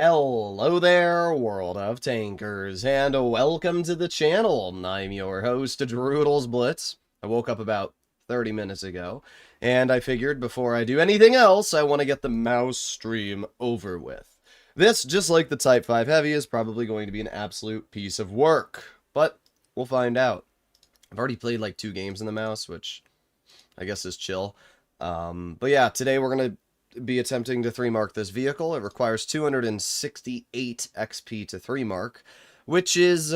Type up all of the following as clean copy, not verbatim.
Hello there, world of tankers, and welcome to the channel. I'm your host, Droodles Blitz. I woke up about 30 minutes ago, and I figured before I do anything else, I want to get the mouse stream over with. This, just like the Type 5 Heavy, is probably going to be an absolute piece of work, but we'll find out. I've already played like 2 games in the mouse, which I guess is chill. But yeah, today we're going to be attempting to 3-mark this vehicle. It requires 268 XP to 3-mark, which is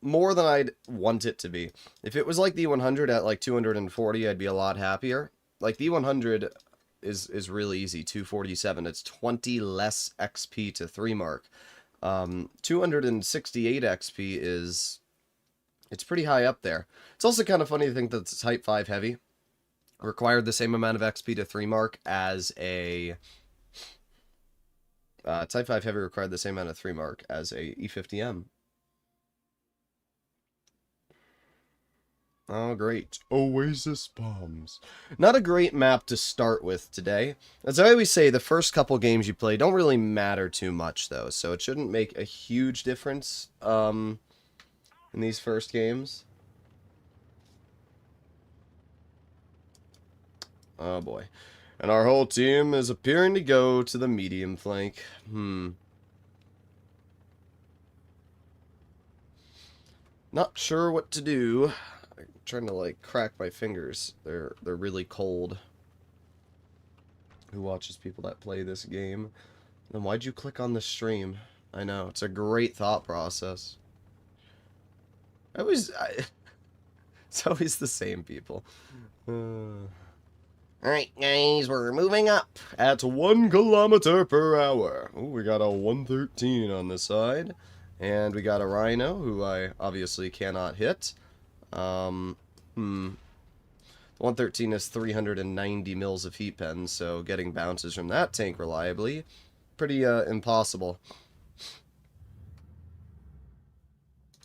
more than I'd want it to be. If it was like the 100 at like 240, I'd be a lot happier. Like the 100 is really easy, 247. It's 20 less XP to 3-mark. 268 XP it's pretty high up there. It's also kind of funny to think that the Type 5 Heavy required the same amount of XP to 3-mark as a Type 5 Heavy required the same amount of 3-mark as a E50M. Oh, great. Oasis bombs. Not a great map to start with today. As I always say, the first couple games you play don't really matter too much, though, so it shouldn't make a huge difference in these first games. Oh boy. And our whole team is appearing to go to the medium flank. Not sure what to do. I'm trying to like crack my fingers. They're really cold. Who watches people that play this game? Then why'd you click on the stream? I know, it's a great thought process. It's always the same people. Alright, guys, we're moving up at 1 kilometer per hour. Ooh, we got a 113 on the side. And we got a Rhino, who I obviously cannot hit. 113 is 390 mils of heat pen, so getting bounces from that tank reliably, pretty impossible.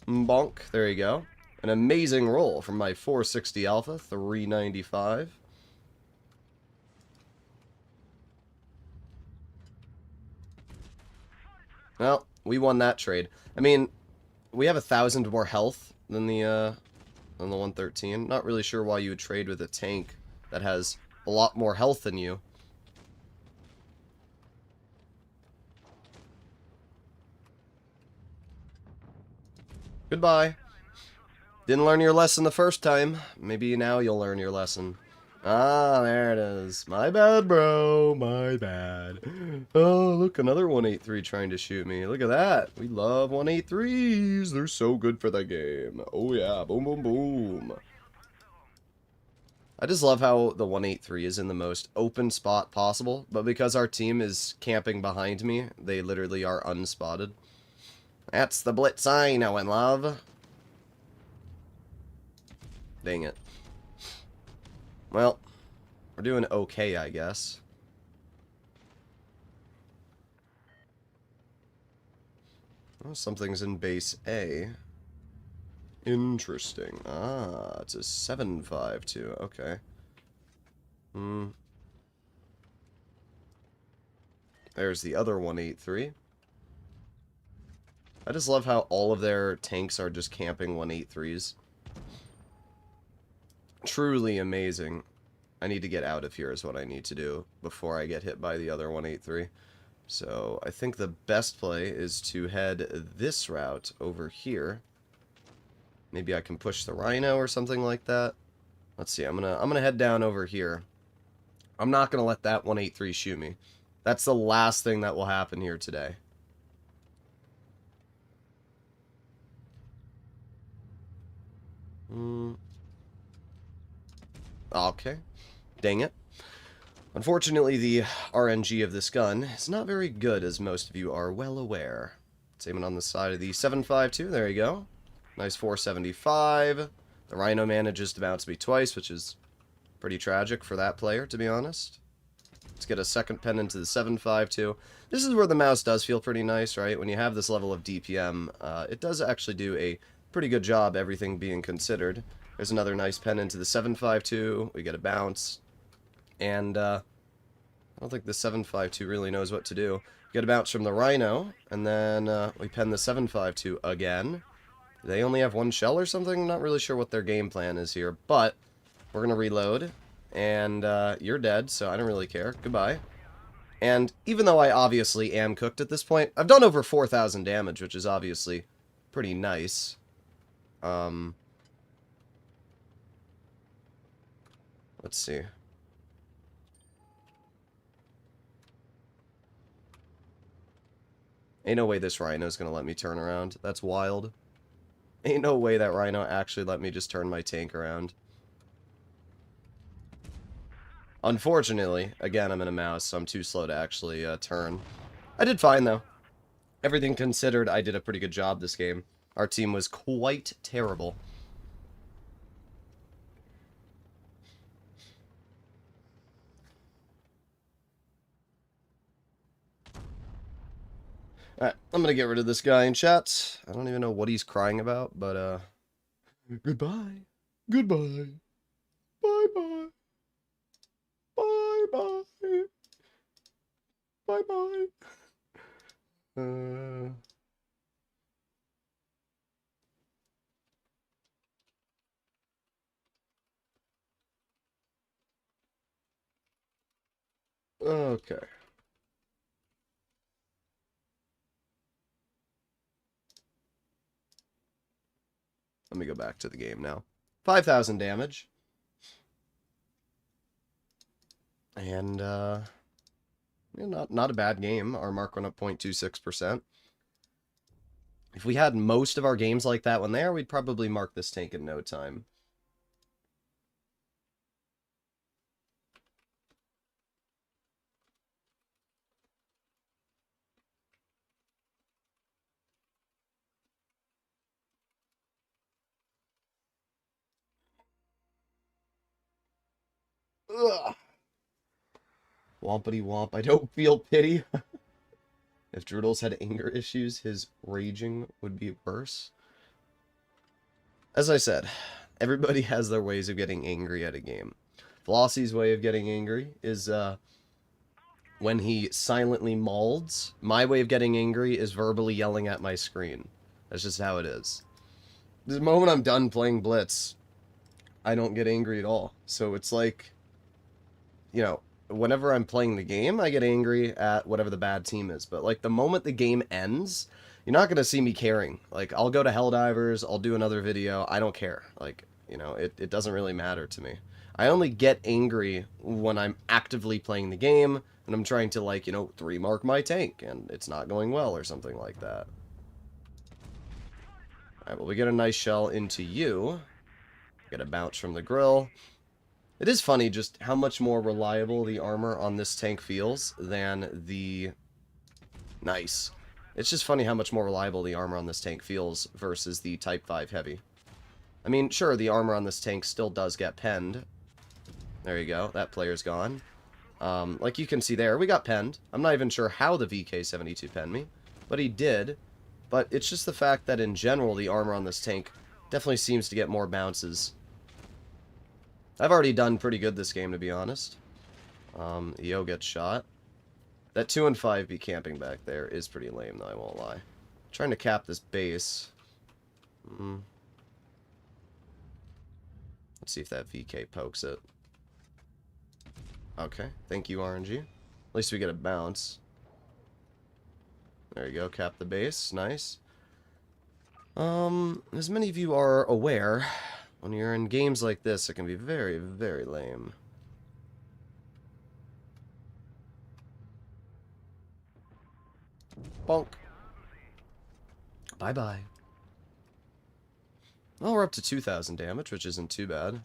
Bonk, there you go. An amazing roll from my 460 Alpha, 395. Well, we won that trade. I mean, we have 1,000 more health than the 113. Not really sure why you would trade with a tank that has a lot more health than you. Goodbye. Didn't learn your lesson the first time. Maybe now you'll learn your lesson. Ah, there it is. My bad, bro. My bad. Oh, look, another 183 trying to shoot me. Look at that. We love 183s. They're so good for the game. Oh, yeah. Boom, boom, boom. I just love how the 183 is in the most open spot possible, but because our team is camping behind me, they literally are unspotted. That's the blitz I know and love. Dang it. Well, we're doing okay, I guess. Oh, something's in base A. Interesting. Ah, it's a 752. Okay. There's the other 183. I just love how all of their tanks are just camping 183s. Truly amazing. I need to get out of here is what I need to do before I get hit by the other 183. So I think the best play is to head this route over here. Maybe I can push the Rhino or something like that. Let's see. I'm gonna head down over here. I'm not gonna let that 183 shoot me. That's the last thing that will happen here today. Okay. Dang it. Unfortunately, the RNG of this gun is not very good, as most of you are well aware. It's aiming on the side of the 752. There you go. Nice 475. The Rhino manages to bounce me twice, which is pretty tragic for that player, to be honest. Let's get a second pen into the 752. This is where the mouse does feel pretty nice, right? When you have this level of DPM, it does actually do a pretty good job, everything being considered. There's another nice pen into the 752. We get a bounce. And I don't think the 752 really knows what to do. Get a bounce from the Rhino, and then we pen the 752 again. They only have one shell or something? I'm not really sure what their game plan is here, but we're going to reload, and you're dead, so I don't really care. Goodbye. And even though I obviously am cooked at this point, I've done over 4,000 damage, which is obviously pretty nice. Let's see. Ain't no way this Rhino's gonna let me turn around. That's wild. Ain't no way that Rhino actually let me just turn my tank around. Unfortunately, again, I'm in a mouse, so I'm too slow to actually turn. I did fine, though. Everything considered, I did a pretty good job this game. Our team was quite terrible. Alright, I'm gonna get rid of this guy in chat. I don't even know what he's crying about, but, goodbye. Goodbye. Bye-bye. Bye-bye. Bye-bye. Okay. Let me go back to the game now. 5,000 damage. And, yeah, not a bad game. Our mark went up 0.26%. If we had most of our games like that one there, we'd probably mark this tank in no time. Ugh. Wompity womp. I don't feel pity. If Droodles had anger issues, his raging would be worse. As I said, everybody has their ways of getting angry at a game. Flossie's way of getting angry is when he silently molds. My way of getting angry is verbally yelling at my screen. That's just how it is. The moment I'm done playing Blitz, I don't get angry at all. So it's like, you know, whenever I'm playing the game, I get angry at whatever the bad team is. But, like, the moment the game ends, you're not going to see me caring. Like, I'll go to Helldivers, I'll do another video, I don't care. Like, you know, it doesn't really matter to me. I only get angry when I'm actively playing the game, and I'm trying to, like, you know, 3-mark my tank, and it's not going well, or something like that. Alright, well, we get a nice shell into you. Get a bounce from the grill. It is funny just how much more reliable the armor on this tank feels than the... Nice. It's just funny how much more reliable the armor on this tank feels versus the Type 5 Heavy. I mean, sure, the armor on this tank still does get penned. There you go. That player's gone. Like you can see there, we got penned. I'm not even sure how the VK72 penned me, but he did. But it's just the fact that in general, the armor on this tank definitely seems to get more bounces. I've already done pretty good this game, to be honest. Yo gets shot. That 2 and 5B camping back there is pretty lame, though, I won't lie. Trying to cap this base. Let's see if that VK pokes it. Okay, thank you, RNG. At least we get a bounce. There you go, cap the base. Nice. As many of you are aware, when you're in games like this, it can be very, very lame. Bonk. Bye-bye. Well, we're up to 2,000 damage, which isn't too bad.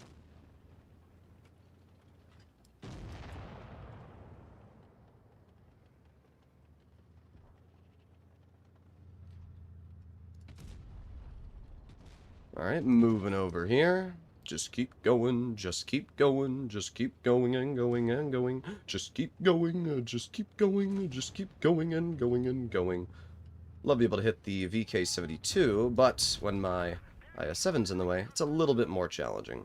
Alright, moving over here. Just keep going, just keep going, just keep going and going and going. Just keep going, just keep going, just keep going and going and going. Love to be able to hit the VK72, but when my IS-7's in the way, it's a little bit more challenging.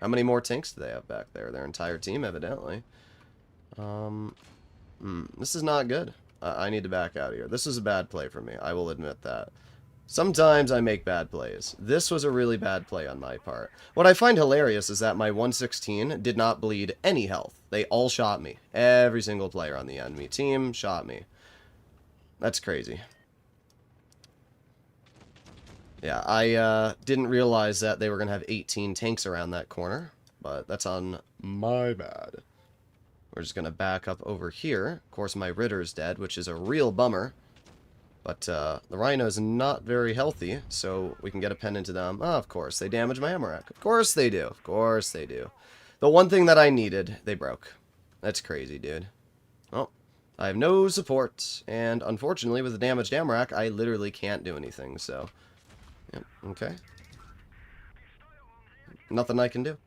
How many more tanks do they have back there? Their entire team, evidently. This is not good. I need to back out of here. This is a bad play for me. I will admit that. Sometimes I make bad plays. This was a really bad play on my part. What I find hilarious is that my 116 did not bleed any health. They all shot me. Every single player on the enemy team shot me. That's crazy. Yeah, I didn't realize that they were going to have 18 tanks around that corner, but that's on my bad. We're just going to back up over here. Of course, my Ritter's dead, which is a real bummer. But the Rhino's not very healthy, so we can get a pen into them. Oh, of course, they damage my ammo rack. Of course they do. Of course they do. The one thing that I needed, they broke. That's crazy, dude. Well, I have no support, and unfortunately, with the damaged ammo rack, I literally can't do anything, so... Yep, okay. Nothing I can do.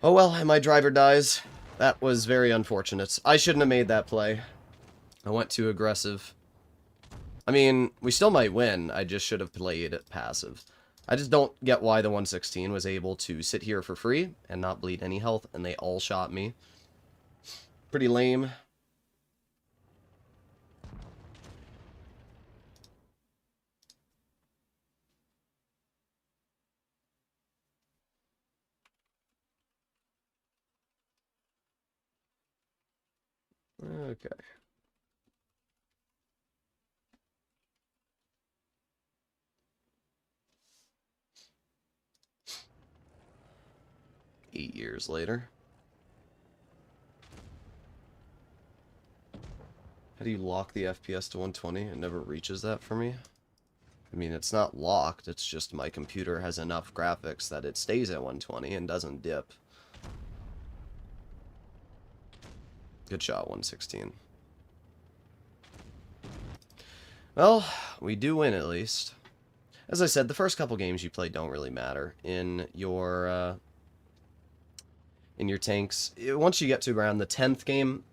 Oh well, and my driver dies. That was very unfortunate. I shouldn't have made that play. I went too aggressive. I mean, we still might win. I just should have played passive. I just don't get why the 116 was able to sit here for free and not bleed any health, and they all shot me. Pretty lame. Okay. Eight years later. How do you lock the FPS to 120? It never reaches that for me. I mean, it's not locked, it's just my computer has enough graphics that it stays at 120 and doesn't dip. Good shot, 116. Well, we do win at least. As I said, the first couple games you play don't really matter in your tanks. Once you get to around the 10th game,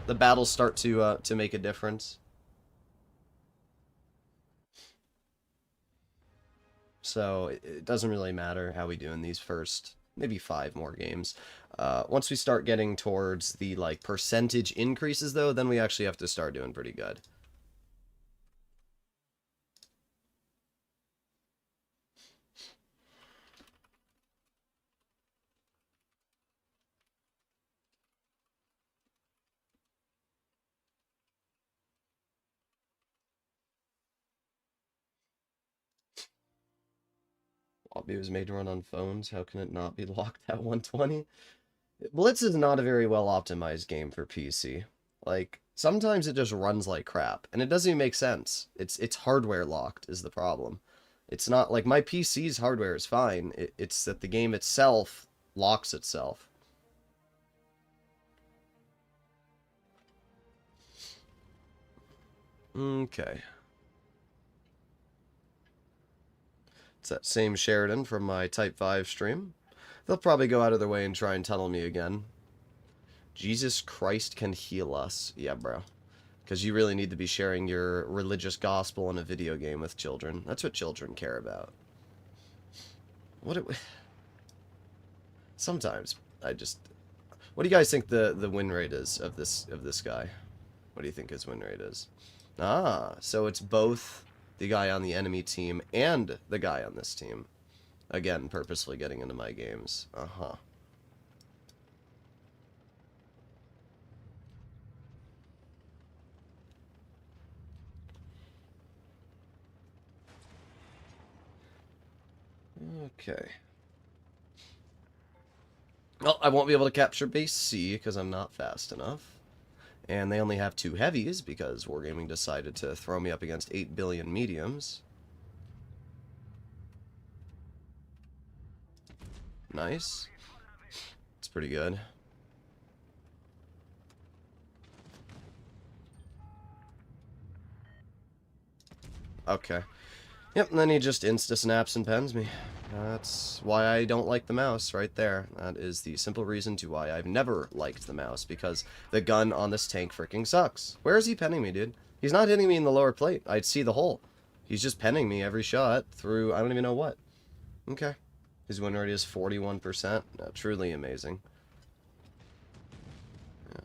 the battles start to make a difference. So it doesn't really matter how we do in these first maybe 5 more games. Once we start getting towards the like percentage increases though, then we actually have to start doing pretty good. Lobby was made to run on phones. How can it not be locked at 120? Blitz is not a very well optimized game for PC. Like, sometimes it just runs like crap, and it doesn't even make sense. It's hardware locked is the problem. It's not, like, my PC's hardware is fine. It's that the game itself locks itself. Okay. It's that same Sheridan from my Type 5 stream. They'll probably go out of their way and try and tunnel me again. Jesus Christ can heal us. Yeah, bro. Because you really need to be sharing your religious gospel in a video game with children. That's what children care about. Sometimes I just... What do you guys think the win rate is of this guy? What do you think his win rate is? Ah, so it's both the guy on the enemy team and the guy on this team. Again, purposefully getting into my games. Uh-huh. Okay. Well, I won't be able to capture base C because I'm not fast enough. And they only have 2 heavies because Wargaming decided to throw me up against 8 billion mediums. Nice. It's pretty good. Okay. Yep, and then he just insta-snaps and pens me. That's why I don't like the mouse right there. That is the simple reason to why I've never liked the mouse, because the gun on this tank freaking sucks. Where is he penning me, dude? He's not hitting me in the lower plate. I'd see the hole. He's just penning me every shot through I don't even know what. Okay. His win rate is 41%. Truly amazing. Yeah.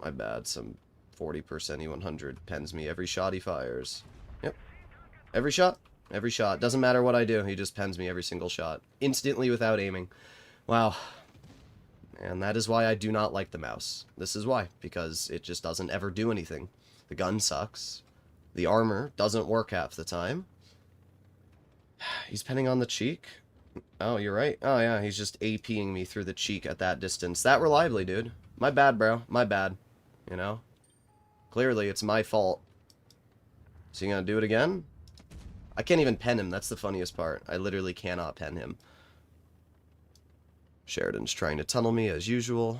My bad, some 40% E100 pens me every shot he fires. Yep. Every shot. Every shot. Doesn't matter what I do, he just pens me every single shot. Instantly without aiming. Wow. And that is why I do not like the mouse. This is why. Because it just doesn't ever do anything. The gun sucks. The armor doesn't work half the time. He's penning on the cheek. Oh, you're right. Oh, yeah, he's just APing me through the cheek at that distance. That reliably, dude. My bad, bro. My bad. You know? Clearly, it's my fault. So you gonna do it again? I can't even pen him. That's the funniest part. I literally cannot pen him. Sheridan's trying to tunnel me as usual.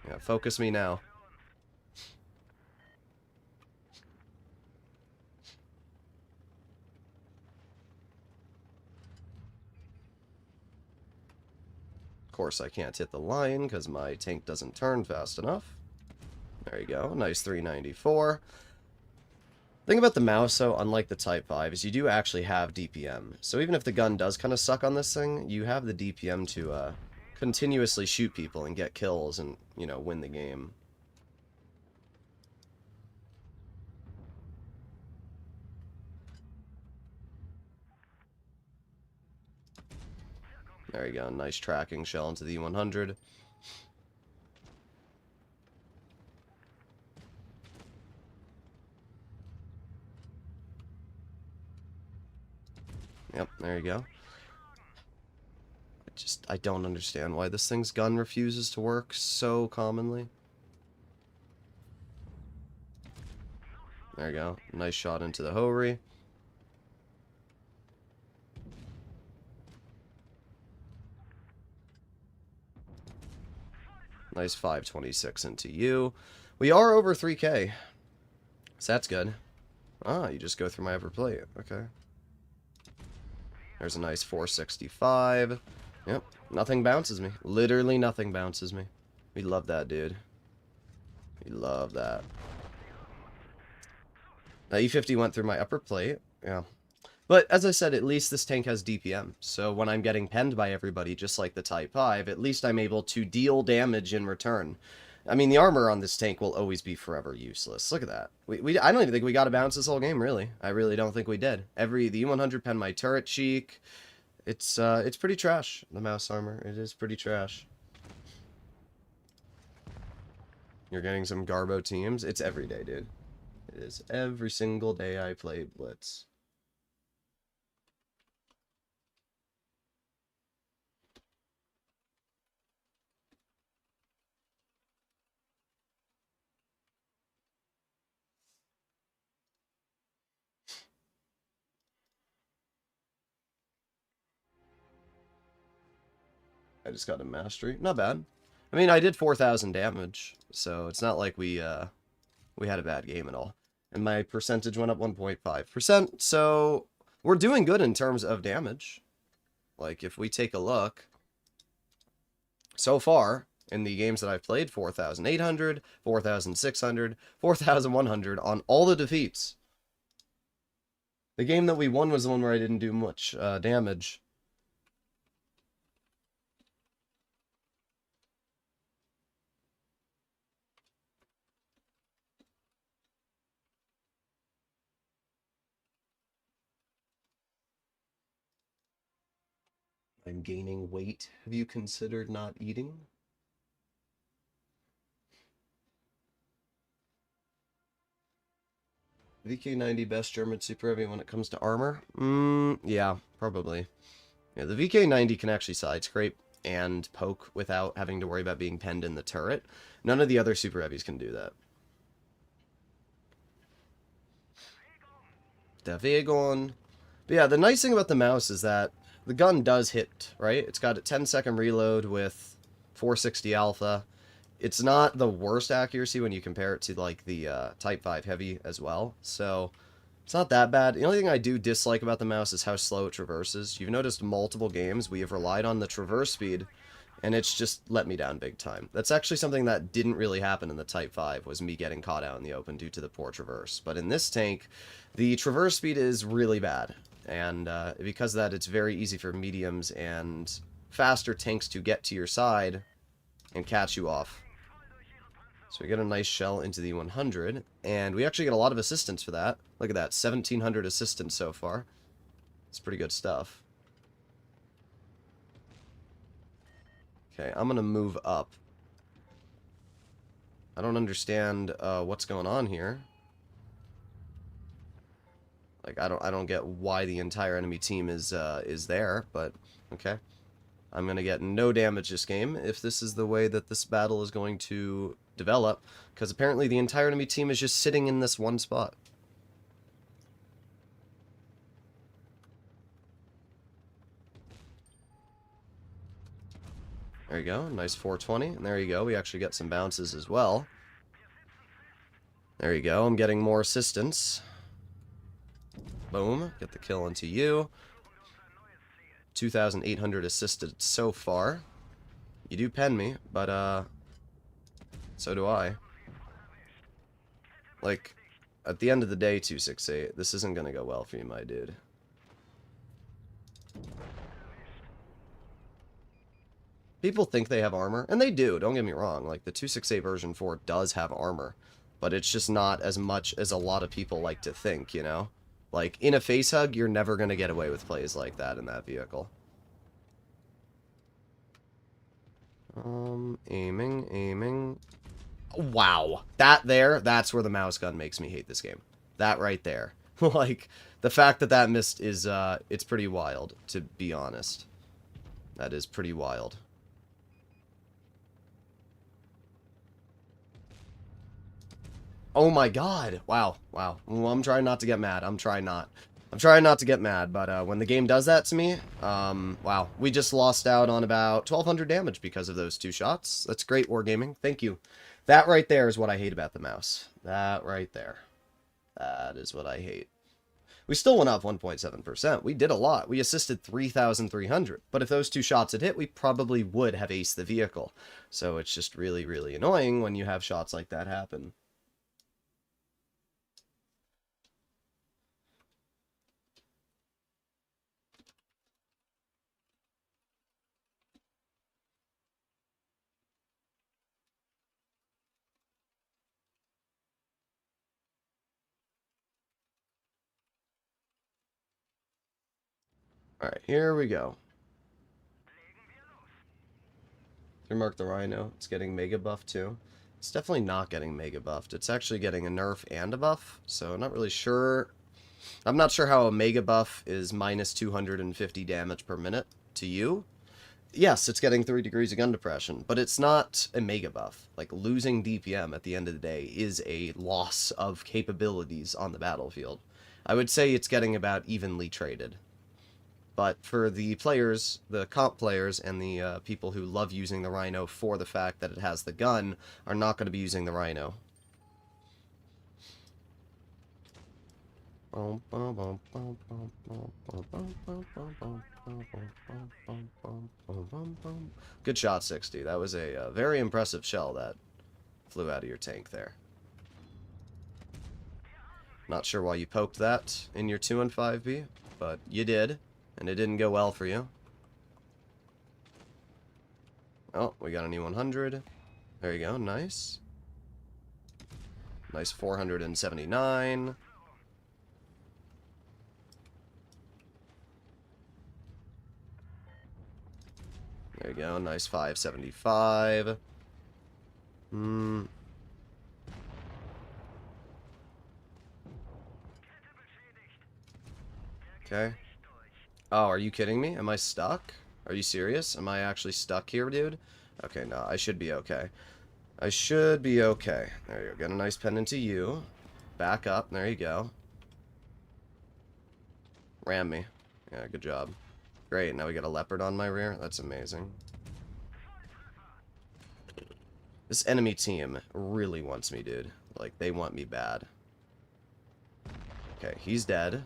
Yeah, focus me now. Of course, I can't hit the line because my tank doesn't turn fast enough. There you go. Nice 394. Thing about the mouse, though, unlike the Type 5, is you do actually have DPM. So even if the gun does kind of suck on this thing, you have the DPM to continuously shoot people and get kills and, you know, win the game. There you go. Nice tracking shell into the E100. Yep, there you go. I don't understand why this thing's gun refuses to work so commonly. There you go. Nice shot into the Hori. Nice 526 into you. We are over 3K. So that's good. Ah, you just go through my upper plate. Okay. There's a nice 465. Yep. Nothing bounces me. Literally nothing bounces me. We love that, dude. We love that. Now, E50 went through my upper plate. Yeah. But, as I said, at least this tank has DPM. So when I'm getting penned by everybody, just like the Type 5, at least I'm able to deal damage in return. I mean, the armor on this tank will always be forever useless. Look at that. I don't even think we got to bounce this whole game, really. I really don't think we did. The E100 penned my turret cheek. It's pretty trash, the mouse armor. It is pretty trash. You're getting some Garbo teams. It's every day, dude. It is every single day I play Blitz. I just got a mastery. Not bad. I mean, I did 4,000 damage, so it's not like we had a bad game at all. And my percentage went up 1.5%, so we're doing good in terms of damage. Like, if we take a look, so far, in the games that I've played, 4,800, 4,600, 4,100 on all the defeats. The game that we won was the one where I didn't do much damage. I'm gaining weight. Have you considered not eating? VK90 best German super heavy when it comes to armor? Yeah, probably. Yeah, the VK90 can actually side scrape and poke without having to worry about being penned in the turret. None of the other super heavies can do that. The Vagon. But yeah, the nice thing about the mouse is that the gun does hit, right? It's got a 10-second reload with 460 alpha. It's not the worst accuracy when you compare it to, like, the Type 5 Heavy as well. So, it's not that bad. The only thing I do dislike about the mouse is how slow it traverses. You've noticed multiple games we have relied on the traverse speed And it's just let me down big time. That's actually something that didn't really happen in the Type 5, was me getting caught out in the open due to the poor traverse. But in this tank, the traverse speed is really bad. And because of that, it's very easy for mediums and faster tanks to get to your side and catch you off. So we get a nice shell into the 100, and we actually get a lot of assistance for that. Look at that, 1,700 assistance so far. It's pretty good stuff. Okay, I'm gonna move up. I don't understand what's going on here. Like, I don't get why the entire enemy team is there, but okay. I'm gonna get no damage this game if this is the way that this battle is going to develop, because apparently the entire enemy team is just sitting in this one spot. There you go, nice 420, and there you go, we actually get some bounces as well. There you go, I'm getting more assistance. Boom, get the kill into you. 2,800 assisted so far. You do pen me, but so do I. Like, at the end of the day, 268, this isn't gonna go well for you, my dude. People think they have armor, and they do, don't get me wrong. Like, the 268 version 4 does have armor, but it's just not as much as a lot of people like to think, you know? Like, in a face hug, you're never gonna get away with plays like that in that vehicle. Aiming. Wow. That's where the mouse gun makes me hate this game. That right there. Like, the fact that that missed is, it's pretty wild, to be honest. That is pretty wild. Oh my god. Wow. Well, I'm trying not to get mad. I'm trying not to get mad, but when the game does that to me, wow. We just lost out on about 1,200 damage because of those 2 shots. That's great, Wargaming. Thank you. That right there is what I hate about the mouse. That right there. That is what I hate. We still went up 1.7%. We did a lot. We assisted 3,300. But if those 2 shots had hit, we probably would have aced the vehicle. So it's just really, really annoying when you have shots like that happen. Alright, here we go. Mark the Rhino. It's getting mega buff too. It's definitely not getting mega buffed. It's actually getting a nerf and a buff, so I'm not really sure. I'm not sure how a mega buff is minus 250 damage per minute to you. Yes, it's getting 3 degrees of gun depression, but it's not a mega buff. Like, losing DPM at the end of the day is a loss of capabilities on the battlefield. I would say it's getting about evenly traded. But for the players, the comp players, and the people who love using the Rhino for the fact that it has the gun, are not going to be using the Rhino. Good shot, 60. That was a very impressive shell that flew out of your tank there. Not sure why you poked that in your 2 and 5B, but you did. And it didn't go well for you. Oh, we got an E100. There you go, nice. Nice 479. There you go, nice 575. Okay. Oh, are you kidding me? Am I stuck? Are you serious? Am I actually stuck here, dude? Okay, no, I should be okay. I should be okay. There you go. Get a nice pendant to you. Back up. There you go. Ram me. Yeah, good job. Great, now we got a leopard on my rear. That's amazing. This enemy team really wants me, dude. Like, they want me bad. Okay, he's dead.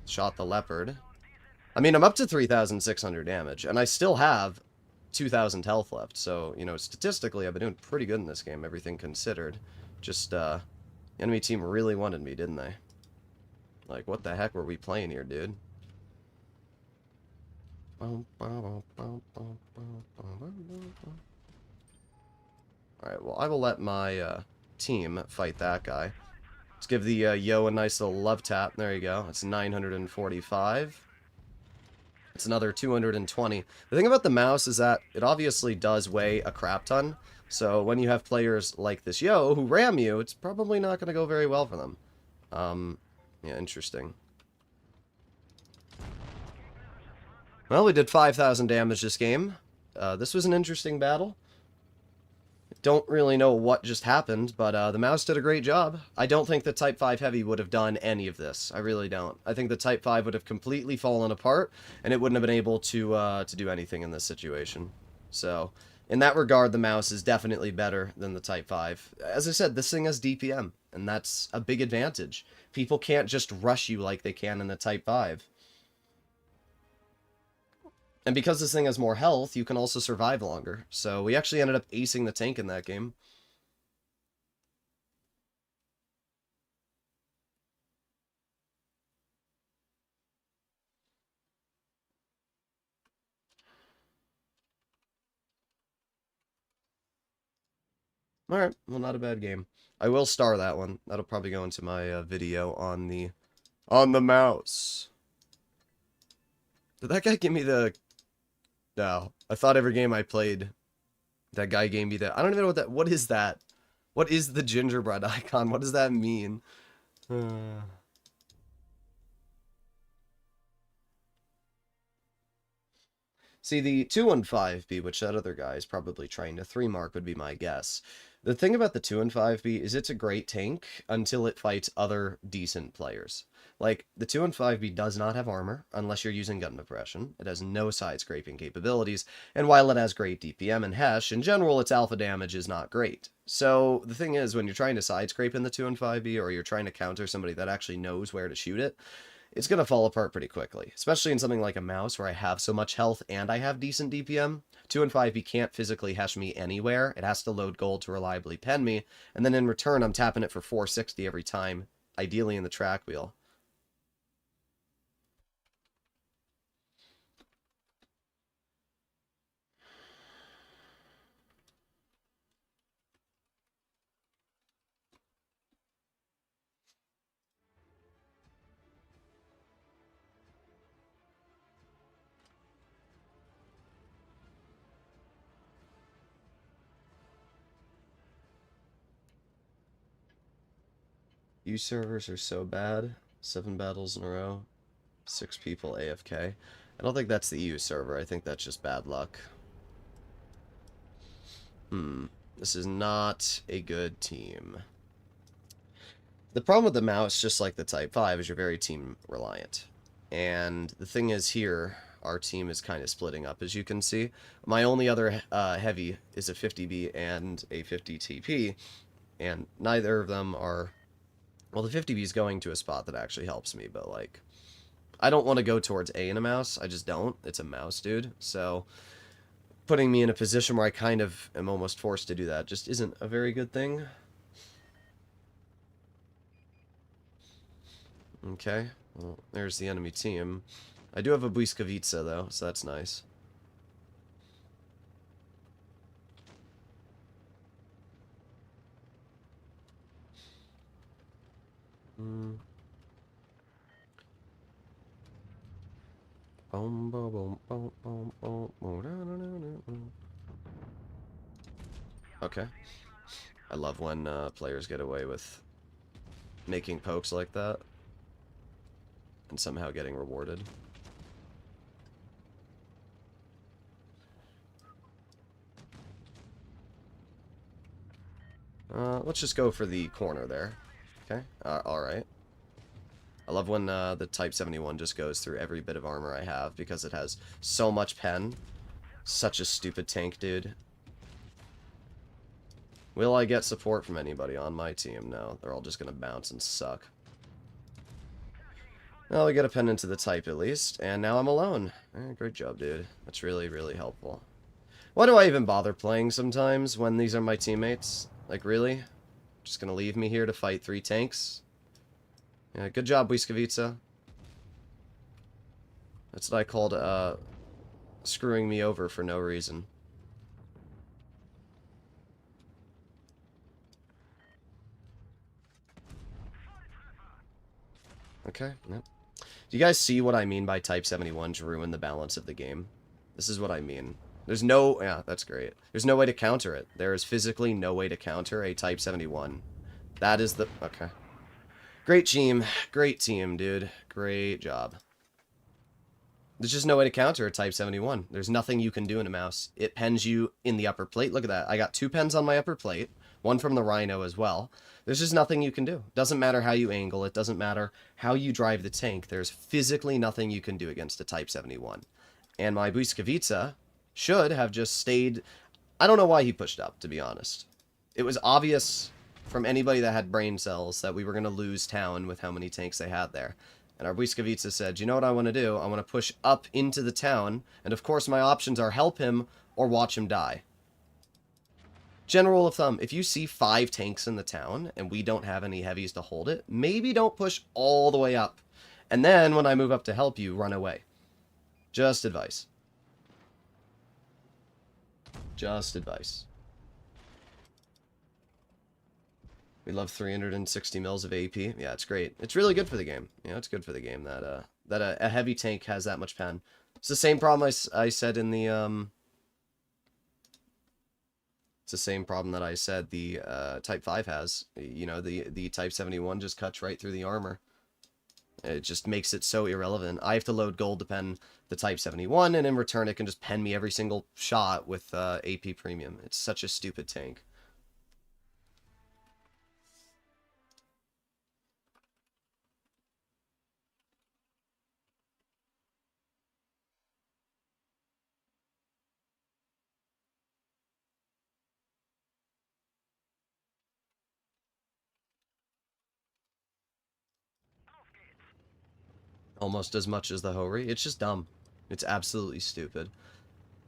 Shot the leopard. I mean, I'm up to 3,600 damage, and I still have 2,000 health left. So, you know, statistically, I've been doing pretty good in this game, everything considered. Just, the enemy team really wanted me, didn't they? Like, what the heck were we playing here, dude? Alright, well, I will let my team fight that guy. Let's give the Yo a nice little love tap. There you go. It's 945. It's another 220. The thing about the mouse is that it obviously does weigh a crap ton. So when you have players like this Yo who ram you, it's probably not going to go very well for them. Yeah, interesting. Well, we did 5,000 damage this game. This was an interesting battle. Don't really know what just happened, but the mouse did a great job. I don't think the Type 5 Heavy would have done any of this. I really don't. I think the Type 5 would have completely fallen apart, and it wouldn't have been able to do anything in this situation. So, in that regard, the mouse is definitely better than the Type 5. As I said, this thing has DPM, and that's a big advantage. People can't just rush you like they can in the Type 5. And because this thing has more health, you can also survive longer. So we actually ended up acing the tank in that game. Alright, well, not a bad game. I will star that one. That'll probably go into my video on the mouse. Did that guy give me the... No. I thought every game I played, that guy gave me that. I don't even know what that... What is that? What is the gingerbread icon? What does that mean? See, the 215B, which that other guy is probably trying to 3-mark, would be my guess. The thing about the 215B is it's a great tank until it fights other decent players. Like, the 215B does not have armor, unless you're using gun depression. It has no side-scraping capabilities, and while it has great DPM and Hesh, in general, its alpha damage is not great. So, the thing is, when you're trying to side-scrape in the 215B, or you're trying to counter somebody that actually knows where to shoot it, it's going to fall apart pretty quickly, especially in something like a mouse where I have so much health and I have decent DPM. 215B can't physically hesh me anywhere. It has to load gold to reliably pen me, and then in return I'm tapping it for 460 every time, ideally in the track wheel. You servers are so bad. 7 battles in a row. 6 people AFK. I don't think that's the EU server. I think that's just bad luck. This is not a good team. The problem with the mouse, just like the Type 5, is you're very team reliant. And the thing is here, our team is kind of splitting up, as you can see. My only other heavy is a 50B and a 50 TP, and neither of them are... Well, the 50B is going to a spot that actually helps me, but, like, I don't want to go towards A in a mouse. I just don't. It's a mouse, dude. So, putting me in a position where I kind of am almost forced to do that just isn't a very good thing. Okay, well, there's the enemy team. I do have a Błyskawica, though, so that's nice. Okay. I love when players get away with making pokes like that and somehow getting rewarded. Let's just go for the corner there. Okay, alright. I love when the Type 71 just goes through every bit of armor I have because it has so much pen. Such a stupid tank, dude. Will I get support from anybody on my team? No, they're all just gonna bounce and suck. Well, we got a pen into the type at least, and now I'm alone. Great job, dude. That's really, really helpful. Why do I even bother playing sometimes when these are my teammates? Like, really? Just gonna leave me here to fight 3 tanks? Yeah, good job, Błyskawica. That's what I called, screwing me over for no reason. Okay, yep. Do you guys see what I mean by Type 71 to ruin the balance of the game? This is what I mean. There's no... Yeah, that's great. There's no way to counter it. There is physically no way to counter a Type 71. That is the... Okay. Great team. Great team, dude. Great job. There's just no way to counter a Type 71. There's nothing you can do in a mouse. It pens you in the upper plate. Look at that. I got 2 pens on my upper plate. One from the Rhino as well. There's just nothing you can do. Doesn't matter how you angle it. Doesn't matter how you drive the tank. There's physically nothing you can do against a Type 71. And my Błyskawica should have just stayed... I don't know why he pushed up, to be honest. It was obvious from anybody that had brain cells that we were going to lose town with how many tanks they had there. And our Błyskawica said, you know what I want to do? I want to push up into the town. And of course my options are help him or watch him die. General rule of thumb, if you see 5 tanks in the town and we don't have any heavies to hold it, maybe don't push all the way up. And then when I move up to help you, run away. Just advice. Just advice. We love 360 mils of AP. Yeah, it's great. It's really good for the game. You know, it's good for the game that a heavy tank has that much pen. It's the same problem I said in the It's the same problem that I said the Type 5 has. You know, the Type 71 just cuts right through the armor. It just makes it so irrelevant. I have to load gold to pen the Type 71, and in return it can just pen me every single shot with AP premium. It's such a stupid tank. Almost as much as the Hori. It's just dumb. It's absolutely stupid.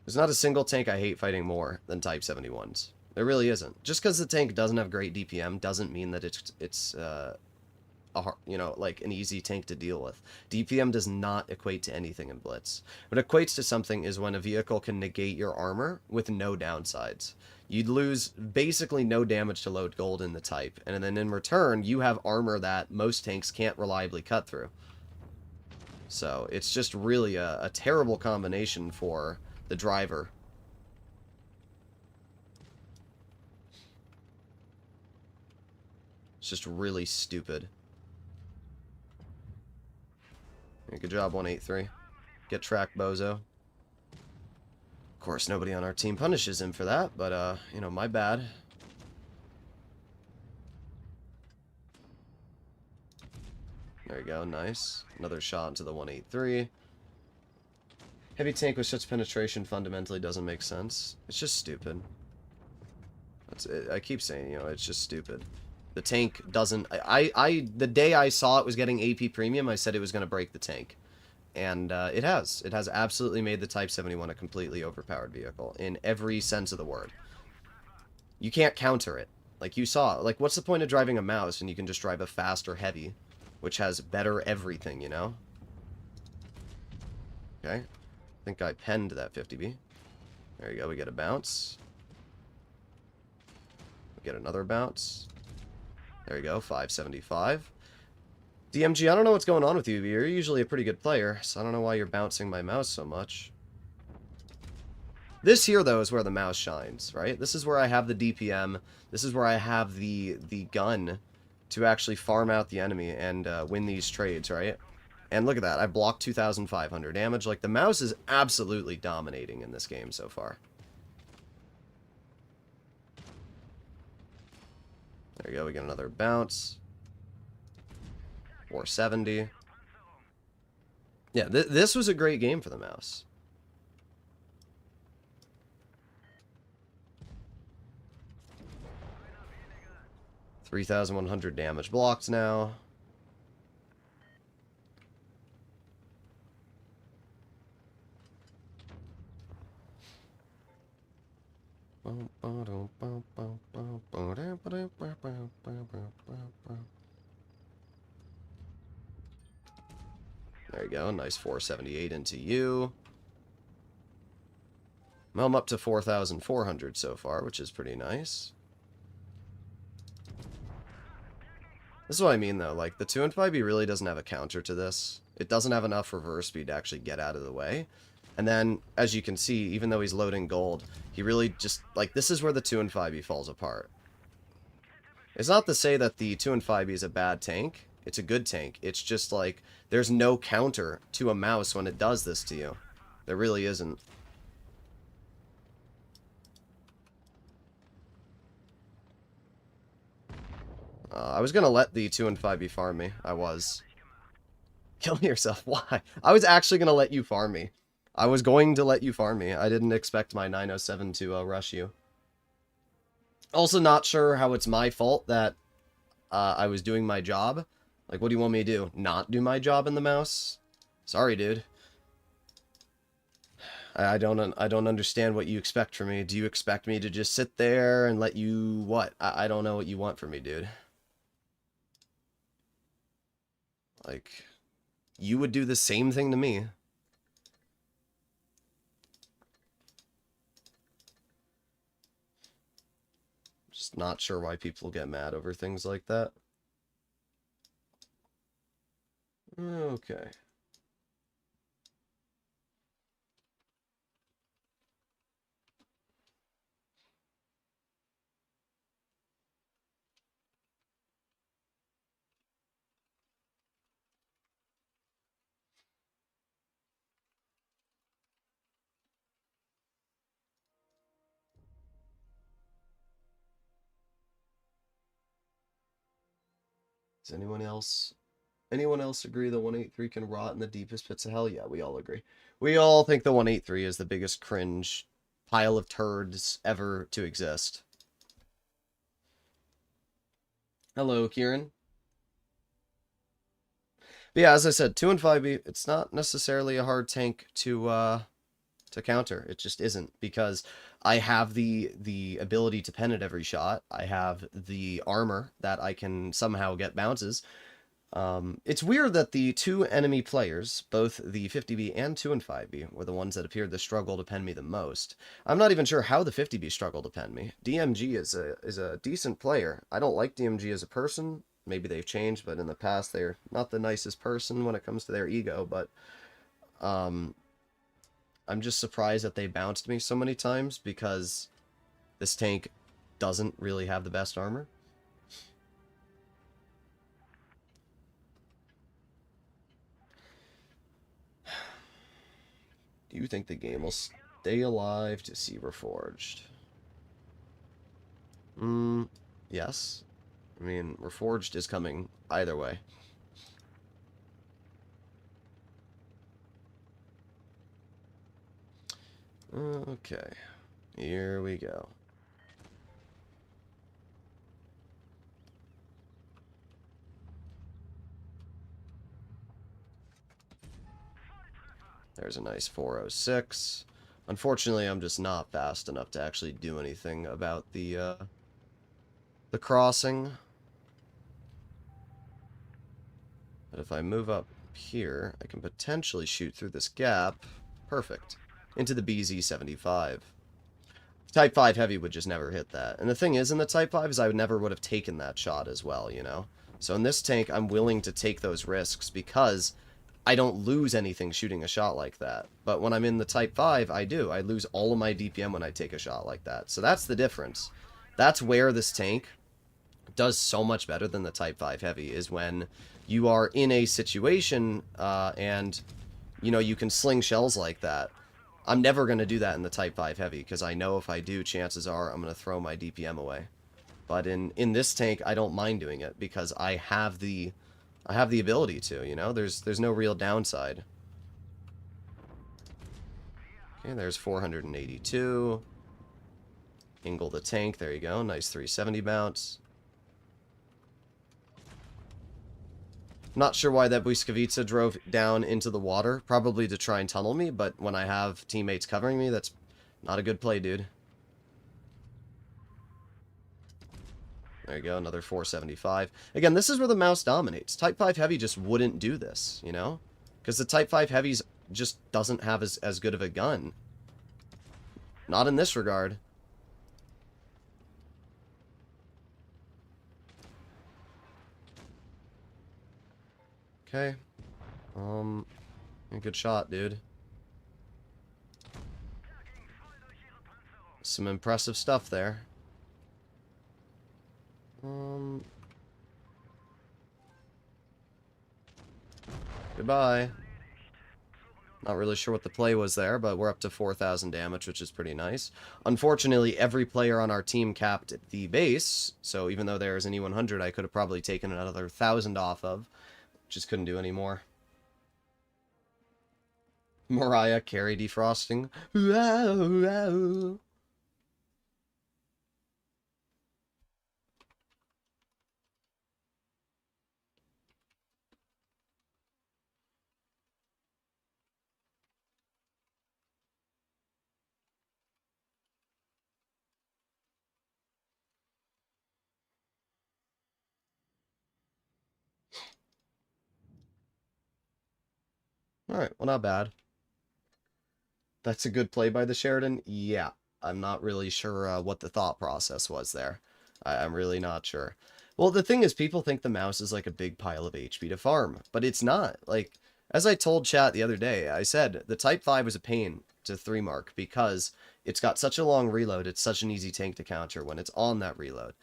There's not a single tank I hate fighting more than Type 71s. There really isn't. Just because the tank doesn't have great DPM doesn't mean that it's you know, like an easy tank to deal with. DPM does not equate to anything in Blitz. What equates to something is when a vehicle can negate your armor with no downsides. You'd lose basically no damage to load gold in the type, and then in return, you have armor that most tanks can't reliably cut through. So, it's just really a terrible combination for the driver. It's just really stupid. Yeah, good job, 183. Get tracked, bozo. Of course, nobody on our team punishes him for that, but, you know, my bad. There you go, nice. Another shot into the 183. Heavy tank with such penetration fundamentally doesn't make sense. It's just stupid. I keep saying, you know, it's just stupid. The tank doesn't... the day I saw it was getting AP premium, I said it was going to break the tank. And it has. It has absolutely made the Type 71 a completely overpowered vehicle, in every sense of the word. You can't counter it. Like you saw. Like, what's the point of driving a mouse and you can just drive a fast or heavy, which has better everything, you know? Okay. I think I penned that 50B. There you go, we get a bounce. We get another bounce. There you go, 575. DMG, I don't know what's going on with you, but you're usually a pretty good player, so I don't know why you're bouncing my mouse so much. This here, though, is where the mouse shines, right? This is where I have the DPM. This is where I have the gun to actually farm out the enemy and win these trades, right? And look at that, I blocked 2,500 damage. Like, the mouse is absolutely dominating in this game so far. There you go, we get another bounce. 470. Yeah, this was a great game for the mouse. $3,100 damage blocked now. There you go. Nice 478 into you. Well, I'm up to 4,400 so far, which is pretty nice. This is what I mean, though. Like, the 2 and 5B really doesn't have a counter to this. It doesn't have enough reverse speed to actually get out of the way. And then, as you can see, even though he's loading gold, he really just... Like, this is where the 2 and 5B falls apart. It's not to say that the 2 and 5B is a bad tank. It's a good tank. It's just, like, there's no counter to a mouse when it does this to you. There really isn't. I was going to let the 2 and 5B farm me. I was. Kill yourself. Why? I was actually going to let you farm me. I was going to let you farm me. I didn't expect my 907 to rush you. Also not sure how it's my fault that I was doing my job. Like, what do you want me to do? Not do my job in the mouse? Sorry, dude. I don't understand what you expect from me. Do you expect me to just sit there and let you... What? I don't know what you want from me, dude. Like, you would do the same thing to me. Just not sure why people get mad over things like that. Okay. Does anyone else agree the 183 can rot in the deepest pits of hell? Yeah, we all agree. We all think the 183 is the biggest cringe pile of turds ever to exist. Hello, Kieran. But yeah, as I said, 2 and 5B, it's not necessarily a hard tank to counter. It just isn't, because I have the ability to pen at every shot. I have the armor that I can somehow get bounces. It's weird that the 2 enemy players, both the 50B and 2 and 5B, were the ones that appeared to struggle to pen me the most. I'm not even sure how the 50B struggled to pen me. DMG is a decent player. I don't like DMG as a person. Maybe they've changed, but in the past they're not the nicest person when it comes to their ego, but I'm just surprised that they bounced me so many times, because this tank doesn't really have the best armor. Do you think the game will stay alive to see Reforged? Yes. I mean, Reforged is coming either way. Okay, here we go. There's a nice 406. Unfortunately, I'm just not fast enough to actually do anything about the crossing. But if I move up here, I can potentially shoot through this gap. Perfect. Into the BZ-75. Type 5 Heavy would just never hit that. And the thing is, in the Type 5 is I never would have taken that shot as well, you know? So in this tank, I'm willing to take those risks because I don't lose anything shooting a shot like that. But when I'm in the Type 5, I do. I lose all of my DPM when I take a shot like that. So that's the difference. That's where this tank does so much better than the Type 5 Heavy, is when you are in a situation and, you know, you can sling shells like that. I'm never going to do that in the Type 5 Heavy, because I know if I do, chances are I'm going to throw my DPM away. But in this tank, I don't mind doing it, because I have the ability to, you know? There's no real downside. Okay, there's 482. Angle the tank, there you go. Nice 370 bounce. Not sure why that Błyskawica drove down into the water. Probably to try and tunnel me, but when I have teammates covering me, that's not a good play, dude. There you go, another 475. Again, this is where the mouse dominates. Type 5 Heavy just wouldn't do this, you know? Because the Type 5 Heavies just doesn't have as good of a gun. Not in this regard. Okay. Good shot, dude. Some impressive stuff there. Goodbye. Not really sure what the play was there, but we're up to 4,000 damage, which is pretty nice. Unfortunately, every player on our team capped at the base, so even though there's an E100, I could have probably taken another 1,000 off of. Just couldn't do any more. Mariah Carey defrosting. Alright, well, not bad. That's a good play by the Sheridan? Yeah. I'm not really sure what the thought process was there. I'm really not sure. Well, the thing is, people think the mouse is like a big pile of HP to farm, but it's not. Like, as I told chat the other day, I said the Type 5 is a pain to 3-mark because it's got such a long reload, it's such an easy tank to counter when it's on that reload.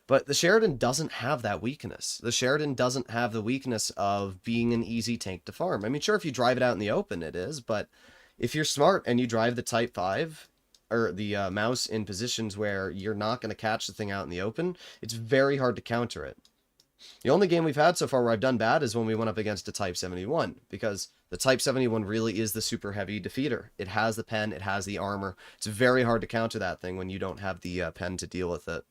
But the Sheridan doesn't have that weakness. The Sheridan doesn't have the weakness of being an easy tank to farm. I mean, sure, if you drive it out in the open, it is, but if you're smart and you drive the Type 5, or the mouse in positions where you're not going to catch the thing out in the open, it's very hard to counter it. The only game we've had so far where I've done bad is when we went up against a Type 71, because the Type 71 really is the super heavy defeater. It has the pen, it has the armor. It's very hard to counter that thing when you don't have the pen to deal with it.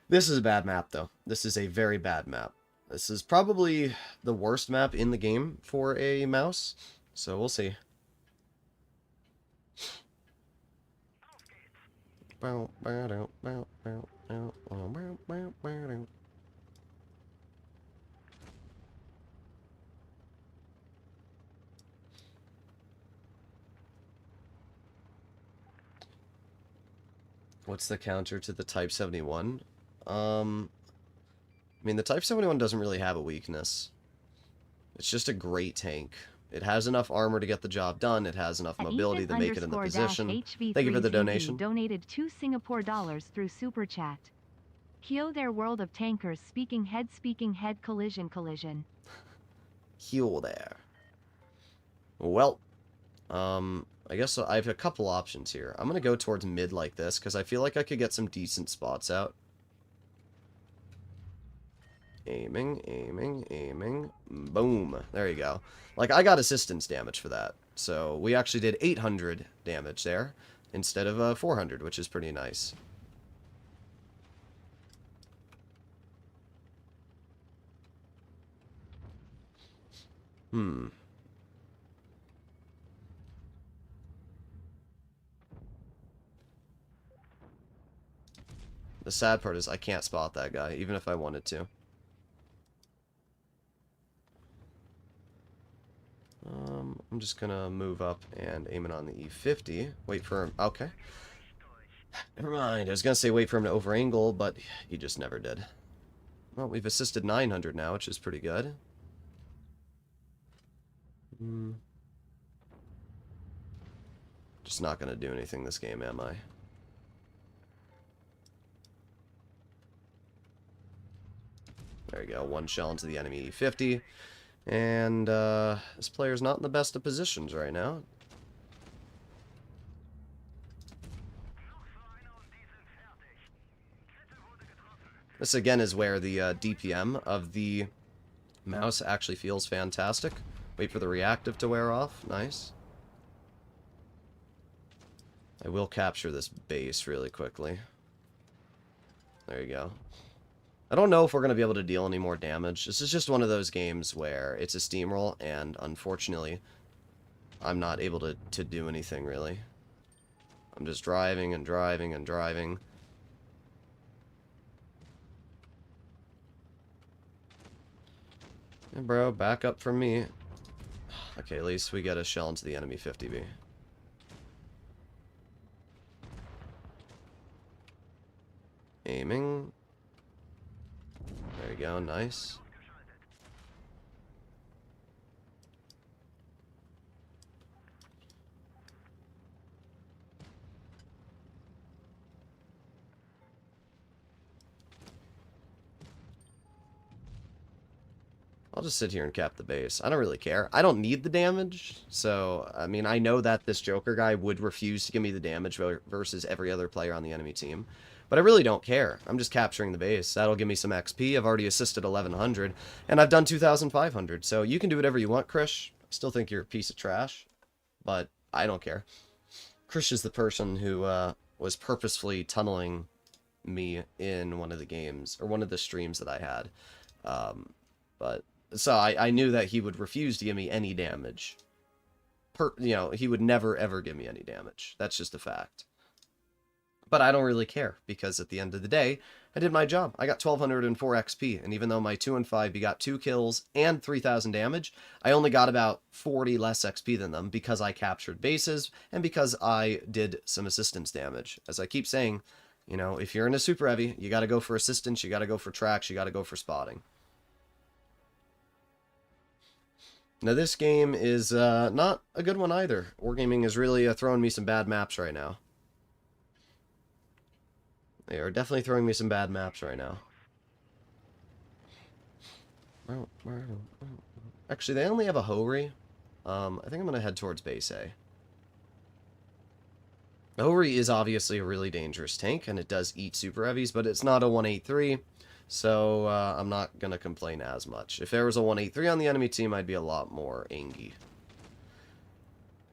This is a bad map, though. This is a very bad map. This is probably the worst map in the game for a mouse, so we'll see. What's the counter to the Type 71? I mean, the Type 71 doesn't really have a weakness. It's just a great tank. It has enough armor to get the job done. It has enough mobility to make it in the position. Thank you for the donation. Donated $2 through Super Chat. Kyo their world of tankers speaking head collision. Kyo there. Well, I guess I have a couple options here. I'm going to go towards mid like this, because I feel like I could get some decent spots out. Aiming, aiming, aiming. Boom. There you go. Like, I got assistance damage for that. So, we actually did 800 damage there, instead of 400, which is pretty nice. The sad part is I can't spot that guy, even if I wanted to. I'm just gonna move up and aim it on the E50. Wait for him. Okay. Never mind. I was gonna say wait for him to over-angle, but he just never did. Well, we've assisted 900 now, which is pretty good. Just not gonna do anything this game, am I? There you go. One shell into the enemy E50. And this player's not in the best of positions right now. This again is where the DPM of the mouse actually feels fantastic. Wait for the reactive to wear off. Nice. I will capture this base really quickly. There you go. I don't know if we're going to be able to deal any more damage. This is just one of those games where it's a steamroll, and unfortunately, I'm not able to do anything, really. I'm just driving and driving and driving. Yeah, bro, back up from me. Okay, at least we get a shell into the enemy 50B. Aiming. There you go, nice. I'll just sit here and cap the base. I don't really care. I don't need the damage, so, I mean, I know that this Joker guy would refuse to give me the damage versus every other player on the enemy team, but I really don't care. I'm just capturing the base. That'll give me some XP. I've already assisted 1,100, and I've done 2,500, so you can do whatever you want, Krish. I still think you're a piece of trash, but I don't care. Krish is the person who was purposefully tunneling me in one of the games, or one of the streams that I had, but... So I knew that he would refuse to give me any damage. You know, he would never, ever give me any damage. That's just a fact. But I don't really care, because at the end of the day, I did my job. I got 1,204 XP, and even though my 2 and 5 got 2 kills and 3,000 damage, I only got about 40 less XP than them because I captured bases and because I did some assistance damage. As I keep saying, you know, if you're in a super heavy, you got to go for assistance, you got to go for tracks, you got to go for spotting. Now, this game is not a good one either. Wargaming is really throwing me some bad maps right now. They are definitely throwing me some bad maps right now. Actually, they only have a Hori. I think I'm going to head towards base A. The Hori is obviously a really dangerous tank, and it does eat super heavies, but it's not a 183. So, I'm not going to complain as much. If there was a 183 on the enemy team, I'd be a lot more angy.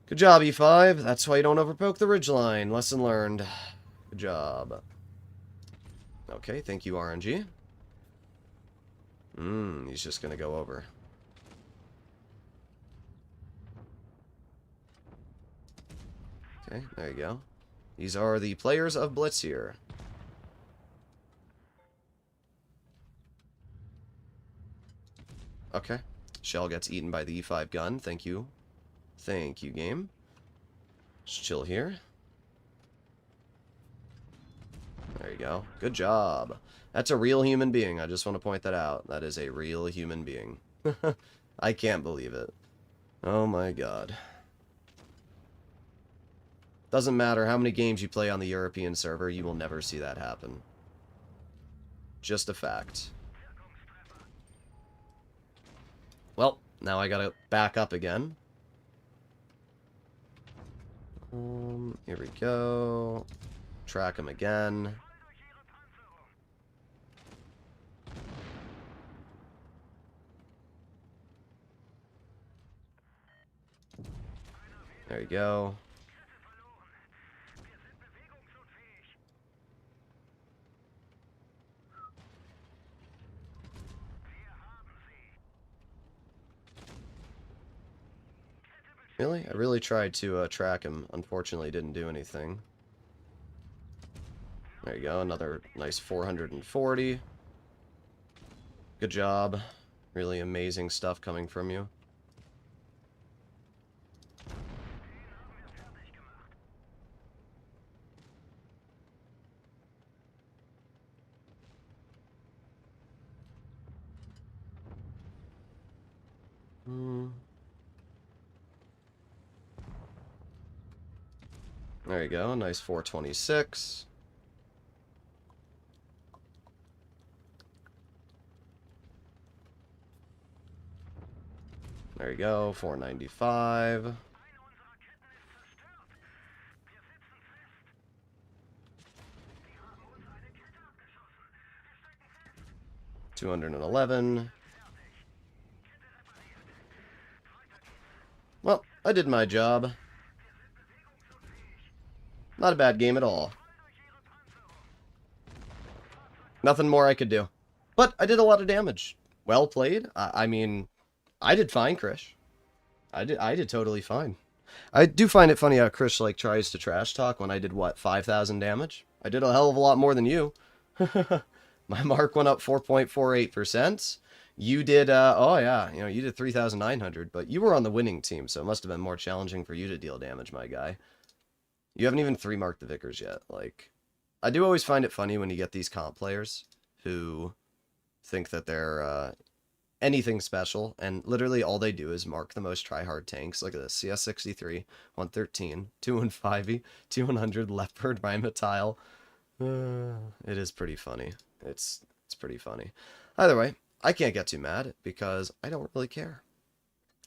Good job, E5. That's why you don't overpoke the ridgeline. Lesson learned. Good job. Okay, thank you, RNG. He's just going to go over. Okay, there you go. These are the players of Blitz here. Okay. Shell gets eaten by the E5 gun. Thank you. Thank you, game. Just chill here. There you go. Good job. That's a real human being. I just want to point that out. That is a real human being. I can't believe it. Oh my god. Doesn't matter how many games you play on the European server, you will never see that happen. Just a fact. Well, now I gotta back up again. Here we go. Track him again. There you go. Really? I really tried to track him. Unfortunately, didn't do anything. There you go. Another nice 440. Good job. Really amazing stuff coming from you. There you go, nice 426. There you go, 495. $211. Well, I did my job. Not a bad game at all. Nothing more I could do. But I did a lot of damage. Well played. I mean, I did fine, Krish. I did totally fine. I do find it funny how Chris, like, tries to trash talk when I did, what, 5,000 damage? I did a hell of a lot more than you. My mark went up 4.48%. You did, oh yeah, you know, you did 3,900, but you were on the winning team, so it must have been more challenging for you to deal damage, my guy. You haven't even 3-marked the Vickers yet. Like, I do always find it funny when you get these comp players who think that they're, anything special, and literally all they do is mark the most try-hard tanks. Look at this, CS63, 113, 215, 200, Leopard, Rhymotile. It is pretty funny. It's pretty funny. Either way, I can't get too mad because I don't really care.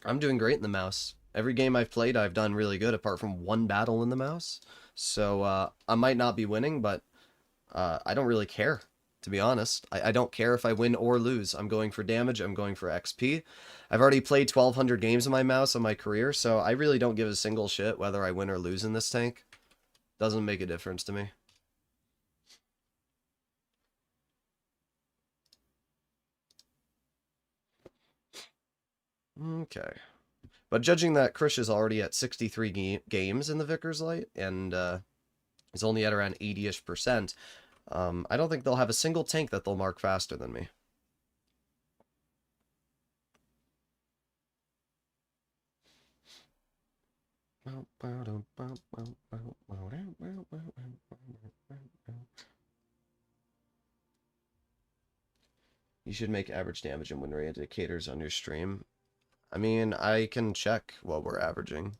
I'm doing great in the mouse. Every game I've played, I've done really good, apart from one battle in the mouse. So, I might not be winning, but I don't really care, to be honest. I don't care if I win or lose. I'm going for damage, I'm going for XP. I've already played 1,200 games on my mouse on my career, so I really don't give a single shit whether I win or lose in this tank. Doesn't make a difference to me. Okay. But judging that Krish is already at 63 games in the Vickers Light, and is only at around 80-ish%, I don't think they'll have a single tank that they'll mark faster than me. You should make average damage and win rate indicators on your stream. I mean, I can check what we're averaging.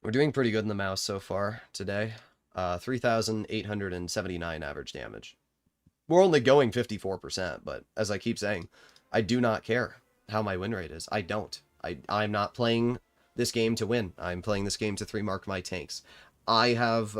We're doing pretty good in the mouse so far today. 3,879 average damage. We're only going 54%, but as I keep saying, I do not care how my win rate is. I don't. I'm not playing this game to win. I'm playing this game to 3-mark my tanks. I have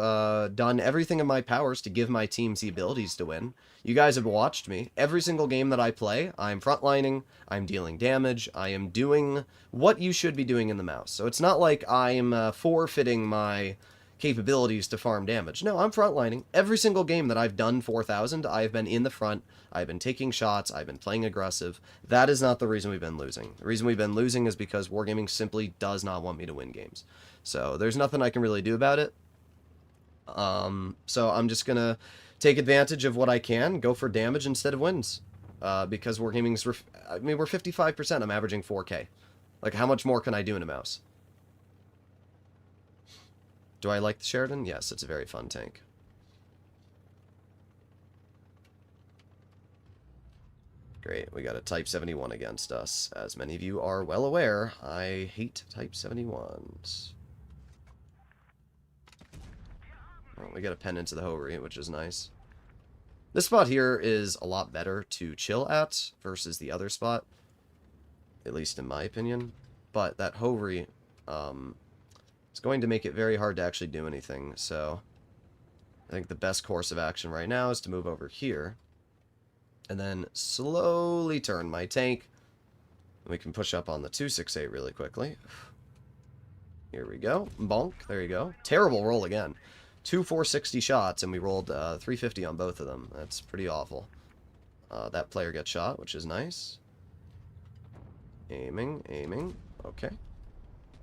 done everything in my powers to give my teams the abilities to win. You guys have watched me. Every single game that I play, I'm frontlining, I'm dealing damage, I am doing what you should be doing in the mouse. So it's not like I'm forfeiting my capabilities to farm damage. No, I'm frontlining. Every single game that I've done 4,000, I've been in the front, I've been taking shots, I've been playing aggressive. That is not the reason we've been losing. The reason we've been losing is because Wargaming simply does not want me to win games. So there's nothing I can really do about it. So I'm just gonna take advantage of what I can, go for damage instead of wins. Because Wargaming's, I mean, we're 55%, I'm averaging 4K. Like, how much more can I do in a mouse? Do I like the Sheridan? Yes, it's a very fun tank. Great, we got a Type 71 against us. As many of you are well aware, I hate Type 71s. Well, we got a pen into the Hovery, which is nice. This spot here is a lot better to chill at versus the other spot. At least in my opinion. But that Hovery, it's going to make it very hard to actually do anything, so I think the best course of action right now is to move over here and then slowly turn my tank. We can push up on the 268 really quickly. Here we go. Bonk. There you go. Terrible roll again. 2 460 shots, and we rolled 350 on both of them. That's pretty awful. That player gets shot, which is nice. Aiming, aiming. Okay.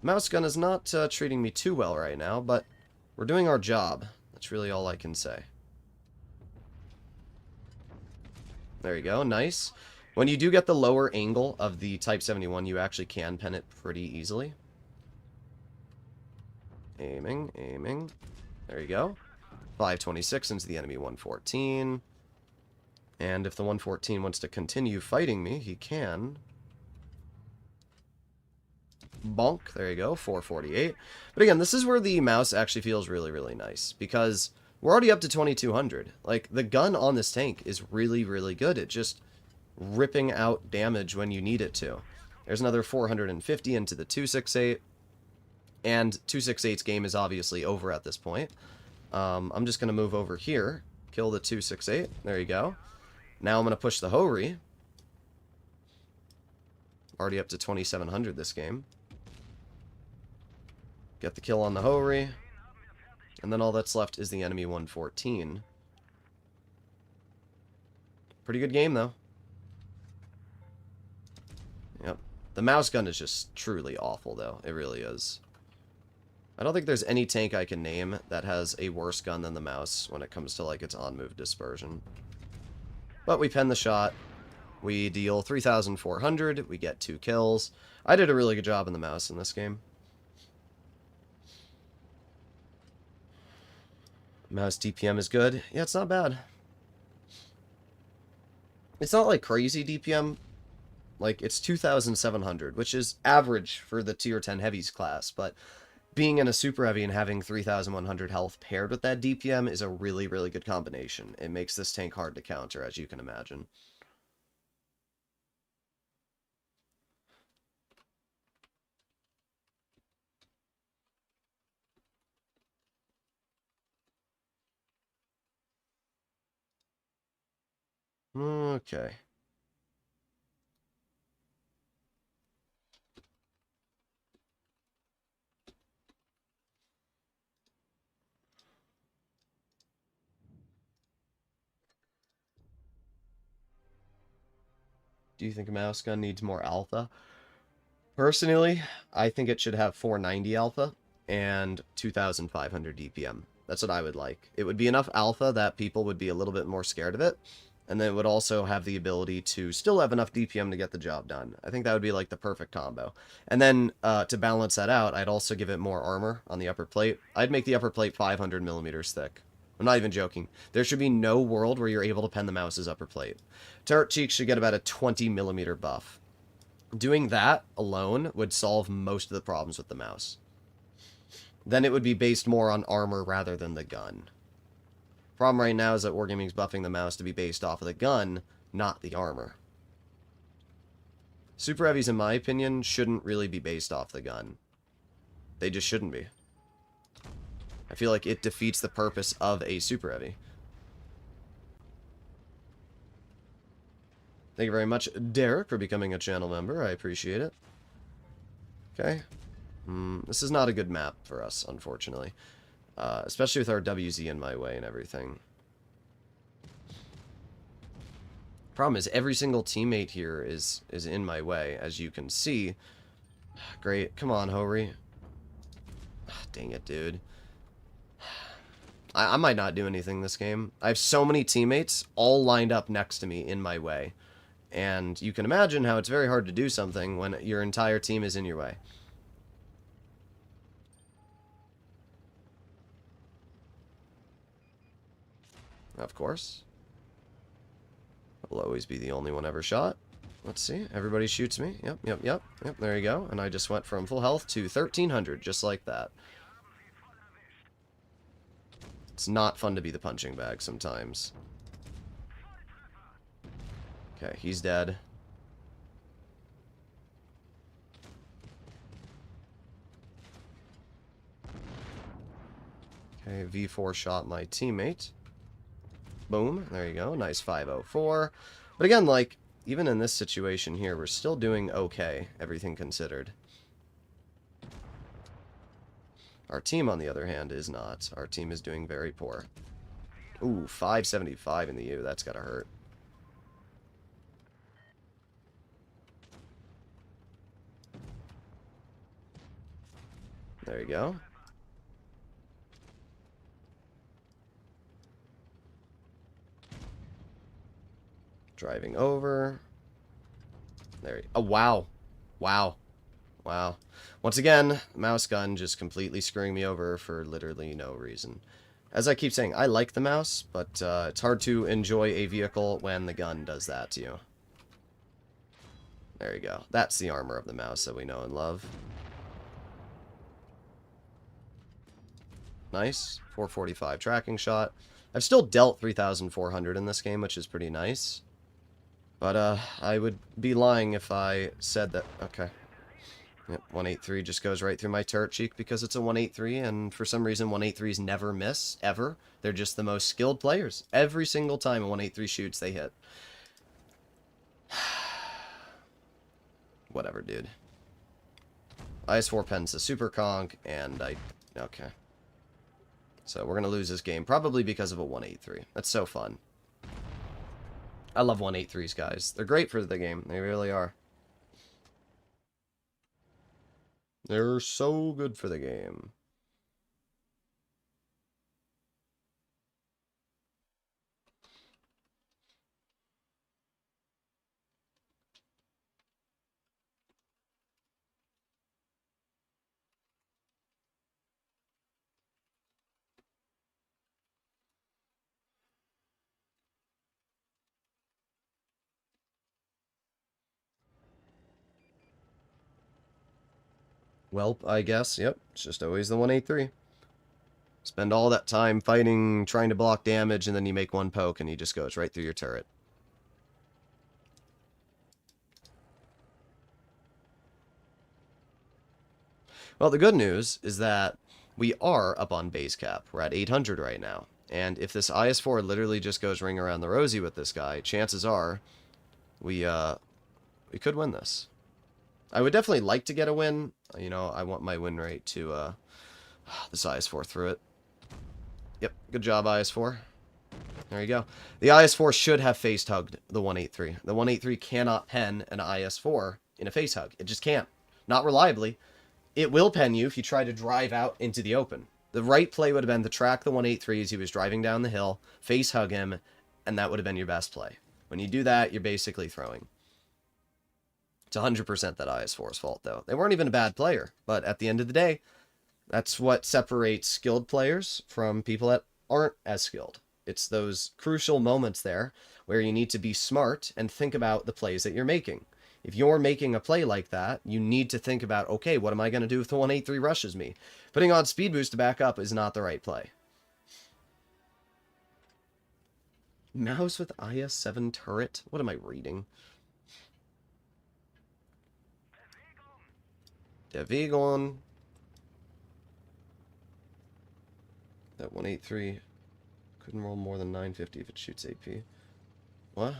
Mouse gun is not treating me too well right now, but we're doing our job. That's really all I can say. There you go, nice. When you do get the lower angle of the Type 71, you actually can pen it pretty easily. Aiming, aiming. There you go. 526 into the enemy 114. And if the 114 wants to continue fighting me, he can. Bonk. There you go. 448. But again, this is where the mouse actually feels really, really nice. Because we're already up to 2,200. Like, the gun on this tank is really, really good. It's just ripping out damage when you need it to. There's another 450 into the 268. And 268's game is obviously over at this point. I'm just going to move over here. Kill the 268. There you go. Now I'm going to push the Hovery. Already up to 2,700 this game. Get the kill on the Hovery. And then all that's left is the enemy 114. Pretty good game, though. Yep. The mouse gun is just truly awful, though. It really is. I don't think there's any tank I can name that has a worse gun than the mouse when it comes to, like, its on-move dispersion. But we pen the shot. We deal 3,400. We get 2 kills. I did a really good job in the mouse in this game. Mouse DPM is good. Yeah, it's not bad. It's not, like, crazy DPM. Like, it's 2,700, which is average for the tier 10 heavies class, but being in a super heavy and having 3,100 health paired with that DPM is a really, really good combination. It makes this tank hard to counter, as you can imagine. Okay. Do you think a mouse gun needs more alpha? Personally, I think it should have 490 alpha and 2,500 DPM. That's what I would like. It would be enough alpha that people would be a little bit more scared of it, and then it would also have the ability to still have enough DPM to get the job done. I think that would be like the perfect combo. And then to balance that out, I'd also give it more armor on the upper plate. I'd make the upper plate 500 millimeters thick. I'm not even joking. There should be no world where you're able to pen the mouse's upper plate. Turret cheeks should get about a 20 millimeter buff. Doing that alone would solve most of the problems with the mouse. Then it would be based more on armor rather than the gun. Problem right now is that Wargaming's buffing the mouse to be based off of the gun, not the armor. Super heavies, in my opinion, shouldn't really be based off the gun. They just shouldn't be. I feel like it defeats the purpose of a super heavy. Thank you very much, Derek, for becoming a channel member. I appreciate it. Okay. This is not a good map for us, unfortunately. Especially with our WZ in my way and everything. Problem is, every single teammate here is in my way, as you can see. Great. Come on, Hori. Dang it, dude. I might not do anything this game. I have so many teammates all lined up next to me in my way. And you can imagine how it's very hard to do something when your entire team is in your way. Of course. I'll always be the only one ever shot. Let's see. Everybody shoots me. Yep. There you go. And I just went from full health to 1,300, just like that. It's not fun to be the punching bag sometimes. Okay, he's dead. Okay, V4 shot my teammate. Boom, there you go. Nice 504. But again, like, even in this situation here, we're still doing okay, everything considered. Our team, on the other hand, is not. Our team is doing very poor. Ooh, 575 in the U. That's gotta hurt. There you go. Driving over. There. Oh, wow. Wow. Wow. Once again, mouse gun just completely screwing me over for literally no reason. As I keep saying, I like the mouse, but it's hard to enjoy a vehicle when the gun does that to you. There you go. That's the armor of the mouse that we know and love. Nice. 445 tracking shot. I've still dealt 3,400 in this game, which is pretty nice. But I would be lying if I said that... Okay. Yep, 183 just goes right through my turret cheek because it's a 183, and for some reason 183s never miss, ever. They're just the most skilled players. Every single time a 183 shoots, they hit. Whatever, dude. IS-4 pens a super conk, and I... Okay. So we're going to lose this game, probably because of a 183. That's so fun. I love 183s, guys. They're great for the game. They really are. They're so good for the game. Welp, I guess. Yep, it's just always the 183. Spend all that time fighting, trying to block damage, and then you make one poke and he just goes right through your turret. Well, the good news is that we are up on base cap. We're at 800 right now. And if this IS-4 literally just goes ring around the rosy with this guy, chances are we could win this. I would definitely like to get a win. You know, I want my win rate to this IS-4 through it. Yep, good job, IS-4. There you go. The IS-4 should have face hugged the 183. The 183 cannot pen an IS-4 in a face hug. It just can't. Not reliably. It will pen you if you try to drive out into the open. The right play would have been to track the 183 as he was driving down the hill, face hug him, and that would have been your best play. When you do that, you're basically throwing. It's 100% that IS-4's fault, though. They weren't even a bad player, but at the end of the day, that's what separates skilled players from people that aren't as skilled. It's those crucial moments there where you need to be smart and think about the plays that you're making. If you're making a play like that, you need to think about, okay, what am I going to do if the 183 rushes me? Putting on speed boost to back up is not the right play. Mouse with IS-7 turret? What am I reading? Bewegung. That 183 couldn't roll more than 950 if it shoots AP. What?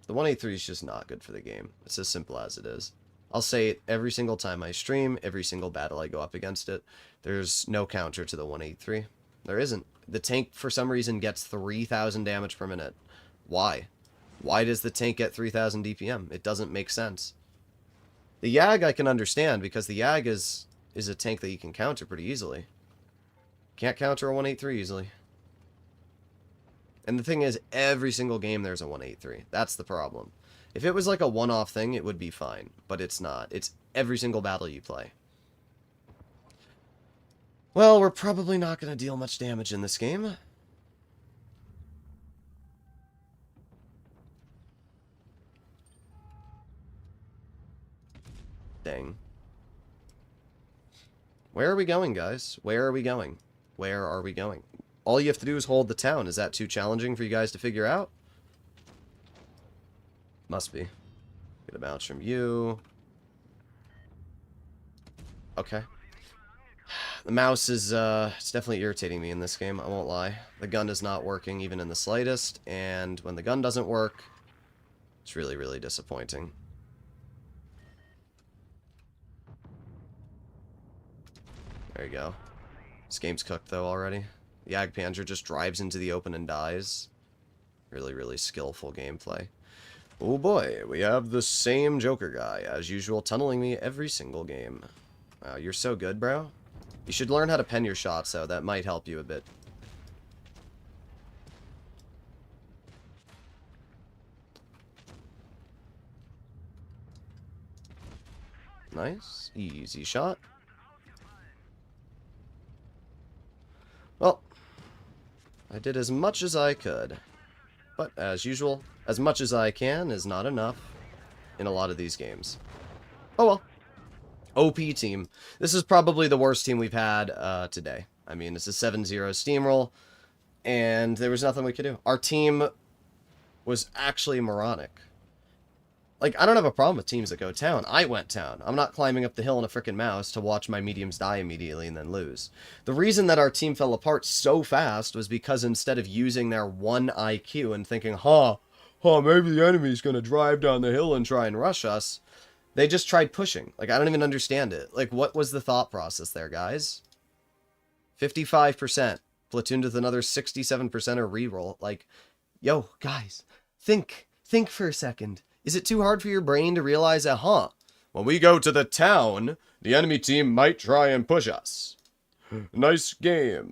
The 183 is just not good for the game. It's as simple as it is. I'll say it every single time I stream, every single battle I go up against it. There's no counter to the 183. There isn't. The tank, for some reason, gets 3,000 damage per minute. Why? Why does the tank get 3,000 DPM? It doesn't make sense. The Yag I can understand, because the Yag is a tank that you can counter pretty easily. Can't counter a 183 easily. And the thing is, every single game there's a 183. That's the problem. If it was like a one-off thing, it would be fine. But it's not. It's every single battle you play. Well, we're probably not going to deal much damage in this game. Dang. Where are we going, guys? Where are we going? Where are we going? All you have to do is hold the town. Is that too challenging for you guys to figure out? Must be. Get a bounce from you. Okay. The mouse is, it's definitely irritating me in this game, I won't lie. The gun is not working even in the slightest, and when the gun doesn't work, it's really, really disappointing. There you go. This game's cooked, though, already. The Agpanzer just drives into the open and dies. Really, really skillful gameplay. Oh boy, we have the same Joker guy, as usual, tunneling me every single game. Wow, you're so good, bro. You should learn how to pen your shots, though. That might help you a bit. Nice. Easy shot. Well, I did as much as I could. But, as usual, as much as I can is not enough in a lot of these games. Oh well. OP team. This is probably the worst team we've had today. I mean, it's a 7-0 steamroll, and there was nothing we could do. Our team was actually moronic. Like, I don't have a problem with teams that go town. I went town. I'm not climbing up the hill in a frickin' mouse to watch my mediums die immediately and then lose. The reason that our team fell apart so fast was because instead of using their 1 IQ and thinking, maybe the enemy's gonna drive down the hill and try and rush us, they just tried pushing. Like, I don't even understand it. Like, what was the thought process there, guys? 55%. Platooned with another 67% or reroll. Like, yo, guys, think for a second. Is it too hard for your brain to realize that, When we go to the town, the enemy team might try and push us. Nice game.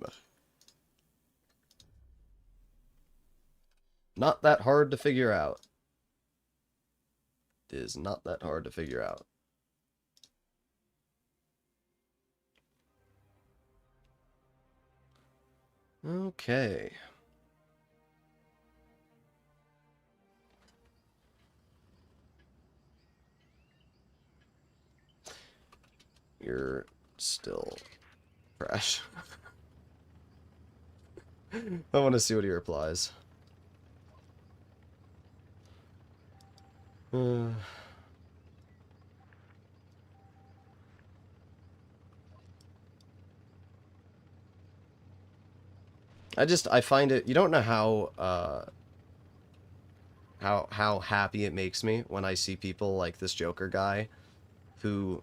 Not that hard to figure out. It is not that hard to figure out. Okay. You're still fresh. I want to see what he replies. I find it, you don't know how happy it makes me when I see people like this Joker guy who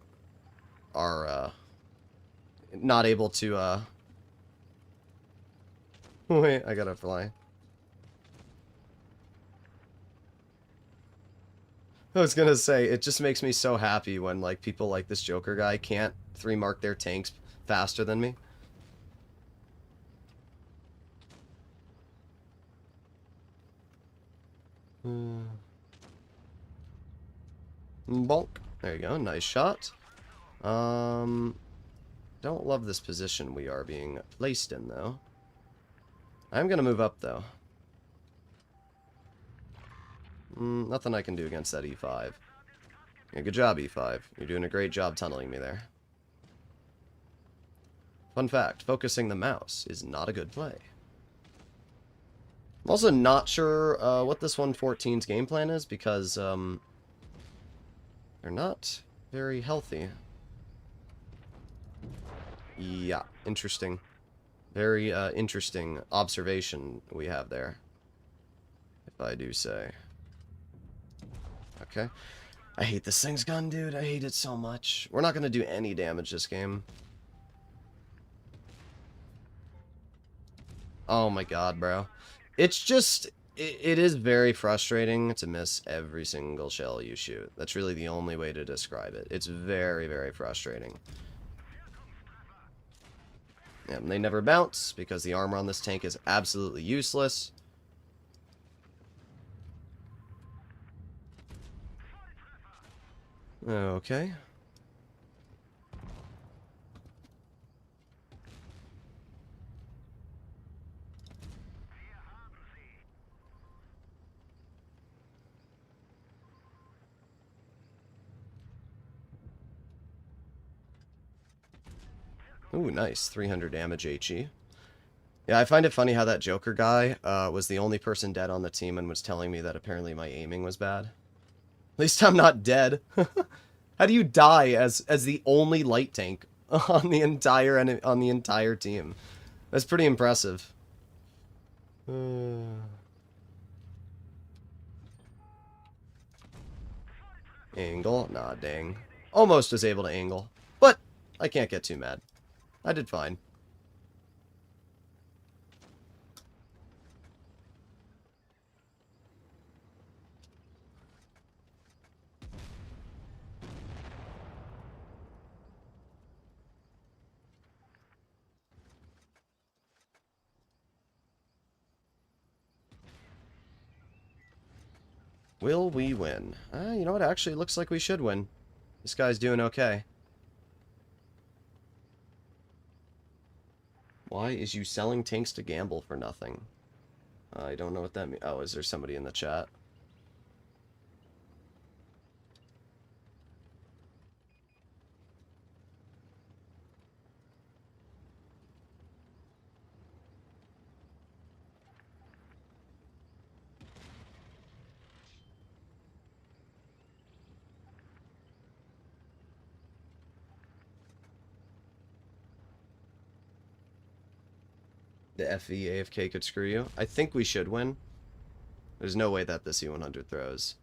are not able to wait, I gotta fly. I was gonna say, it just makes me so happy when like people like this Joker guy can't 3-mark their tanks faster than me. Bonk. There you go, nice shot. Don't love this position we are being placed in, though. I'm gonna move up, though. Nothing I can do against that E5. Yeah, good job, E5. You're doing a great job tunneling me there. Fun fact, focusing the mouse is not a good play. I'm also not sure what this 114's game plan is, because they're not very healthy. Yeah, interesting. Very interesting observation we have there, if I do say. Okay. I hate this thing's gun, dude. I hate it so much. We're not going to do any damage this game. Oh my god, bro. It's just, it is very frustrating to miss every single shell you shoot. That's really the only way to describe it. It's very, very frustrating. Yeah, and they never bounce because the armor on this tank is absolutely useless. Okay. Ooh, nice. 300 damage HE. Yeah, I find it funny how that Joker guy was the only person dead on the team and was telling me that apparently my aiming was bad. At least I'm not dead. How do you die as the only light tank on the entire team? That's pretty impressive. Angle? Nah, dang. Almost was able to angle, but I can't get too mad. I did fine. Will we win? You know what? Actually, it looks like we should win. This guy's doing okay. Why is you selling tanks to gamble for nothing? I don't know what that means. Oh, is there somebody in the chat? The FE AFK could screw you. I think we should win. There's no way that the C100 throws.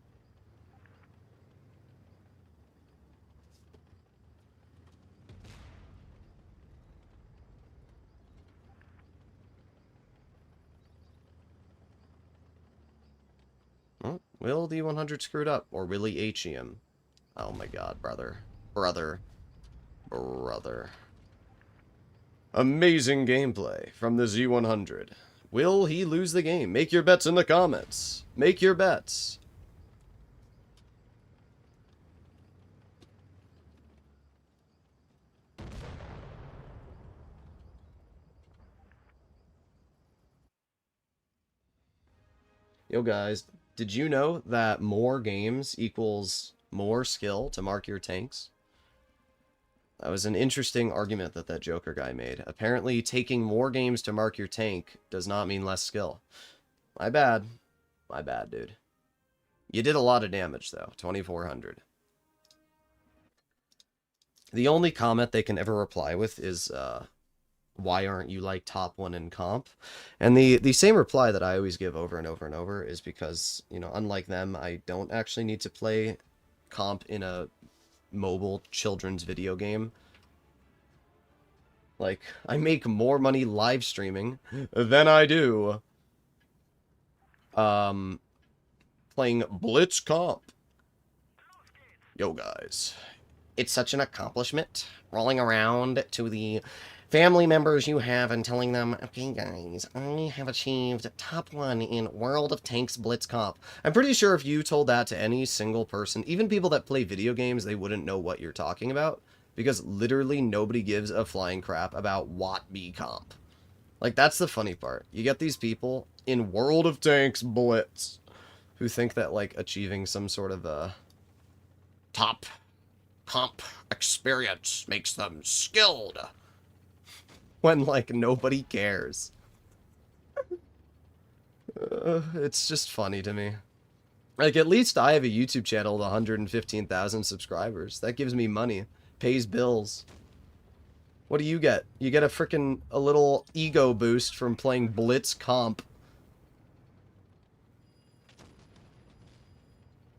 Well, will the 100 screwed up, or will he HE him? Oh my god, brother. Brother. Amazing gameplay from the Z100. Will he lose the game? Make your bets in the comments. Make your bets. Yo guys, did you know that more games equals more skill to mark your tanks? That was an interesting argument that Joker guy made. Apparently, taking more games to mark your tank does not mean less skill. My bad. My bad, dude. You did a lot of damage, though. 2,400. The only comment they can ever reply with is, why aren't you, like, top one in comp? And the same reply that I always give over and over and over is because, you know, unlike them, I don't actually need to play comp in a mobile children's video game. Like, I make more money live streaming than I do playing Blitz Comp. Yo guys, it's such an accomplishment rolling around to the family members you have and telling them, okay guys, I have achieved top one in World of Tanks Blitz Comp. I'm pretty sure if you told that to any single person, even people that play video games, they wouldn't know what you're talking about. Because literally nobody gives a flying crap about Watt B Comp. Like, that's the funny part. You get these people in World of Tanks Blitz who think that, like, achieving some sort of a top comp experience makes them skilled. When, like, nobody cares. It's just funny to me. Like, at least I have a YouTube channel with 115,000 subscribers. That gives me money. Pays bills. What do you get? You get a little ego boost from playing Blitz Comp.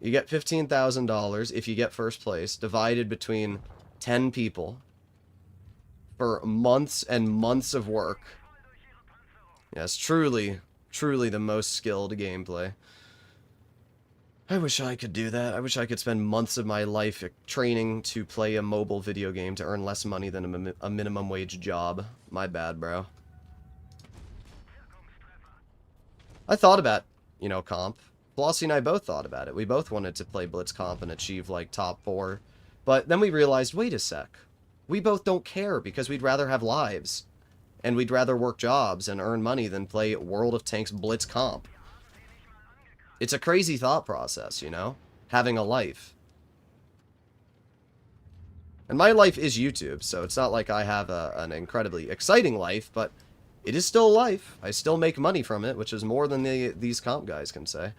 You get $15,000 if you get first place, divided between 10 people for months and months of work. Yes, truly the most skilled gameplay. I wish I could do that. I wish I could spend months of my life training to play a mobile video game to earn less money than a minimum wage job. My bad, bro. I thought about, you know, comp. Flossie and I both thought about it. We both wanted to play Blitz Comp and achieve, like, top 4. But then we realized, wait a sec. We both don't care because we'd rather have lives. And we'd rather work jobs and earn money than play World of Tanks Blitz Comp. It's a crazy thought process, you know? Having a life. And my life is YouTube, so it's not like I have an incredibly exciting life, but it is still life. I still make money from it, which is more than these comp guys can say.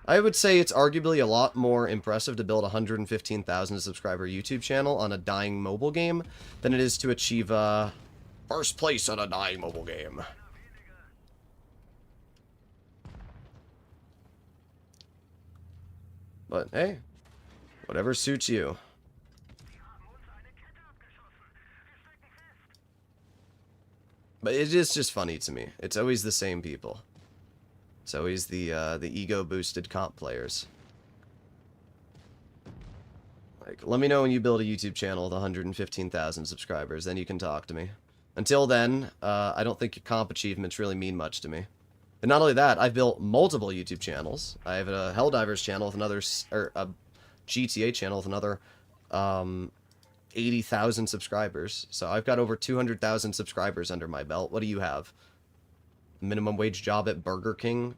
I would say it's arguably a lot more impressive to build a 115,000 subscriber YouTube channel on a dying mobile game than it is to achieve first place on a dying mobile game. But hey, whatever suits you. But it is just funny to me. It's always the same people. It's always the ego-boosted comp players. Like, let me know when you build a YouTube channel with 115,000 subscribers, then you can talk to me. Until then, I don't think your comp achievements really mean much to me. And not only that, I've built multiple YouTube channels. I have a Helldivers channel with another, or a GTA channel with another 80,000 subscribers. So I've got over 200,000 subscribers under my belt. What do you have? Minimum wage job at Burger King?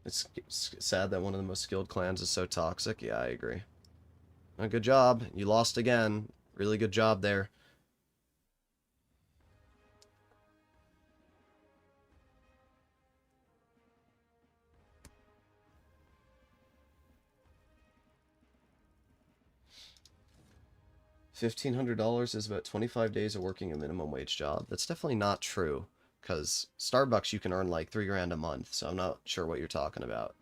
It's sad that one of the most skilled clans is so toxic. Yeah, I agree. Good job. You lost again. Really good job there. $1,500 is about 25 days of working a minimum wage job. That's definitely not true. Because Starbucks, you can earn like $3 grand a month, so I'm not sure what you're talking about.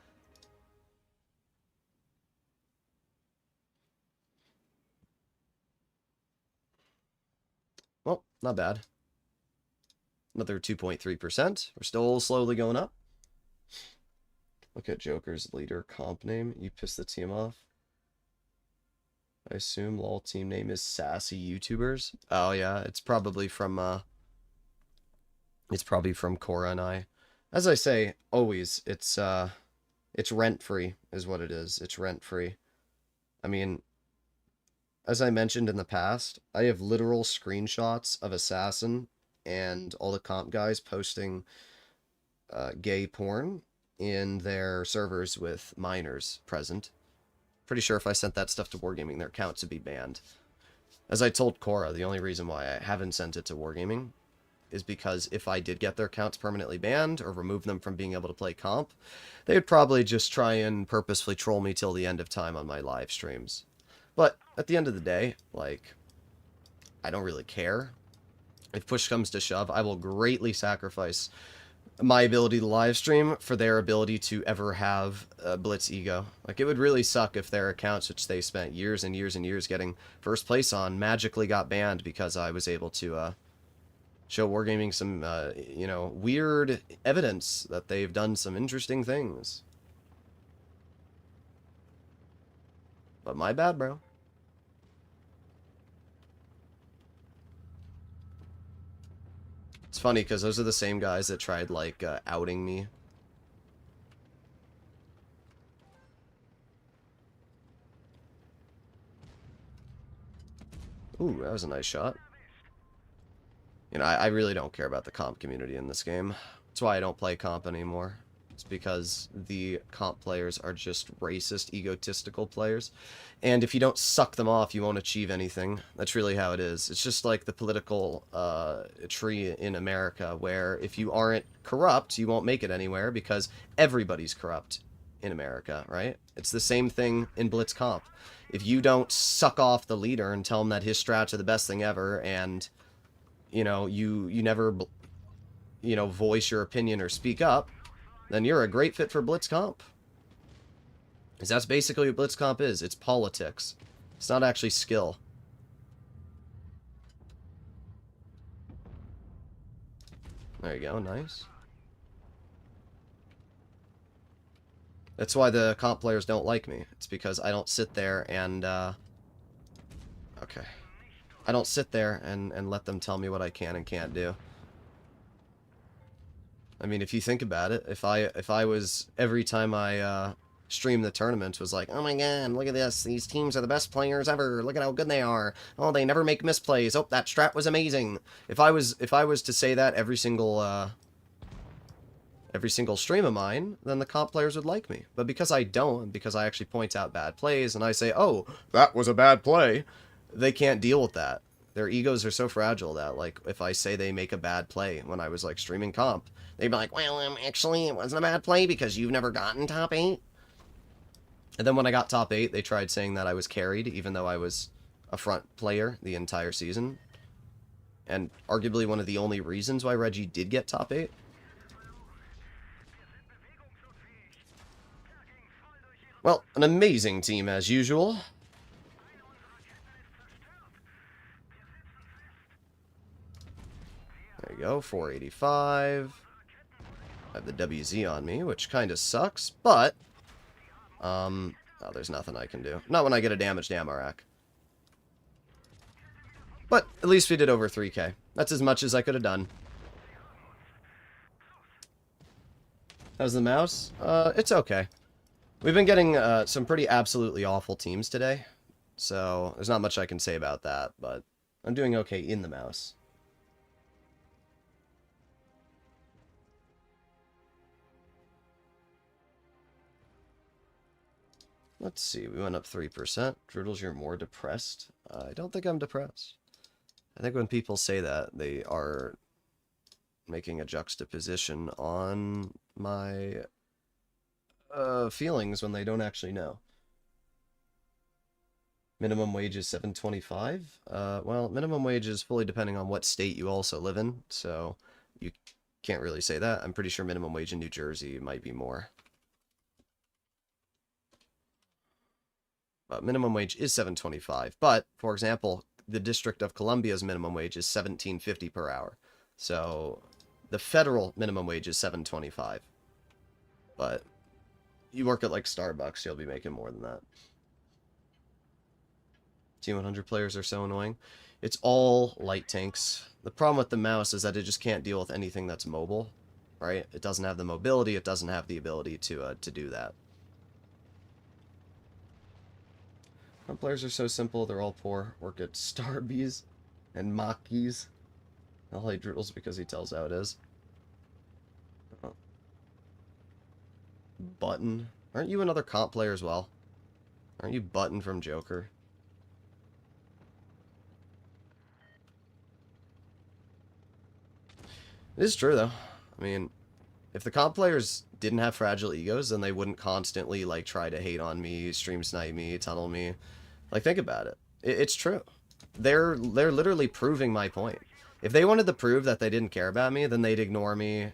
Not bad. Another 2.3%. We're still slowly going up. Look at Joker's leader comp name. You pissed the team off. I assume lol team name is Sassy YouTubers. Oh yeah, it's probably from Cora and I. As I say, always, it's rent-free is what it is. It's rent-free. I mean, as I mentioned in the past, I have literal screenshots of Assassin and all the comp guys posting gay porn in their servers with minors present. Pretty sure if I sent that stuff to Wargaming, their accounts would be banned. As I told Cora, the only reason why I haven't sent it to Wargaming is because if I did get their accounts permanently banned or remove them from being able to play comp, they would probably just try and purposefully troll me till the end of time on my live streams. But at the end of the day, like, I don't really care. If push comes to shove, I will greatly sacrifice my ability to live stream for their ability to ever have a Blitz ego. Like, it would really suck if their accounts, which they spent years and years and years getting first place on, magically got banned because I was able to show Wargaming some, you know, weird evidence that they've done some interesting things. But my bad, bro. It's funny because those are the same guys that tried, like, outing me. Ooh, that was a nice shot. You know, I really don't care about the comp community in this game. That's why I don't play comp anymore. It's because the comp players are just racist, egotistical players. And if you don't suck them off, you won't achieve anything. That's really how it is. It's just like the political tree in America, where if you aren't corrupt, you won't make it anywhere because everybody's corrupt in America, right? It's the same thing in Blitz Comp. If you don't suck off the leader and tell him that his strats are the best thing ever, and, you know, you never, you know, voice your opinion or speak up, then you're a great fit for Blitz Comp. Because that's basically what Blitz Comp is. It's politics. It's not actually skill. There you go, nice. That's why the comp players don't like me. It's because I don't sit there and, okay. I don't sit there and let them tell me what I can and can't do. I mean, if you think about it, if I was, every time I stream the tournament, was like, oh my god, look at this, these teams are the best players ever, look at how good they are, oh, they never make misplays, oh, that strat was amazing. If I was to say that every single stream of mine, then the comp players would like me. But because I don't, and because I actually point out bad plays, and I say, oh, that was a bad play, they can't deal with that. Their egos are so fragile that, like, if I say they make a bad play when I was, like, streaming comp, they'd be like, well, actually, it wasn't a bad play because you've never gotten top 8. And then when I got top 8, they tried saying that I was carried, even though I was a front player the entire season. And arguably one of the only reasons why Reggie did get top 8. Well, an amazing team as usual. There you go, 485. I have the WZ on me, which kind of sucks, but oh, there's nothing I can do. Not when I get a damaged ammo rack. But at least we did over 3k. That's as much as I could have done. How's the mouse? It's okay. We've been getting some pretty absolutely awful teams today, so there's not much I can say about that, but I'm doing okay in the mouse. Let's see, we went up 3%. Droodles, you're more depressed? I don't think I'm depressed. I think when people say that, they are making a juxtaposition on my feelings when they don't actually know. Minimum wage is $7.25. Well, minimum wage is fully depending on what state you also live in, so you can't really say that. I'm pretty sure minimum wage in New Jersey might be more. But minimum wage is $7.25. But, for example, the District of Columbia's minimum wage is $17.50 per hour. So the federal minimum wage is $7.25. But you work at like Starbucks, you'll be making more than that. T100 players are so annoying. It's all light tanks. The problem with the mouse is that it just can't deal with anything that's mobile, right? It doesn't have the mobility, it doesn't have the ability to do that. Front players are so simple, they're all poor. Work at Starbies and Mockies. I'll hate Droodles because he tells how it is. Oh. Button. Aren't you another comp player as well? Aren't you Button from Joker? It is true, though. I mean, if the comp players didn't have fragile egos, then they wouldn't constantly, like, try to hate on me, stream snipe me, tunnel me. Like, think about it. It's true. They're literally proving my point. If they wanted to prove that they didn't care about me, then they'd ignore me.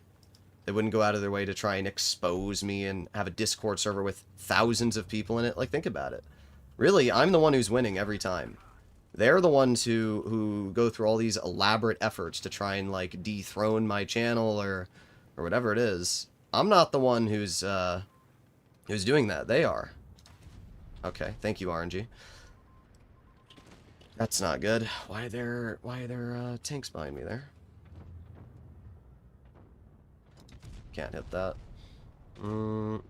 They wouldn't go out of their way to try and expose me and have a Discord server with thousands of people in it. Like, think about it. Really, I'm the one who's winning every time. They're the ones who go through all these elaborate efforts to try and, like, dethrone my channel or whatever it is. I'm not the one who's doing that. They are. Okay, thank you, RNG. That's not good. Why are there tanks behind me there? Can't hit that. I'm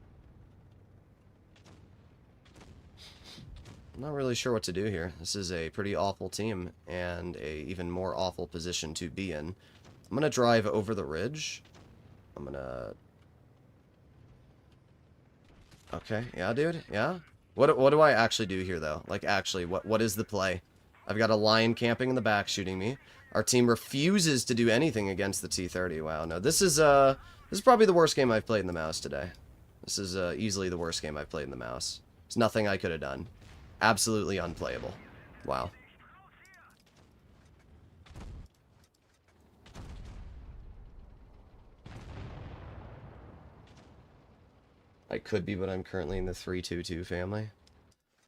not really sure what to do here. This is a pretty awful team, and a even more awful position to be in. I'm gonna drive over the ridge. I'm gonna... Okay, yeah, dude, yeah? What do I actually do here, though? Like, actually, what is the play? I've got a lion camping in the back shooting me. Our team refuses to do anything against the T-30. Wow, no, this is probably the worst game I've played in the mouse today. This is easily the worst game I've played in the mouse. There's nothing I could have done. Absolutely unplayable. Wow. I could be, but I'm currently in the 3-2-2 family.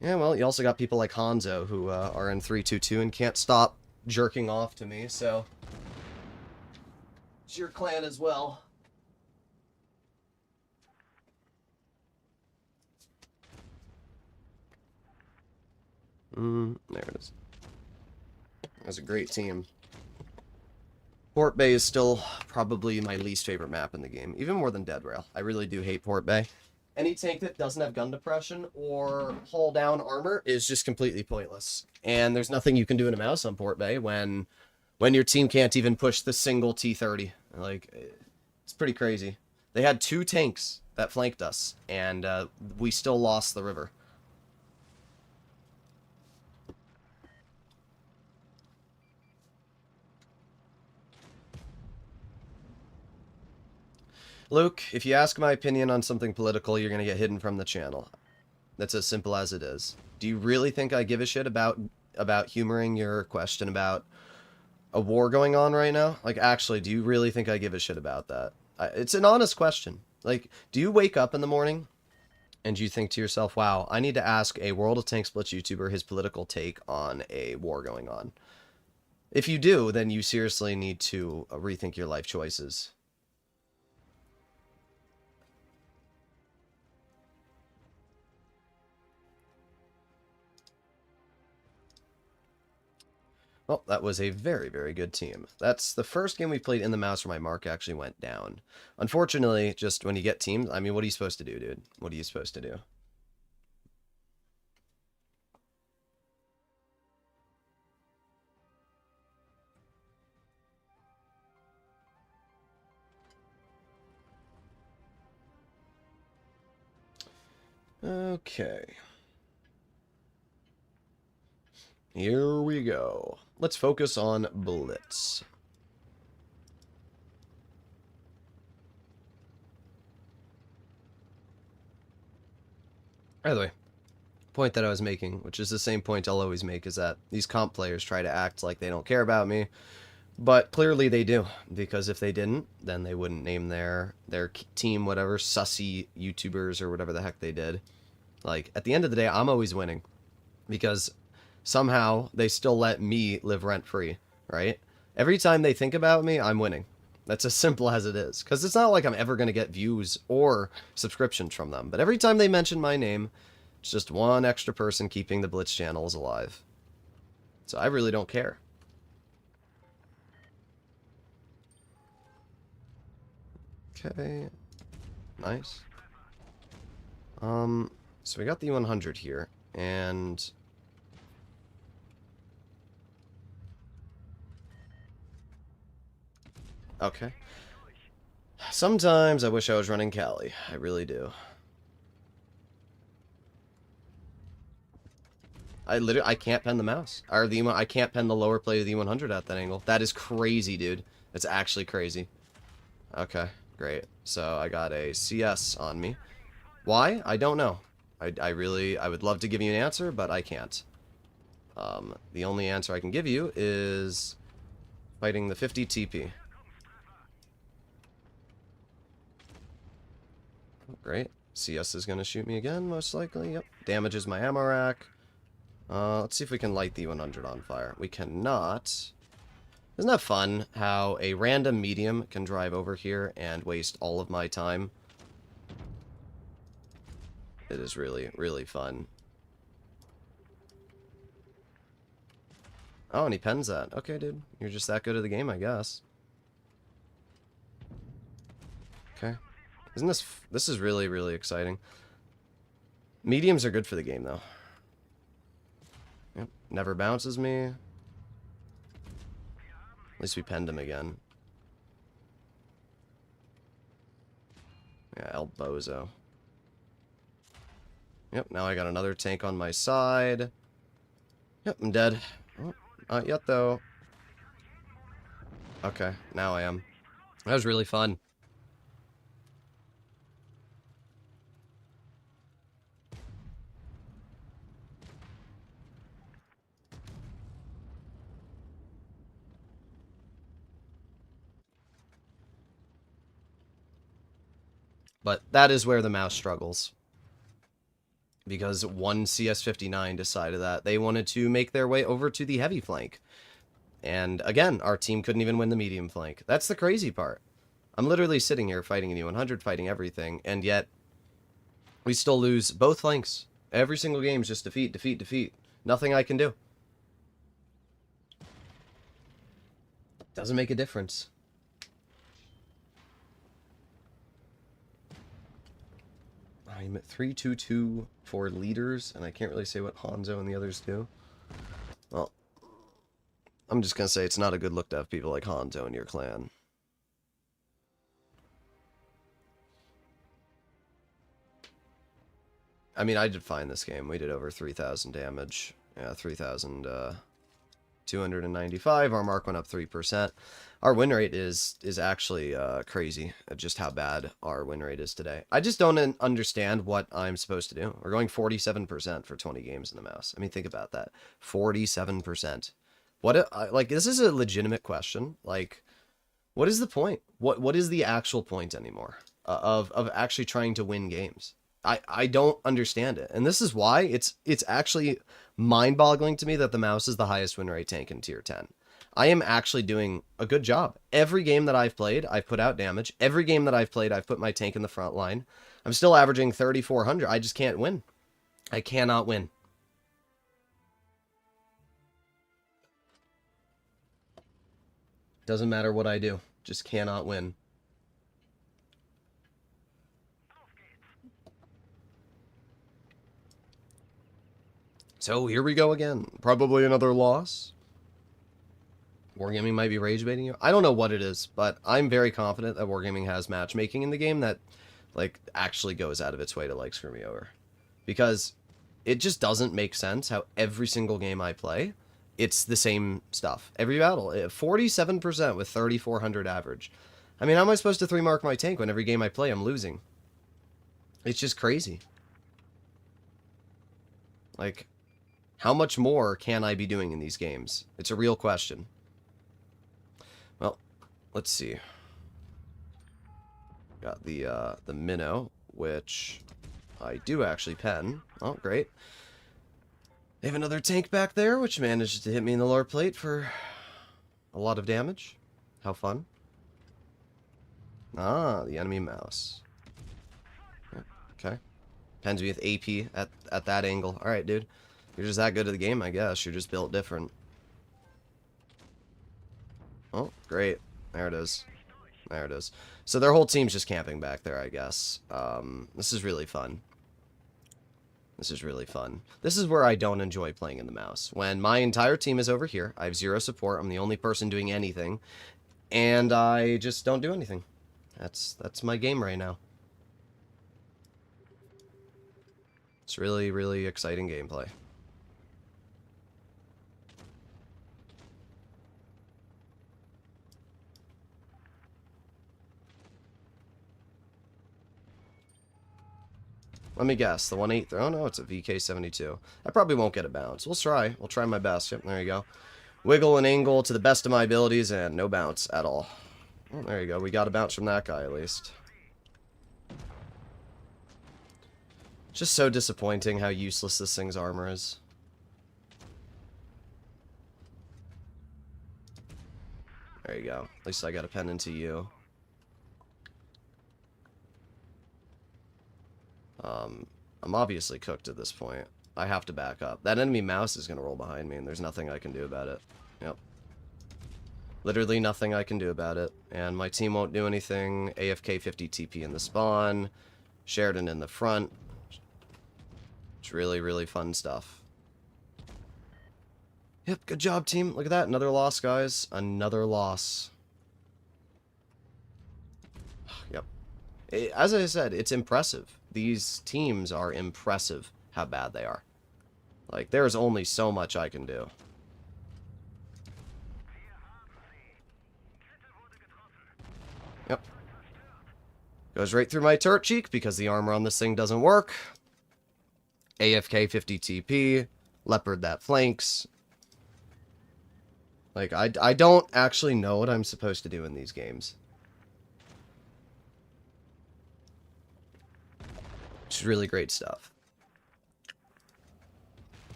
Yeah, well, you also got people like Hanzo who are in 3-2-2 and can't stop jerking off to me, so... It's your clan as well. There it is. That's a great team. Port Bay is still probably my least favorite map in the game, even more than Dead Rail. I really do hate Port Bay. Any tank that doesn't have gun depression or hull down armor is just completely pointless. And there's nothing you can do in a mouse on Port Bay when your team can't even push the single T-30. Like, it's pretty crazy. They had 2 tanks that flanked us, and we still lost the river. Luke, if you ask my opinion on something political, you're going to get hidden from the channel. That's as simple as it is. Do you really think I give a shit about humoring your question about a war going on right now? Like, actually, do you really think I give a shit about that? It's an honest question. Like, do you wake up in the morning and you think to yourself, wow, I need to ask a World of Tanks Blitz YouTuber his political take on a war going on? If you do, then you seriously need to rethink your life choices. Well, that was a very, very good team. That's the first game we played in the mouse where my mark actually went down. Unfortunately, just when you get teams, I mean, what are you supposed to do, dude? What are you supposed to do? Okay. Here we go. Let's focus on Blitz. By the way, point that I was making, which is the same point I'll always make, is that these comp players try to act like they don't care about me, but clearly they do, because if they didn't, then they wouldn't name their team whatever, sussy YouTubers or whatever the heck they did. Like, at the end of the day, I'm always winning, because somehow they still let me live rent-free, right? Every time they think about me, I'm winning. That's as simple as it is. Because it's not like I'm ever going to get views or subscriptions from them. But every time they mention my name, it's just one extra person keeping the Blitz channels alive. So I really don't care. Okay. Nice. So we got the 100 here. And... okay. Sometimes I wish I was running Cali. I really do. I can't pen the mouse. Or I can't pen the lower plate of the 100 at that angle. That is crazy, dude. It's actually crazy. Okay, great. So I got a CS on me. Why? I don't know. I would love to give you an answer, but I can't. The only answer I can give you is fighting the 50 TP. Great. CS is going to shoot me again, most likely. Yep. Damages my ammo rack. Let's see if we can light the 100 on fire. We cannot. Isn't that fun how a random medium can drive over here and waste all of my time? It is really, really fun. Oh, and he pens that. Okay, dude. You're just that good at the game, I guess. Okay. Isn't this... this is really, really exciting. Mediums are good for the game, though. Yep. Never bounces me. At least we penned him again. Yeah, El Bozo. Yep, now I got another tank on my side. Yep, I'm dead. Oh, not yet, though. Okay, now I am. That was really fun. But that is where the mouse struggles. Because one CS59 decided that they wanted to make their way over to the heavy flank. And again, our team couldn't even win the medium flank. That's the crazy part. I'm literally sitting here fighting the 100, fighting everything, and yet we still lose both flanks. Every single game is just defeat, defeat, defeat. Nothing I can do. Doesn't make a difference. I'm at 3-2-2 for leaders, and I can't really say what Hanzo and the others do. Well, I'm just going to say it's not a good look to have people like Hanzo in your clan. I mean, I did fine this game. We did over 3,000 damage. Yeah, 3,295. Our mark went up 3%. Our win rate is actually crazy at just how bad our win rate is today. I just don't understand what I'm supposed to do. We're going 47% for 20 games in the mouse. I mean, think about that. 47%. Like, this is a legitimate question. Like, what is the point? What is the actual point anymore of actually trying to win games? I don't understand it. And this is why it's actually mind-boggling to me that the mouse is the highest win rate tank in tier 10. I am actually doing a good job. Every game that I've played, I've put out damage. Every game that I've played, I've put my tank in the front line. I'm still averaging 3,400. I just can't win. I cannot win. Doesn't matter what I do. Just cannot win. So here we go again. Probably another loss. Wargaming might be rage baiting you. I don't know what it is, but I'm very confident that Wargaming has matchmaking in the game that, like, actually goes out of its way to, like, screw me over. Because it just doesn't make sense how every single game I play, it's the same stuff. Every battle. 47% with 3,400 average. I mean, how am I supposed to 3-mark my tank when every game I play I'm losing? It's just crazy. Like, how much more can I be doing in these games? It's a real question. Well, let's see. Got the minnow, which I do actually pen. Oh, great. They have another tank back there, which manages to hit me in the lower plate for a lot of damage. How fun. Ah, the enemy mouse. Yeah, okay. Pens me with AP at that angle. Alright, dude. You're just that good at the game, I guess. You're just built different. Oh, great. There it is. There it is. So their whole team's just camping back there, I guess. This is really fun. This is really fun. This is where I don't enjoy playing in the mouse. When my entire team is over here, I have 0 support, I'm the only person doing anything, and I just don't do anything. That's my game right now. It's really, really exciting gameplay. Let me guess. The 1-8... Oh, no, it's a VK72. I probably won't get a bounce. We'll try. We'll try my best. Yep, there you go. Wiggle and angle to the best of my abilities, and no bounce at all. Oh, there you go. We got a bounce from that guy, at least. Just so disappointing how useless this thing's armor is. There you go. At least I got a pen into you. I'm obviously cooked at this point. I have to back up. That enemy mouse is going to roll behind me, and there's nothing I can do about it. Yep. Literally nothing I can do about it. And my team won't do anything. AFK 50 TP in the spawn. Sheridan in the front. It's really, really fun stuff. Yep, good job, team. Look at that. Another loss, guys. Another loss. Yep. As I said, it's impressive. These teams are impressive how bad they are. Like, there's only so much I can do. Yep. Goes right through my turret cheek because the armor on this thing doesn't work. AFK 50 TP. Leopard that flanks. Like, I don't actually know what I'm supposed to do in these games. It's really great stuff.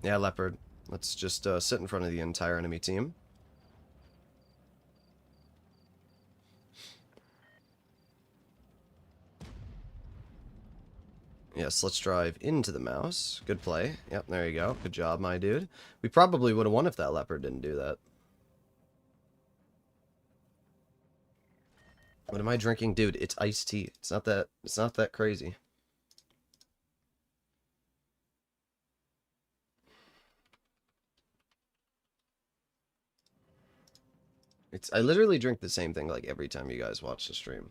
Yeah, Leopard. Let's just sit in front of the entire enemy team. Yes, let's drive into the mouse. Good play. Yep, there you go. Good job, my dude. We probably would have won if that Leopard didn't do that. What am I drinking? Dude, it's iced tea. It's not that crazy. I literally drink the same thing like every time you guys watch the stream.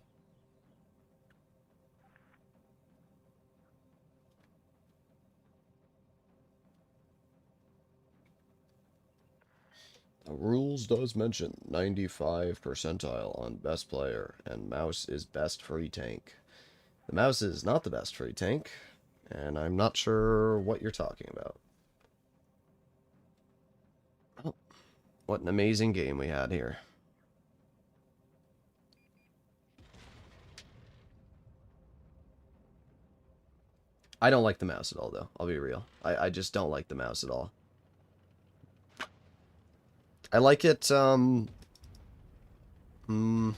The rules does mention 95 percentile on best player, and mouse is best free tank. The mouse is not the best free tank, and I'm not sure what you're talking about. Oh, what an amazing game we had here. I don't like the mouse at all, though. I'll be real. I just don't like the mouse at all. I like it, no, the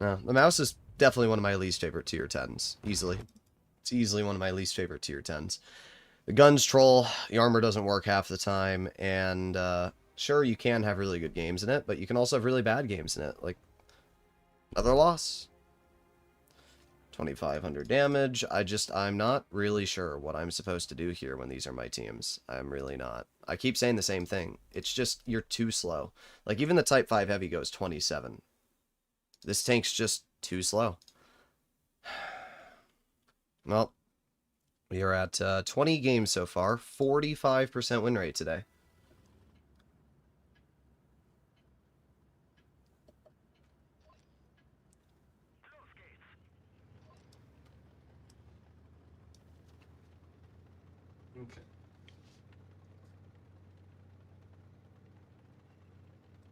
mouse is definitely one of my least favorite tier 10s. Easily. It's easily one of my least favorite tier 10s. The guns troll, the armor doesn't work half the time, and, sure, you can have really good games in it, but you can also have really bad games in it. Like, another loss. 2,500 damage. I'm not really sure what I'm supposed to do here when these are my teams. I'm really not. I keep saying the same thing. It's just, you're too slow. Like, even the Type 5 Heavy goes 27. This tank's just too slow. Well, we are at 20 games so far. 45% win rate today. Okay.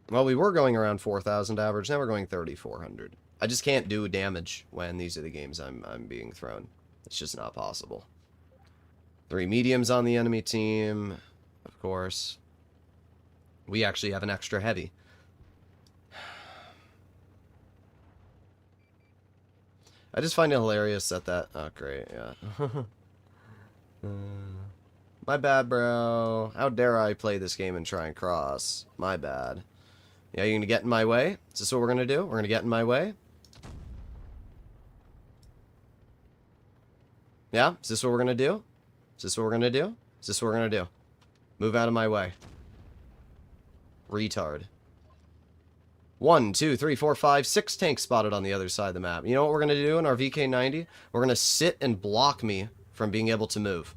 Well, we were going around 4,000 average, now we're going 3,400. I just can't do damage when these are the games I'm being thrown. It's just not possible. 3 mediums on the enemy team, of course. We actually have an extra heavy. I just find it hilarious that oh, great, yeah. My bad, bro. How dare I play this game and try and cross? My bad. Yeah, you gonna get in my way? Is this what we're gonna do? We're gonna get in my way? Yeah? Is this what we're gonna do? Is this what we're gonna do? Is this what we're gonna do? Move out of my way. Retard. 1, 2, 3, 4, 5, 6 tanks spotted on the other side of the map. You know what we're gonna do in our VK90? We're gonna sit and block me from being able to move.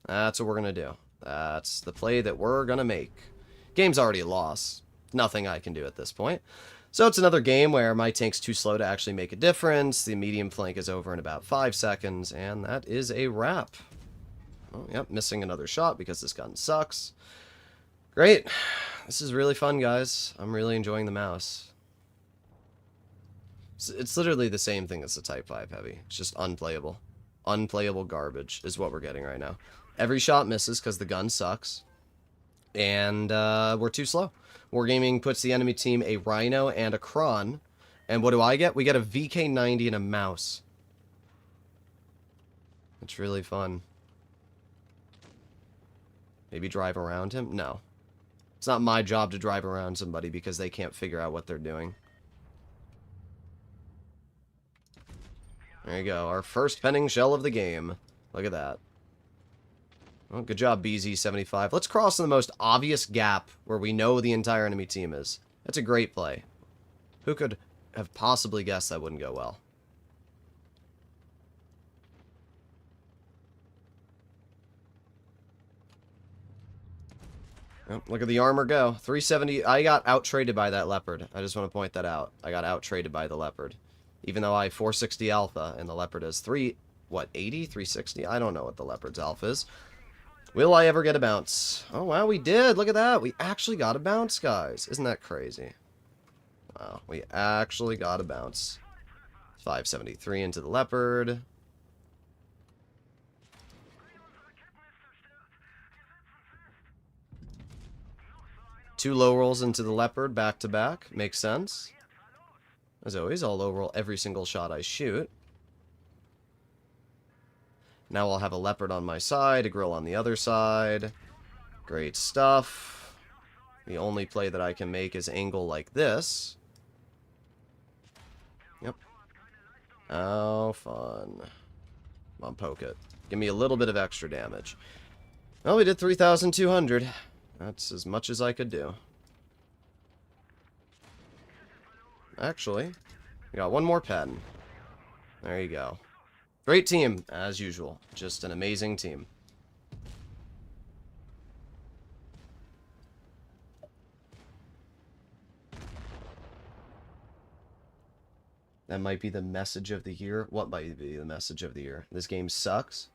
That's what we're gonna do. That's the play that we're gonna make. Game's already a loss. Nothing I can do at this point. So it's another game where my tank's too slow to actually make a difference. The medium flank is over in about 5 seconds, and that is a wrap. Oh, yep, missing another shot because this gun sucks. Great. This is really fun, guys. I'm really enjoying the mouse. It's literally the same thing as the Type 5 Heavy. It's just unplayable. Unplayable garbage is what we're getting right now. Every shot misses because the gun sucks. And we're too slow. Wargaming puts the enemy team a Rhino and a Kron. And what do I get? We get a VK90 and a mouse. It's really fun. Maybe drive around him? No. It's not my job to drive around somebody because they can't figure out what they're doing. There you go. Our first penning shell of the game. Look at that. Well, good job, BZ75. Let's cross in the most obvious gap where we know the entire enemy team is. That's a great play. Who could have possibly guessed that wouldn't go well? Oh, look at the armor go. 370. I got out-traded by that Leopard. I just want to point that out. I got out-traded by the Leopard. Even though I have 460 alpha and the Leopard has 80? 360? I don't know what the Leopard's alpha is. Will I ever get a bounce? Oh, wow, we did. Look at that. We actually got a bounce, guys. Isn't that crazy? Wow, we actually got a bounce. 573 into the Leopard. Two low rolls into the Leopard back to back. Makes sense. As always, I'll low roll every single shot I shoot. Now I'll have a Leopard on my side, a Grill on the other side. Great stuff. The only play that I can make is angle like this. Yep. Oh, fun. Come on, poke it. Give me a little bit of extra damage. Well, we did 3,200. That's as much as I could do. Actually, we got one more pen. There you go. Great team, as usual. Just an amazing team. That might be the message of the year. What might be the message of the year? This game sucks.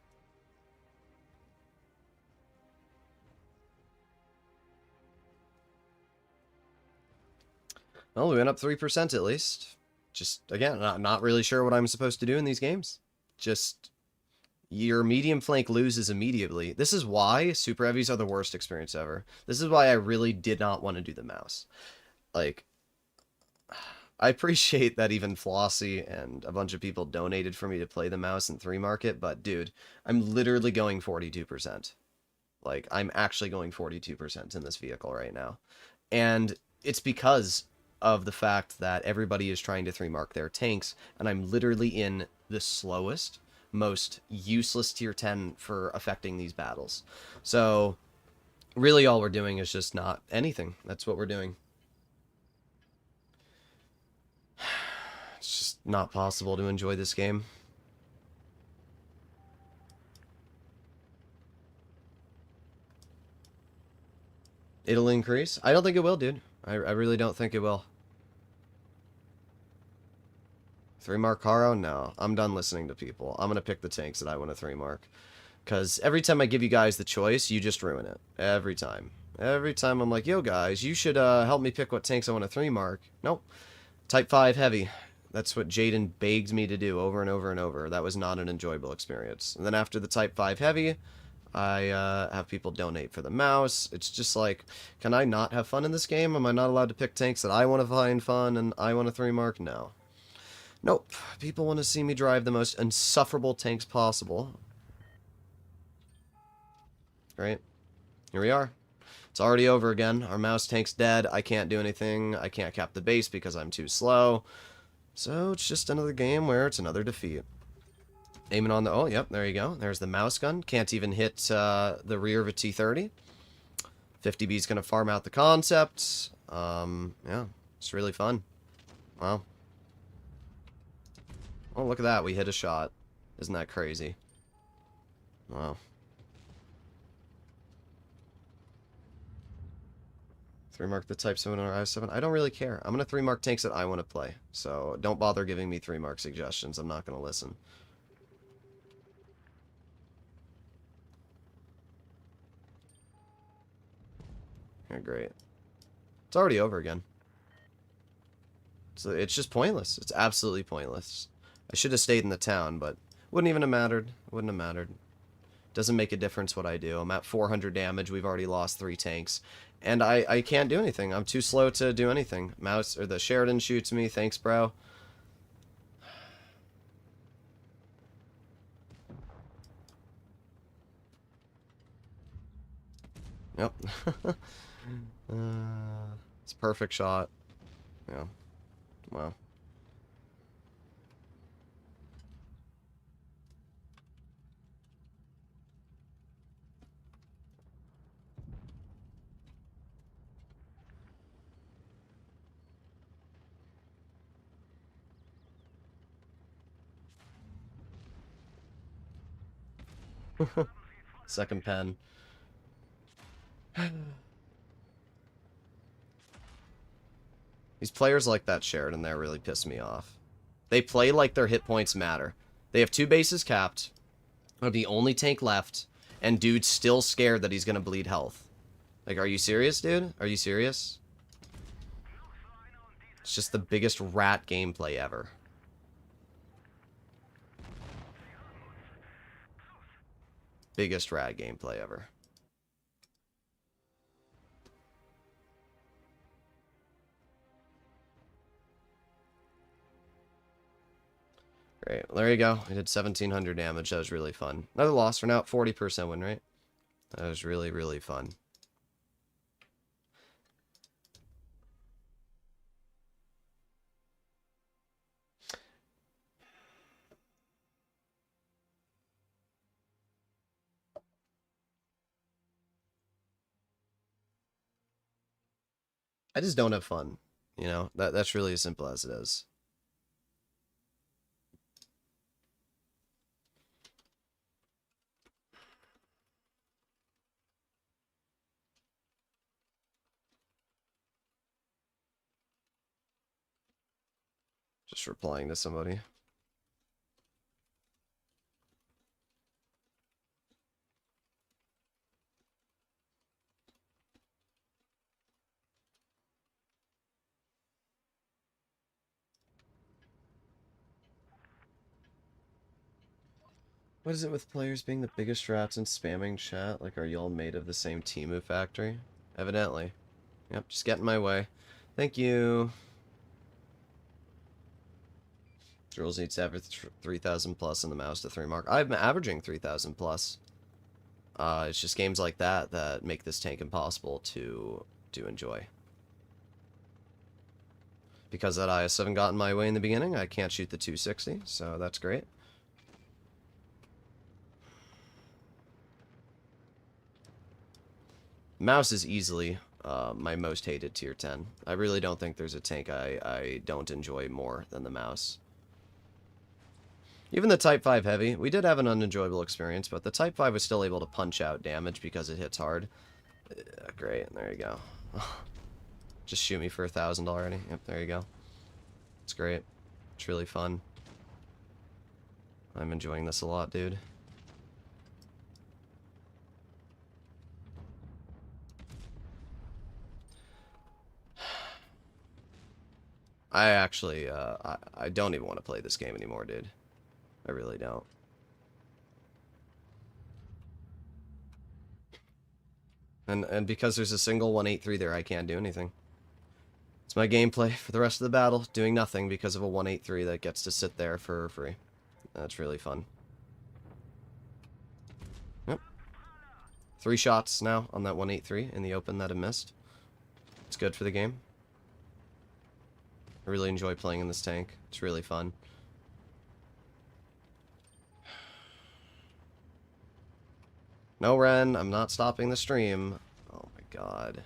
Well, we went up 3% at least. Just, again, not really sure what I'm supposed to do in these games. Just, your medium flank loses immediately. This is why Super Heavies are the worst experience ever. This is why I really did not want to do the mouse. Like, I appreciate that even Flossie and a bunch of people donated for me to play the mouse in 3 market, but dude, I'm literally going 42%. Like, I'm actually going 42% in this vehicle right now. And it's because of the fact that everybody is trying to 3-mark their tanks, and I'm literally in the slowest, most useless tier 10 for affecting these battles. So, really all we're doing is just not anything. That's what we're doing. It's just not possible to enjoy this game. It'll increase? I don't think it will, dude. I really don't think it will. 3-mark Haro? No. I'm done listening to people. I'm going to pick the tanks that I want to 3-mark. Because every time I give you guys the choice, you just ruin it. Every time. Every time I'm like, yo guys, you should help me pick what tanks I want to 3-mark. Nope. Type 5 heavy. That's what Jaden begged me to do over and over and over. That was not an enjoyable experience. And then after the Type 5 Heavy, I have people donate for the mouse. It's just like, can I not have fun in this game? Am I not allowed to pick tanks that I want to find fun and I want to 3-mark? No. Nope. People want to see me drive the most insufferable tanks possible. Right? Here we are. It's already over again. Our mouse tank's dead. I can't do anything. I can't cap the base because I'm too slow. So it's just another game where it's another defeat. Aiming on the... Oh, yep, there you go. There's the mouse gun. Can't even hit the rear of a T-30. 50B's going to farm out the concept. Yeah, it's really fun. Wow. Oh, look at that. We hit a shot. Isn't that crazy? Wow. 3-mark the Type 7 or I7. I don't really care. I'm going to 3-mark tanks that I want to play. So don't bother giving me 3-mark suggestions. I'm not going to listen. Yeah, great. It's already over again. So it's just pointless. It's absolutely pointless. I should have stayed in the town, but wouldn't even have mattered. Wouldn't have mattered. Doesn't make a difference what I do. I'm at 400 damage. We've already lost 3 tanks. And I can't do anything. I'm too slow to do anything. Mouse, or the Sheridan shoots me. Thanks, bro. Yep. It's a perfect shot. Yeah. Wow. Second pen. These players like that Sheridan there really piss me off. They play like their hit points matter. They have 2 bases capped. Are the only tank left. And dude's still scared that he's going to bleed health. Like, are you serious, dude? Are you serious? It's just the biggest rat gameplay ever. Biggest rat gameplay ever. Great. Well, there you go. I did 1,700 damage. That was really fun. Another loss. We're now at 40% win rate. That was really, really fun. I just don't have fun. You know, that's really as simple as it is. Just replying to somebody. What is it with players being the biggest rats and spamming chat? Like, are you all made of the same Temu factory? Evidently. Yep, just get in my way. Thank you. Droodles needs to average 3,000 plus in the mouse to 3-mark. I'm averaging 3,000 plus. It's just games like that that make this tank impossible to enjoy. Because that IS-7 got in my way in the beginning, I can't shoot the 260, so that's great. Mouse is easily my most hated tier 10. I really don't think there's a tank I don't enjoy more than the mouse. Even the Type 5 Heavy, we did have an unenjoyable experience, but the Type 5 was still able to punch out damage because it hits hard. Great, there you go. Just shoot me for 1,000 already. Yep, there you go. It's great. It's really fun. I'm enjoying this a lot, dude. I actually, I don't even want to play this game anymore, dude. I really don't. And because there's a single 183 there, I can't do anything. It's my gameplay for the rest of the battle, doing nothing because of a 183 that gets to sit there for free. That's really fun. Yep. 3 shots now on that 183 in the open that I missed. It's good for the game. I really enjoy playing in this tank. It's really fun. No, Ren, I'm not stopping the stream. Oh my god.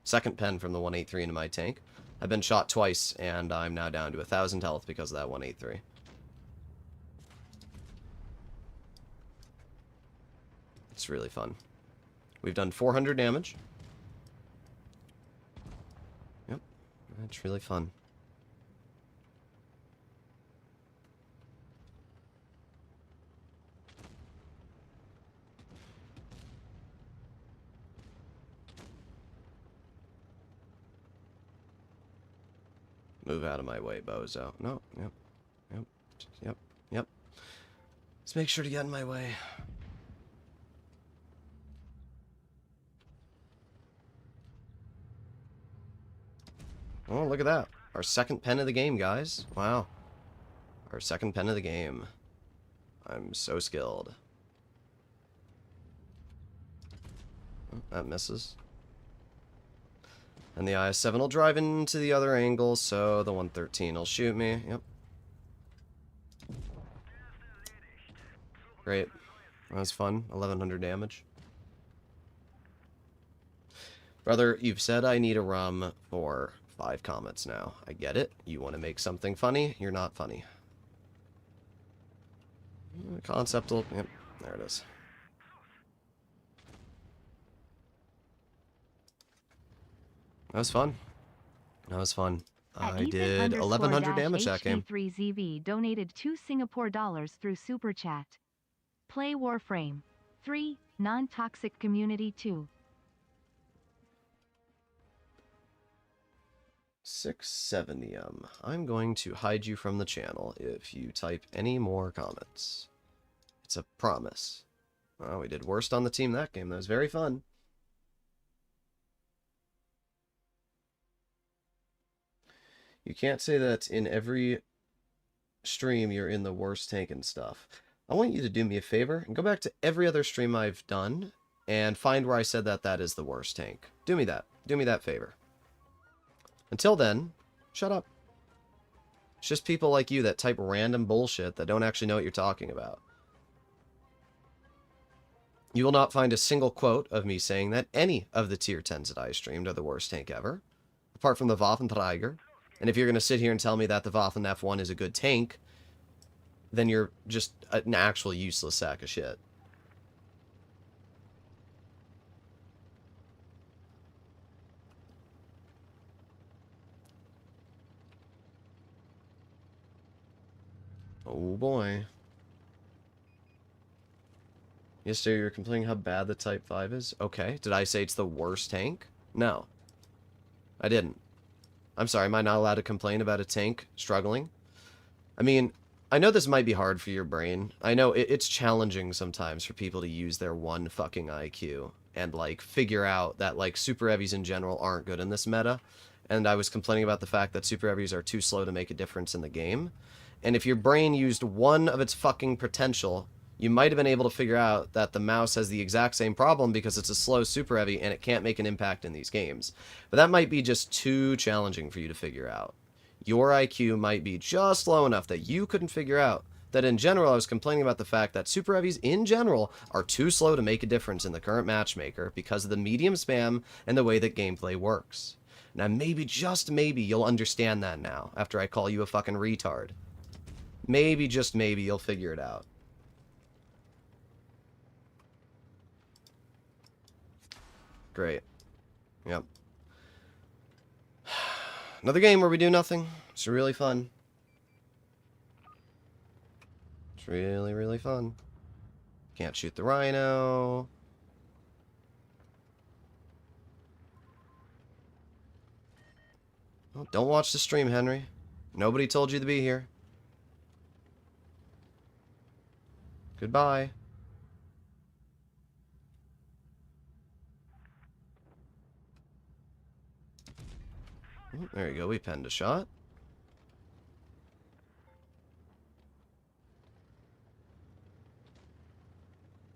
Second pen from the 183 into my tank. I've been shot twice, and I'm now down to 1,000 health because of that 183. It's really fun. We've done 400 damage. Yep, that's really fun. Move out of my way, bozo. No, yep. Let's make sure to get in my way. Oh, look at that. Our second pen of the game, guys. Wow. Our second pen of the game. I'm so skilled. Oh, that misses. And the IS-7 will drive into the other angle, so the 113 will shoot me. Yep. Great. That was fun. 1,100 damage. Brother, you've said I need a rum for 5 comments now. I get it. You want to make something funny. You're not funny. Concept will... Yep, there it is. That was fun. That was fun. I did 1,100 damage that game. HD3ZV donated $2 through Super Chat. Play Warframe. 3. Non-toxic community 2. 670. I'm going to hide you from the channel if you type any more comments. It's a promise. Oh, we did worst on the team that game. That was very fun. You can't say that in every stream you're in the worst tank and stuff. I want you to do me a favor and go back to every other stream I've done and find where I said that that is the worst tank. Do me that. Do me that favor. Until then, shut up. It's just people like you that type random bullshit that don't actually know what you're talking about. You will not find a single quote of me saying that any of the tier 10s that I streamed are the worst tank ever, apart from the Waffenträger. And if you're going to sit here and tell me that the Waffen F1 is a good tank, then you're just an actual useless sack of shit. Oh boy. Yesterday you were complaining how bad the Type 5 is? Okay. Did I say it's the worst tank? No. I didn't. I'm sorry, am I not allowed to complain about a tank struggling? I mean, I know this might be hard for your brain. I know it's challenging sometimes for people to use their one fucking IQ and, like, figure out that, like, super heavies in general aren't good in this meta. And I was complaining about the fact that super heavies are too slow to make a difference in the game. And if your brain used one of its fucking potential, you might have been able to figure out that the mouse has the exact same problem because it's a slow super heavy and it can't make an impact in these games. But that might be just too challenging for you to figure out. Your IQ might be just low enough that you couldn't figure out that in general I was complaining about the fact that super heavies in general are too slow to make a difference in the current matchmaker because of the medium spam and the way that gameplay works. Now maybe, just maybe, you'll understand that now after I call you a fucking retard. Maybe, just maybe, you'll figure it out. Great. Yep. Another game where we do nothing. It's really fun. It's really, really fun. Can't shoot the rhino. Oh, don't watch the stream, Henry. Nobody told you to be here. Goodbye. Oh, there you go. We penned a shot.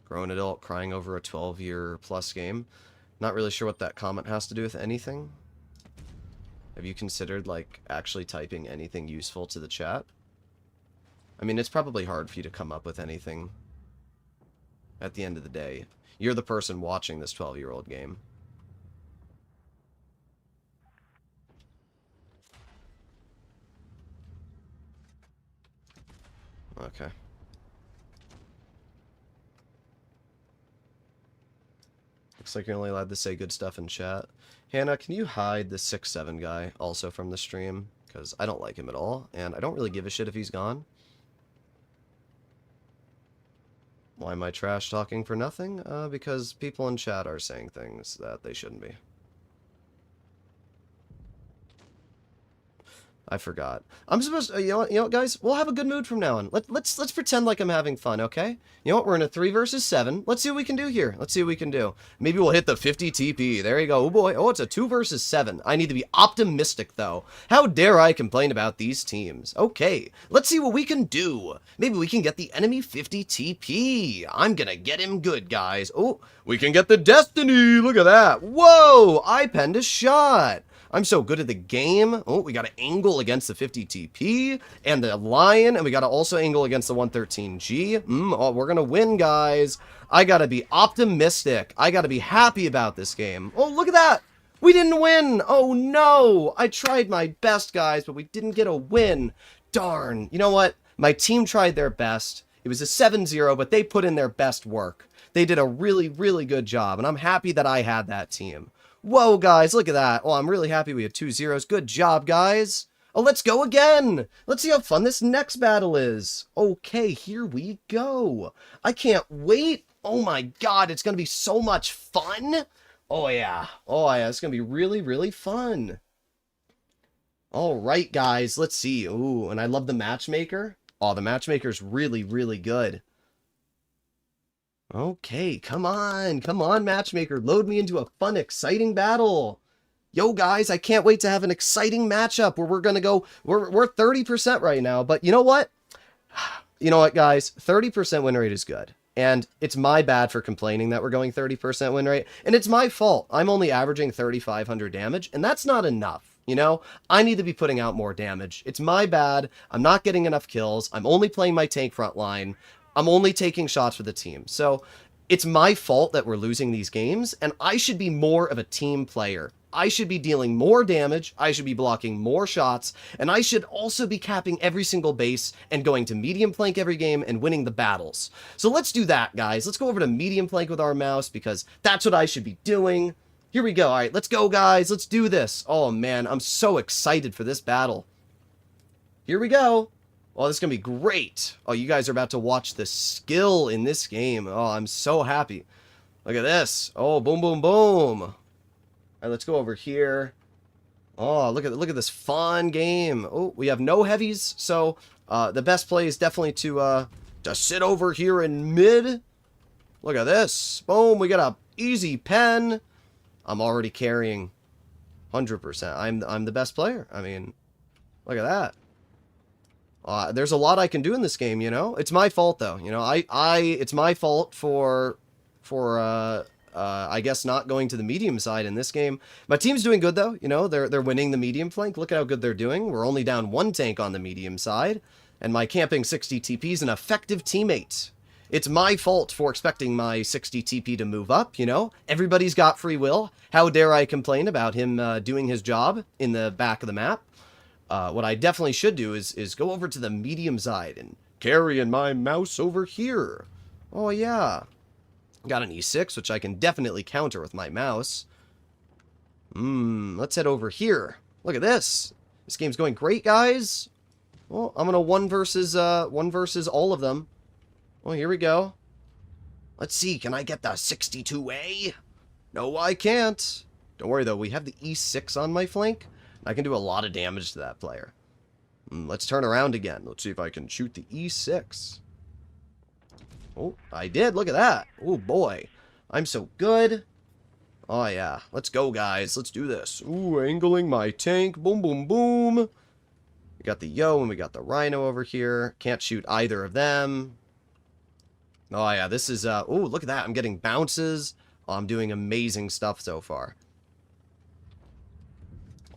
Grown adult crying over a 12-year plus game. Not really sure what that comment has to do with anything. Have you considered, like, actually typing anything useful to the chat? I mean, it's probably hard for you to come up with anything at the end of the day. You're the person watching this 12-year-old game. Okay. Looks like you're only allowed to say good stuff in chat. Hannah, can you hide the 6'7" guy also from the stream? Because I don't like him at all, and I don't really give a shit if he's gone. Why am I trash talking for nothing? Because people in chat are saying things that they shouldn't be. I forgot. I'm supposed to, you know what, guys? We'll have a good mood from now on. Let's pretend like I'm having fun, okay? You know what? We're in a 3 versus 7. Let's see what we can do here. Let's see what we can do. Maybe we'll hit the 50 TP. There you go. Oh, boy. Oh, it's a 2 versus 7. I need to be optimistic, though. How dare I complain about these teams? Okay. Let's see what we can do. Maybe we can get the enemy 50 TP. I'm gonna get him good, guys. Oh, we can get the Destiny. Look at that. Whoa! I penned a shot. I'm so good at the game. Oh, we got to angle against the 50 TP and the Lion, and we got to also angle against the 113G. Oh, we're going to win, guys. I got to be optimistic. I got to be happy about this game. Oh, look at that. We didn't win. Oh, no. I tried my best, guys, but we didn't get a win. Darn. You know what? My team tried their best. It was a 7-0, but they put in their best work. They did a really, really good job, and I'm happy that I had that team. Whoa, guys, look at that. Oh, I'm really happy we had 2 zeros. Good job, guys. Oh, let's go again. Let's see how fun this next battle is. Okay, here we go. I can't wait. Oh, my God, it's going to be so much fun. Oh, yeah. Oh, yeah, it's going to be really, really fun. All right, guys, let's see. Ooh, and I love the matchmaker. Oh, the matchmaker's really, really good. Okay, come on, matchmaker. Load me into a fun, exciting battle. Yo, guys, I can't wait to have an exciting matchup where we're going to go, we're 30% right now, but you know what? You know what, guys? 30% win rate is good. And it's my bad for complaining that we're going 30% win rate. And it's my fault. I'm only averaging 3,500 damage, and that's not enough. You know, I need to be putting out more damage. It's my bad. I'm not getting enough kills. I'm only playing my tank front line. I'm only taking shots for the team. So it's my fault that we're losing these games, and I should be more of a team player. I should be dealing more damage, I should be blocking more shots, and I should also be capping every single base and going to medium flank every game and winning the battles. So let's do that, guys. Let's go over to medium flank with our mouse, because that's what I should be doing. Here we go. All right, let's go, guys. Let's do this. Oh, man, I'm so excited for this battle. Here we go. Oh, this is going to be great. Oh, you guys are about to watch the skill in this game. Oh, I'm so happy. Look at this. Oh, boom, boom, boom. All right, let's go over here. Oh, look at this fun game. Oh, we have no heavies, so the best play is definitely to sit over here in mid. Look at this. Boom, we got a easy pen. I'm already carrying 100%. I'm the best player. I mean, look at that. There's a lot I can do in this game, you know? It's my fault, though. You know, it's my fault for I guess not going to the medium side in this game. My team's doing good, though. You know, they're winning the medium flank. Look at how good they're doing. We're only down 1 tank on the medium side. And my camping 60 TP is an effective teammate. It's my fault for expecting my 60 TP to move up, you know? Everybody's got free will. How dare I complain about him doing his job in the back of the map? What I definitely should do is go over to the medium side and carry in my mouse over here. Oh, yeah. Got an E6, which I can definitely counter with my mouse. Let's head over here. Look at this. This game's going great, guys. Well, I'm gonna one versus all of them. Well, here we go. Let's see, can I get the 62A? No, I can't. Don't worry, though, we have the E6 on my flank. I can do a lot of damage to that player. Let's turn around again. Let's see if I can shoot the E6. Oh, I did. Look at that. Oh, boy. I'm so good. Oh, yeah. Let's go, guys. Let's do this. Ooh, angling my tank. Boom, boom, boom. We got the Yo and we got the Rhino over here. Can't shoot either of them. Oh, yeah. This is, oh, look at that. I'm getting bounces. Oh, I'm doing amazing stuff so far.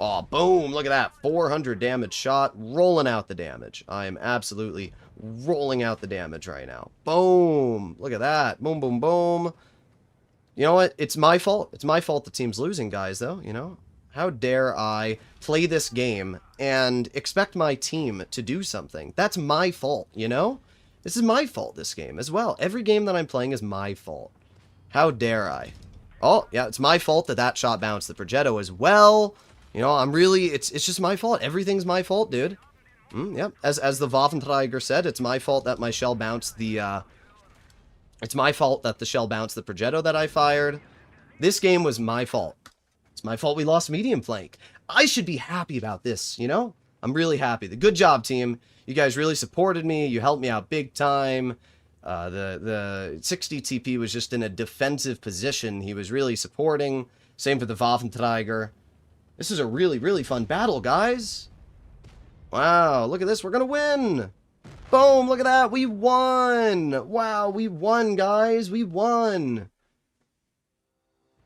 Oh, boom. Look at that. 400 damage shot. Rolling out the damage. I am absolutely rolling out the damage right now. Boom. Look at that. Boom, boom, boom. You know what? It's my fault. It's my fault the team's losing, guys, though, you know? How dare I play this game and expect my team to do something? That's my fault, you know? This is my fault, this game, as well. Every game that I'm playing is my fault. How dare I? Oh, yeah, it's my fault that that shot bounced the Progetto as well. You know, I'm really, it's just my fault. Everything's my fault, dude. Yep. As the Waffenträger said, it's my fault that my shell bounced the, it's my fault that the shell bounced the Progetto that I fired. This game was my fault. It's my fault we lost medium flank. I should be happy about this, you know? I'm really happy. The good job, team. You guys really supported me. You helped me out big time. The 60 TP was just in a defensive position. He was really supporting. Same for the Waffenträger. This is a really, really fun battle, guys. Wow, look at this. We're going to win. Boom, look at that. We won. Wow, we won, guys. We won.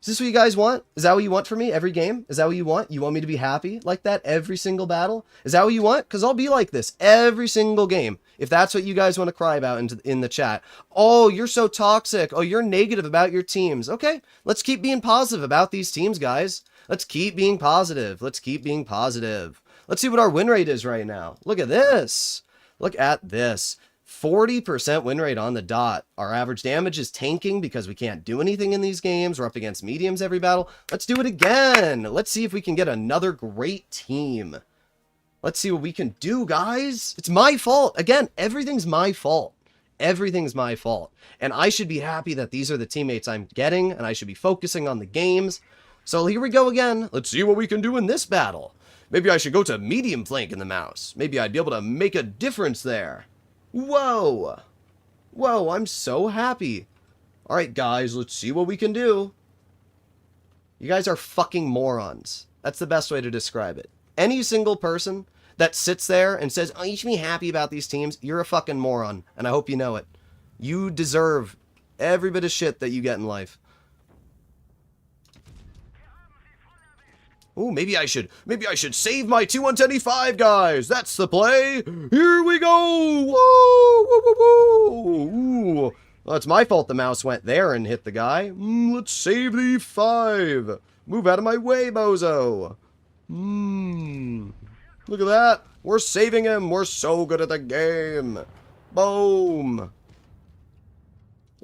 Is this what you guys want? Is that what you want from me every game? Is that what you want? You want me to be happy like that every single battle? Is that what you want? Because I'll be like this every single game. If that's what you guys want to cry about in the chat. Oh, you're so toxic. Oh, you're negative about your teams. Okay, let's keep being positive about these teams, guys. Let's keep being positive. Let's keep being positive. Let's see what our win rate is right now. Look at this. Look at this. 40% win rate on the dot. Our average damage is tanking because we can't do anything in these games. We're up against mediums every battle. Let's do it again. Let's see if we can get another great team. Let's see what we can do, guys. It's my fault. Again, everything's my fault. Everything's my fault. And I should be happy that these are the teammates I'm getting, and I should be focusing on the games. So here we go again. Let's see what we can do in this battle. Maybe I should go to medium flank in the mouse. Maybe I'd be able to make a difference there. Whoa. Whoa, I'm so happy. Alright, guys, let's see what we can do. You guys are fucking morons. That's the best way to describe it. Any single person that sits there and says, oh, you should be happy about these teams, you're a fucking moron. And I hope you know it. You deserve every bit of shit that you get in life. Ooh, maybe I should save my T175, guys. That's the play. Here we go. Woo, woo, woo, woo. Ooh. Well, it's my fault the mouse went there and hit the guy. Let's save the 5. Move out of my way, bozo. Look at that. We're saving him. We're so good at the game. Boom.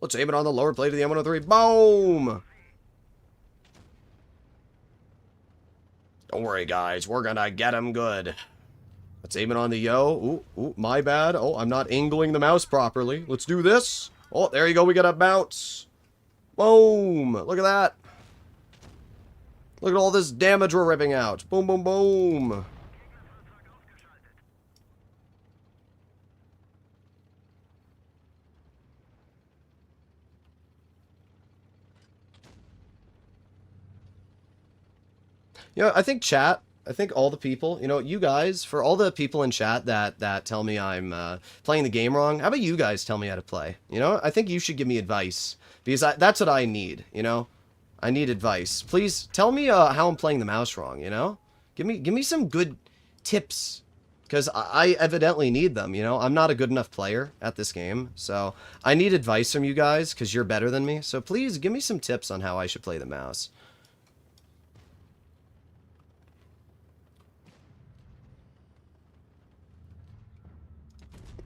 Let's aim it on the lower plate of the M103. Boom. Don't worry, guys. We're gonna get him good. Let's aim it on the Yo. Ooh, my bad. Oh, I'm not angling the mouse properly. Let's do this. Oh, there you go. We got a bounce. Boom. Look at that. Look at all this damage we're ripping out. Boom, boom, boom. You know, I think chat, I think all the people, you know, you guys, for all the people in chat that tell me I'm playing the game wrong, how about you guys tell me how to play? You know, I think you should give me advice, because that's what I need, you know? I need advice. Please tell me how I'm playing the mouse wrong, you know? Give me some good tips, because I evidently need them, you know? I'm not a good enough player at this game, so I need advice from you guys, because you're better than me, so please give me some tips on how I should play the mouse.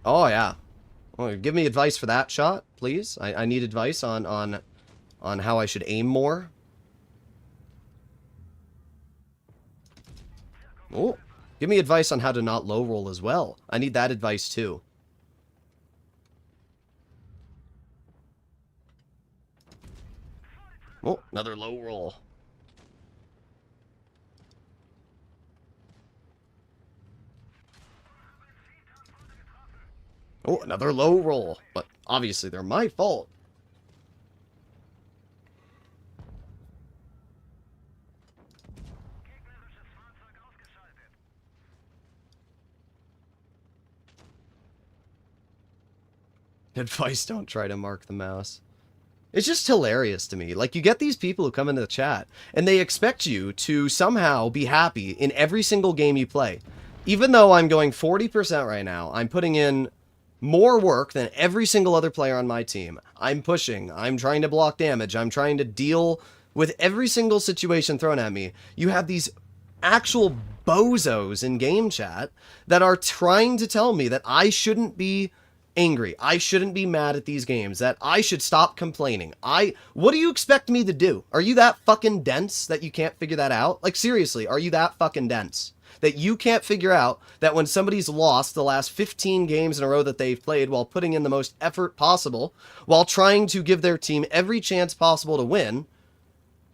Oh, yeah. Oh, give me advice for that shot, please. I need advice on how I should aim more. Oh, give me advice on how to not low roll as well. I need that advice too. Oh, another low roll. Oh, another low roll. But obviously they're my fault. Advice, don't try to mark the mouse. It's just hilarious to me. Like, you get these people who come into the chat, and they expect you to somehow be happy in every single game you play. Even though I'm going 40% right now, I'm putting in more work than every single other player on my team. I'm pushing, I'm trying to block damage, I'm trying to deal with every single situation thrown at me. You have these actual bozos in game chat that are trying to tell me that I shouldn't be angry. I shouldn't be mad at these games. That I should stop complaining. What do you expect me to do? Are you that fucking dense that you can't figure that out? Like, seriously, are you that fucking dense that you can't figure out that when somebody's lost the last 15 games in a row that they've played while putting in the most effort possible, while trying to give their team every chance possible to win,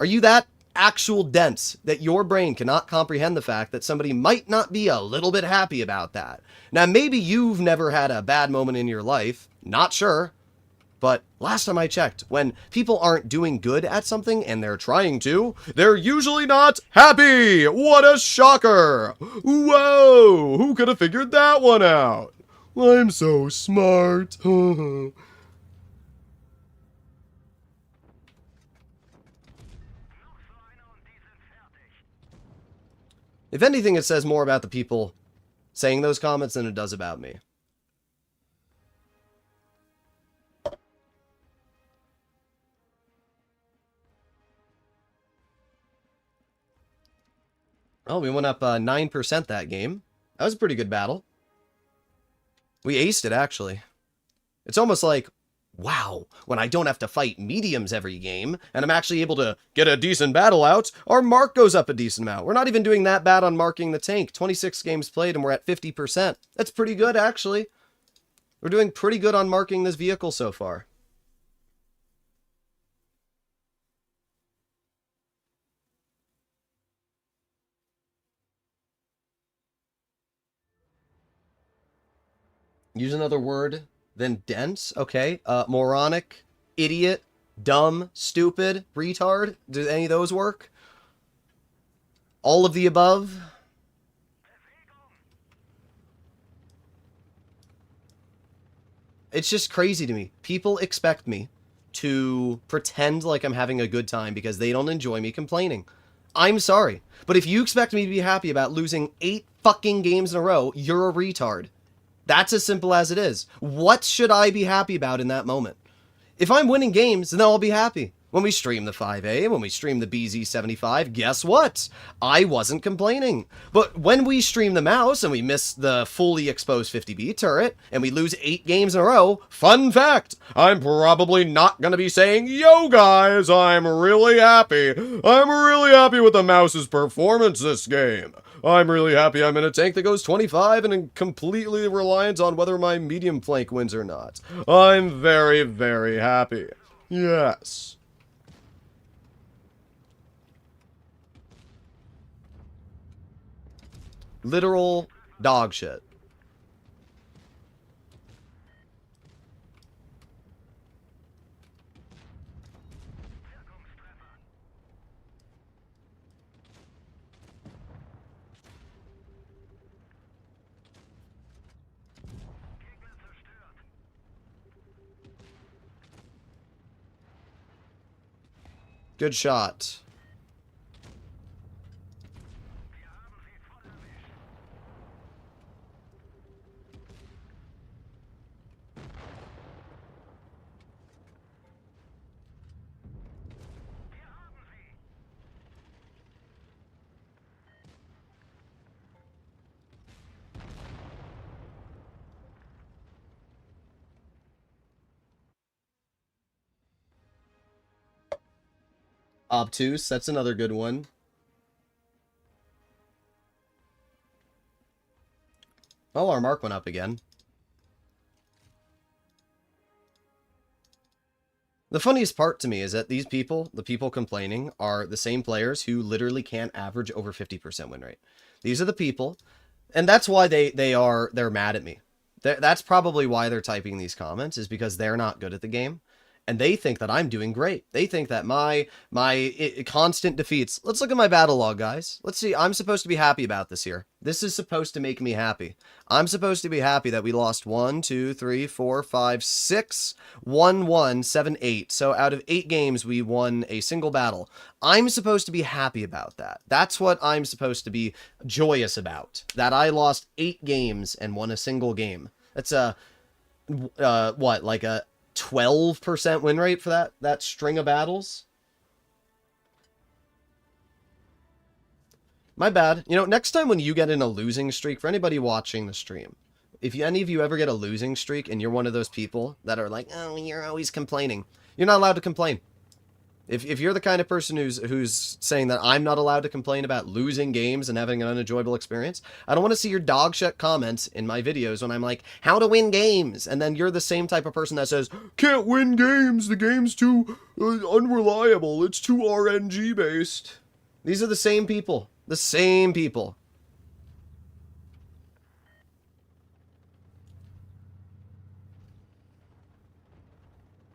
are you that actual dense that your brain cannot comprehend the fact that somebody might not be a little bit happy about that? Now, maybe you've never had a bad moment in your life, not sure, but last time I checked, when people aren't doing good at something and they're trying to, they're usually not happy! What a shocker! Whoa! Who could have figured that one out? I'm so smart. If anything, it says more about the people saying those comments than it does about me. Oh, we went up 9% that game. That was a pretty good battle. We aced it, actually. It's almost like, wow, when I don't have to fight mediums every game, and I'm actually able to get a decent battle out, our mark goes up a decent amount. We're not even doing that bad on marking the tank. 26 games played, and we're at 50%. That's pretty good, actually. We're doing pretty good on marking this vehicle so far. Use another word than dense. Okay. Moronic, idiot, dumb, stupid, retard. Do any of those work? All of the above? It's just crazy to me. People expect me to pretend like I'm having a good time because they don't enjoy me complaining. I'm sorry, but if you expect me to be happy about losing 8 fucking games in a row, you're a retard. That's as simple as it is. What should I be happy about in that moment? If I'm winning games, then I'll be happy. When we stream the 5A, when we stream the BZ75, guess what? I wasn't complaining. But when we stream the mouse and we miss the fully exposed 50B turret and we lose 8 games in a row, fun fact, I'm probably not going to be saying, yo guys, I'm really happy. I'm really happy with the mouse's performance this game. I'm really happy I'm in a tank that goes 25 and completely reliant on whether my medium flank wins or not. I'm very, very happy. Yes. Literal dog shit. Good shot. Obtuse, that's another good one. Oh, our mark went up again. The funniest part to me is that these people, the people complaining, are the same players who literally can't average over 50% win rate. These are the people, and that's why they're mad at me. That's probably why they're typing these comments, is because they're not good at the game. And they think that I'm doing great. They think that my constant defeats... Let's look at my battle log, guys. Let's see. I'm supposed to be happy about this here. This is supposed to make me happy. I'm supposed to be happy that we lost 1, 2, 3, 4, 5, 6, 1, 1, 7, 8. So out of 8 games, we won a single battle. I'm supposed to be happy about that. That's what I'm supposed to be joyous about. That I lost 8 games and won a single game. That's a... what, like a 12% win rate for that string of battles? My bad. You know, next time when you get in a losing streak, for anybody watching the stream, if any of you ever get a losing streak and you're one of those people that are like, oh, you're always complaining, you're not allowed to complain. If you're the kind of person who's saying that I'm not allowed to complain about losing games and having an unenjoyable experience, I don't want to see your dog shit comments in my videos when I'm like, how to win games, and then you're the same type of person that says, can't win games, the game's too unreliable, it's too RNG based. These are the same people. The same people.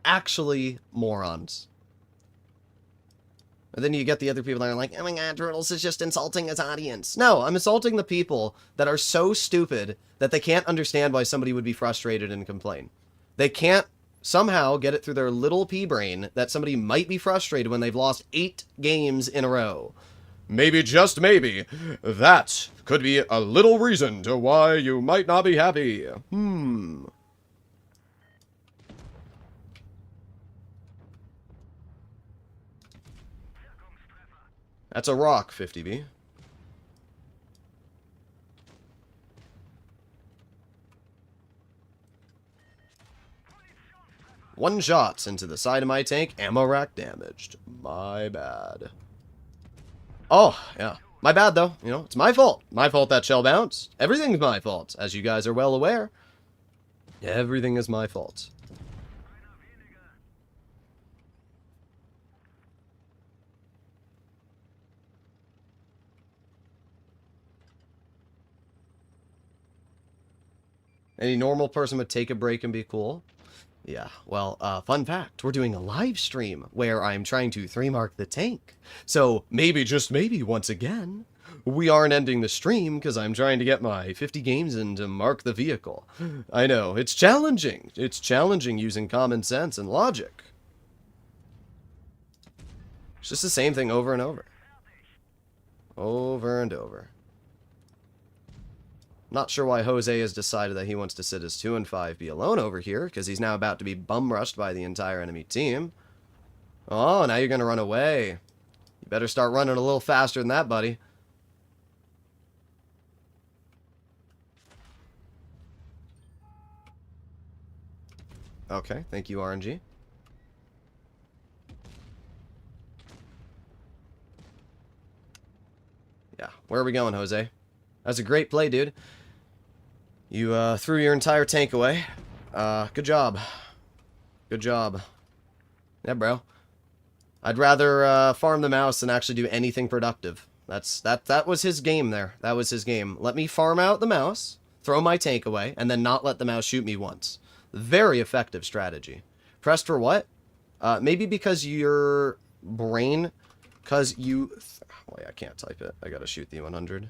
Actually, morons. And then you get the other people that are like, oh my god, Droodles is just insulting his audience. No, I'm insulting the people that are so stupid that they can't understand why somebody would be frustrated and complain. They can't somehow get it through their little pea brain that somebody might be frustrated when they've lost 8 games in a row. Maybe, just maybe, that could be a little reason to why you might not be happy. That's a rock, 50B. One shot into the side of my tank, ammo rack damaged. My bad. Oh, yeah. My bad, though. You know, it's my fault. My fault that shell bounced. Everything's my fault, as you guys are well aware. Everything is my fault. Any normal person would take a break and be cool. Yeah, well, fun fact, we're doing a live stream where I'm trying to 3-mark the tank. So, maybe, just maybe, once again, we aren't ending the stream because I'm trying to get my 50 games in to mark the vehicle. I know, it's challenging. It's challenging using common sense and logic. It's just the same thing over and over. Over and over. Not sure why Jose has decided that he wants to sit his 2 and 5 be alone over here, because he's now about to be bum rushed by the entire enemy team. Oh, now you're going to run away. You better start running a little faster than that, buddy. Okay, thank you, RNG. Yeah, where are we going, Jose? That's a great play, dude. You threw your entire tank away. Good job. Good job. Yeah, bro. I'd rather farm the mouse than actually do anything productive. That was his game there. That was his game. Let me farm out the mouse, throw my tank away, and then not let the mouse shoot me once. Very effective strategy. Pressed for what? Maybe because your brain... Because you... Wait, I can't type it. I gotta shoot the 100.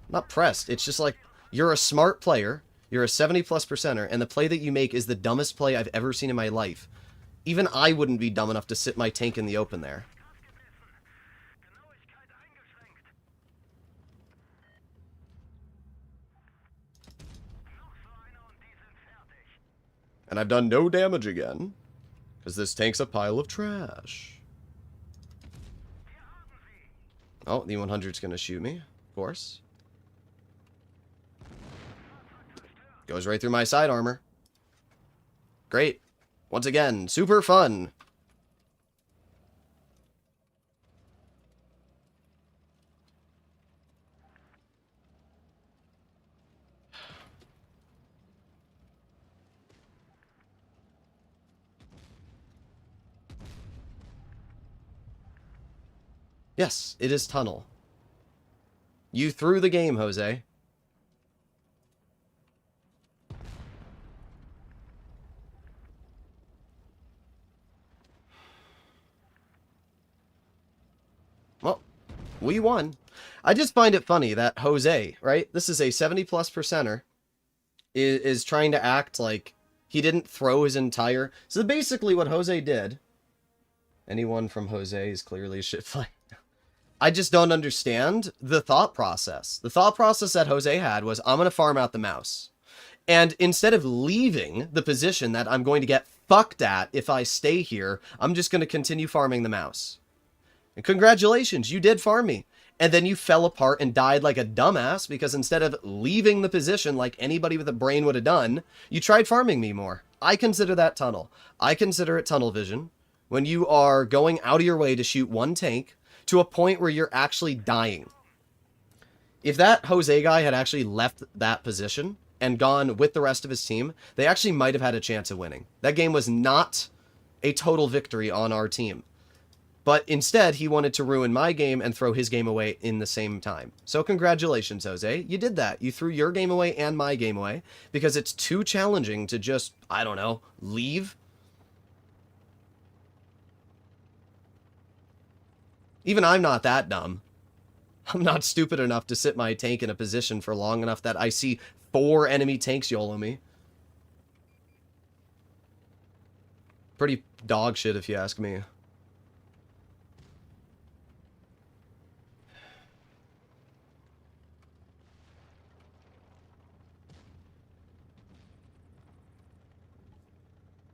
Not pressed. It's just like... You're a smart player, you're a 70+%er, and the play that you make is the dumbest play I've ever seen in my life. Even I wouldn't be dumb enough to sit my tank in the open there. And I've done no damage again, because this tank's a pile of trash. Oh, the 100's gonna shoot me, of course. Goes right through my side armor. Great. Once again, super fun. Yes, it is tunnel. You threw the game, Jose. We won. I just find it funny that Jose, right? This is a 70+ percenter, is trying to act like he didn't throw his entire... So basically what Jose did... Anyone from Jose is clearly a shit fight. I just don't understand the thought process. The thought process that Jose had was, I'm going to farm out the mouse. And instead of leaving the position that I'm going to get fucked at if I stay here, I'm just going to continue farming the mouse. And congratulations, you did farm me. And then you fell apart and died like a dumbass because instead of leaving the position like anybody with a brain would have done, you tried farming me more. I consider that tunnel. I consider it tunnel vision. When you are going out of your way to shoot one tank to a point where you're actually dying. If that Jose guy had actually left that position and gone with the rest of his team, they actually might have had a chance of winning. That game was not a total victory on our team. But instead, he wanted to ruin my game and throw his game away in the same time. So congratulations, Jose. You did that. You threw your game away and my game away because it's too challenging to just, I don't know, leave. Even I'm not that dumb. I'm not stupid enough to sit my tank in a position for long enough that I see 4 enemy tanks YOLO me. Pretty dog shit if you ask me.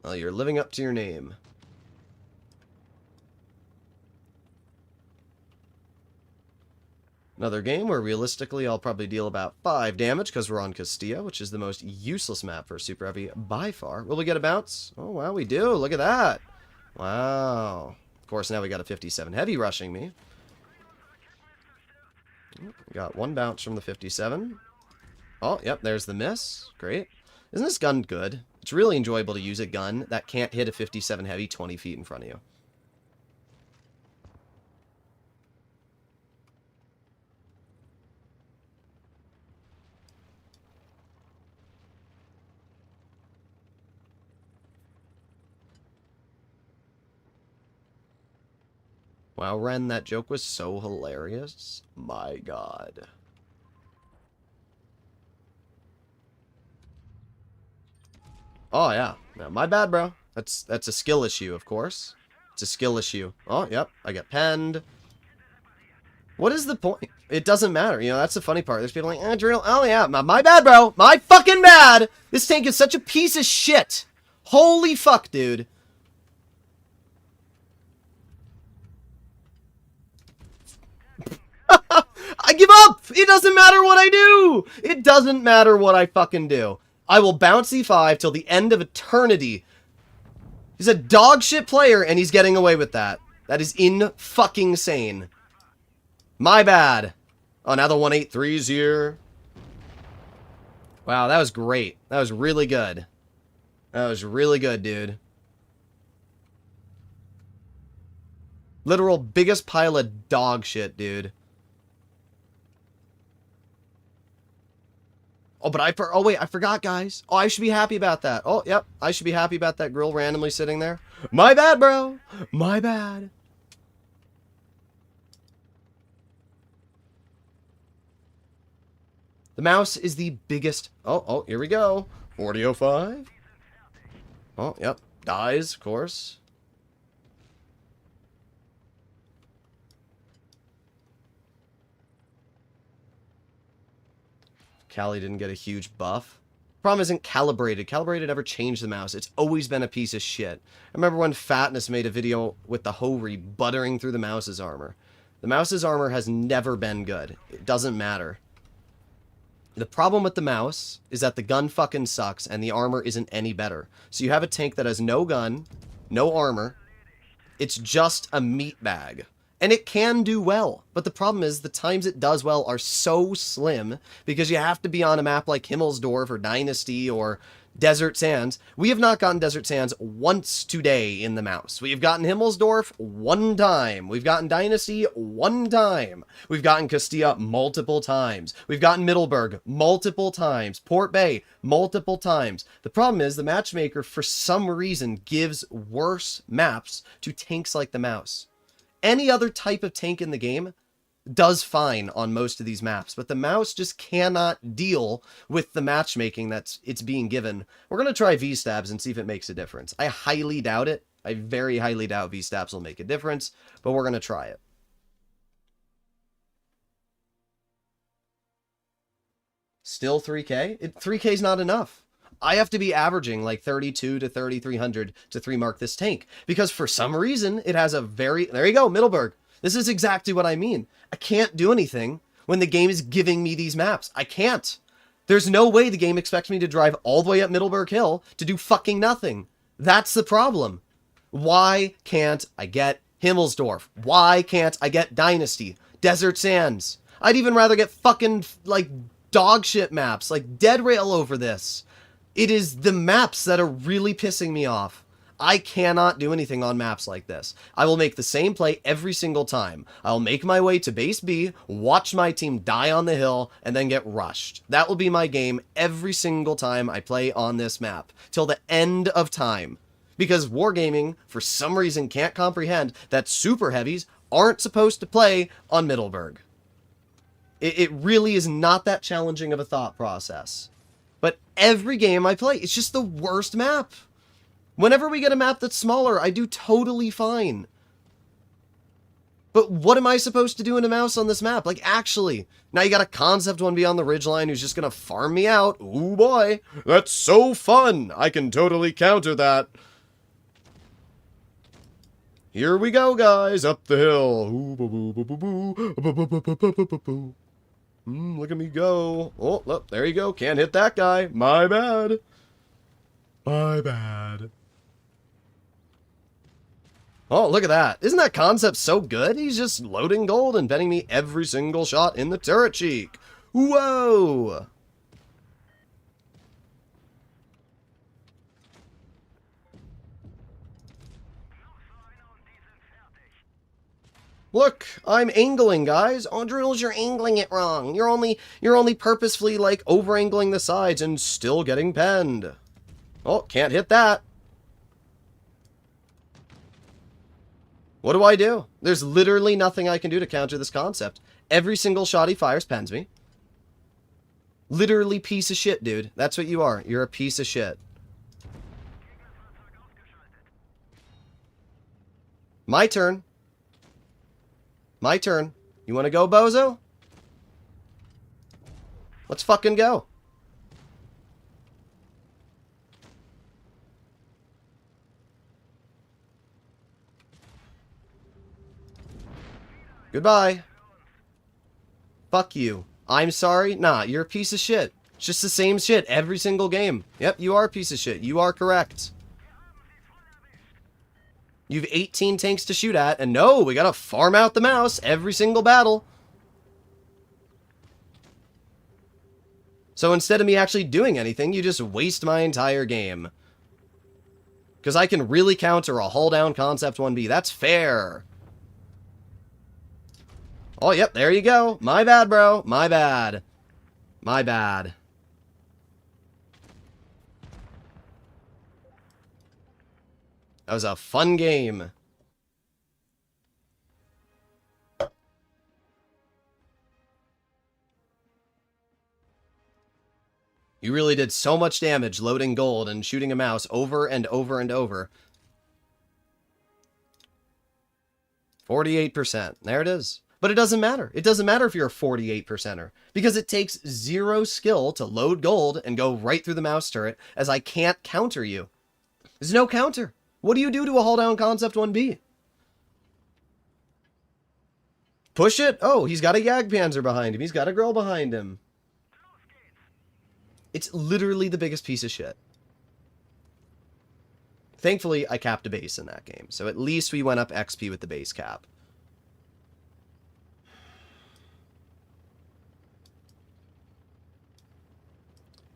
Well, you're living up to your name. Another game where realistically I'll probably deal about 5 damage because we're on Castilla, which is the most useless map for Super Heavy by far. Will we get a bounce? Oh, wow, we do. Look at that. Wow. Of course, now we got a 57 Heavy rushing me. We got 1 bounce from the 57. Oh, yep, there's the miss. Great. Isn't this gun good? It's really enjoyable to use a gun that can't hit a 57 Heavy 20 feet in front of you. Wow, Ren, that joke was so hilarious. My God. Oh, yeah. No, my bad, bro. That's a skill issue, of course. It's a skill issue. Oh, yep. I got penned. What is the point? It doesn't matter. You know, that's the funny part. There's people like, Droodle. Oh, yeah. My bad, bro. My fucking bad. This tank is such a piece of shit. Holy fuck, dude. I give up! It doesn't matter what I do! It doesn't matter what I fucking do. I will bounce E5 till the end of eternity. He's a dog shit player and he's getting away with that. That is in-fucking-sane. My bad. Oh, now the 183's here. Wow, that was great. That was really good. That was really good, dude. Literal biggest pile of dog shit, dude. Oh, but oh wait, I forgot, guys. Oh, I should be happy about that. Oh, yep, I should be happy about that grill randomly sitting there. My bad, bro. My bad. The mouse is the biggest... Oh, here we go. 4005. Oh, yep. Dies, of course. Cali didn't get a huge buff. Problem isn't calibrated. Calibrated never changed the mouse. It's always been a piece of shit. I remember when Fatness made a video with the Hori buttering through the mouse's armor. The mouse's armor has never been good. It doesn't matter. The problem with the mouse is that the gun fucking sucks and the armor isn't any better. So you have a tank that has no gun, no armor. It's just a meat bag. And it can do well, but the problem is the times it does well are so slim because you have to be on a map like Himmelsdorf or Dynasty or Desert Sands. We have not gotten Desert Sands once today in the mouse. We've gotten Himmelsdorf 1 time. We've gotten Dynasty 1 time. We've gotten Castilla multiple times. We've gotten Middleburg multiple times. Port Bay multiple times. The problem is the matchmaker for some reason gives worse maps to tanks like the mouse. Any other type of tank in the game does fine on most of these maps, but the mouse just cannot deal with the matchmaking it's being given. We're going to try V-stabs and see if it makes a difference. I highly doubt it. I very highly doubt V-stabs will make a difference, but we're going to try it. Still 3K? 3K is not enough. I have to be averaging like 32 to 3,300 to 3-mark this tank, because for some reason it has a very... There you go, Middleburg. This is exactly what I mean. I can't do anything when the game is giving me these maps. I can't. There's no way the game expects me to drive all the way up Middleburg Hill to do fucking nothing. That's the problem. Why can't I get Himmelsdorf? Why can't I get Dynasty? Desert Sands? I'd even rather get fucking, like, dog shit maps, like Dead Rail over this. It is the maps that are really pissing me off. I cannot do anything on maps like this. I will make the same play every single time. I'll make my way to base B, watch my team die on the hill, and then get rushed. That will be my game every single time I play on this map, till the end of time. Because Wargaming, for some reason, can't comprehend that super heavies aren't supposed to play on Middleburg. It really is not that challenging of a thought process. But every game I play, it's just the worst map. Whenever we get a map that's smaller, I do totally fine. But what am I supposed to do in a mouse on this map? Like, actually, now you got a Concept 1B on the ridgeline who's just gonna farm me out. Ooh boy, that's so fun. I can totally counter that. Here we go, guys, up the hill. Look at me go. Oh, look, there you go. Can't hit that guy. My bad. My bad. Oh, look at that. Isn't that Concept so good? He's just loading gold and betting me every single shot in the turret cheek. Whoa! Look, I'm angling, guys. Oh, Droodles, you're angling it wrong. You're only purposefully, like, over-angling the sides and still getting penned. Oh, can't hit that. What do I do? There's literally nothing I can do to counter this Concept. Every single shot he fires pens me. Literally piece of shit, dude. That's what you are. You're a piece of shit. My turn. My turn. You want to go, bozo? Let's fucking go. Goodbye. Fuck you. I'm sorry? Nah, you're a piece of shit. It's just the same shit every single game. Yep, you are a piece of shit. You are correct. You've 18 tanks to shoot at, and no, we gotta farm out the mouse every single battle. So instead of me actually doing anything, you just waste my entire game. Because I can really counter a hull down Concept 1B. That's fair. Oh, yep, there you go. My bad, bro. My bad. My bad. That was a fun game. You really did so much damage loading gold and shooting a mouse over and over and over. 48%. There it is. But it doesn't matter. It doesn't matter if you're a 48%er, because it takes 0 skill to load gold and go right through the mouse turret, as I can't counter you. There's no counter. What do you do to a hull down Concept 1B? Push it? Oh, he's got a Jagdpanzer behind him. He's got a girl behind him. It's literally the biggest piece of shit. Thankfully, I capped a base in that game, so at least we went up XP with the base cap.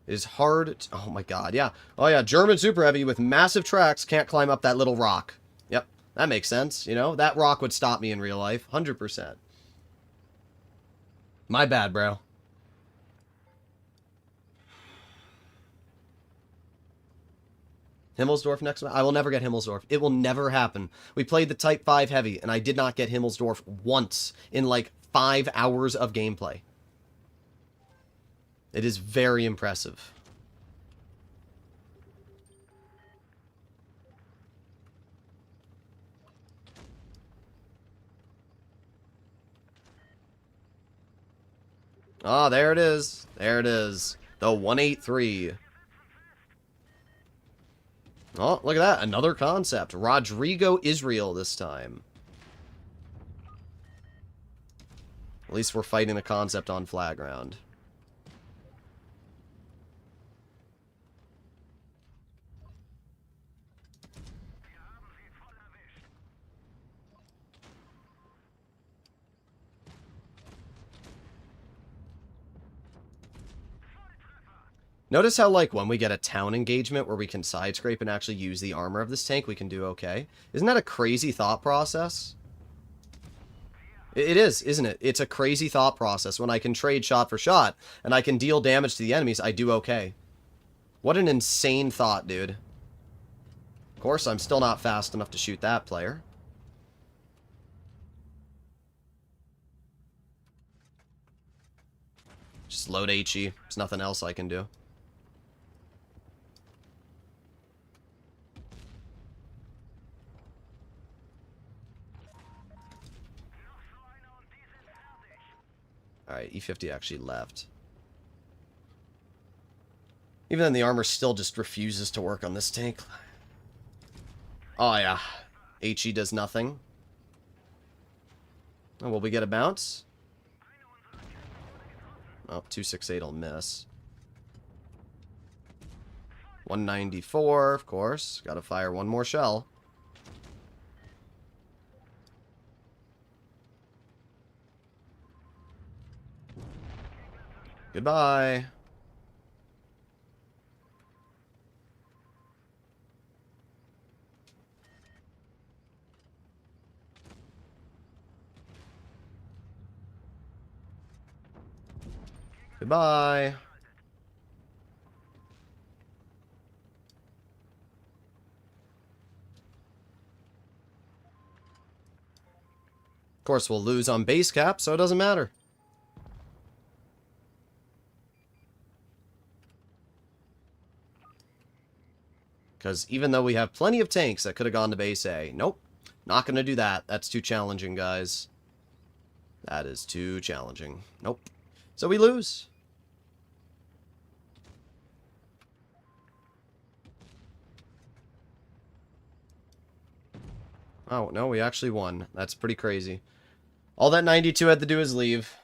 It is hard to, oh my god, yeah. Oh yeah, German super heavy with massive tracks can't climb up that little rock. Yep, that makes sense, you know? That rock would stop me in real life, 100%. My bad, bro. Himmelsdorf next one? I will never get Himmelsdorf. It will never happen. We played the Type 5 Heavy, and I did not get Himmelsdorf once in, like, 5 hours of gameplay. It is very impressive. Ah, there it is. There it is. The 183. Oh, look at that. Another concept. Rodrigo Israel this time. At least we're fighting a concept on flag ground. Notice how, like, when we get a town engagement where we can side scrape and actually use the armor of this tank, we can do okay. Isn't that a crazy thought process? It is, isn't it? It's a crazy thought process. When I can trade shot for shot, and I can deal damage to the enemies, I do okay. What an insane thought, dude. Of course, I'm still not fast enough to shoot that player. Just load HE. There's nothing else I can do. Alright, E50 actually left. Even then, the armor still just refuses to work on this tank. Oh, yeah. HE does nothing. Oh, will we get a bounce? Oh, 268 will miss. 194, of course. Gotta fire one more shell. Goodbye. Goodbye. Of course, we'll lose on base cap, so it doesn't matter. Because even though we have plenty of tanks that could have gone to base A, nope, not going to do that. That's too challenging, guys. That is too challenging. Nope. So we lose. Oh, no, we actually won. That's pretty crazy. All that 92 had to do is leave.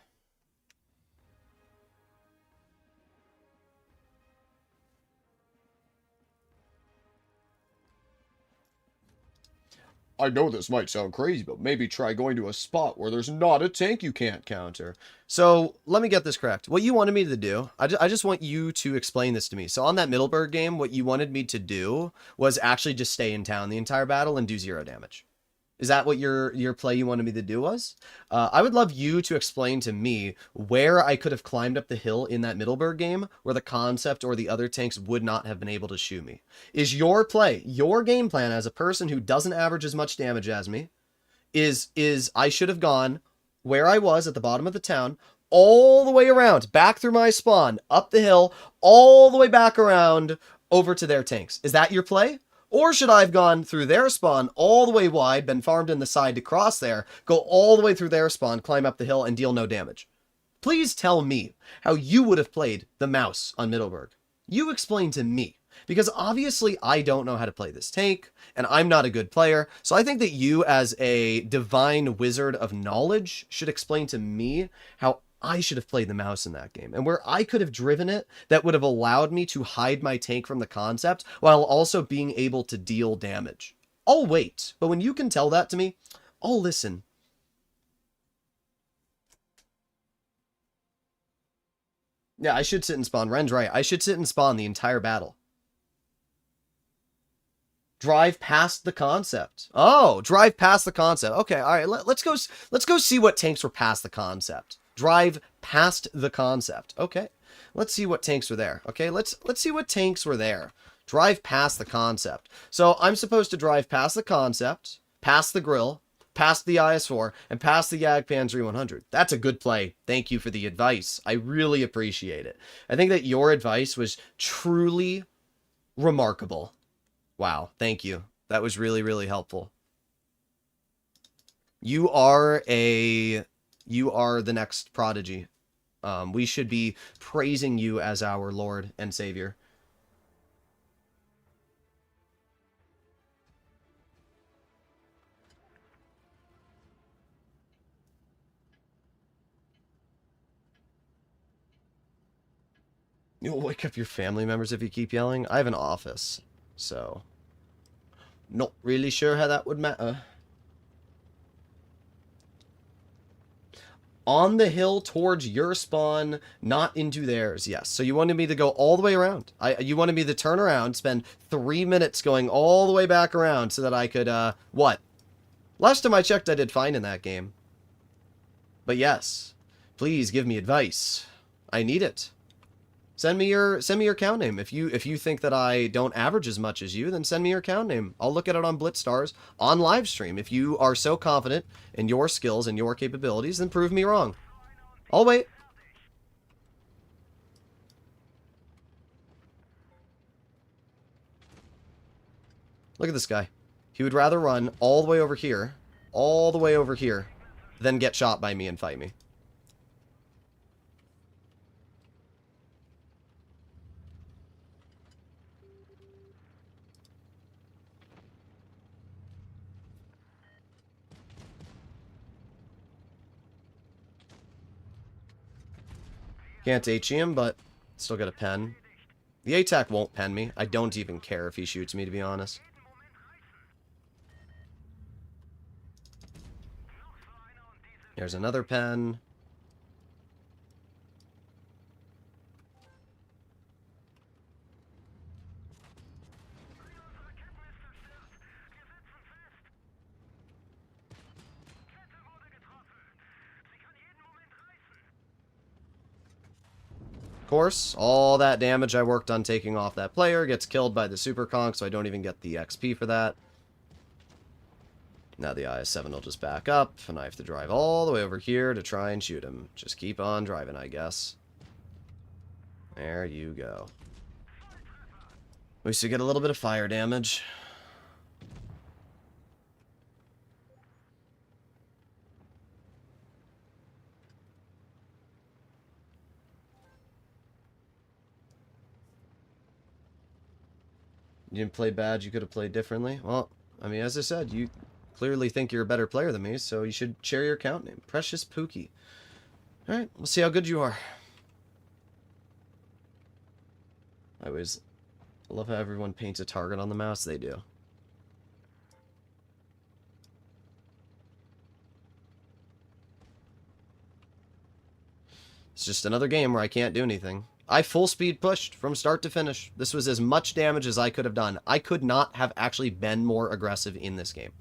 I know this might sound crazy, but maybe try going to a spot where there's not a tank you can't counter. So, let me get this correct. What you wanted me to do, I just want you to explain this to me. So, on that Middleburg game, what you wanted me to do was actually just stay in town the entire battle and do 0 damage. Is that what your play you wanted me to do was? I would love you to explain to me where I could have climbed up the hill in that Middleburg game where the concept or the other tanks would not have been able to shoot me. Is your play, your game plan as a person who doesn't average as much damage as me, is I should have gone where I was at the bottom of the town, all the way around, back through my spawn, up the hill, all the way back around over to their tanks. Is that your play? Or should I have gone through their spawn all the way wide, been farmed in the side to cross there, go all the way through their spawn, climb up the hill, and deal no damage? Please tell me how you would have played the mouse on Middleburg. You explain to me. Because obviously I don't know how to play this tank, and I'm not a good player, so I think that you as a divine wizard of knowledge should explain to me how I should have played the mouse in that game, and where I could have driven it that would have allowed me to hide my tank from the concept while also being able to deal damage. I'll wait, but when you can tell that to me, I'll listen. Yeah, I should sit and spawn. Ren's right. I should sit and spawn the entire battle. Drive past the concept. Oh, drive past the concept. Okay, all right. Let's go see what tanks were past the concept. Drive past the concept. Okay. Let's see what tanks were there. Okay, let's see what tanks were there. Drive past the concept. So I'm supposed to drive past the concept, past the grill, past the IS-4, and past the Jagdpan 3100. That's a good play. Thank you for the advice. I really appreciate it. I think that your advice was truly remarkable. Wow, thank you. That was really, really helpful. You are the next prodigy. We should be praising you as our Lord and Savior. You'll wake up your family members if you keep yelling. I have an office, so not really sure how that would matter. On the hill towards your spawn, not into theirs. Yes. So you wanted me to go all the way around. You wanted me to turn around, spend 3 minutes going all the way back around so that I could, what? Last time I checked, I did fine in that game. But yes, please give me advice. I need it. Send me your account name. If you think that I don't average as much as you, then send me your account name. I'll look at it on BlitzStars on live stream. If you are so confident in your skills and your capabilities, then prove me wrong. I'll wait. Look at this guy. He would rather run all the way over here, than get shot by me and fight me. Can't HE him, but still got a pen. The ATAC won't pen me. I don't even care if he shoots me, to be honest. There's another pen. Of course, all that damage I worked on taking off that player gets killed by the super conk, so I don't even get the XP for that. Now the IS-7 will just back up, and I have to drive all the way over here to try and shoot him. Just keep on driving, I guess. There you go. We should get a little bit of fire damage. You didn't play bad, you could have played differently. Well, I mean, as I said, you clearly think you're a better player than me, so you should share your account name. Precious Pookie. Alright, we'll see how good you are. I love how everyone paints a target on the mouse. They do. It's just another game where I can't do anything. I full speed pushed from start to finish. This was as much damage as I could have done. I could not have actually been more aggressive in this game.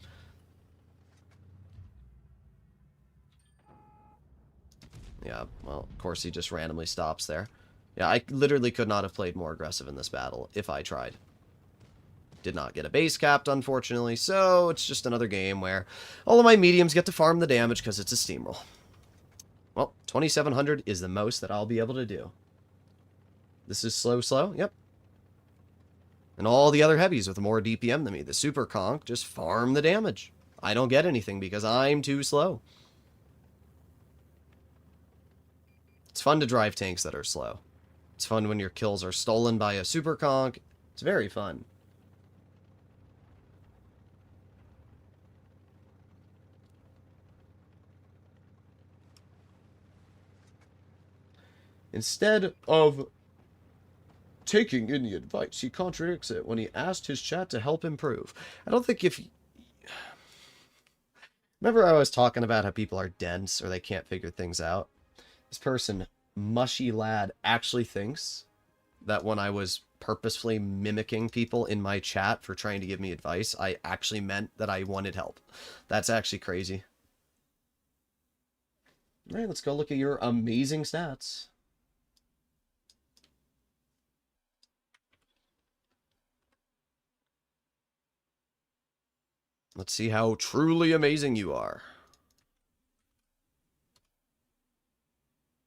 Yeah, well, of course he just randomly stops there. Yeah, I literally could not have played more aggressive in this battle if I tried. Did not get a base capped, unfortunately, so it's just another game where all of my mediums get to farm the damage because it's a steamroll. Well, 2,700 is the most that I'll be able to do. This is slow, yep. And all the other heavies with more DPM than me, the super conk, just farm the damage. I don't get anything because I'm too slow. It's fun to drive tanks that are slow. It's fun when your kills are stolen by a super conk. It's very fun. Instead of taking any advice, he contradicts it when he asked his chat to help improve. I don't think if... Remember I was talking about how people are dense or they can't figure things out? This person, Mushy Lad, actually thinks that when I was purposefully mimicking people in my chat for trying to give me advice, I actually meant that I wanted help. That's actually crazy. Alright, let's go look at your amazing stats. Let's see how truly amazing you are.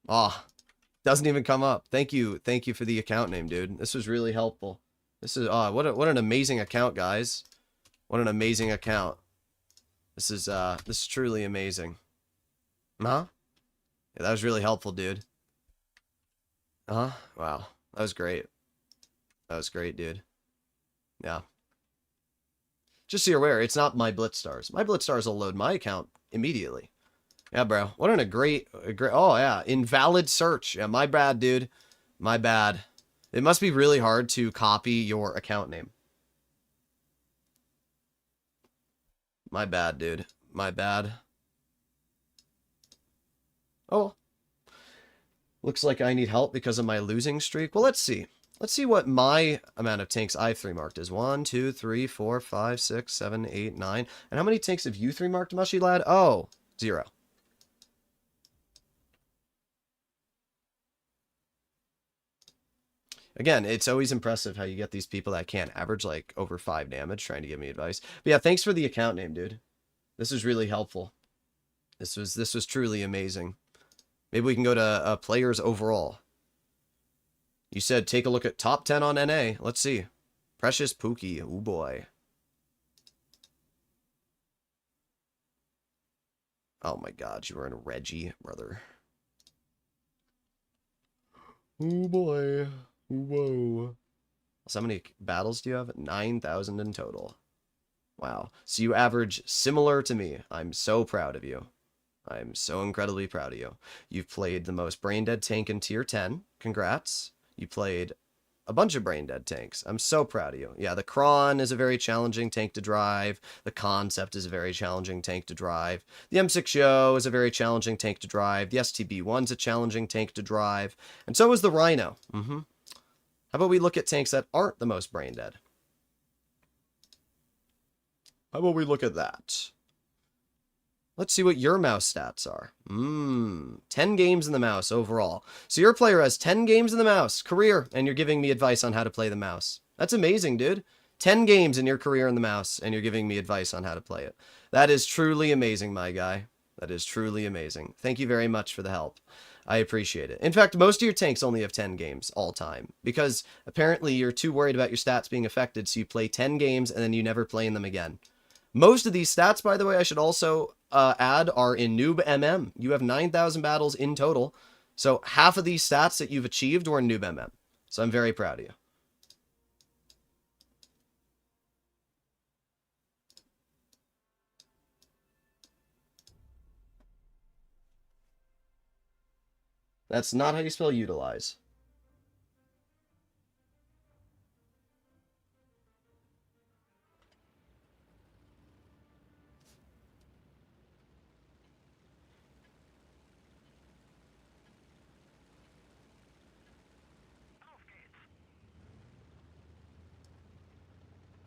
Ah, doesn't even come up. Thank you for the account name, dude. This was really helpful. This is what an amazing account, guys. What an amazing account. This is truly amazing. Huh? Yeah, that was really helpful, dude. Wow. That was great. That was great, dude. Yeah. Just so you're aware, it's not my Blitz stars. My Blitz stars will load my account immediately. Yeah, bro. What a great, oh, yeah. Invalid search. Yeah, my bad, dude. My bad. It must be really hard to copy your account name. My bad, dude. My bad. Oh. Looks like I need help because of my losing streak. Well, let's see. Let's see what my amount of tanks I've 3 marked is. 1, 2, 3, 4, 5, 6, 7, 8, 9. And how many tanks have you 3 marked, Mushy Lad? Oh, 0. Again, it's always impressive how you get these people that can't average like over 5 damage trying to give me advice. But yeah, thanks for the account name, dude. This was really helpful. This was truly amazing. Maybe we can go to players overall. You said take a look at top 10 on NA. Let's see. Precious Pookie. Oh boy. Oh my god, you were in Reggie, brother. Oh boy. Whoa. So how many battles do you have? 9,000 in total. Wow. So you average similar to me. I'm so proud of you. I'm so incredibly proud of you. You've played the most brain dead tank in tier 10. Congrats. You played a bunch of brain dead tanks. I'm so proud of you. Yeah, the Kron is a very challenging tank to drive. The Concept is a very challenging tank to drive. The M6 is a very challenging tank to drive. The STB-1's a challenging tank to drive. And so is the Rhino. How about we look at tanks that aren't the most brain dead? How about we look at that? Let's see what your mouse stats are. 10 games in the mouse overall. So your player has 10 games in the mouse, career, and you're giving me advice on how to play the mouse. That's amazing, dude. 10 games in your career in the mouse, and you're giving me advice on how to play it. That is truly amazing, my guy. That is truly amazing. Thank you very much for the help. I appreciate it. In fact, most of your tanks only have 10 games all time, because apparently you're too worried about your stats being affected, so you play 10 games and then you never play in them again. Most of these stats, by the way, I should also add, are in Noob MM. You have 9,000 battles in total. So half of these stats that you've achieved were in Noob MM. So I'm very proud of you. That's not how you spell utilize.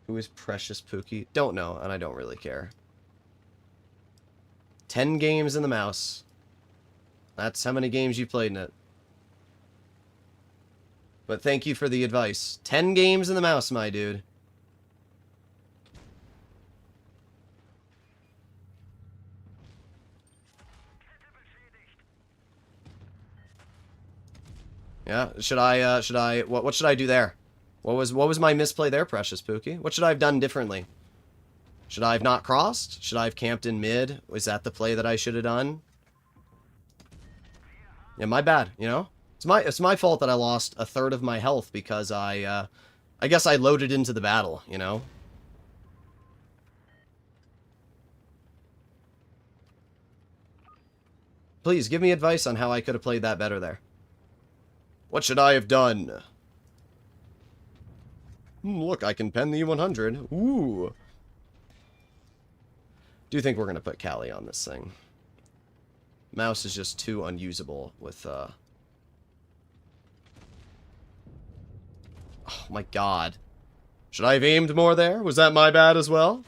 Who is Precious Pookie? Don't know, and I don't really care. 10 games in the mouse. That's how many games you played in it. But thank you for the advice. 10 games in the mouse, my dude. Yeah, what should I do there? What was my misplay there, Precious Pookie? What should I have done differently? Should I have not crossed? Should I have camped in mid? Was that the play that I should have done? Yeah, my bad, you know? It's my fault that I lost a third of my health because I guess I loaded into the battle, you know? Please, give me advice on how I could have played that better there. What should I have done? Look, I can pen the E100. Ooh. Do you think we're going to put Callie on this thing? Mouse is just too unusable with, Oh my god. Should I have aimed more there? Was that my bad as well?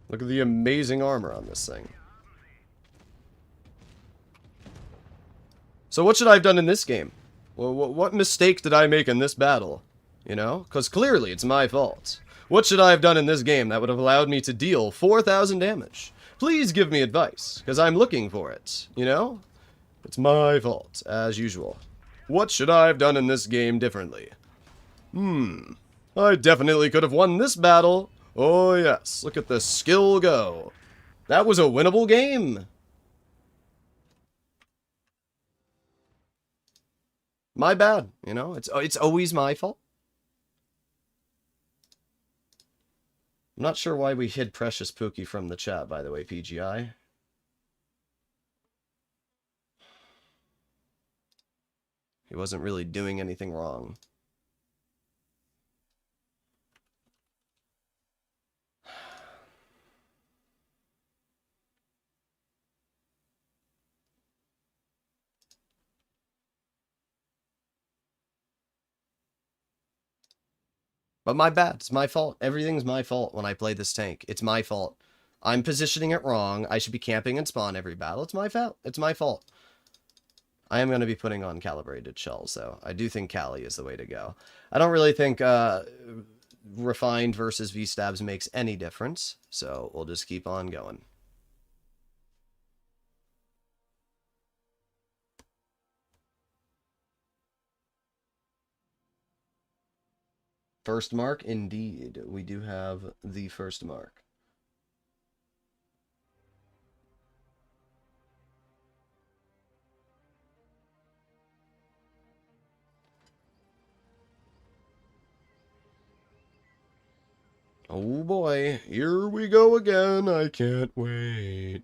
Look at the amazing armor on this thing. So what should I have done in this game? Well, what mistake did I make in this battle? You know? Because clearly it's my fault. What should I have done in this game that would have allowed me to deal 4,000 damage? Please give me advice, because I'm looking for it, you know? It's my fault, as usual. What should I have done in this game differently? I definitely could have won this battle. Oh yes, look at the skill go. That was a winnable game. My bad, you know? It's always my fault. I'm not sure why we hid Precious Pookie from the chat, by the way, PGI. He wasn't really doing anything wrong. But my bad. It's my fault. Everything's my fault when I play this tank. It's my fault. I'm positioning it wrong. I should be camping and spawn every battle. It's my fault. It's my fault. I am going to be putting on calibrated shells, though. I do think Cali is the way to go. I don't really think refined versus V-stabs makes any difference, so we'll just keep on going. First mark, indeed. We do have the first mark. Oh boy, here we go again. I can't wait.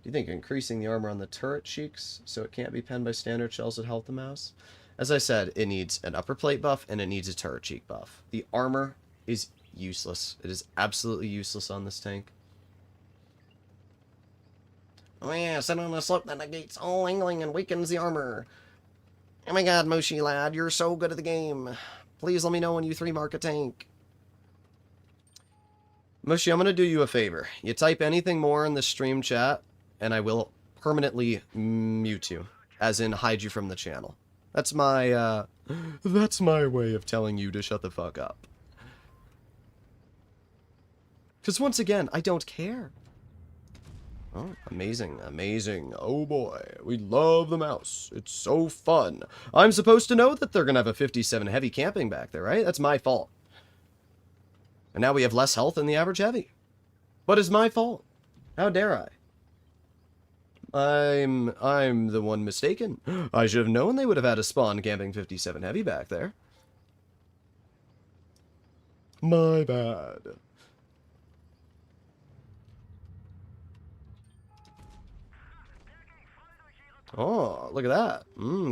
Do you think increasing the armor on the turret cheeks so it can't be penned by standard shells would help the mouse? As I said, it needs an upper plate buff and it needs a turret cheek buff. The armor is useless. It is absolutely useless on this tank. Oh yeah, sit on a slope that negates all angling and weakens the armor. Oh my god, Moshi lad, you're so good at the game. Please let me know when you 3-mark a tank. Moshi, I'm gonna do you a favor. You type anything more in the stream chat, and I will permanently mute you. As in, hide you from the channel. That's my, that's my way of telling you to shut the fuck up. Because once again, I don't care. Oh, amazing, amazing. Oh boy, we love the mouse. It's so fun. I'm supposed to know that they're gonna have a 57 heavy camping back there, right? That's my fault. And now we have less health than the average heavy. But it's my fault. How dare I? I'm the one mistaken. I should have known they would have had a spawn camping 57 heavy back there. My bad. Oh, look at that.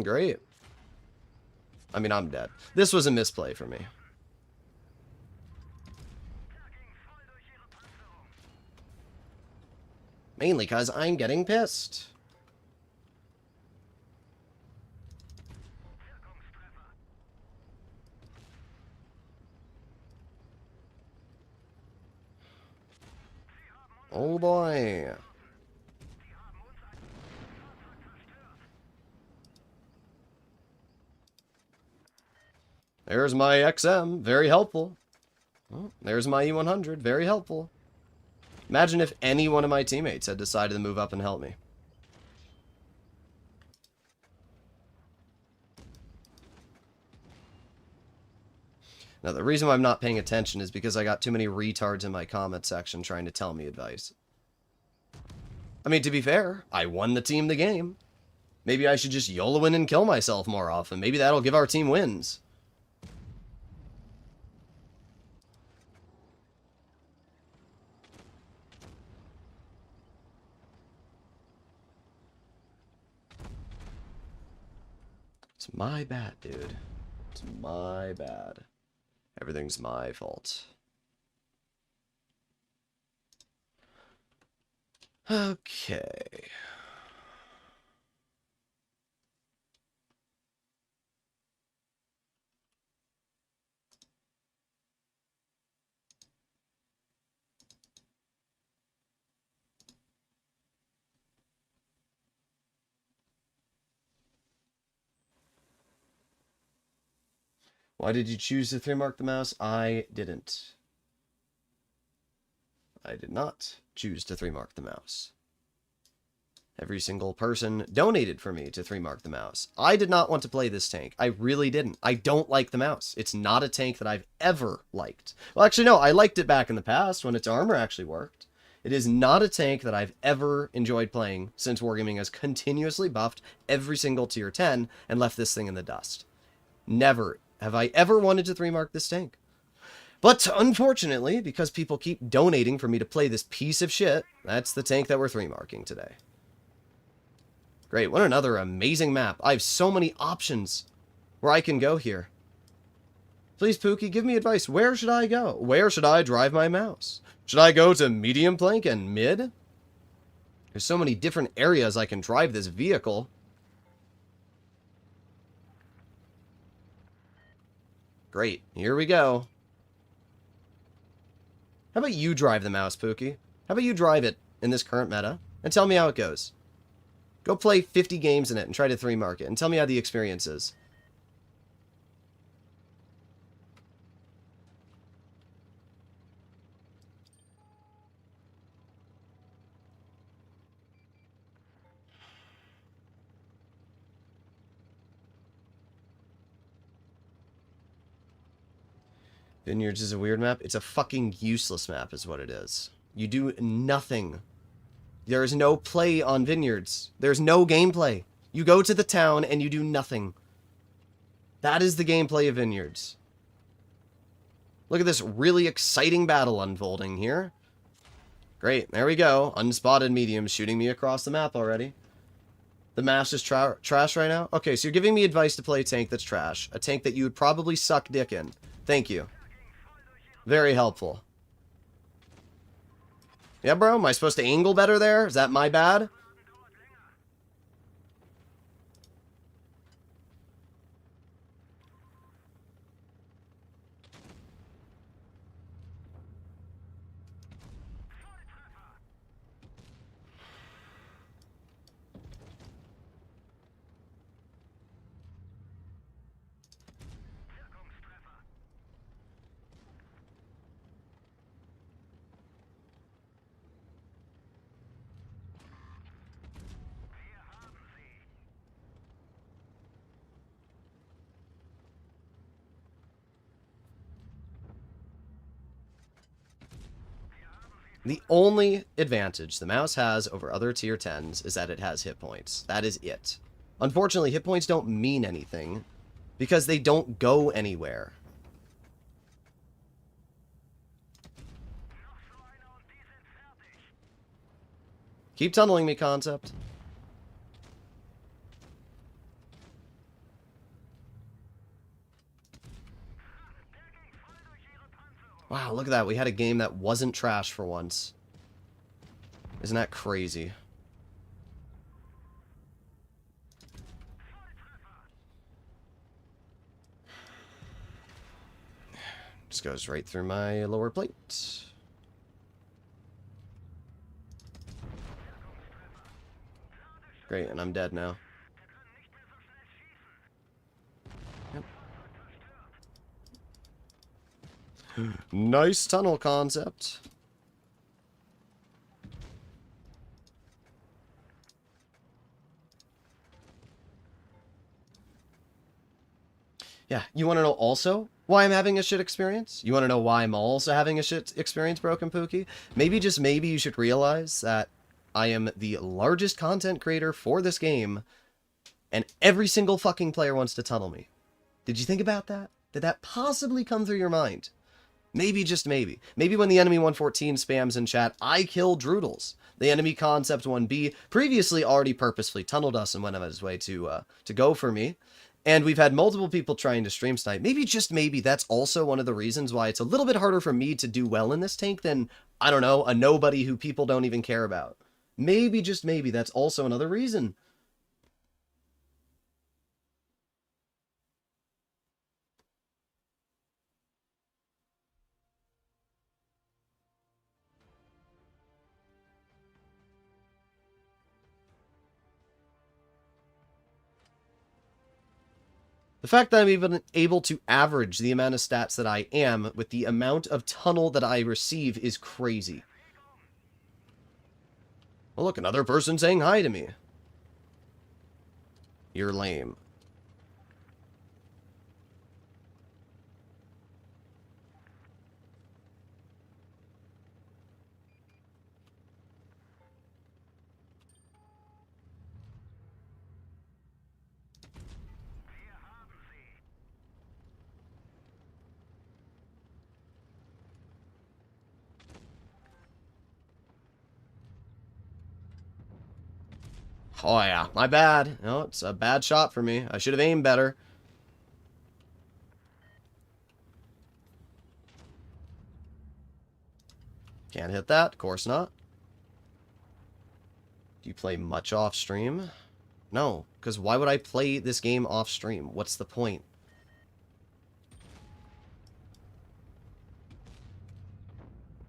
Great. I mean, I'm dead. This was a misplay for me. Mainly because I'm getting pissed. Oh boy. There's my XM, very helpful. Oh, there's my E100, very helpful. Imagine if any one of my teammates had decided to move up and help me. Now, the reason why I'm not paying attention is because I got too many retards in my comment section trying to tell me advice. I mean, to be fair, I won the team the game. Maybe I should just YOLO in and kill myself more often. Maybe that'll give our team wins. It's my bad, dude. It's my bad. Everything's my fault. Okay. Why did you choose to 3-mark the mouse? I didn't. I did not choose to 3-mark the mouse. Every single person donated for me to 3-mark the mouse. I did not want to play this tank. I really didn't. I don't like the mouse. It's not a tank that I've ever liked. Well, actually, no, I liked it back in the past when its armor actually worked. It is not a tank that I've ever enjoyed playing since Wargaming has continuously buffed every single tier 10 and left this thing in the dust. Never have I ever wanted to 3-mark this tank. But unfortunately, because people keep donating for me to play this piece of shit, that's the tank that we're 3-marking today. Great, what another amazing map. I have so many options where I can go here. Please, Pookie, give me advice. Where should I go? Where should I drive my mouse? Should I go to medium plank and mid? There's so many different areas I can drive this vehicle. Great, here we go. How about you drive the mouse, Pookie? How about you drive it in this current meta and tell me how it goes? Go play 50 games in it and try to 3-mark it and tell me how the experience is. Vineyards is a weird map. It's a fucking useless map is what it is. You do nothing. There is no play on Vineyards. There's no gameplay. You go to the town and you do nothing. That is the gameplay of Vineyards. Look at this really exciting battle unfolding here. Great, there we go. Unspotted mediums shooting me across the map already. The mash is trash right now? Okay, so you're giving me advice to play a tank that's trash. A tank that you would probably suck dick in. Thank you. Very helpful. Yeah, bro, am I supposed to angle better there? Is that my bad? The only advantage the mouse has over other tier 10s is that it has hit points. That is it. Unfortunately, hit points don't mean anything because they don't go anywhere. Keep tunneling me, concept. Wow, look at that. We had a game that wasn't trash for once. Isn't that crazy? Just goes right through my lower plate. Great, and I'm dead now. Nice tunnel concept. Yeah, you want to know also why I'm having a shit experience? You want to know why I'm also having a shit experience, Broken Pookie? Maybe, just maybe, you should realize that I am the largest content creator for this game, and every single fucking player wants to tunnel me. Did you think about that? Did that possibly come through your mind? Maybe, just maybe. Maybe when the enemy 114 spams in chat, I kill Droodles. The enemy concept 1B previously already purposefully tunneled us and went out of his way to go for me. And we've had multiple people trying to stream snipe. Maybe, just maybe, that's also one of the reasons why it's a little bit harder for me to do well in this tank than, I don't know, a nobody who people don't even care about. Maybe, just maybe, that's also another reason. The fact that I'm even able to average the amount of stats that I am with the amount of tunnel that I receive is crazy. Oh, look, another person saying hi to me. You're lame. Oh yeah, my bad. No, it's a bad shot for me. I should have aimed better. Can't hit that. Of course not. Do you play much off stream? No, because why would I play this game off stream? What's the point?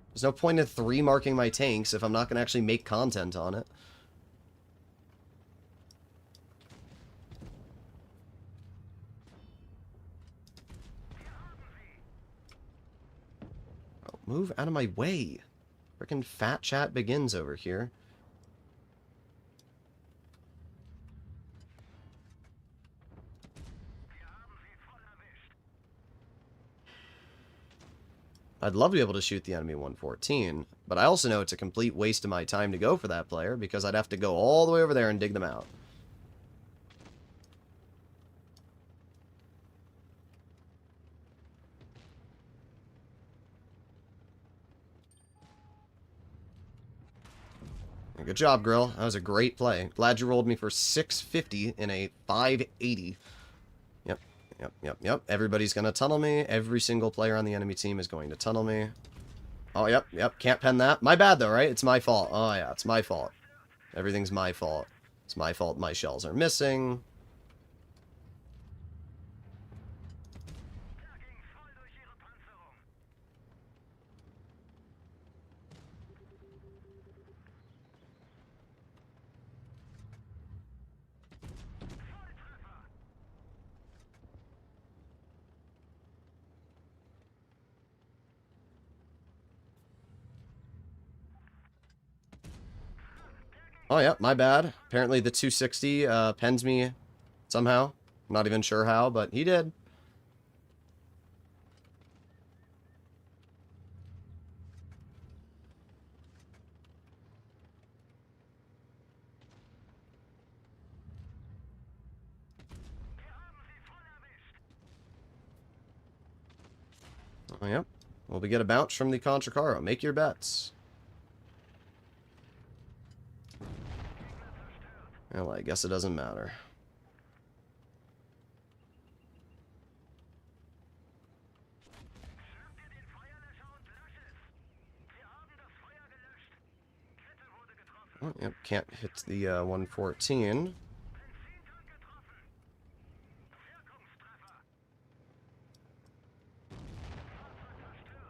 There's no point in 3 marking my tanks if I'm not going to actually make content on it. Oh, move out of my way. Frickin' fat chat begins over here. I'd love to be able to shoot the enemy 114, but I also know it's a complete waste of my time to go for that player because I'd have to go all the way over there and dig them out. Good job, Grill. That was a great play. Glad you rolled me for 650 in a 580. Yep. Everybody's going to tunnel me. Every single player on the enemy team is going to tunnel me. Oh, yep. Can't pen that. My bad, though, right? It's my fault. Oh, yeah, it's my fault. Everything's my fault. It's my fault my shells are missing. Oh, yeah, my bad. Apparently the 260 pens me somehow. I'm not even sure how, but he did. Oh, yep. Well, we get a bounce from the Contra Caro. Make your bets. Well, I guess it doesn't matter. Oh, yep, can't hit the 114.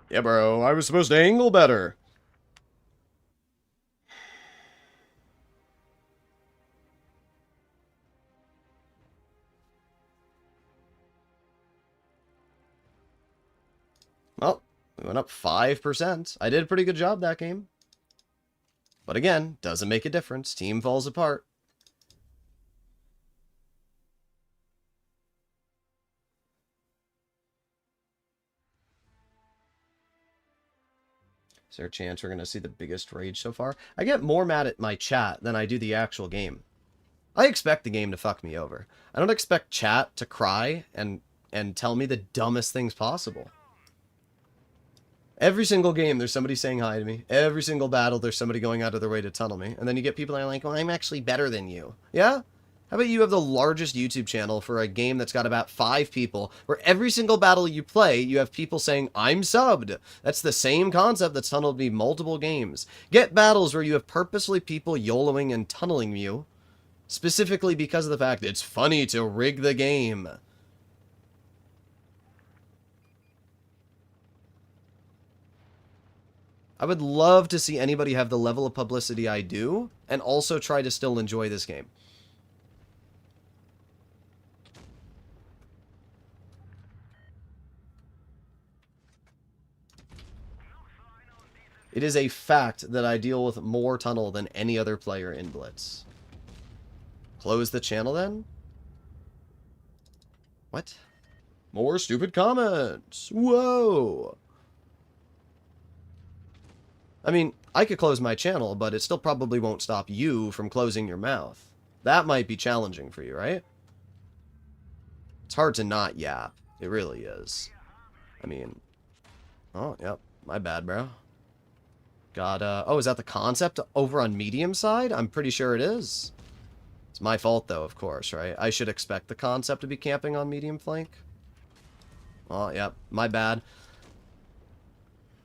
Yeah, bro, I was supposed to angle better. Well, we went up 5%. I did a pretty good job that game. But again, doesn't make a difference. Team falls apart. Is there a chance we're going to see the biggest rage so far? I get more mad at my chat than I do the actual game. I expect the game to fuck me over. I don't expect chat to cry and tell me the dumbest things possible. Every single game, there's somebody saying hi to me. Every single battle, there's somebody going out of their way to tunnel me. And then you get people that are like, well, I'm actually better than you. Yeah? How about you have the largest YouTube channel for a game that's got about 5 people, where every single battle you play, you have people saying, I'm subbed. That's the same concept that's tunneled me multiple games. Get battles where you have purposely people YOLOing and tunneling you, specifically because of the fact it's funny to rig the game. I would love to see anybody have the level of publicity I do, and also try to still enjoy this game. It is a fact that I deal with more tunnel than any other player in Blitz. Close the channel then? What? More stupid comments. Whoa. I mean, I could close my channel, but it still probably won't stop you from closing your mouth. That might be challenging for you, right? It's hard to not yap. It really is. I mean... Oh, yep. My bad, bro. Got, oh, is that the concept over on medium side? I'm pretty sure it is. It's my fault, though, of course, right? I should expect the concept to be camping on medium flank. Oh, yep. My bad.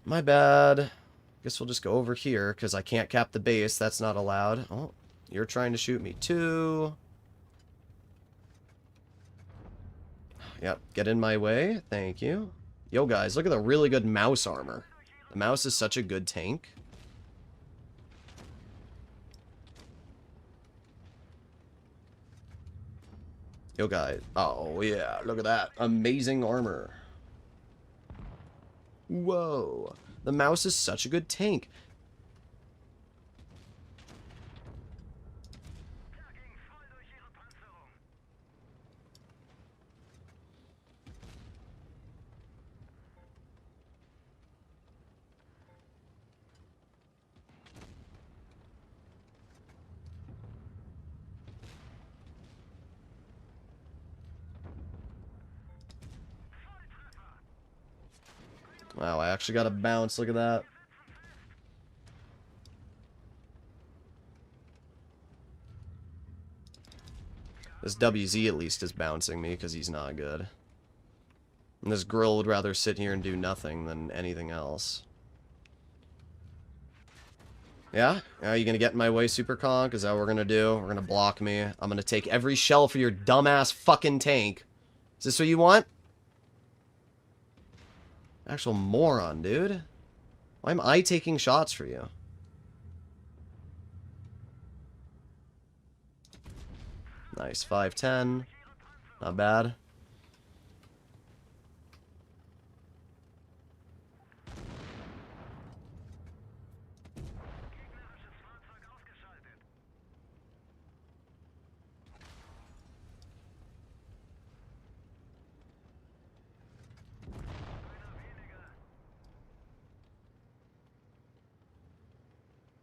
My bad. Guess we'll just go over here, because I can't cap the base. That's not allowed. Oh, you're trying to shoot me, too. Yep, get in my way. Thank you. Yo, guys, look at the really good mouse armor. The mouse is such a good tank. Yo, guys. Oh, yeah, look at that. Amazing armor. Whoa. The mouse is such a good tank. Wow, I actually got a bounce. Look at that. This WZ at least is bouncing me because he's not good. And this grill would rather sit here and do nothing than anything else. Yeah? Are you going to get in my way, Super Conk? Is that what we're going to do? We're going to block me. I'm going to take every shell for your dumbass fucking tank. Is this what you want? Actual moron, dude. Why am I taking shots for you? Nice, 5-10. Not bad.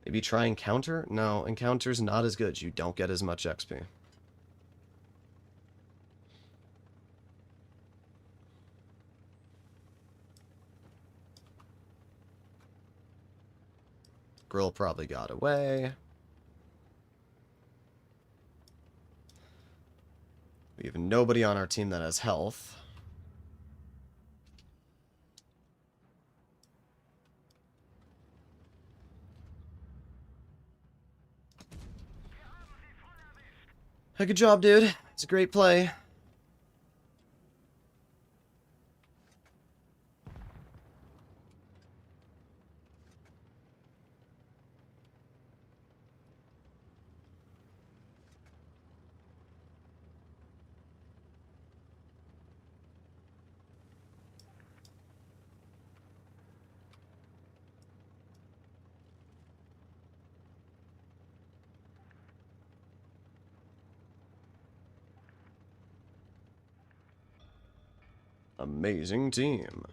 Maybe try Encounter? No, Encounter's not as good. You don't get as much XP. Grill probably got away. We have nobody on our team that has health. Hey, good job, dude. It's a great play. Amazing team.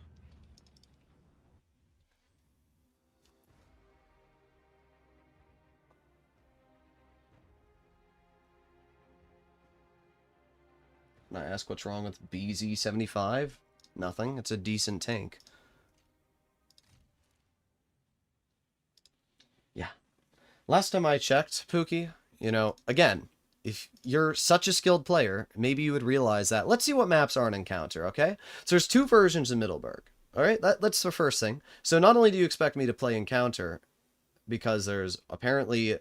Can I ask what's wrong with BZ-75? Nothing. It's a decent tank. Yeah. Last time I checked, Pookie, you know, again, if you're such a skilled player, maybe you would realize that. Let's see what maps are in Encounter, okay? So there's two versions of Middleburg, all right? That's the first thing. So not only do you expect me to play Encounter, because there's apparently...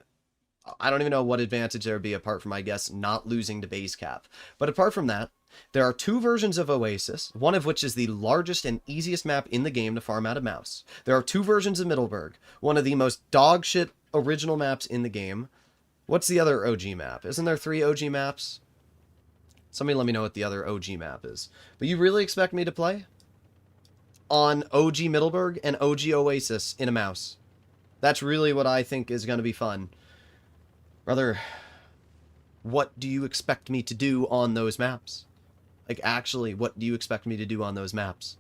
I don't even know what advantage there would be apart from, I guess, not losing to base cap. But apart from that, there are two versions of Oasis, one of which is the largest and easiest map in the game to farm out of mouse. There are two versions of Middleburg, one of the most dogshit original maps in the game. What's the other OG map? Isn't there 3 OG maps? Somebody let me know what the other OG map is. But you really expect me to play on OG Middleburg and OG Oasis in a mouse? That's really what I think is going to be fun. Brother, what do you expect me to do on those maps? Like, actually, what do you expect me to do on those maps?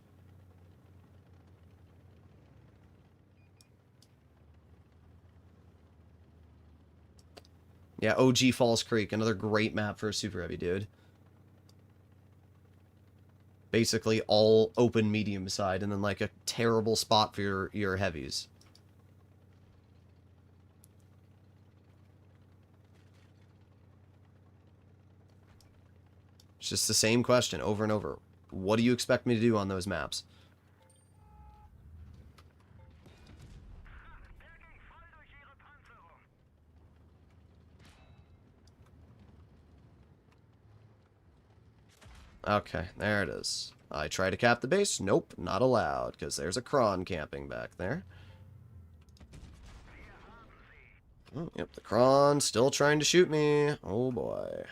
Yeah, OG Falls Creek, another great map for a super heavy, dude. Basically all open medium side, and then like a terrible spot for your heavies. It's just the same question over and over. What do you expect me to do on those maps? Okay, there it is. I try to cap the base. Nope, not allowed, because there's a cron camping back there. Oh, yep, the cron still trying to shoot me. Oh boy.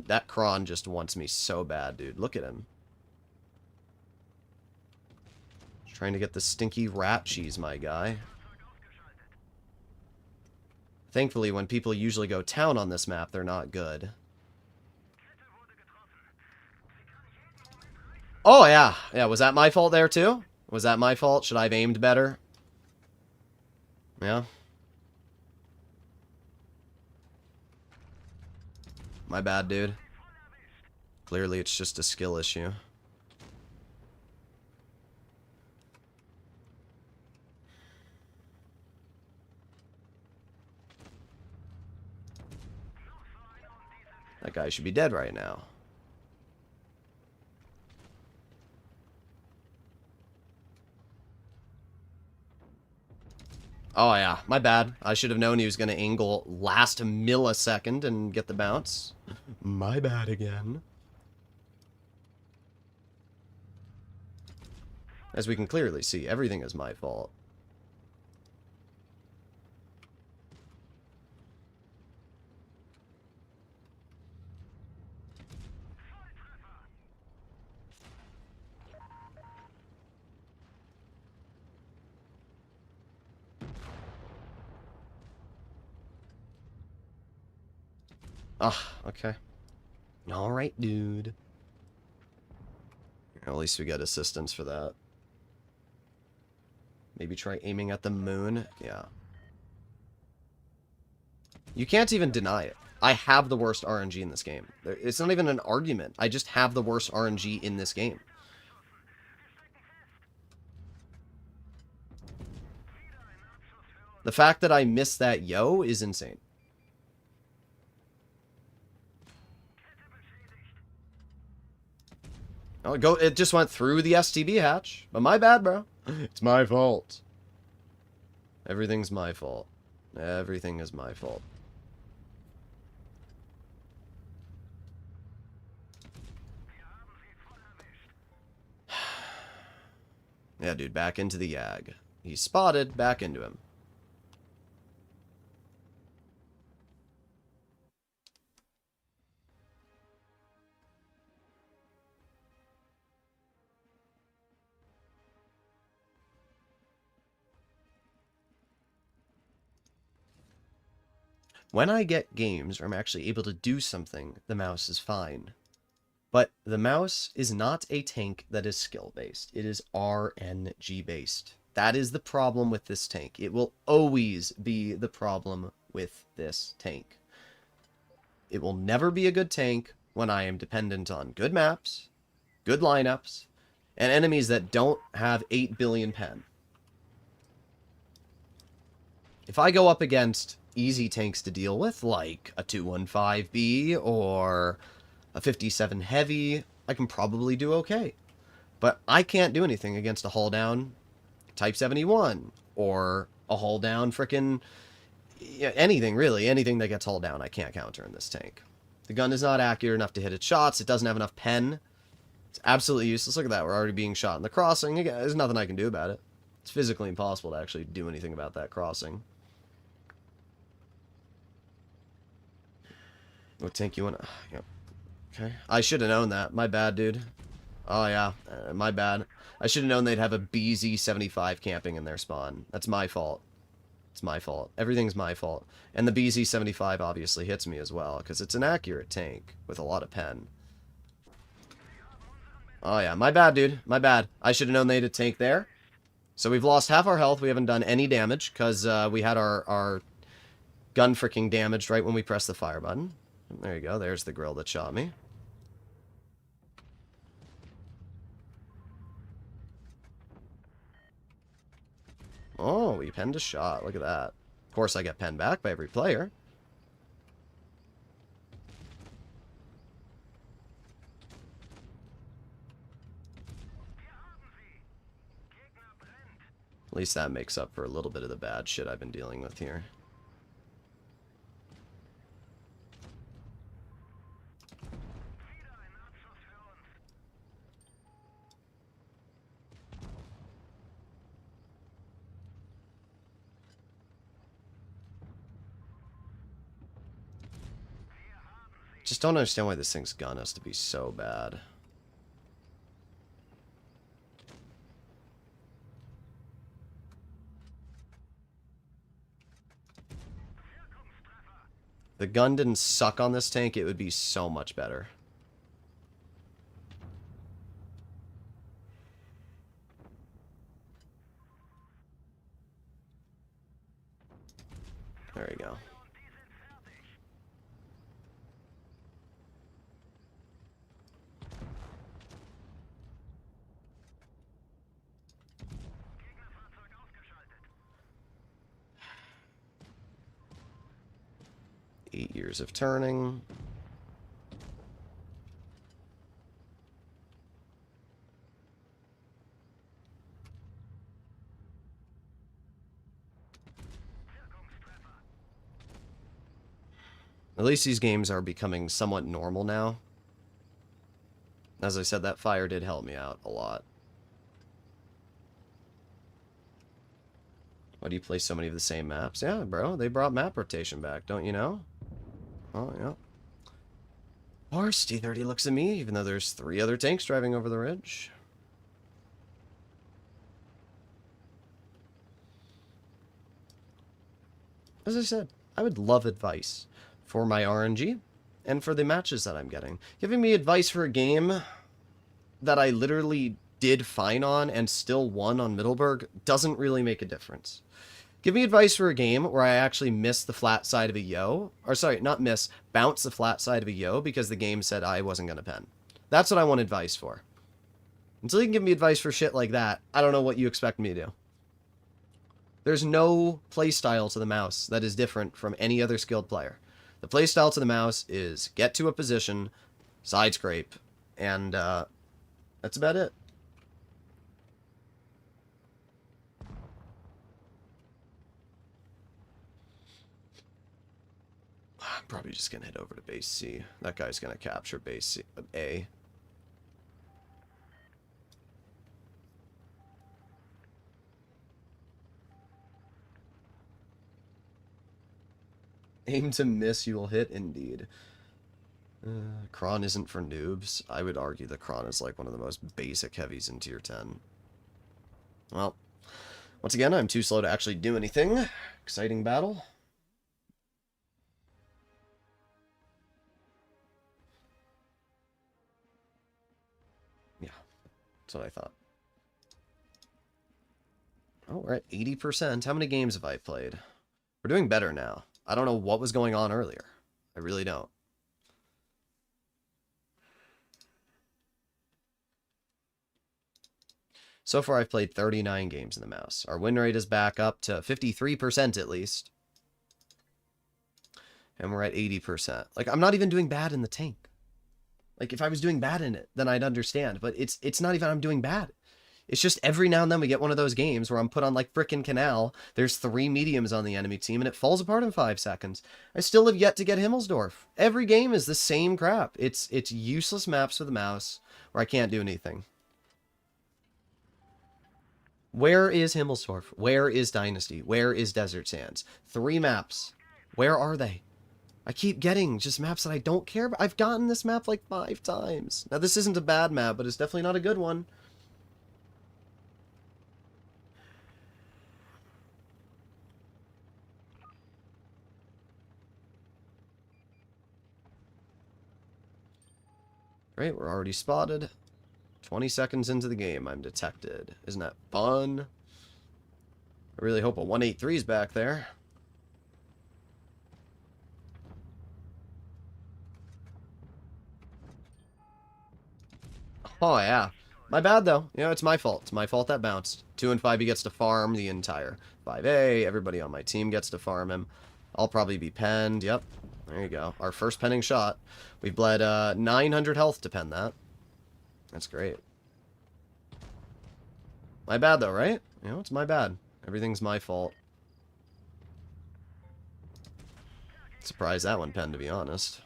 That cron just wants me so bad, dude. Look at him. Trying to get the stinky rat cheese, my guy. Thankfully, when people usually go town on this map, they're not good. Oh, yeah. Yeah, was that my fault there, too? Was that my fault? Should I have aimed better? Yeah. My bad, dude. Clearly, it's just a skill issue. That guy should be dead right now. Oh, yeah. My bad. I should have known he was going to angle last millisecond and get the bounce. My bad again. As we can clearly see, everything is my fault. Ah, okay. Alright, dude. At least we get assistance for that. Maybe try aiming at the moon. Yeah. You can't even deny it. I have the worst RNG in this game. It's not even an argument. I just have the worst RNG in this game. The fact that I missed that yo is insane. Oh, it just went through the STB hatch. But my bad, bro. It's my fault. Everything's my fault. Everything is my fault. Yeah, dude, back into the Yag. He's spotted, back into him. When I get games where I'm actually able to do something, the mouse is fine. But the mouse is not a tank that is skill-based. It is RNG-based. That is the problem with this tank. It will always be the problem with this tank. It will never be a good tank when I am dependent on good maps, good lineups, and enemies that don't have 8 billion pen. If I go up against easy tanks to deal with, like a 215B or a 57 heavy, I can probably do okay. But I can't do anything against a hull down Type 71 or a hull down frickin' anything, really. Anything that gets hull down, I can't counter in this tank. The gun is not accurate enough to hit its shots. It doesn't have enough pen. It's absolutely useless. Look at that. We're already being shot in the crossing. Again, there's nothing I can do about it. It's physically impossible to actually do anything about that crossing. What tank you want? Yep. Okay. I should have known that. My bad, dude. Oh, yeah. My bad. I should have known they'd have a BZ-75 camping in their spawn. That's my fault. It's my fault. Everything's my fault. And the BZ-75 obviously hits me as well, because it's an accurate tank with a lot of pen. Oh, yeah. My bad, dude. My bad. I should have known they had a tank there. So we've lost half our health. We haven't done any damage, because we had our gun freaking damaged right when we pressed the fire button. There you go. There's the grill that shot me. Oh, we penned a shot. Look at that. Of course, I get penned back by every player. At least that makes up for a little bit of the bad shit I've been dealing with here. Just don't understand why this thing's gun has to be so bad. If the gun didn't suck on this tank, it would be so much better. There you go. Eight years of turning. At least these games are becoming somewhat normal now. As I said, that fire did help me out a lot. Why do you play so many of the same maps? Yeah, bro, they brought map rotation back, don't you know? Oh, yeah. Of course, T-30 looks at me, even though there's 3 other tanks driving over the ridge. As I said, I would love advice for my RNG and for the matches that I'm getting. Giving me advice for a game that I literally did fine on and still won on Middleburg doesn't really make a difference. Give me advice for a game where I actually missed the flat side of a yo. Or sorry, not miss, bounce the flat side of a yo because the game said I wasn't going to pen. That's what I want advice for. Until you can give me advice for shit like that, I don't know what you expect me to do. There's no playstyle to the mouse that is different from any other skilled player. The playstyle to the mouse is get to a position, side scrape, and that's about it. I'm probably just going to head over to base C. That guy's going to capture base C, A. Aim to miss, you will hit, indeed. Kron isn't for noobs. I would argue that Kron is like one of the most basic heavies in tier 10. Well, once again, I'm too slow to actually do anything. Exciting battle. Yeah, that's what I thought. Oh, we're at 80%. How many games have I played? We're doing better now. I don't know what was going on earlier. I really don't. So far, I've played 39 games in the mouse. Our win rate is back up to 53% at least. And we're at 80%. Like, I'm not even doing bad in the tank. Like, if I was doing bad in it, then I'd understand. But it's not even I'm doing bad. It's just every now and then we get one of those games where I'm put on, like, frickin' Canal. There's 3 mediums on the enemy team, and it falls apart in 5 seconds. I still have yet to get Himmelsdorf. Every game is the same crap. It's useless maps for the mouse where I can't do anything. Where is Himmelsdorf? Where is Dynasty? Where is Desert Sands? 3 maps. Where are they? I keep getting just maps that I don't care about. I've gotten this map like 5 times. Now, this isn't a bad map, but it's definitely not a good one. Great, we're already spotted. 20 seconds into the game, I'm detected. Isn't that fun? I really hope a 183's back there. Oh, yeah. My bad, though. You know, it's my fault. It's my fault that bounced. 2 and 5, he gets to farm the entire 5A. Everybody on my team gets to farm him. I'll probably be penned. Yep. There you go. Our first penning shot. We've bled 900 health to pen that. That's great. My bad, though, right? You know, it's my bad. Everything's my fault. Surprised that one penned, to be honest.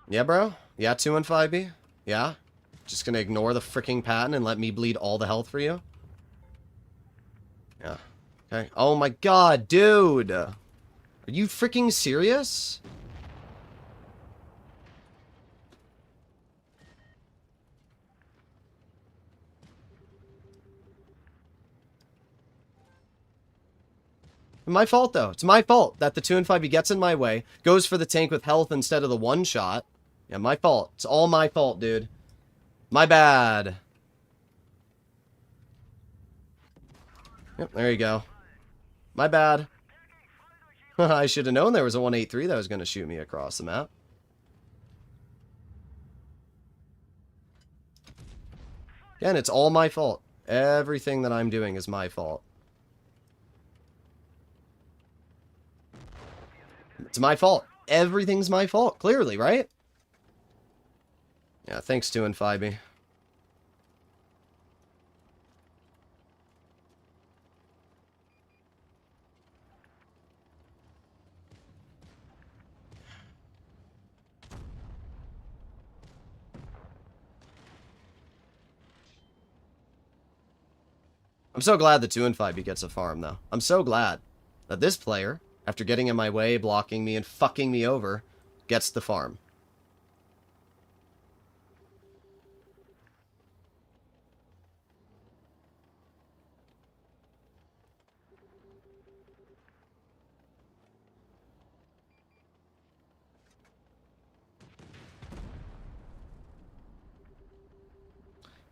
Yeah, bro? Yeah, 2 and 5B? Yeah? Just gonna ignore the freaking pattern and let me bleed all the health for you? Yeah. Okay. Oh my god, dude! Are you freaking serious? My fault, though. It's my fault that the 2 and 5B gets in my way, goes for the tank with health instead of the one shot. Yeah, my fault. It's all my fault, dude. My bad. Yep, there you go. My bad. I should have known there was a 183 that was going to shoot me across the map. Again, it's all my fault. Everything that I'm doing is my fault. It's my fault. Everything's my fault, clearly, right? Yeah, thanks 2 and 5B. I'm so glad the 2 and 5B gets a farm, though. I'm so glad that this player, after getting in my way, blocking me, and fucking me over, gets the farm.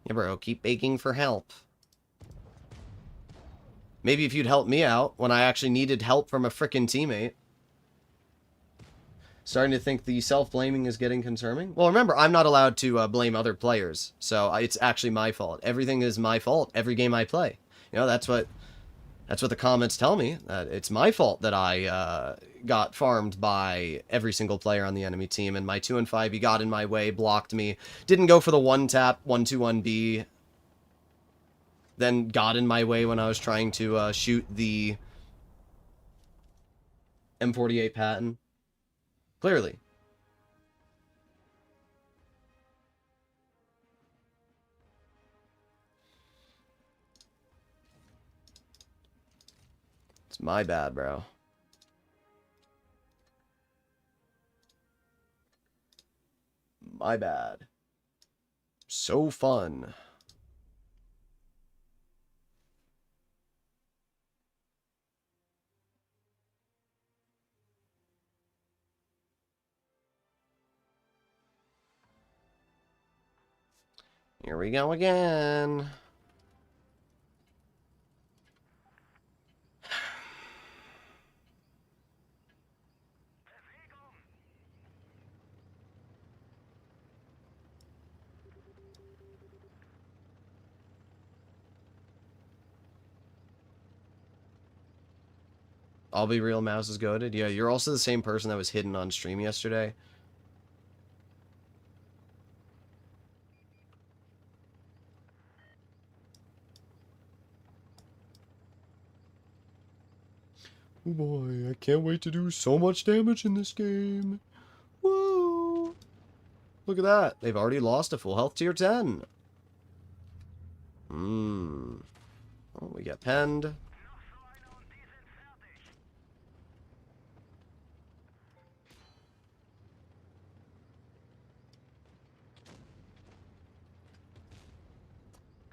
Yeah, bro, keep begging for help. Maybe if you'd help me out when I actually needed help from a frickin' teammate. Starting to think the self-blaming is getting concerning. Well, remember, I'm not allowed to blame other players, so it's actually my fault. Everything is my fault every game I play. You know, that's what the comments tell me. That it's my fault that I got farmed by every single player on the enemy team, and my 2 and 5, he got in my way, blocked me, didn't go for the one-tap, 1-2-1B, then got in my way when I was trying to shoot the M48 Patton. Clearly. It's my bad, bro. My bad. So fun. Here we go again. I'll be real, mouse is goated. Yeah, you're also the same person that was hidden on stream yesterday. Oh boy, I can't wait to do so much damage in this game. Woo! Look at that. They've already lost a full health tier 10. Oh, we get penned.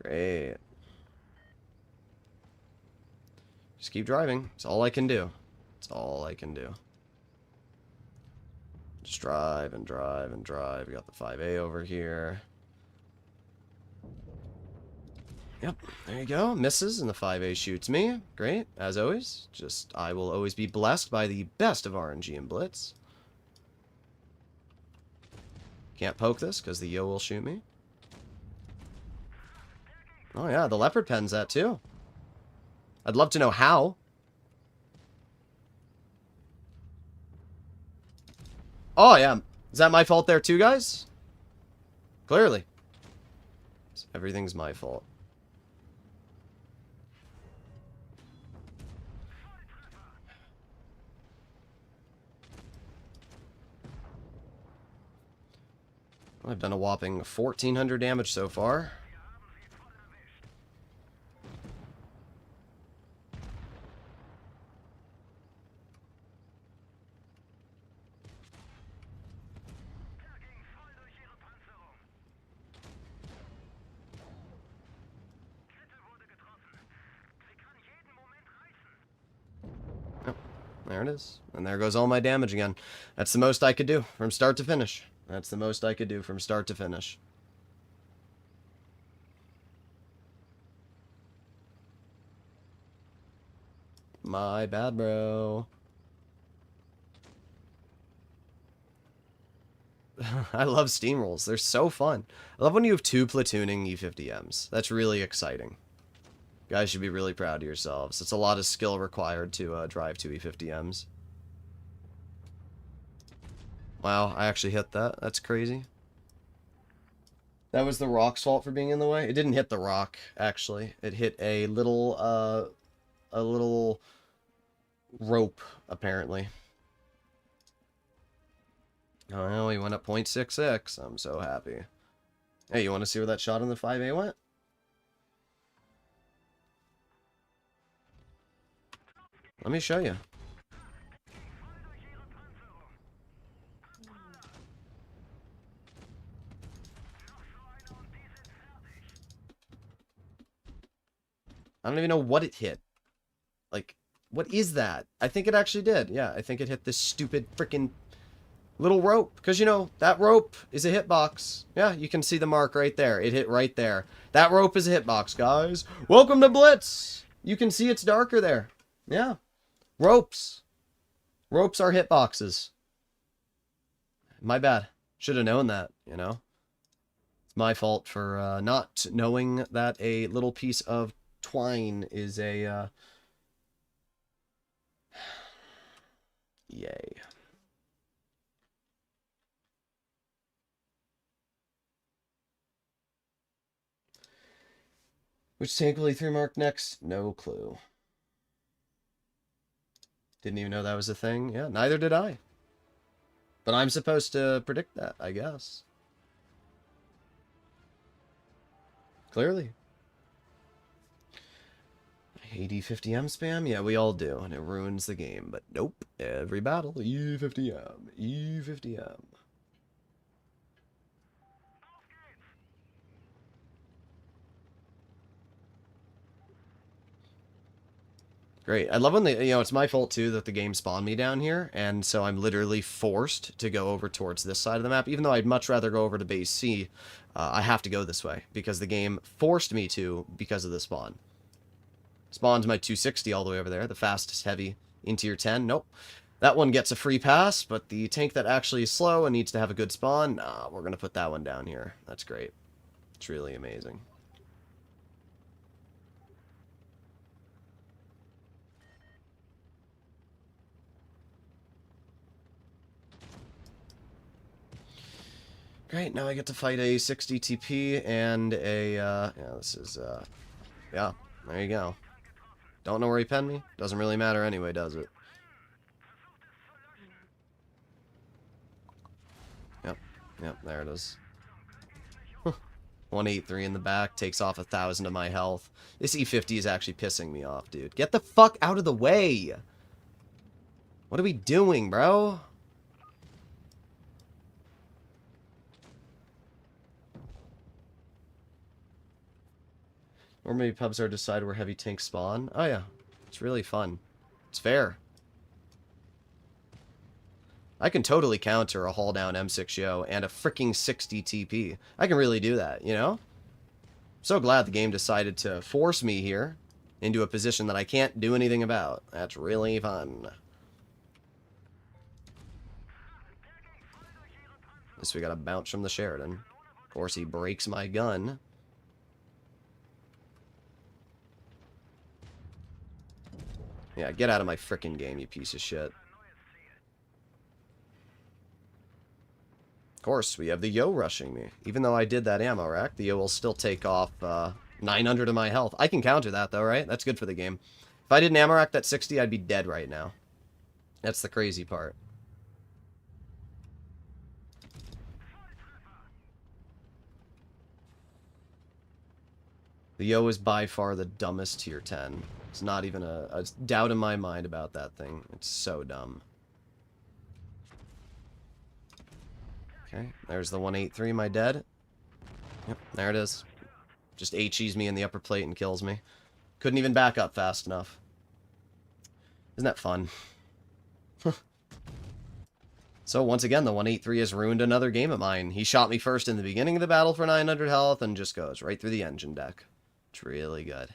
Great. Just keep driving. It's all I can do. It's all I can do. Just drive and drive and drive. We got the 5A over here. Yep, there you go. Misses, and the 5A shoots me. Great, as always. Just, I will always be blessed by the best of RNG and Blitz. Can't poke this, because the Yo will shoot me. Oh yeah, the Leopard pens that too. I'd love to know how. Oh yeah, is that my fault there too, guys? Clearly. Everything's my fault. I've done a whopping 1,400 damage so far. Oh, there it is. And there goes all my damage again. That's the most I could do from start to finish. That's the most I could do from start to finish. My bad, bro. I love steamrolls. They're so fun. I love when you have 2 platooning E50Ms. That's really exciting. You guys should be really proud of yourselves. It's a lot of skill required to drive 2 E50Ms. Wow, I actually hit that. That's crazy. That was the rock's fault for being in the way? It didn't hit the rock, actually. It hit a little rope, apparently. Oh, no, he went up 0.66. I'm so happy. Hey, you want to see where that shot in the 5A went? Let me show you. I don't even know what it hit. Like, what is that? I think it actually did. Yeah, I think it hit this stupid freaking little rope. Because, you know, that rope is a hitbox. Yeah, you can see the mark right there. It hit right there. That rope is a hitbox, guys. Welcome to Blitz. You can see it's darker there. Yeah. Ropes. Ropes are hitboxes. My bad. Should have known that, you know. It's my fault for not knowing that a little piece of twine is a yay. Which tank will E3 mark next? No clue. Didn't even know that was a thing. Yeah, neither did I. But I'm supposed to predict that, I guess. Clearly. E50M spam? Yeah, we all do, and it ruins the game. But nope, every battle, E50M, E50M. Great. I love when they, you know, it's my fault too that the game spawned me down here, and so I'm literally forced to go over towards this side of the map. Even though I'd much rather go over to base C, I have to go this way because the game forced me to because of the spawn. Spawned my 260 all the way over there, the fastest heavy in tier 10. Nope. That one gets a free pass, but the tank that actually is slow and needs to have a good spawn, nah, we're going to put that one down here. That's great. It's really amazing. Great, now I get to fight a 60 TP and a, yeah, this is, yeah, there you go. Don't know where he penned me. Doesn't really matter anyway, does it? Yep, there it is. 183 in the back, takes off 1,000 of my health. This E50 is actually pissing me off, dude. Get the fuck out of the way! What are we doing, bro? Or maybe pubs are decide where heavy tanks spawn. Oh yeah, it's really fun. It's fair. I can totally counter a haul down M6 Yo and a freaking 60 TP. I can really do that, you know? So glad the game decided to force me here into a position that I can't do anything about. That's really fun. Guess we gotta bounce from the Sheridan. Of course, he breaks my gun. Yeah, get out of my frickin' game, you piece of shit. Of course, we have the Yo rushing me. Even though I did that ammo rack, the Yo will still take off 900 of my health. I can counter that, though, right? That's good for the game. If I didn't ammo rack that 60, I'd be dead right now. That's the crazy part. The Yo is by far the dumbest tier 10. It's not even a doubt in my mind about that thing. It's so dumb. Okay, there's the 183, my dead. Yep, there it is. Just HEs me in the upper plate and kills me. Couldn't even back up fast enough. Isn't that fun? So once again, the 183 has ruined another game of mine. He shot me first in the beginning of the battle for 900 health and just goes right through the engine deck. It's really good.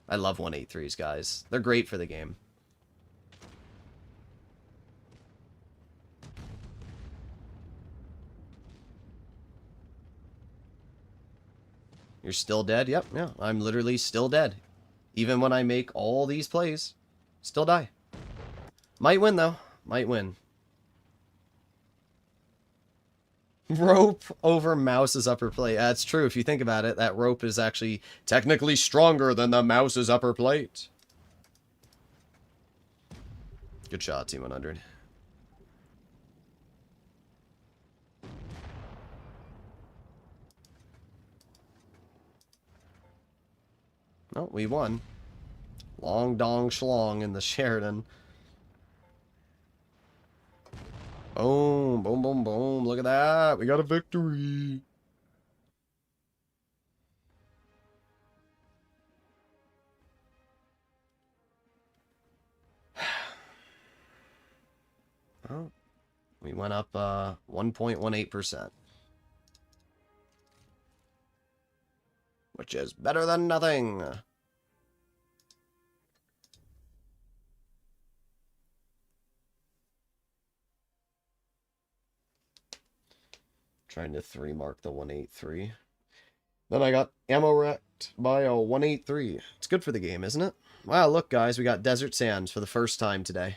I love 183s, guys. They're great for the game. You're still dead? Yep, yeah. I'm literally still dead. Even when I make all these plays. Still die. Might win, though. Might win. Rope over mouse's upper plate. That's true. If you think about it, that rope is actually technically stronger than the mouse's upper plate. Good shot, T100. Oh, we won. Long dong schlong in the Sheridan. Boom, boom, boom, boom. Look at that. We got a victory. Oh, we went up 1.18%. Which is better than nothing. Trying to 3-mark the 183. Then I got ammo wrecked by a 183. It's good for the game, isn't it? Wow, look, guys, we got Desert Sands for the first time today.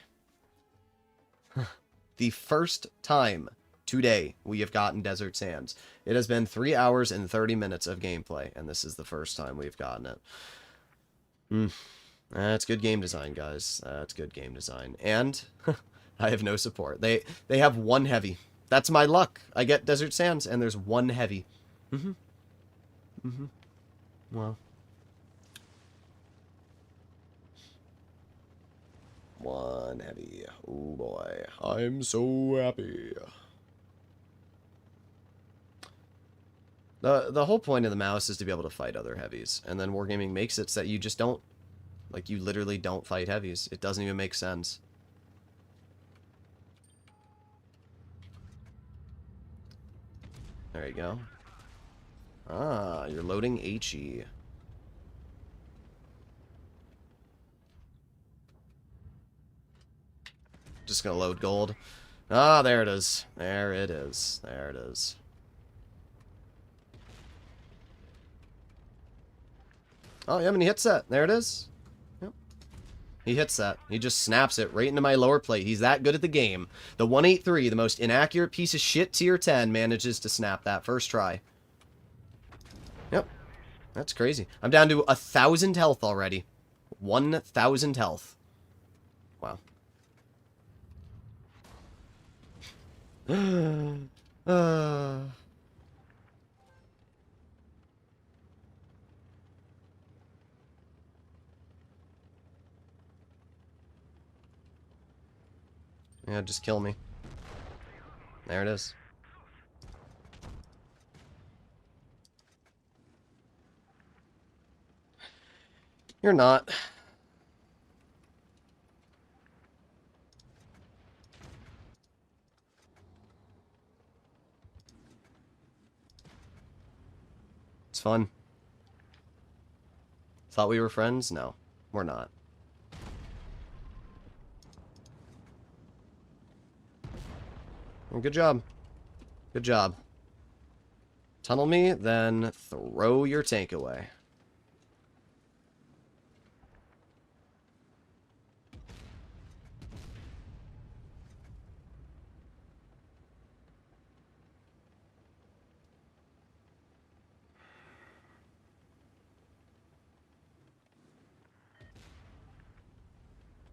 The first time today we have gotten Desert Sands. It has been 3 hours and 30 minutes of gameplay, and this is the first time we've gotten it. That's good game design, guys. That's good game design. And I have no support. They have one heavy. That's my luck. I get Desert Sands, and there's one heavy. Well. One heavy. Oh boy. I'm so happy. The whole point of the mouse is to be able to fight other heavies. And then Wargaming makes it so that you just don't... Like, you literally don't fight heavies. It doesn't even make sense. There you go. Ah, you're loading HE. Just gonna load gold. Ah, there it is. There it is. There it is. Oh, yeah, and he hits that. There it is. Yep. He hits that. He just snaps it right into my lower plate. He's that good at the game. The 183, the most inaccurate piece of shit tier 10, manages to snap that first try. Yep. That's crazy. I'm down to 1,000 health already. 1,000 health. Wow. Yeah, just kill me. There it is. You're not. It's fun. Thought we were friends? No, we're not. Well, good job. Good job. Tunnel me, then throw your tank away.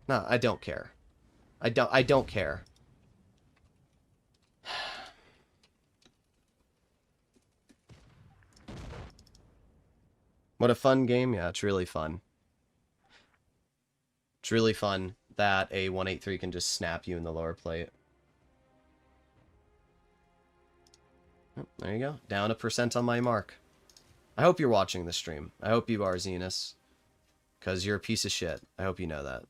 No, I don't care. I don't care. What a fun game. Yeah, it's really fun. It's really fun that a 183 can just snap you in the lower plate. Oh, there you go. Down a percent on my mark. I hope you're watching the stream. I hope you are, Zenus. Because you're a piece of shit. I hope you know that.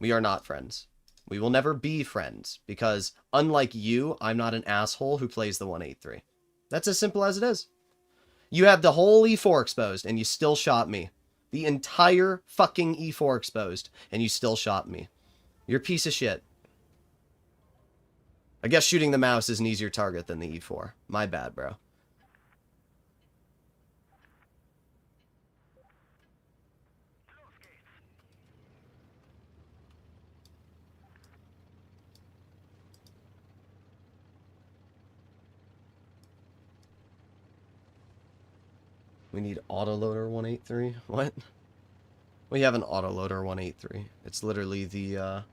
We are not friends. We will never be friends. Because, unlike you, I'm not an asshole who plays the 183. That's as simple as it is. You have the whole E4 exposed, and you still shot me. The entire fucking E4 exposed, and you still shot me. You're a piece of shit. I guess shooting the mouse is an easier target than the E4. My bad, bro. We need autoloader 183. What? We have an autoloader 183. It's literally the,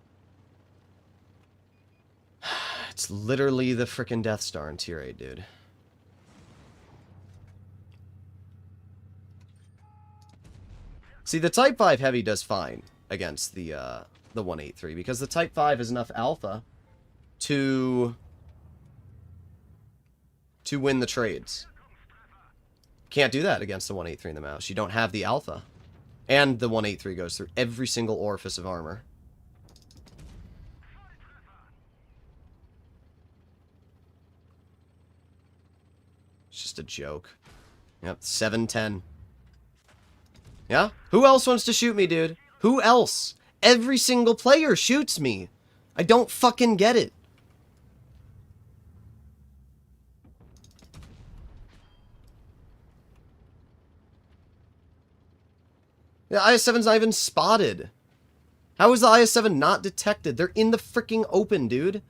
It's literally the frickin' Death Star in Tier 8, dude. See, the Type 5 Heavy does fine against the 183, because the Type 5 has enough alpha to win the trades. Can't do that against the 183 in the mouse. You don't have the alpha. And the 183 goes through every single orifice of armor. It's just a joke. Yep, 710. Yeah? Who else wants to shoot me, dude? Who else? Every single player shoots me. I don't fucking get it. The IS-7's not even spotted. How is the IS-7 not detected? They're in the freaking open, dude.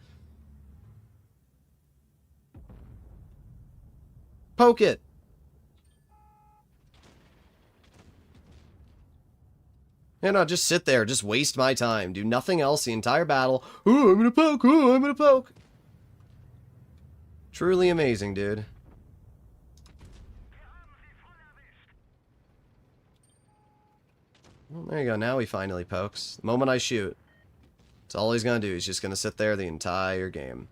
Poke it. Yeah, no, just sit there. Just waste my time. Do nothing else the entire battle. Ooh, I'm gonna poke. Ooh, I'm gonna poke. Truly amazing, dude. Well, there you go. Now he finally pokes. The moment I shoot. That's all he's gonna do. He's just gonna sit there the entire game.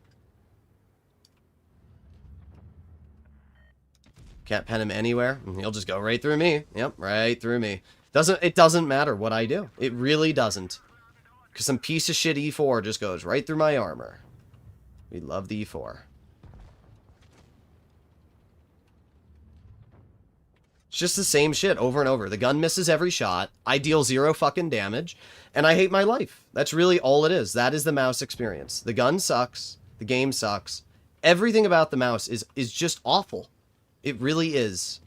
Can't pen him anywhere. He'll just go right through me. Yep, right through me. It doesn't matter what I do. It really doesn't. Because some piece of shit E4 just goes right through my armor. We love the E4. It's just the same shit over and over. The gun misses every shot. I deal 0 fucking damage. And I hate my life. That's really all it is. That is the mouse experience. The gun sucks. The game sucks. Everything about the mouse is just awful. It really is.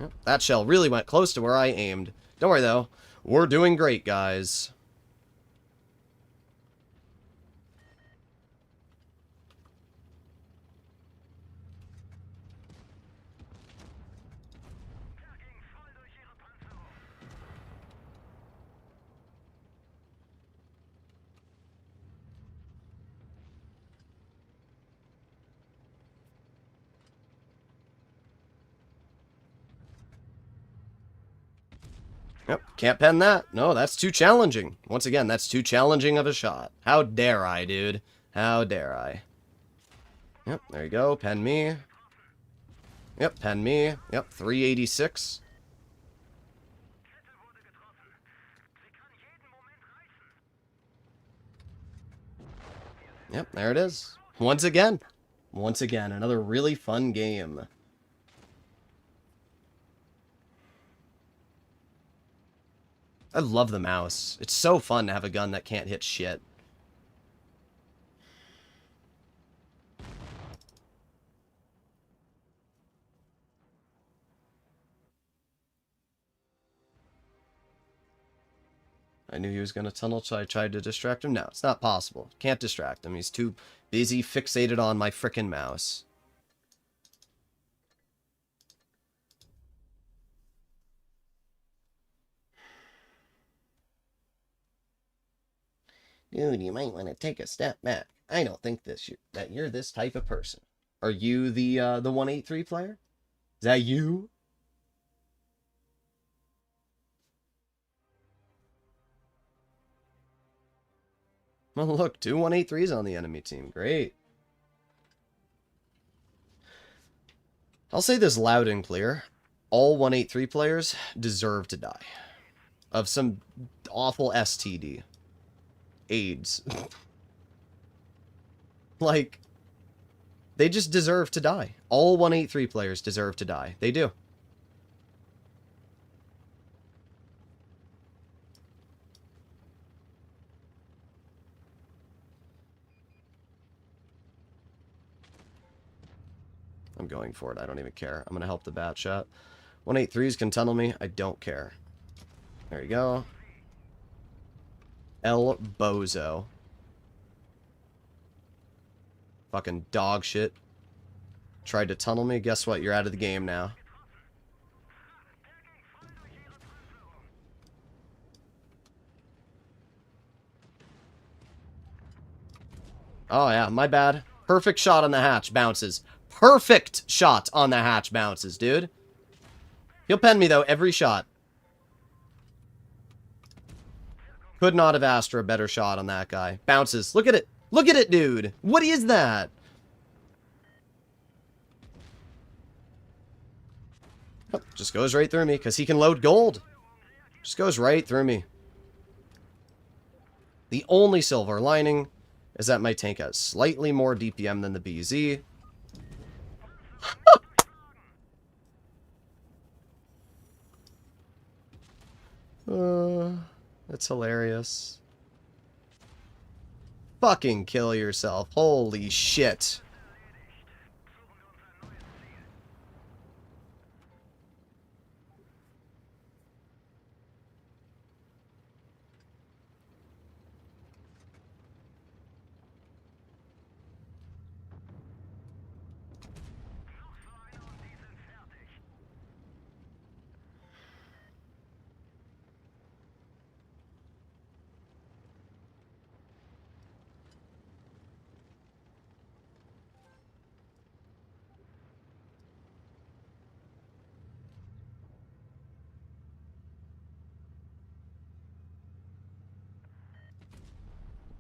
Yep, that shell really went close to where I aimed. Don't worry, though. We're doing great, guys. Yep, can't pen that. No, that's too challenging. Once again, that's too challenging of a shot. How dare I, dude? How dare I? Yep, there you go. Pen me. Yep, pen me. Yep, 386. Yep, there it is. Once again. Once again, another really fun game. I love the mouse. It's so fun to have a gun that can't hit shit. I knew he was going to tunnel, so I tried to distract him. No, it's not possible. Can't distract him. He's too busy fixated on my frickin' mouse. Dude, you might want to take a step back. I don't think that you're this type of person. Are you the 183 player? Is that you? Well, look, two 183s on the enemy team. Great. I'll say this loud and clear. All 183 players deserve to die. Of some awful STD. AIDS. Like, they just deserve to die. All 183 players deserve to die. They do. I'm going for it. I don't even care. I'm going to help the bat shot. 183s can tunnel me. I don't care. There you go. El Bozo. Fucking dog shit. Tried to tunnel me. Guess what? You're out of the game now. Oh, yeah. My bad. Perfect shot on the hatch. Bounces. Perfect shot on the hatch. Bounces, dude. He'll pen me, though, every shot. Could not have asked for a better shot on that guy. Bounces. Look at it. Look at it, dude. What is that? Oh, just goes right through me because he can load gold. Just goes right through me. The only silver lining is that my tank has slightly more DPM than the BZ. That's hilarious. Fucking kill yourself. Holy shit.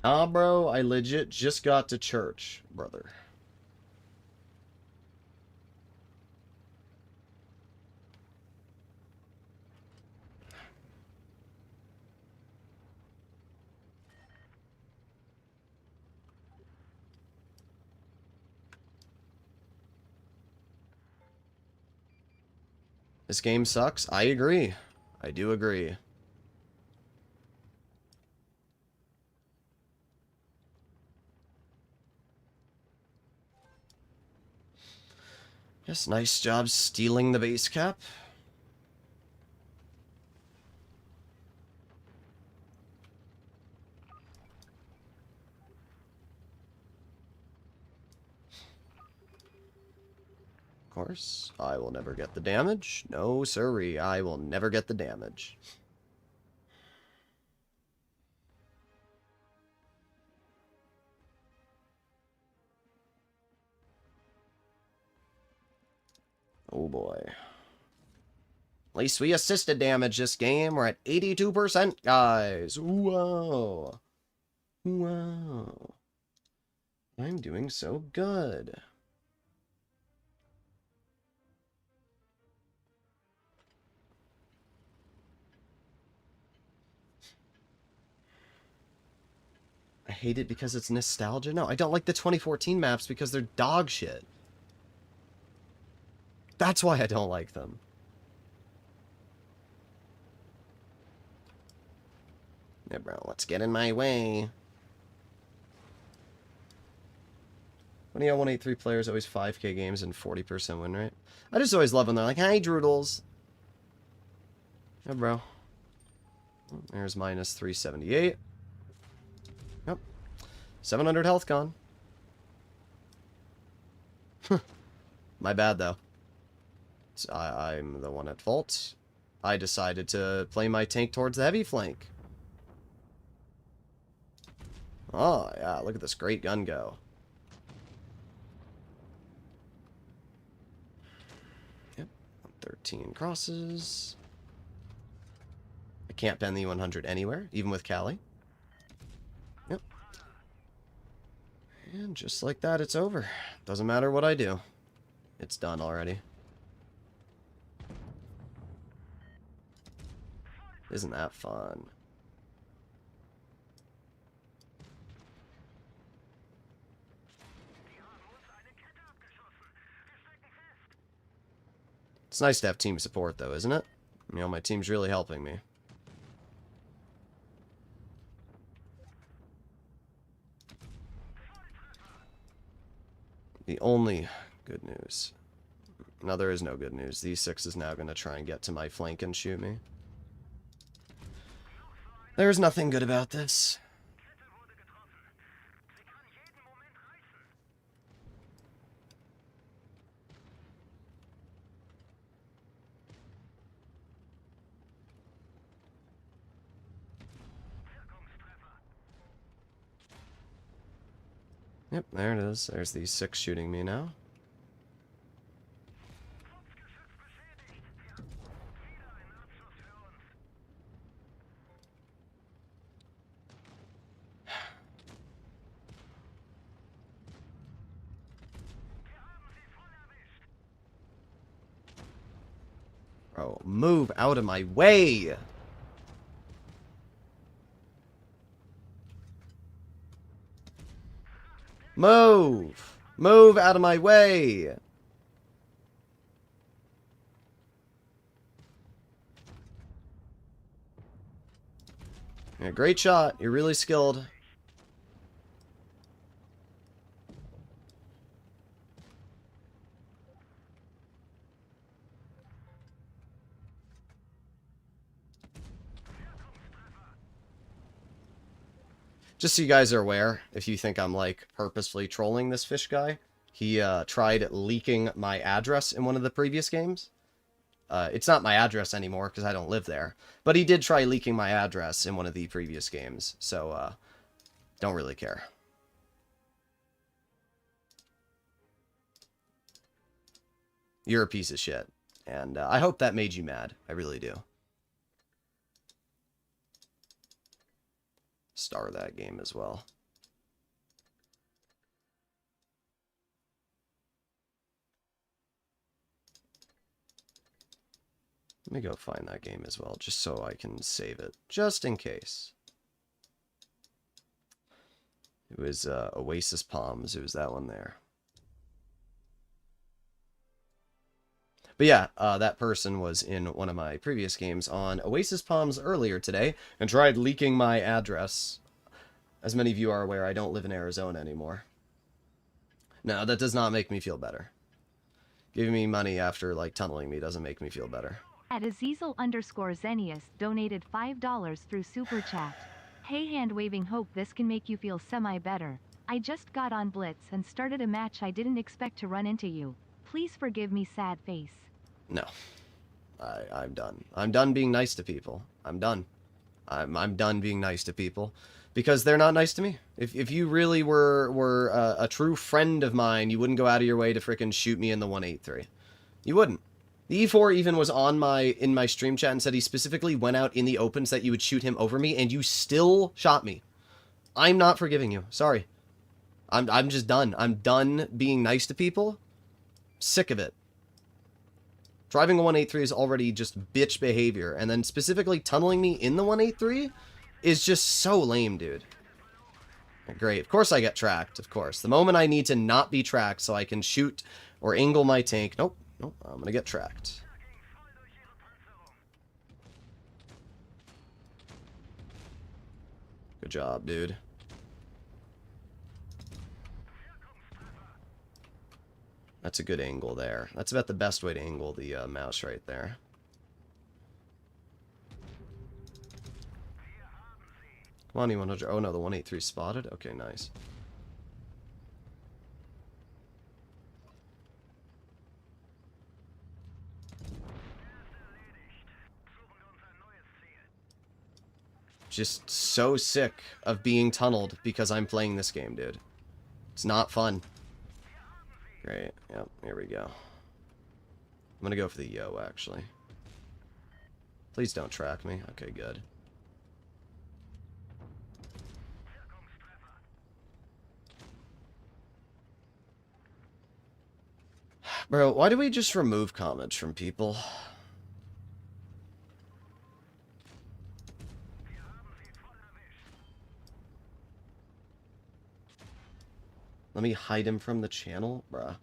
Ah, bro, I legit just got to church, brother. This game sucks. I agree. I do agree. Yes, nice job stealing the base cap. Of course, I will never get the damage. No, sirree, I will never get the damage. Oh boy. At least we assisted damage this game. We're at 82%, guys. Whoa. Wow. I'm doing so good. I hate it because it's nostalgia. No, I don't like the 2014 maps because they're dog shit. That's why I don't like them. Yeah, bro, let's get in my way. When you got 183 players, always 5k games and 40% win rate. I just always love when they're like, hi, Droodles. Yeah, bro. There's minus 378. Yep. 700 health gone. My bad, though. So I'm the one at fault. I decided to play my tank towards the heavy flank. Oh, yeah, look at this great gun go. Yep, 13 crosses. I can't bend the 100 anywhere, even with Callie. Yep. And just like that, it's over. Doesn't matter what I do. It's done already. Isn't that fun? It's nice to have team support, though, isn't it? You know, my team's really helping me. The only good news. No, there is no good news. The E6 is now going to try and get to my flank and shoot me. There's nothing good about this. Yep, there it is. There's the 6 shooting me now. Bro, move out of my way! Move! Move out of my way! Yeah, great shot. You're really skilled. Just so you guys are aware, if you think I'm, like, purposefully trolling this fish guy, he tried leaking my address in one of the previous games. It's not my address anymore, because I don't live there. But he did try leaking my address in one of the previous games, so, don't really care. You're a piece of shit. And I hope that made you mad. I really do. Star that game as well. Let me go find that game as well, just so I can save it, just in case. It was Oasis Palms, it was that one there. But yeah, that person was in one of my previous games on Oasis Palms earlier today and tried leaking my address. As many of you are aware, I don't live in Arizona anymore. No, that does not make me feel better. Giving me money after, like, tunneling me doesn't make me feel better. At Azizel_Zenius donated $5 through Super Chat. Hey, hand-waving, hope this can make you feel semi-better. I just got on Blitz and started a match I didn't expect to run into you. Please forgive me, sad face. No. I'm done. I'm done being nice to people. I'm done. I'm done being nice to people. Because they're not nice to me. If you really were a true friend of mine, you wouldn't go out of your way to frickin' shoot me in the 183. You wouldn't. The E4 even was on in my stream chat and said he specifically went out in the opens that you would shoot him over me, and you still shot me. I'm not forgiving you. Sorry. I'm just done. I'm done being nice to people. Sick of it. Driving a 183 is already just bitch behavior, and then specifically tunneling me in the 183 is just so lame, dude. Great. Of course I get tracked, of course. The moment I need to not be tracked so I can shoot or angle my tank. Nope. Nope. I'm gonna get tracked. Good job, dude. That's a good angle there. That's about the best way to angle the mouse right there. Come on, E100. Oh, no, the 183 spotted? Okay, nice. Just so sick of being tunneled because I'm playing this game, dude. It's not fun. Great. Yep, here we go. I'm gonna go for the yo, actually. Please don't track me. Okay, good. Bro, why do we just remove comments from people? Let me hide him from the channel? Bruh.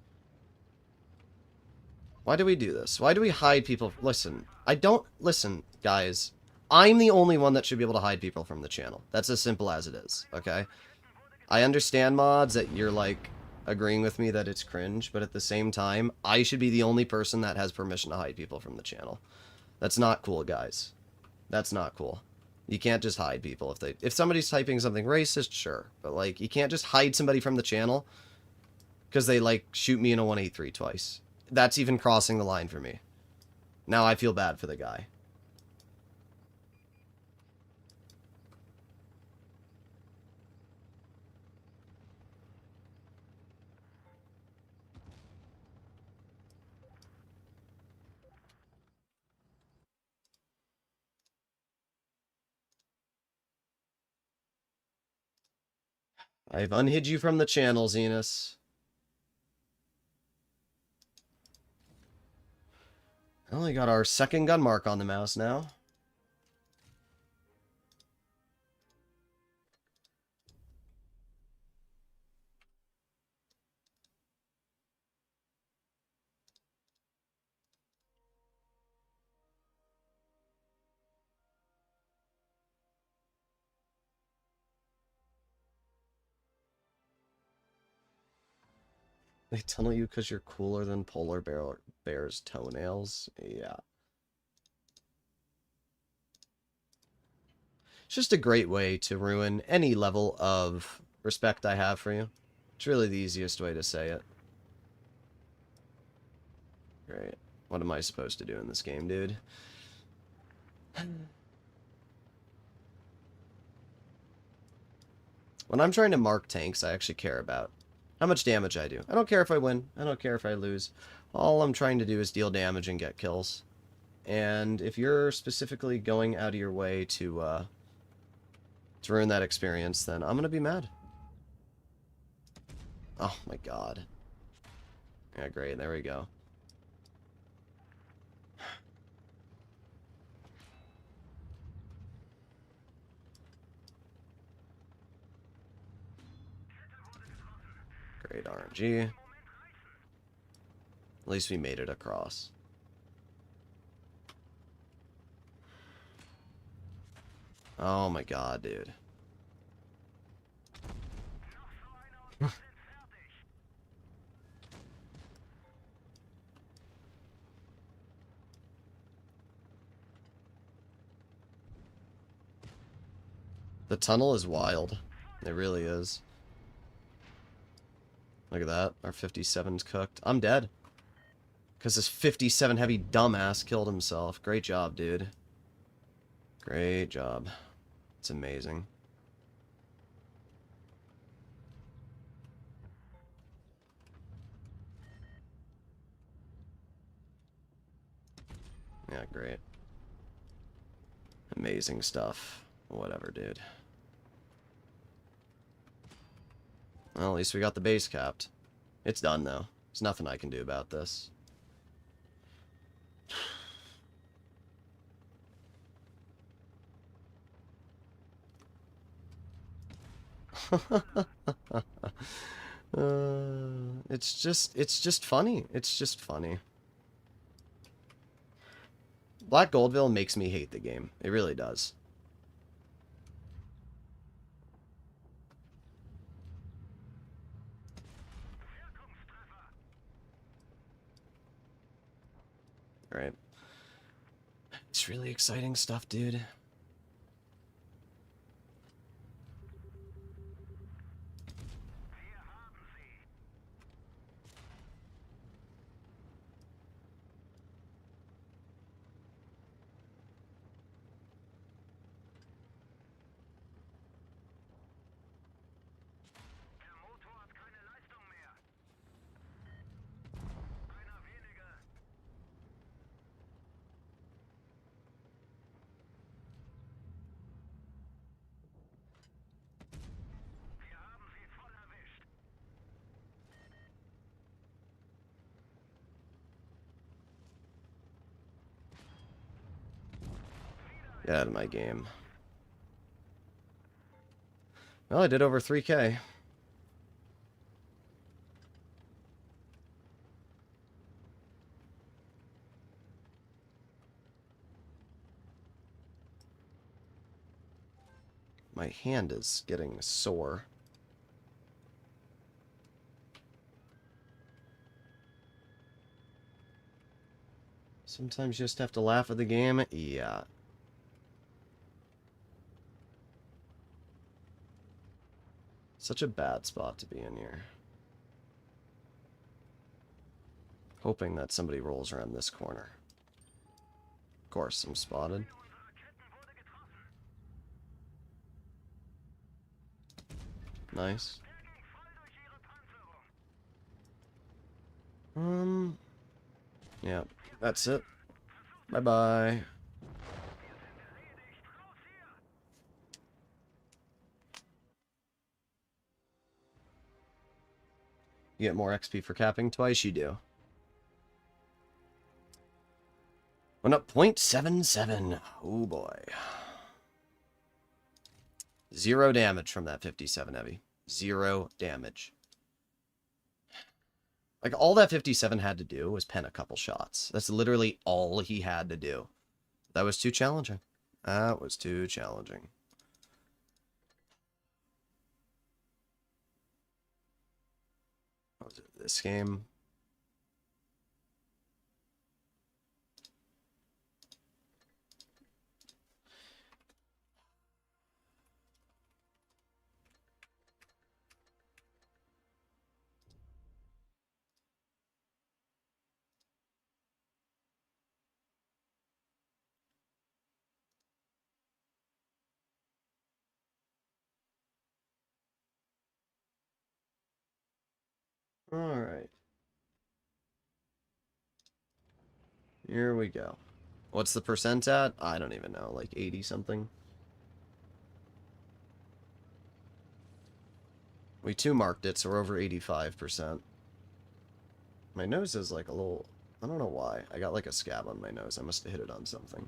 Why do we do this? Why do we hide people? Listen, I don't... Listen, guys. I'm the only one that should be able to hide people from the channel. That's as simple as it is, okay? I understand, mods, that you're, like, agreeing with me that it's cringe, but at the same time, I should be the only person that has permission to hide people from the channel. That's not cool, guys. That's not cool. You can't just hide people. If somebody's typing something racist, sure. But, like, you can't just hide somebody from the channel because they, like, shoot me in a 183 twice. That's even crossing the line for me. Now I feel bad for the guy. I've unhid you from the channel, Zenus. Only got our second gun mark on the mouse now. They tunnel you because you're cooler than polar bear's toenails? Yeah. It's just a great way to ruin any level of respect I have for you. It's really the easiest way to say it. Great. What am I supposed to do in this game, dude? When I'm trying to mark tanks, I actually care about how much damage I do. I don't care if I win. I don't care if I lose. All I'm trying to do is deal damage and get kills. And if you're specifically going out of your way to ruin that experience, then I'm going to be mad. Oh my god. Yeah, great. There we go. Great RNG. At least we made it across. Oh my god, dude. The tunnel is wild. It really is. Look at that. Our 57's cooked. I'm dead. Because this 57 heavy dumbass killed himself. Great job, dude. Great job. It's amazing. Yeah, great. Amazing stuff. Whatever, dude. Well, at least we got the base capped. It's done, though. There's nothing I can do about this. It's just funny. It's just funny. Black Goldville makes me hate the game. It really does. Right. It's really exciting stuff, dude. Get out of my game. Well, I did over 3K. My hand is getting sore. Sometimes you just have to laugh at the game. Yeah. Such a bad spot to be in here. Hoping that somebody rolls around this corner. Of course, I'm spotted. Nice. Yeah, that's it. Bye-bye. You get more XP for capping twice? You do. Went up 0.77. Oh boy. 0 damage from that 57 heavy. 0 damage. Like, all that 57 had to do was pen a couple shots. That's literally all he had to do. That was too challenging. That was too challenging. What was it, this game? Alright. Here we go. What's the percent at? I don't even know. Like 80 something? We 2-marked it, so we're over 85%. My nose is like a little... I don't know why. I got like a scab on my nose. I must have hit it on something.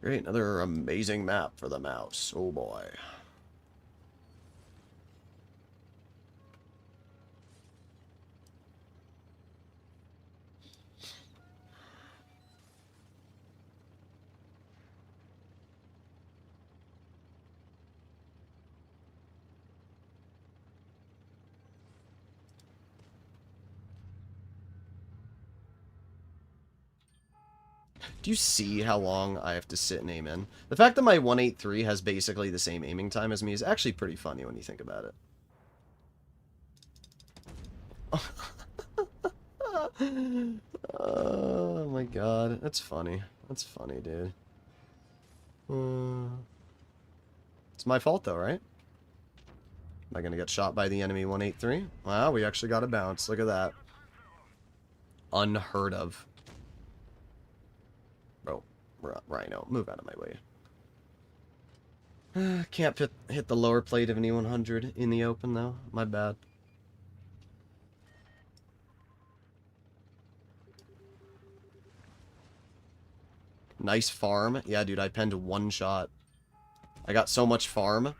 Great, another amazing map for the mouse. Oh boy. Do you see how long I have to sit and aim in? The fact that my 183 has basically the same aiming time as me is actually pretty funny when you think about it. Oh my god, that's funny. That's funny, dude. It's my fault though, right? I gonna get shot by the enemy 183? Wow, we actually got a bounce. Look at that. Unheard of. Bro, Rhino, move out of my way. Can't hit the lower plate of an E100 in the open, though. My bad. Nice farm. Yeah, dude, I penned one shot. I got so much farm.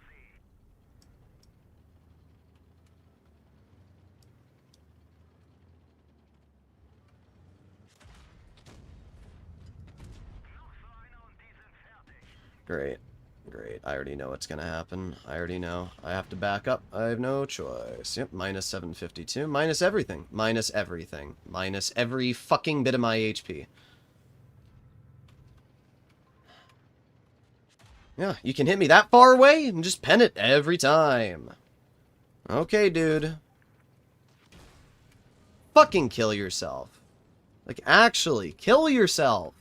Great. Great. I already know what's going to happen. I already know. I have to back up. I have no choice. Yep, minus 752. Minus everything. Minus everything. Minus every fucking bit of my HP. Yeah, you can hit me that far away and just pen it every time. Okay, dude. Fucking kill yourself. Like, actually, kill yourself.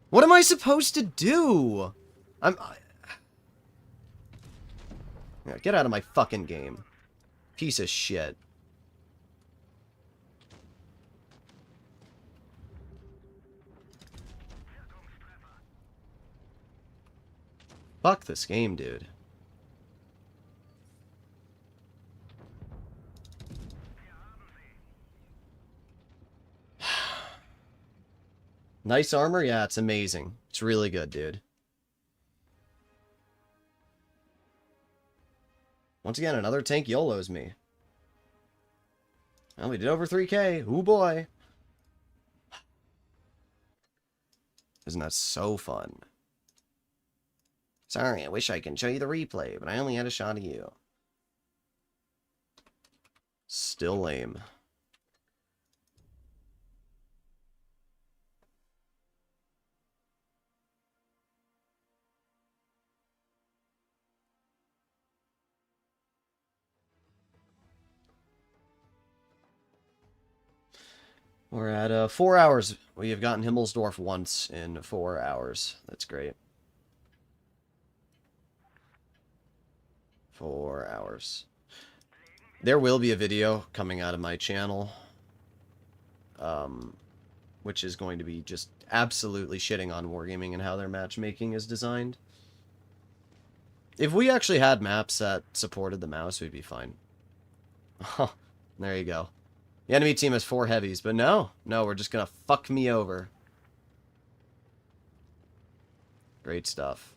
What am I supposed to do? Yeah, get out of my fucking game. Piece of shit. Fuck this game, dude. Nice armor? Yeah, it's amazing. It's really good, dude. Once again, another tank YOLOs me. Well, we did over 3K. Ooh, boy. Isn't that so fun? Sorry, I wish I could show you the replay, but I only had a shot of you. Still lame. We're at 4 hours. We have gotten Himmelsdorf once in 4 hours. That's great. 4 hours. There will be a video coming out of my channel, which is going to be just absolutely shitting on Wargaming and how their matchmaking is designed. If we actually had maps that supported the mouse, we'd be fine. Oh, there you go. The enemy team has 4 heavies, but no, we're just gonna fuck me over. Great stuff.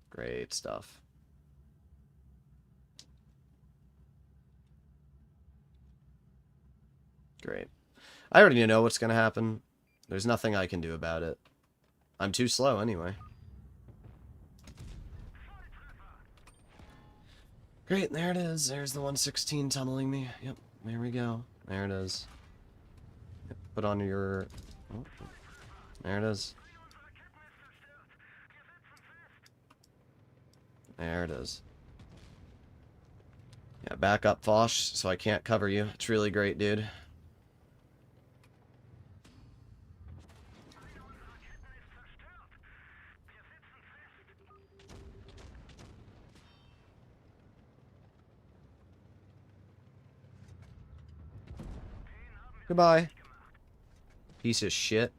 Great stuff. Great. I already know what's gonna happen. There's nothing I can do about it. I'm too slow anyway. Great, there it is. There's the 116 tunneling me. Yep, there we go. There it is. Yep, put on your... Oh, there it is. There it is. Yeah, back up, Foch, so I can't cover you. It's really great, dude. Goodbye. Piece of shit.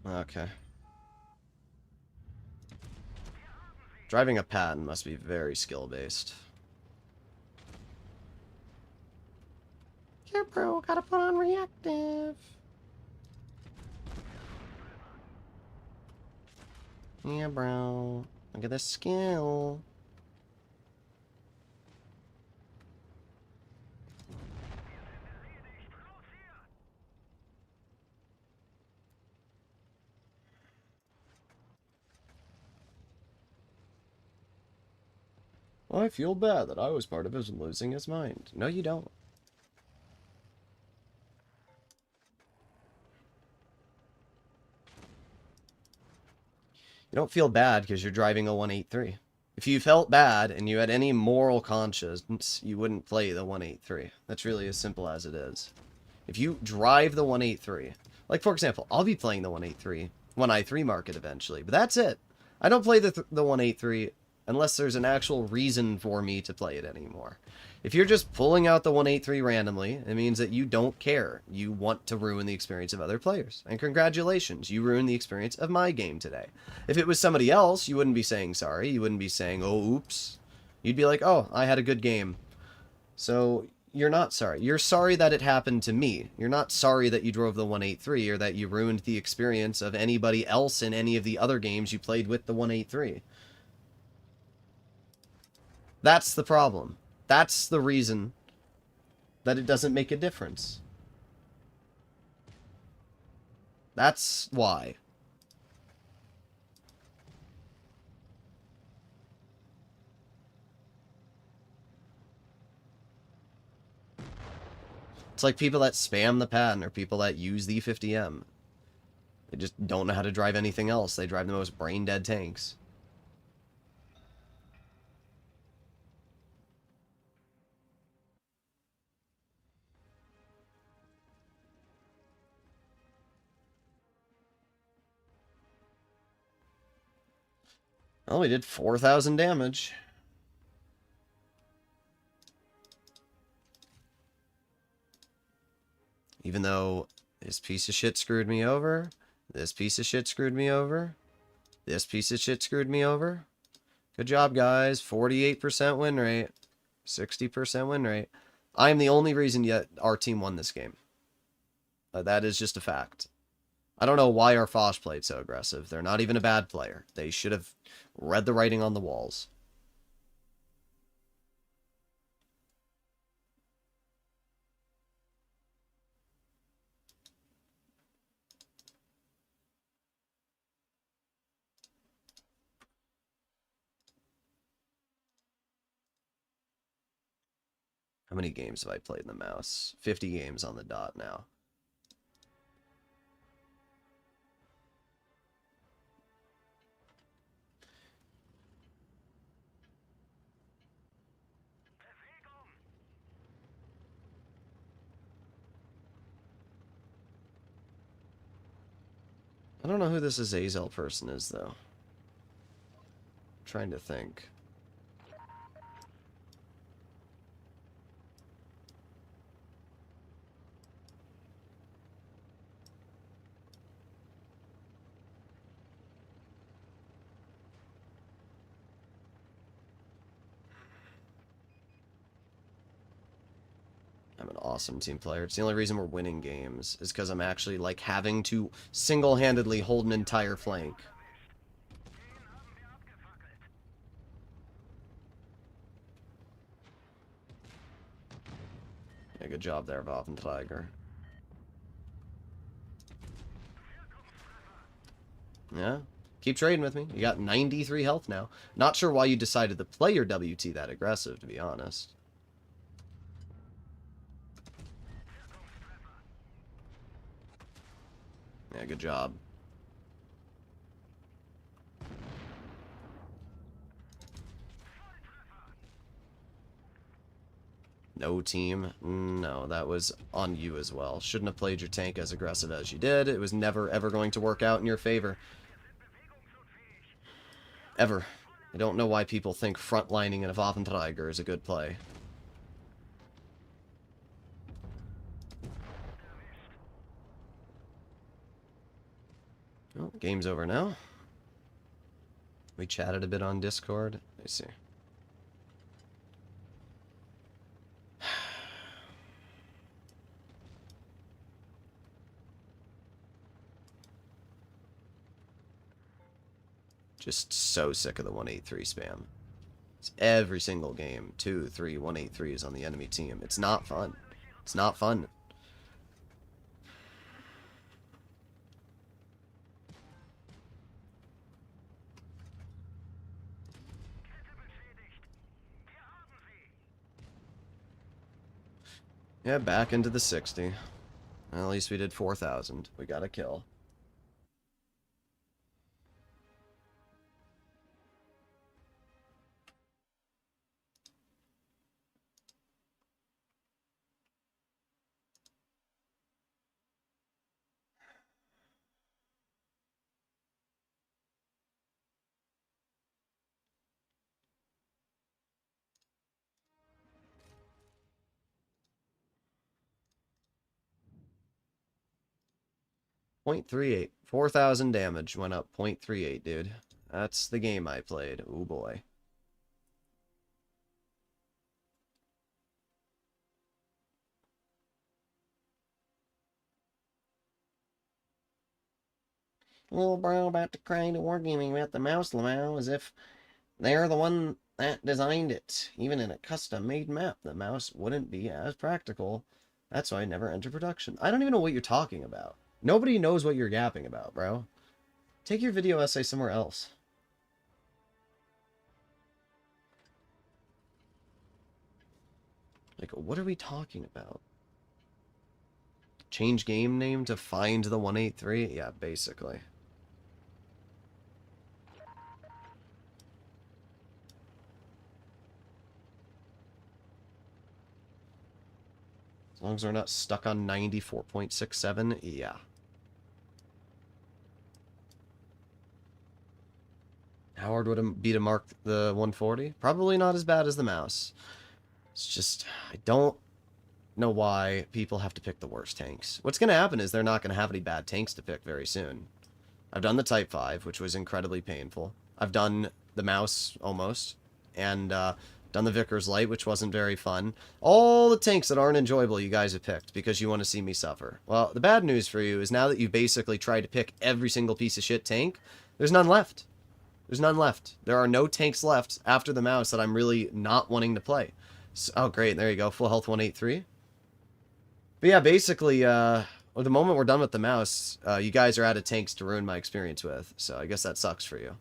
Okay. Driving a Patton must be very skill-based. Yeah, bro, gotta put on reactive. Yeah, bro. Look at this skill. I feel bad that I was part of his losing his mind. No, you don't. You don't feel bad because you're driving a 183. If you felt bad and you had any moral conscience, you wouldn't play the 183. That's really as simple as it is. If you drive the 183, like for example, I'll be playing the 183 when I 3 market eventually, but that's it. I don't play the 183 unless there's an actual reason for me to play it anymore. If you're just pulling out the 183 randomly, it means that you don't care. You want to ruin the experience of other players. And congratulations, you ruined the experience of my game today. If it was somebody else, you wouldn't be saying sorry. You wouldn't be saying, oh, oops. You'd be like, oh, I had a good game. So you're not sorry. You're sorry that it happened to me. You're not sorry that you drove the 183 or that you ruined the experience of anybody else in any of the other games you played with the 183. That's the problem. That's the reason that it doesn't make a difference. That's why. It's like people that spam the pattern or people that use the 50M. They just don't know how to drive anything else. They drive the most brain-dead tanks. Oh, we did 4,000 damage. Even though this piece of shit screwed me over, this piece of shit screwed me over, this piece of shit screwed me over. Good job, guys. 48% win rate. 60% win rate. I am the only reason yet our team won this game. That is just a fact. I don't know why our Fosh played so aggressive. They're not even a bad player. They should have read the writing on the walls. How many games have I played in the mouse? 50 games on the dot now. I don't know who this Azazel person is, though. I'm trying to think. I'm an awesome team player. It's the only reason we're winning games is because I'm actually, like, having to single-handedly hold an entire flank. Yeah, good job there, Tiger. Yeah. Keep trading with me. You got 93 health now. Not sure why you decided to play your WT that aggressive, to be honest. Yeah, good job. No team. No, that was on you as well. Shouldn't have played your tank as aggressive as you did. It was never, ever going to work out in your favor. Ever. I don't know why people think frontlining in a Waffenträger is a good play. Oh, game's over now. We chatted a bit on Discord. Let me see. Just so sick of the 183 spam. It's every single game. 2, 3, 183s on the enemy team. It's not fun. It's not fun. Yeah, back into the 60. Well, at least we did 4,000. We got a kill. .38. 4,000 damage went up. .38, dude. That's the game I played. Oh boy. Little bro about to cry to wargaming about the mouse, Lamau, as if they're the one that designed it. Even in a custom-made map, the mouse wouldn't be as practical. That's why I never enter production. I don't even know what you're talking about. Nobody knows what you're yapping about, bro. Take your video essay somewhere else. Like, what are we talking about? Change game name to find the 183? Yeah, basically. As long as we're not stuck on 94.67, yeah. How hard would it be to mark the 140? Probably not as bad as the mouse. It's just, I don't know why people have to pick the worst tanks. What's going to happen is they're not going to have any bad tanks to pick very soon. I've done the Type 5, which was incredibly painful. I've done the mouse, almost. And done the Vickers Light, which wasn't very fun. All the tanks that aren't enjoyable you guys have picked because you want to see me suffer. Well, the bad news for you is now that you basically tried to pick every single piece of shit tank, there's none left. There's none left. There are no tanks left after the mouse that I'm really not wanting to play. So, oh, great. There you go. Full health 183. But yeah, basically, the moment we're done with the mouse, you guys are out of tanks to ruin my experience with. So I guess that sucks for you.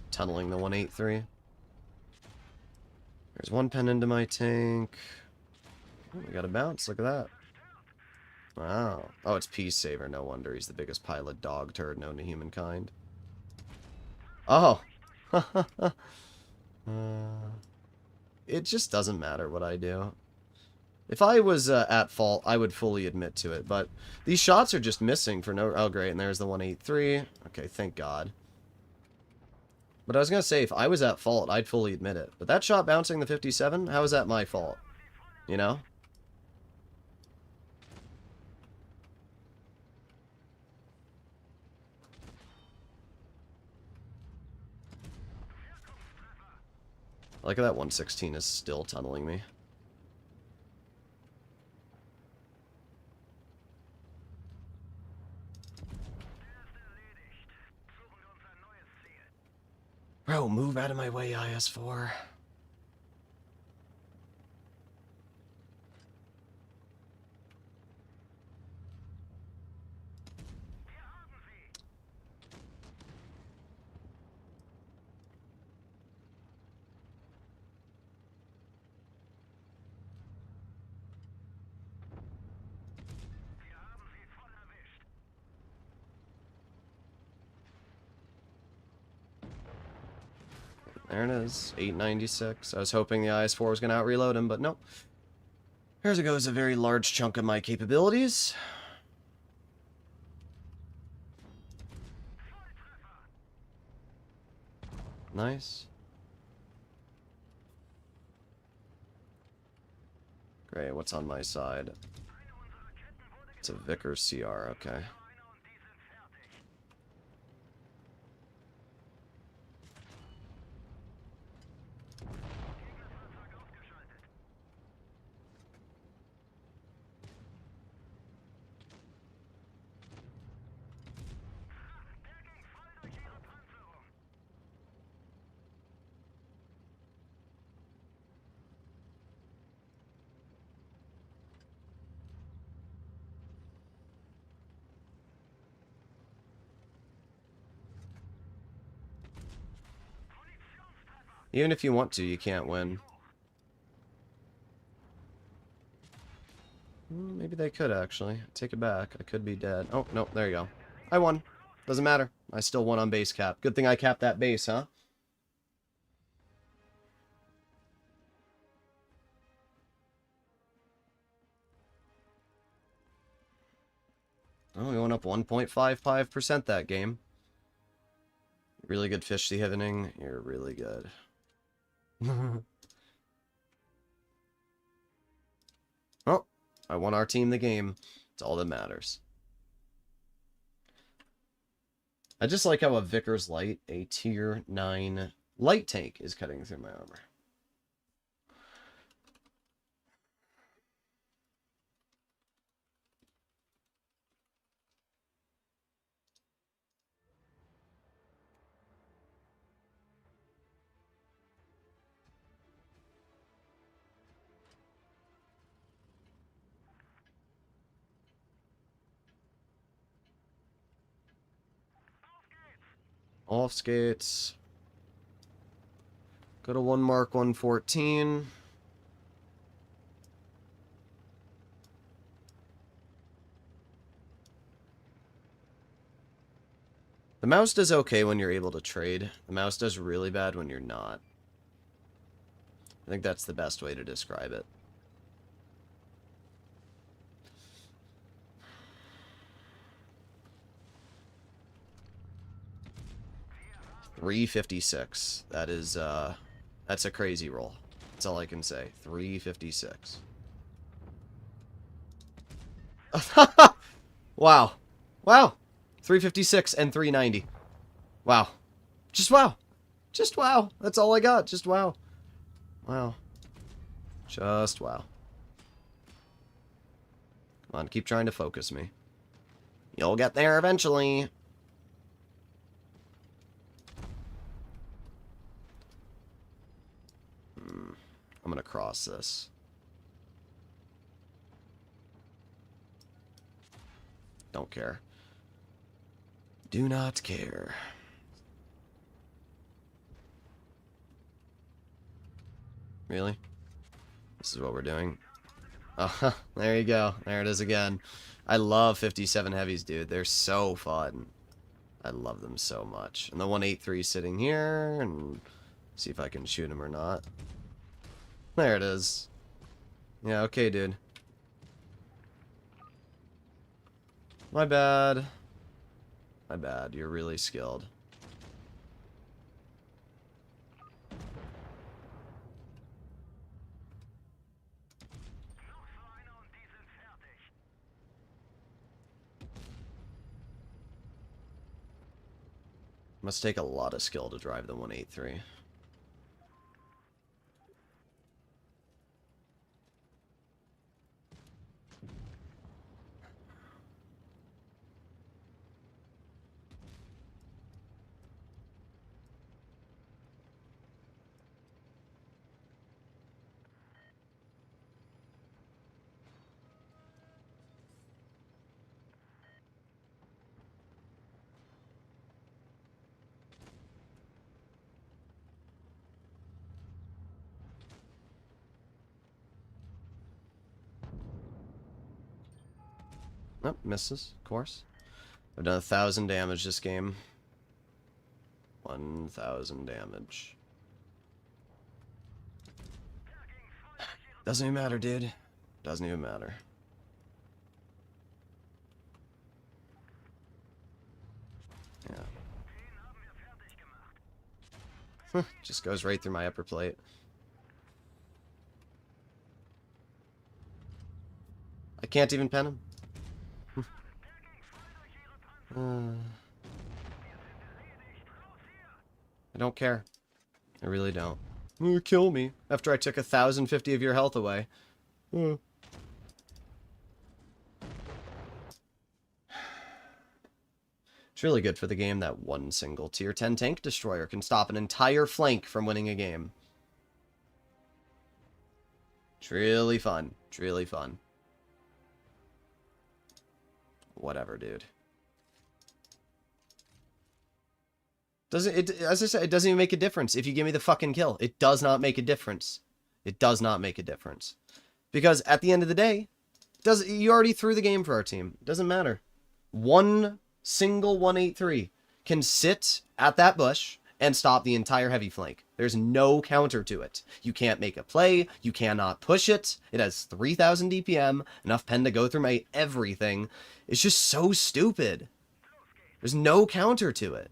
Tunneling the 183. There's one pen into my tank. Oh, we got a bounce. Look at that. Wow. Oh, it's Peace Saver. No wonder. He's the biggest pile of dog turd known to humankind. Oh. It just doesn't matter what I do. If I was at fault, I would fully admit to it. But these shots are just missing for no... Oh, great. And there's the 183. Okay, thank God. But I was going to say, if I was at fault, I'd fully admit it. But that shot bouncing the 57, how is that my fault? You know? I like how that 116 is still tunneling me. Bro, move out of my way, IS-4. There it is, 896. I was hoping the IS-4 was going to out-reload him, but nope. Here goes a very large chunk of my capabilities. Nice. Great, what's on my side? It's a Vickers CR, okay. Even if you want to, you can't win. Maybe they could, actually. Take it back. I could be dead. Oh, no, there you go. I won. Doesn't matter. I still won on base cap. Good thing I capped that base, huh? Oh, we went up 1.55% that game. Really good fish hitting. You're really good. Oh, I won our team the game. It's all that matters. I just like how a Vickers Light, a tier 9 light tank, is cutting through my armor. Off skates. Go to 1 Mark 114. The mouse does okay when you're able to trade. The mouse does really bad when you're not. I think that's the best way to describe it. $356. That is, that's a crazy roll. That's all I can say. $356. Wow. Wow. 356 and 390. Wow. Just wow. Just wow. That's all I got. Just wow. Wow. Just wow. Come on, keep trying to focus me. You'll get there eventually. I'm gonna cross this. Don't care. Do not care. Really? This is what we're doing? Oh, there you go. There it is again. I love 57 heavies, dude. They're so fun. I love them so much. And the 183 sitting here, and see if I can shoot him or not. There it is. Yeah, okay, dude. My bad. My bad. You're really skilled. Must take a lot of skill to drive the 183. Nope, misses, of course. I've done 1,000 damage this game. 1,000 damage. Doesn't even matter, dude. Doesn't even matter. Yeah. Just goes right through my upper plate. I can't even pen him. I don't care. I really don't. Kill me after I took 1,050 of your health away. It's really good for the game that one single tier 10 tank destroyer can stop an entire flank from winning a game. It's really fun. It's really fun. Whatever, dude. As I said, it doesn't even make a difference if you give me the fucking kill. It does not make a difference. It does not make a difference. Because at the end of the day, you already threw the game for our team. It doesn't matter. One single 183 can sit at that bush and stop the entire heavy flank. There's no counter to it. You can't make a play. You cannot push it. It has 3,000 DPM, enough pen to go through my everything. It's just so stupid. There's no counter to it.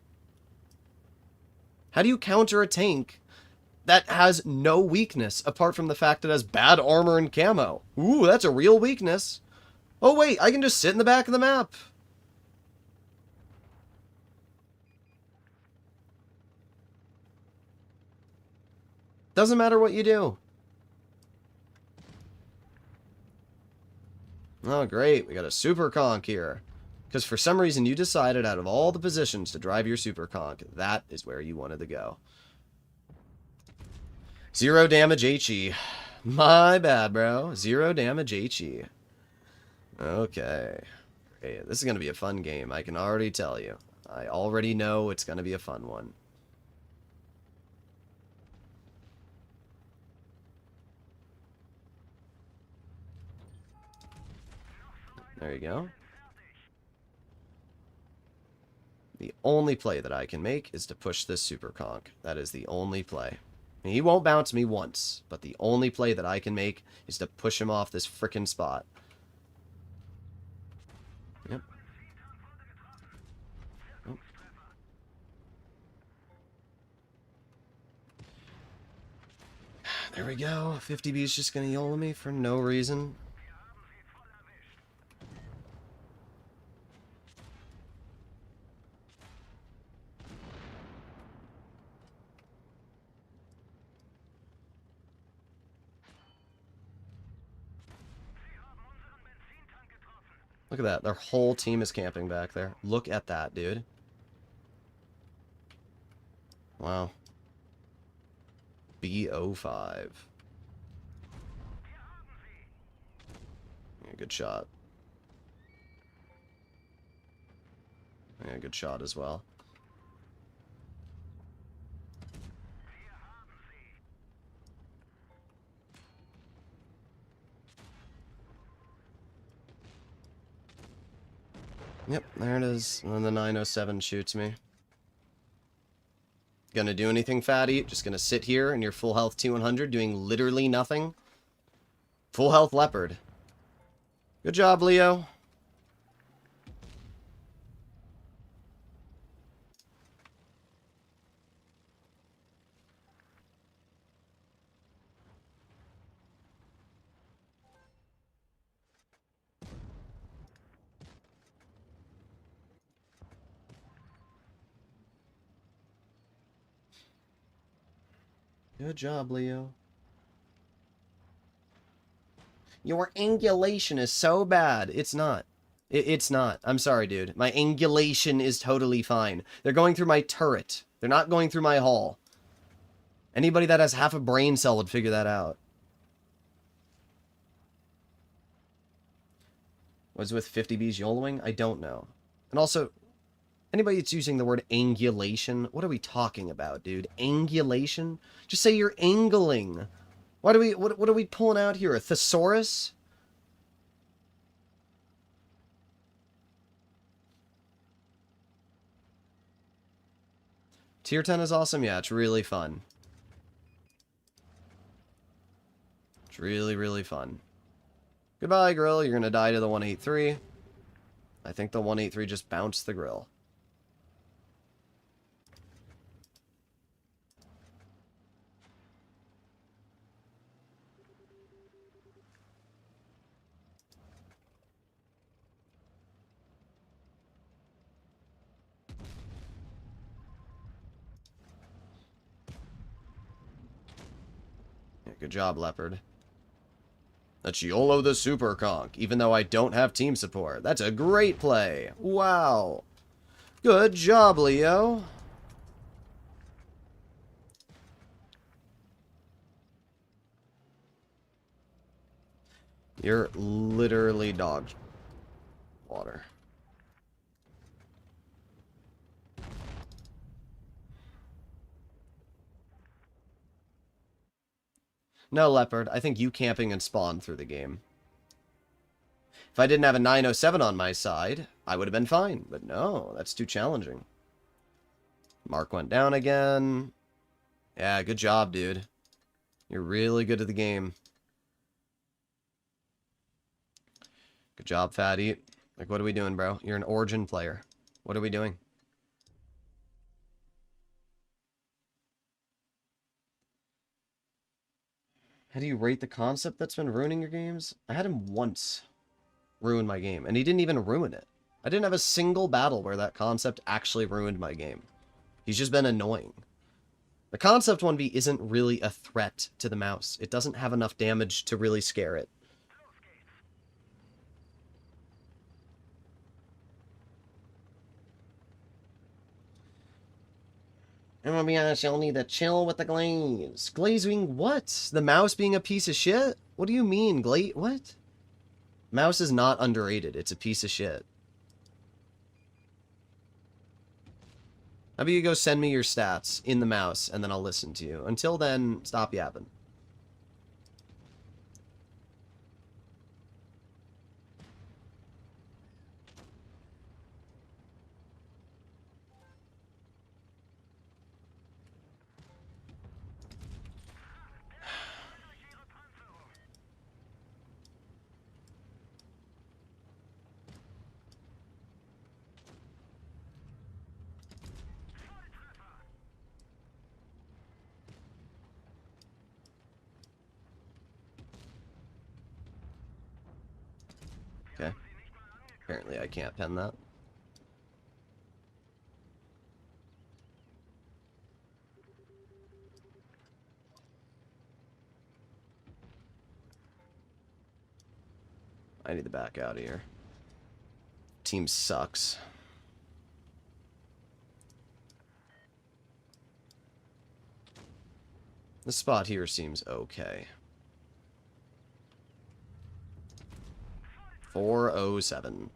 How do you counter a tank that has no weakness apart from the fact it has bad armor and camo? Ooh, that's a real weakness. Oh wait, I can just sit in the back of the map. Doesn't matter what you do. Oh, great. We got a super conch here. Because for some reason you decided out of all the positions to drive your super conch, that is where you wanted to go. 0 damage HE. My bad, bro. 0 damage HE. Okay. Hey, this is going to be a fun game. I can already tell you. I already know it's going to be a fun one. There you go. The only play that I can make is to push this super conch. That is the only play. He won't bounce me once, but the only play that I can make is to push him off this frickin' spot. Yep. Oh. There we go. 50B is just gonna YOLO me for no reason. Look at that. Their whole team is camping back there. Look at that, dude. Wow. B05. Yeah, good shot. Yeah, good shot as well. Yep, there it is. And then the 907 shoots me. Gonna do anything, fatty? Just gonna sit here in your full health T100 doing literally nothing? Full health leopard. Good job, Leo. Good job, Leo. Your angulation is so bad. It's not. It's not. I'm sorry, dude. My angulation is totally fine. They're going through my turret. They're not going through my hull. Anybody that has half a brain cell would figure that out. What's with 50B's YOLOing? I don't know. And also, anybody that's using the word angulation, what are we talking about, dude? Angulation? Just say you're angling. What are we pulling out here? A thesaurus? Tier 10 is awesome. Yeah, it's really fun. It's really, really fun. Goodbye, grill. You're gonna die to the 183. I think the 183 just bounced the grill. Yeah, good job, Leopard. Let's YOLO the super conch, even though I don't have team support. That's a great play. Wow. Good job, Leo. You're literally dog water. No, Leopard. I think you camping and spawn through the game. If I didn't have a 907 on my side, I would have been fine. But no, that's too challenging. Mark went down again. Yeah, good job, dude. You're really good at the game. Good job, Fatty. Like, what are we doing, bro? You're an Origin player. What are we doing? How do you rate the concept that's been ruining your games? I had him once ruin my game, and he didn't even ruin it. I didn't have a single battle where that concept actually ruined my game. He's just been annoying. The concept 1v isn't really a threat to the mouse. It doesn't have enough damage to really scare it. I'm gonna be honest, you'll need to chill with the glaze. Glaze being what? The mouse being a piece of shit? What do you mean, glaze? What? Mouse is not underrated. It's a piece of shit. How about you go send me your stats in the mouse, and then I'll listen to you. Until then, stop yapping. Okay. Apparently I can't pen that. I need to back out of here. Team sucks. This spot here seems okay. 407.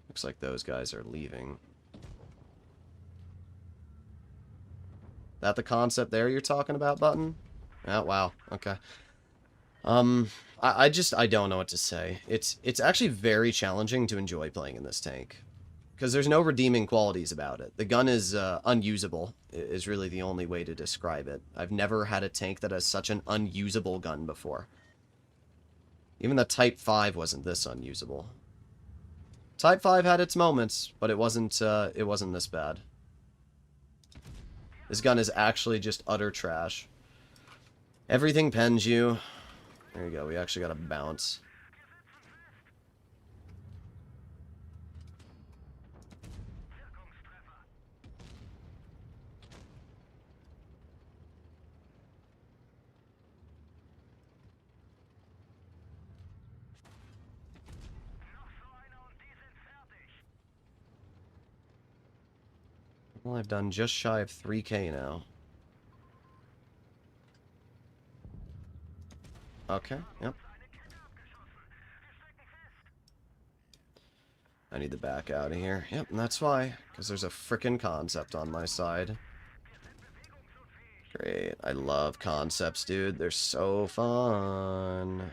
Looks like those guys are leaving. That the concept there you're talking about, Button? Oh, wow. Okay. I don't know what to say. It's actually very challenging to enjoy playing in this tank. Because there's no redeeming qualities about it. The gun is unusable, is really the only way to describe it. I've never had a tank that has such an unusable gun before. Even the Type 5 wasn't this unusable. Type 5 had its moments, but it wasn't this bad. This gun is actually just utter trash. Everything pens you. There you go, we actually got a bounce. Well, I've done just shy of 3K now. Okay, yep. I need to back out of here. Yep, and that's why. Because there's a frickin' concept on my side. Great. I love concepts, dude. They're so fun.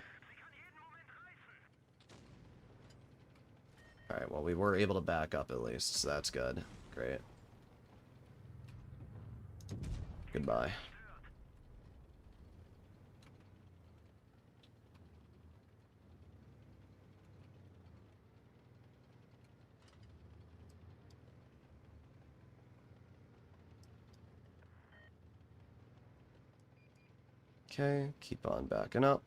Alright, well, we were able to back up at least, so that's good. Great. Goodbye. Okay, keep on backing up.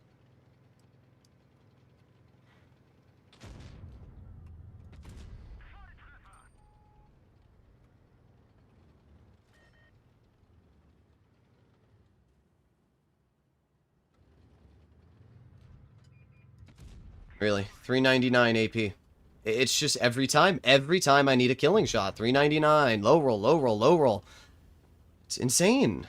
Really? 399 AP. It's just every time I need a killing shot. 399. Low roll, low roll, low roll. It's insane.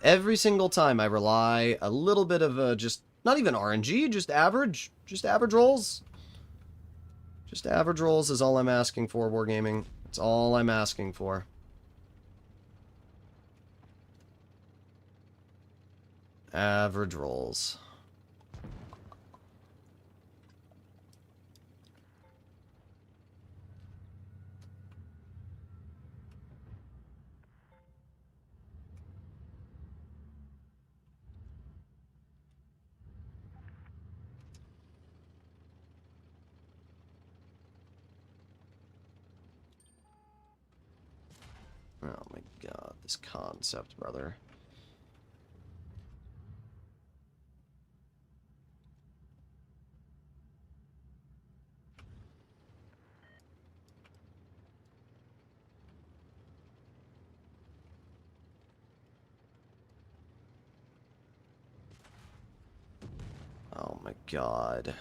Every single time I rely a little bit of just, not even RNG, just average rolls. Just average rolls is all I'm asking for, Wargaming. That's all I'm asking for. Average rolls. Oh my god, this concept, brother. Oh my god.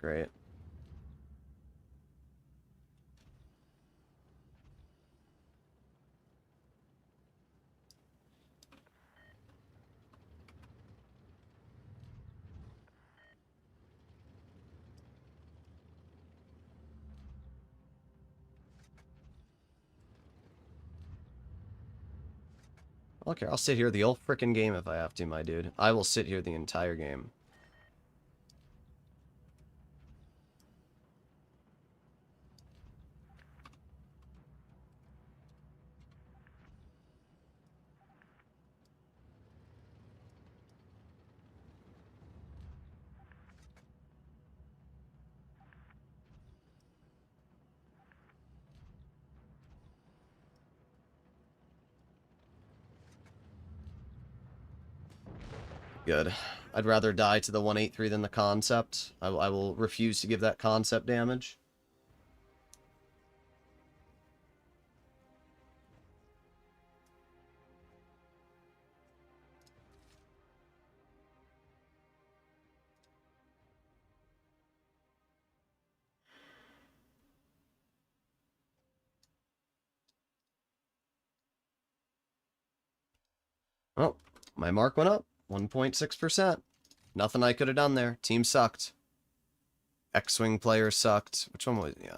Great. Okay, I'll sit here the whole frickin' game if I have to, my dude. I will sit here the entire game. Good. I'd rather die to the 183 than the concept. I will refuse to give that concept damage. Oh, my mark went up. 1.6%. Nothing I could have done there. Team sucked. X-Wing player sucked. Which one was... Yeah.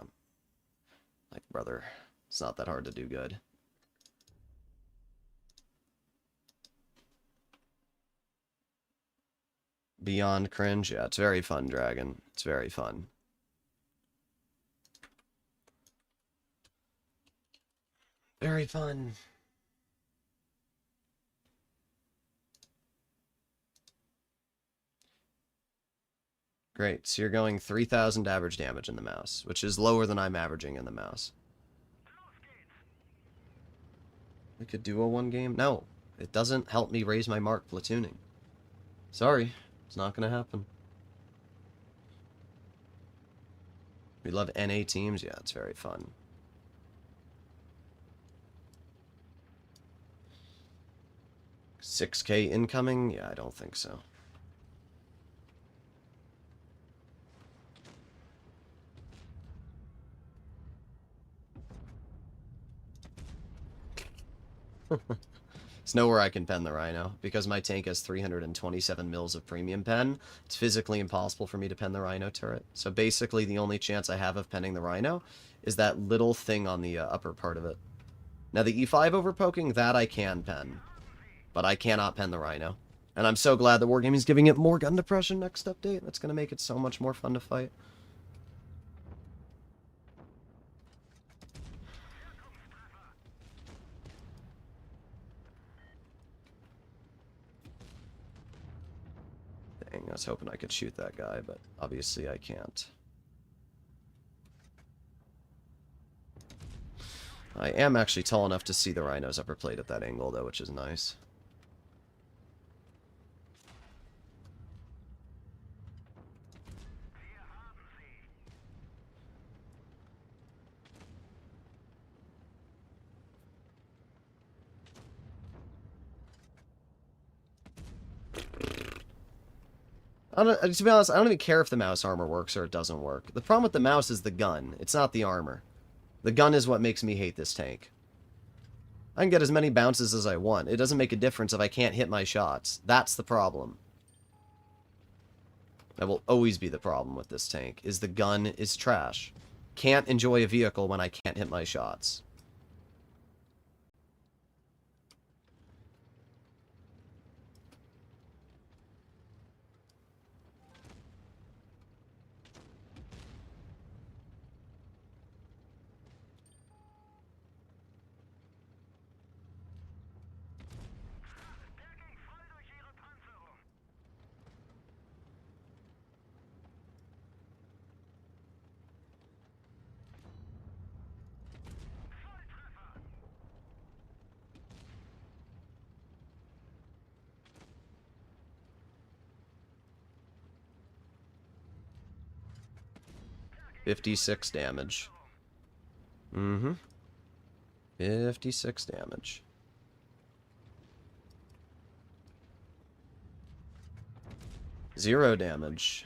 Like, brother, it's not that hard to do good. Beyond cringe. Yeah, it's very fun, Dragon. It's very fun. Very fun. Great, so you're going 3,000 average damage in the mouse, which is lower than I'm averaging in the mouse. We could do a one game? No, it doesn't help me raise my mark platooning. Sorry, it's not going to happen. We love NA teams? Yeah, it's very fun. $6K incoming? Yeah, I don't think so. There's nowhere I can pen the Rhino. Because my tank has 327 mils of premium pen, it's physically impossible for me to pen the Rhino turret. So basically the only chance I have of penning the Rhino is that little thing on the upper part of it. Now the E5 overpoking, that I can pen. But I cannot pen the Rhino. And I'm so glad that Wargaming's giving it more gun depression next update. That's going to make it so much more fun to fight. Dang, I was hoping I could shoot that guy, but obviously I can't. I am actually tall enough to see the Rhino's upper plate at that angle, though, which is nice. To be honest, I don't even care if the mouse armor works or it doesn't work. The problem with the mouse is the gun. It's not the armor. The gun is what makes me hate this tank. I can get as many bounces as I want. It doesn't make a difference if I can't hit my shots. That's the problem. That will always be the problem with this tank, is the gun is trash. Can't enjoy a vehicle when I can't hit my shots. $56 damage. 56 damage. Zero damage.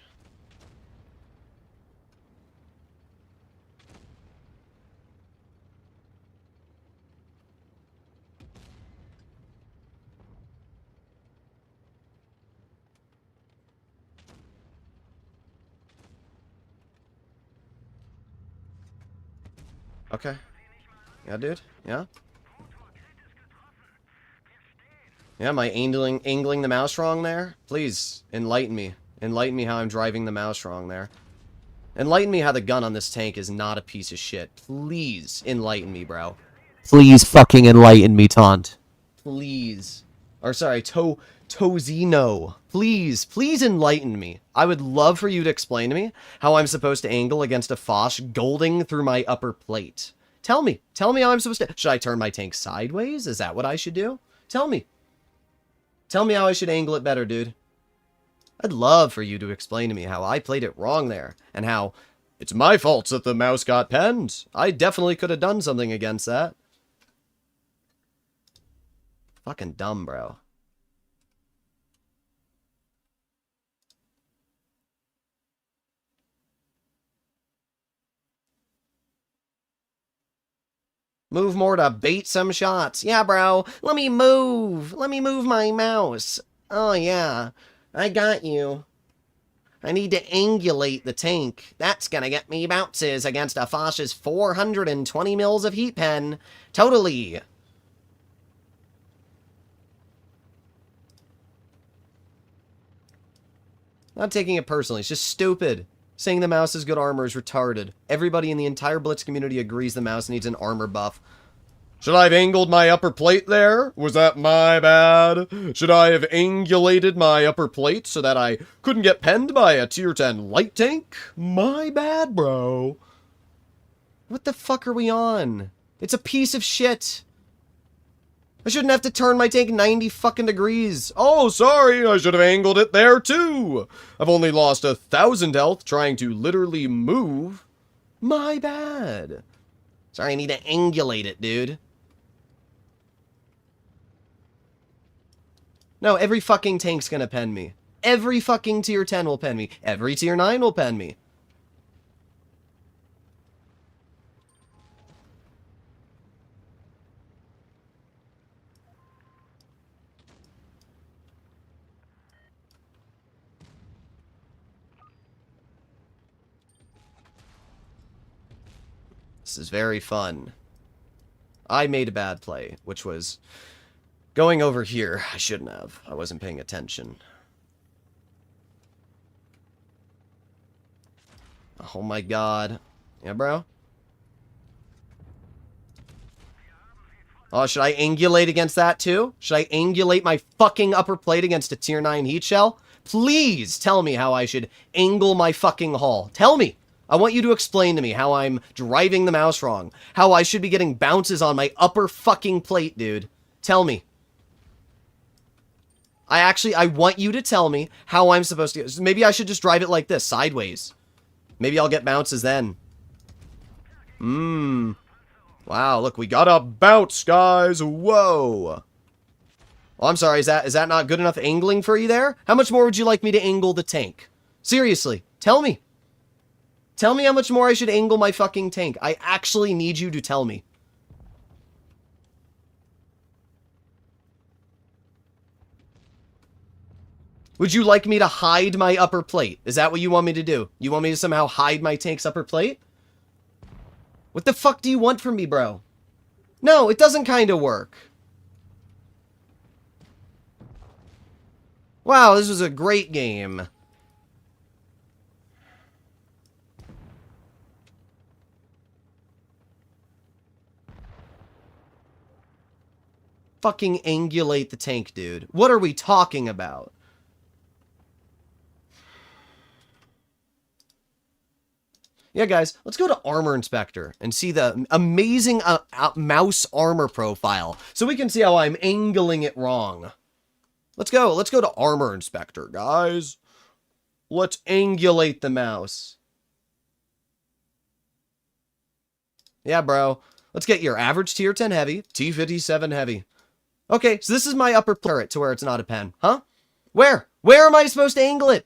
Okay. Yeah, dude. Yeah. Yeah, am I angling the mouse wrong there? Please, enlighten me. Enlighten me how I'm driving the mouse wrong there. Enlighten me how the gun on this tank is not a piece of shit. Please, enlighten me, bro. Please fucking enlighten me, Taunt. Please. Or, sorry, Tozino. Please enlighten me. I would love for you to explain to me how I'm supposed to angle against a Foch golding through my upper plate. Tell me how I'm supposed to... Should I turn my tank sideways? Is that what I should do? Tell me. Tell me how I should angle it better, dude. I'd love for you to explain to me how I played it wrong there, and how it's my fault that the mouse got penned. I definitely could have done something against that. Fucking dumb, bro. Move more to bait some shots. Yeah, bro. Let me move. Let me move my mouse. Oh, yeah. I got you. I need to angulate the tank. That's gonna get me bounces against a Foch's 420 mils of heat pen. Totally. Not taking it personally. It's just stupid. Saying the mouse has good armor is retarded. Everybody in the entire Blitz community agrees the mouse needs an armor buff. Should I have angled my upper plate there? Was that my bad? Should I have angulated my upper plate so that I couldn't get penned by a tier 10 light tank? My bad, bro. What the fuck are we on? It's a piece of shit. I shouldn't have to turn my tank 90 fucking degrees. Oh, sorry, I should have angled it there too. I've only lost 1,000 health trying to literally move. My bad. Sorry, I need to angulate it, dude. No, every fucking tank's gonna pen me. Every fucking tier 10 will pen me. Every tier 9 will pen me. This is very fun. I made a bad play, which was going over here. I shouldn't have. I wasn't paying attention. Oh my god. Yeah, bro? Oh, should I angulate against that too? Should I angulate my fucking upper plate against a tier 9 heat shell? Please tell me how I should angle my fucking hull. Tell me. I want you to explain to me how I'm driving the mouse wrong. How I should be getting bounces on my upper fucking plate, dude. Tell me. I want you to tell me how I'm supposed to... Maybe I should just drive it like this, sideways. Maybe I'll get bounces then. Wow, look, we got a bounce, guys. Whoa. Oh, I'm sorry, is that not good enough angling for you there? How much more would you like me to angle the tank? Seriously, tell me. Tell me how much more I should angle my fucking tank. I actually need you to tell me. Would you like me to hide my upper plate? Is that what you want me to do? You want me to somehow hide my tank's upper plate? What the fuck do you want from me, bro? No, it doesn't kind of work. Wow, this was a great game. Fucking angulate the tank, dude. What are we talking about? Yeah, guys, let's go to Armor Inspector and see the amazing mouse armor profile so we can see how I'm angling it wrong. Let's go to Armor Inspector, guys. Let's angulate the mouse. Yeah, bro. Let's get your average tier 10 heavy, T57 heavy. Okay, so this is my upper turret to where it's not a pen. Huh? Where? Where am I supposed to angle it?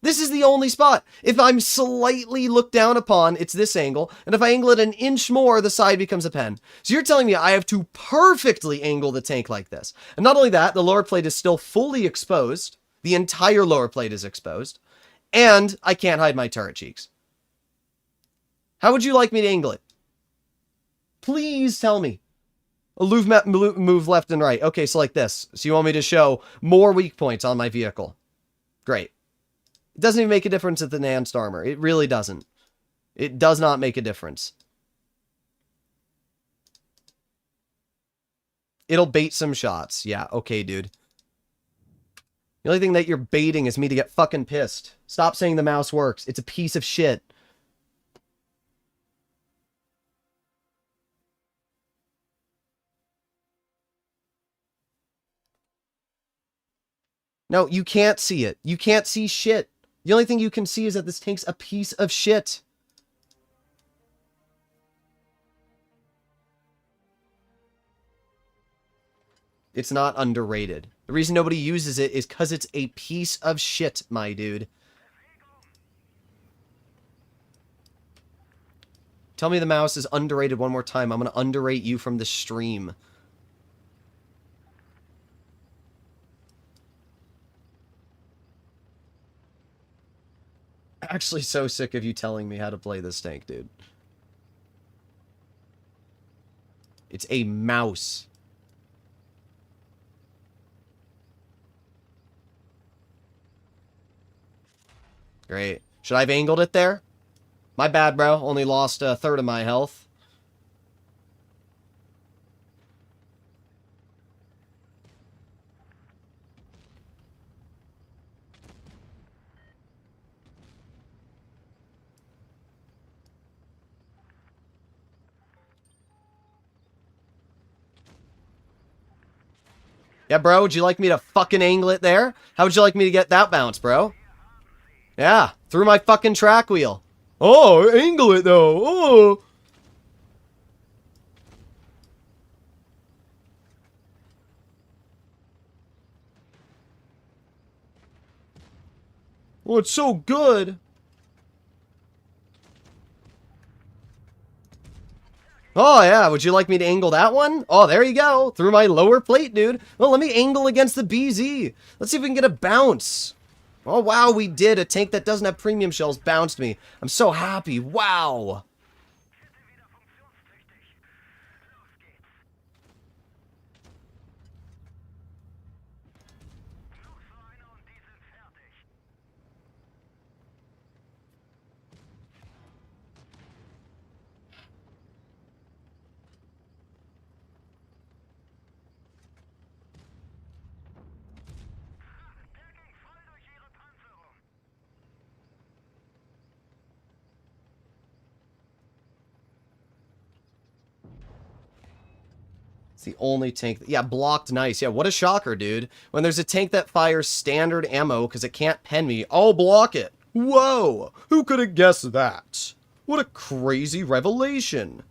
This is the only spot. If I'm slightly looked down upon, it's this angle. And if I angle it an inch more, the side becomes a pen. So you're telling me I have to perfectly angle the tank like this. And not only that, the lower plate is still fully exposed. The entire lower plate is exposed. And I can't hide my turret cheeks. How would you like me to angle it? Please tell me. Move left and right. Okay, so like this. So you want me to show more weak points on my vehicle. Great. It doesn't even make a difference at the enhanced armor. It really doesn't. It does not make a difference. It'll bait some shots. Yeah, okay, dude. The only thing that you're baiting is me to get fucking pissed. Stop saying the mouse works. It's a piece of shit. No, you can't see it. You can't see shit. The only thing you can see is that this tank's a piece of shit. It's not underrated. The reason nobody uses it is because it's a piece of shit, my dude. Tell me the mouse is underrated one more time. I'm going to underrate you from the stream. Actually so sick of you telling me how to play this tank, dude. It's a mouse. Great. Should I have angled it there? My bad, bro. Only lost a third of my health. Yeah, bro, would you like me to fucking angle it there? How would you like me to get that bounce, bro? Yeah, through my fucking track wheel. Oh, angle it though. Oh. Oh, it's so good. Oh, yeah. Would you like me to angle that one? Oh, there you go. Through my lower plate, dude. Well, let me angle against the BZ. Let's see if we can get a bounce. Oh, wow, we did. A tank that doesn't have premium shells bounced me. I'm so happy. Wow. The only tank yeah, blocked nice. Yeah, what a shocker, dude. When there's a tank that fires standard ammo because it can't pen me, I'll block it. Whoa, who could have guessed that? What a crazy revelation.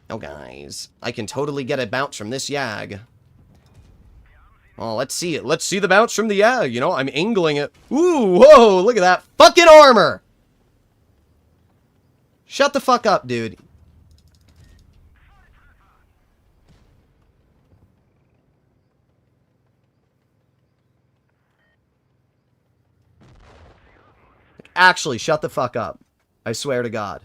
Oh, guys, I can totally get a bounce from this Yag. Well, let's see it. Let's see the bounce from the Yag. You know, I'm angling it. Ooh, whoa, look at that fucking armor. Shut the fuck up, dude. Actually, shut the fuck up. I swear to God.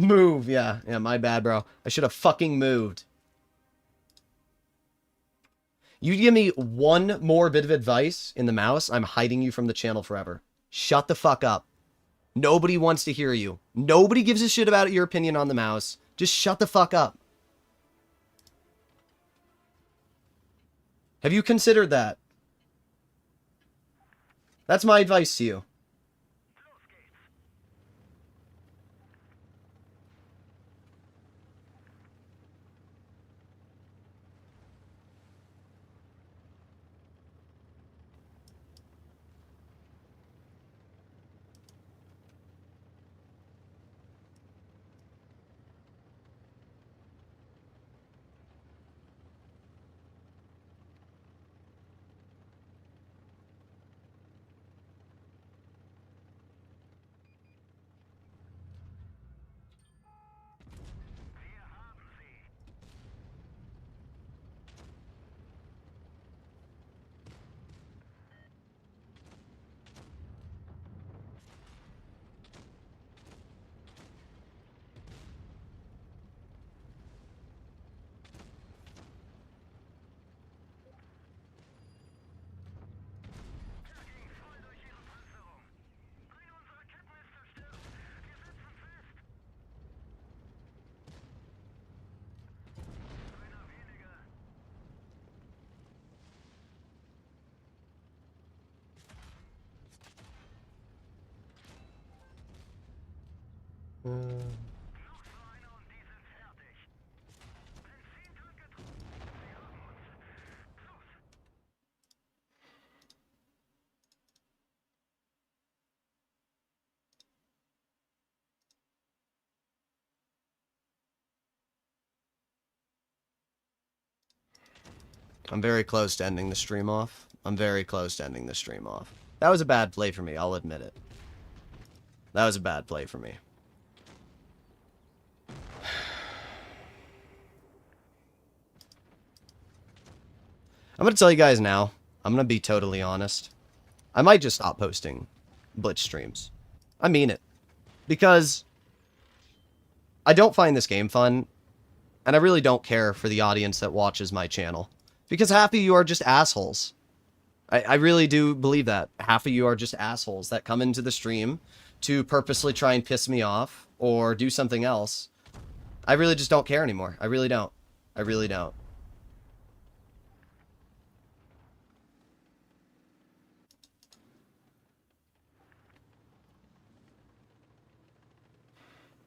Move, yeah. Yeah, my bad, bro. I should have fucking moved. You give me one more bit of advice in the mouse, I'm hiding you from the channel forever. Shut the fuck up. Nobody wants to hear you. Nobody gives a shit about your opinion on the mouse. Just shut the fuck up. Have you considered that? That's my advice to you. I'm very close to ending the stream off. I'm very close to ending the stream off. That was a bad play for me, I'll admit it. That was a bad play for me. I'm gonna tell you guys now. I'm gonna be totally honest. I might just stop posting Blitz streams. I mean it. Because I don't find this game fun, and I really don't care for the audience that watches my channel. Because half of you are just assholes. I really do believe that. Half of you are just assholes that come into the stream to purposely try and piss me off or do something else. I really just don't care anymore. I really don't. I really don't.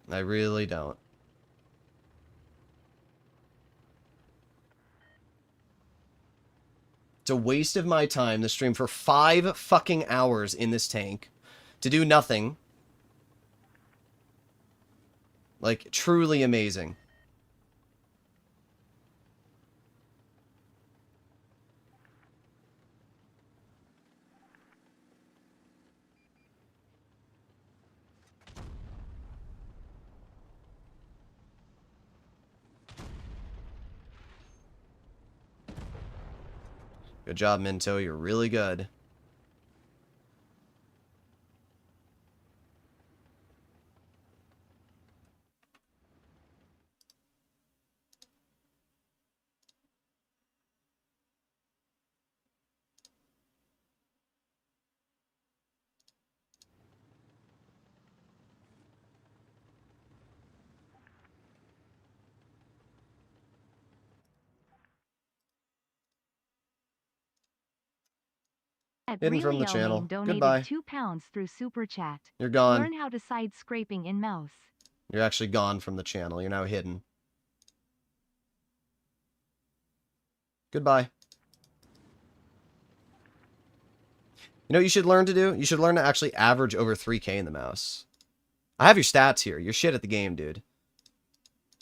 I really don't. It's a waste of my time to stream for 5 fucking hours in this tank to do nothing. Like, truly amazing. Good job, Minto. You're really good. Hidden from the channel. Donated Goodbye. £2 through Super Chat. You're gone. Learn how to side scraping in mouse. You're actually gone from the channel. You're now hidden. Goodbye. You know what you should learn to do? You should learn to actually average over 3K in the mouse. I have your stats here. You're shit at the game, dude.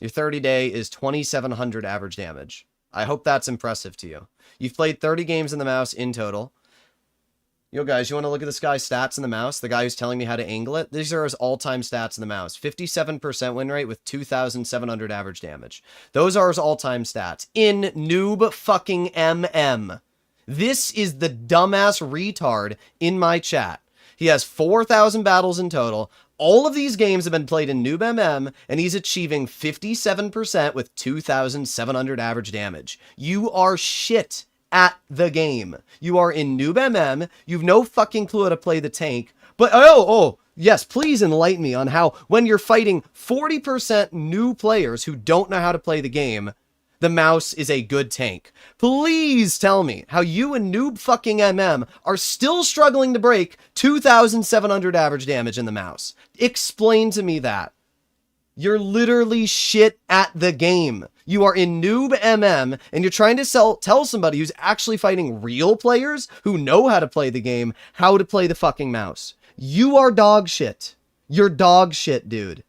Your 30-day is 2,700 average damage. I hope that's impressive to you. You've played 30 games in the mouse in total. Yo, guys, you want to look at this guy's stats in the mouse? The guy who's telling me how to angle it? These are his all-time stats in the mouse. 57% win rate with 2,700 average damage. Those are his all-time stats. In noob fucking MM. This is the dumbass retard in my chat. He has 4,000 battles in total. All of these games have been played in noob MM, and he's achieving 57% with 2,700 average damage. You are shit at the game. You are in noob MM. You've no fucking clue how to play the tank. But, yes, please enlighten me on how, when you're fighting 40% new players who don't know how to play the game, the mouse is a good tank. Please tell me how you and noob fucking MM are still struggling to break 2,700 average damage in the mouse. Explain to me that. You're literally shit at the game. You are in noob MM, and you're trying to tell somebody who's actually fighting real players who know how to play the game, how to play the fucking mouse. You are dog shit. You're dog shit, dude.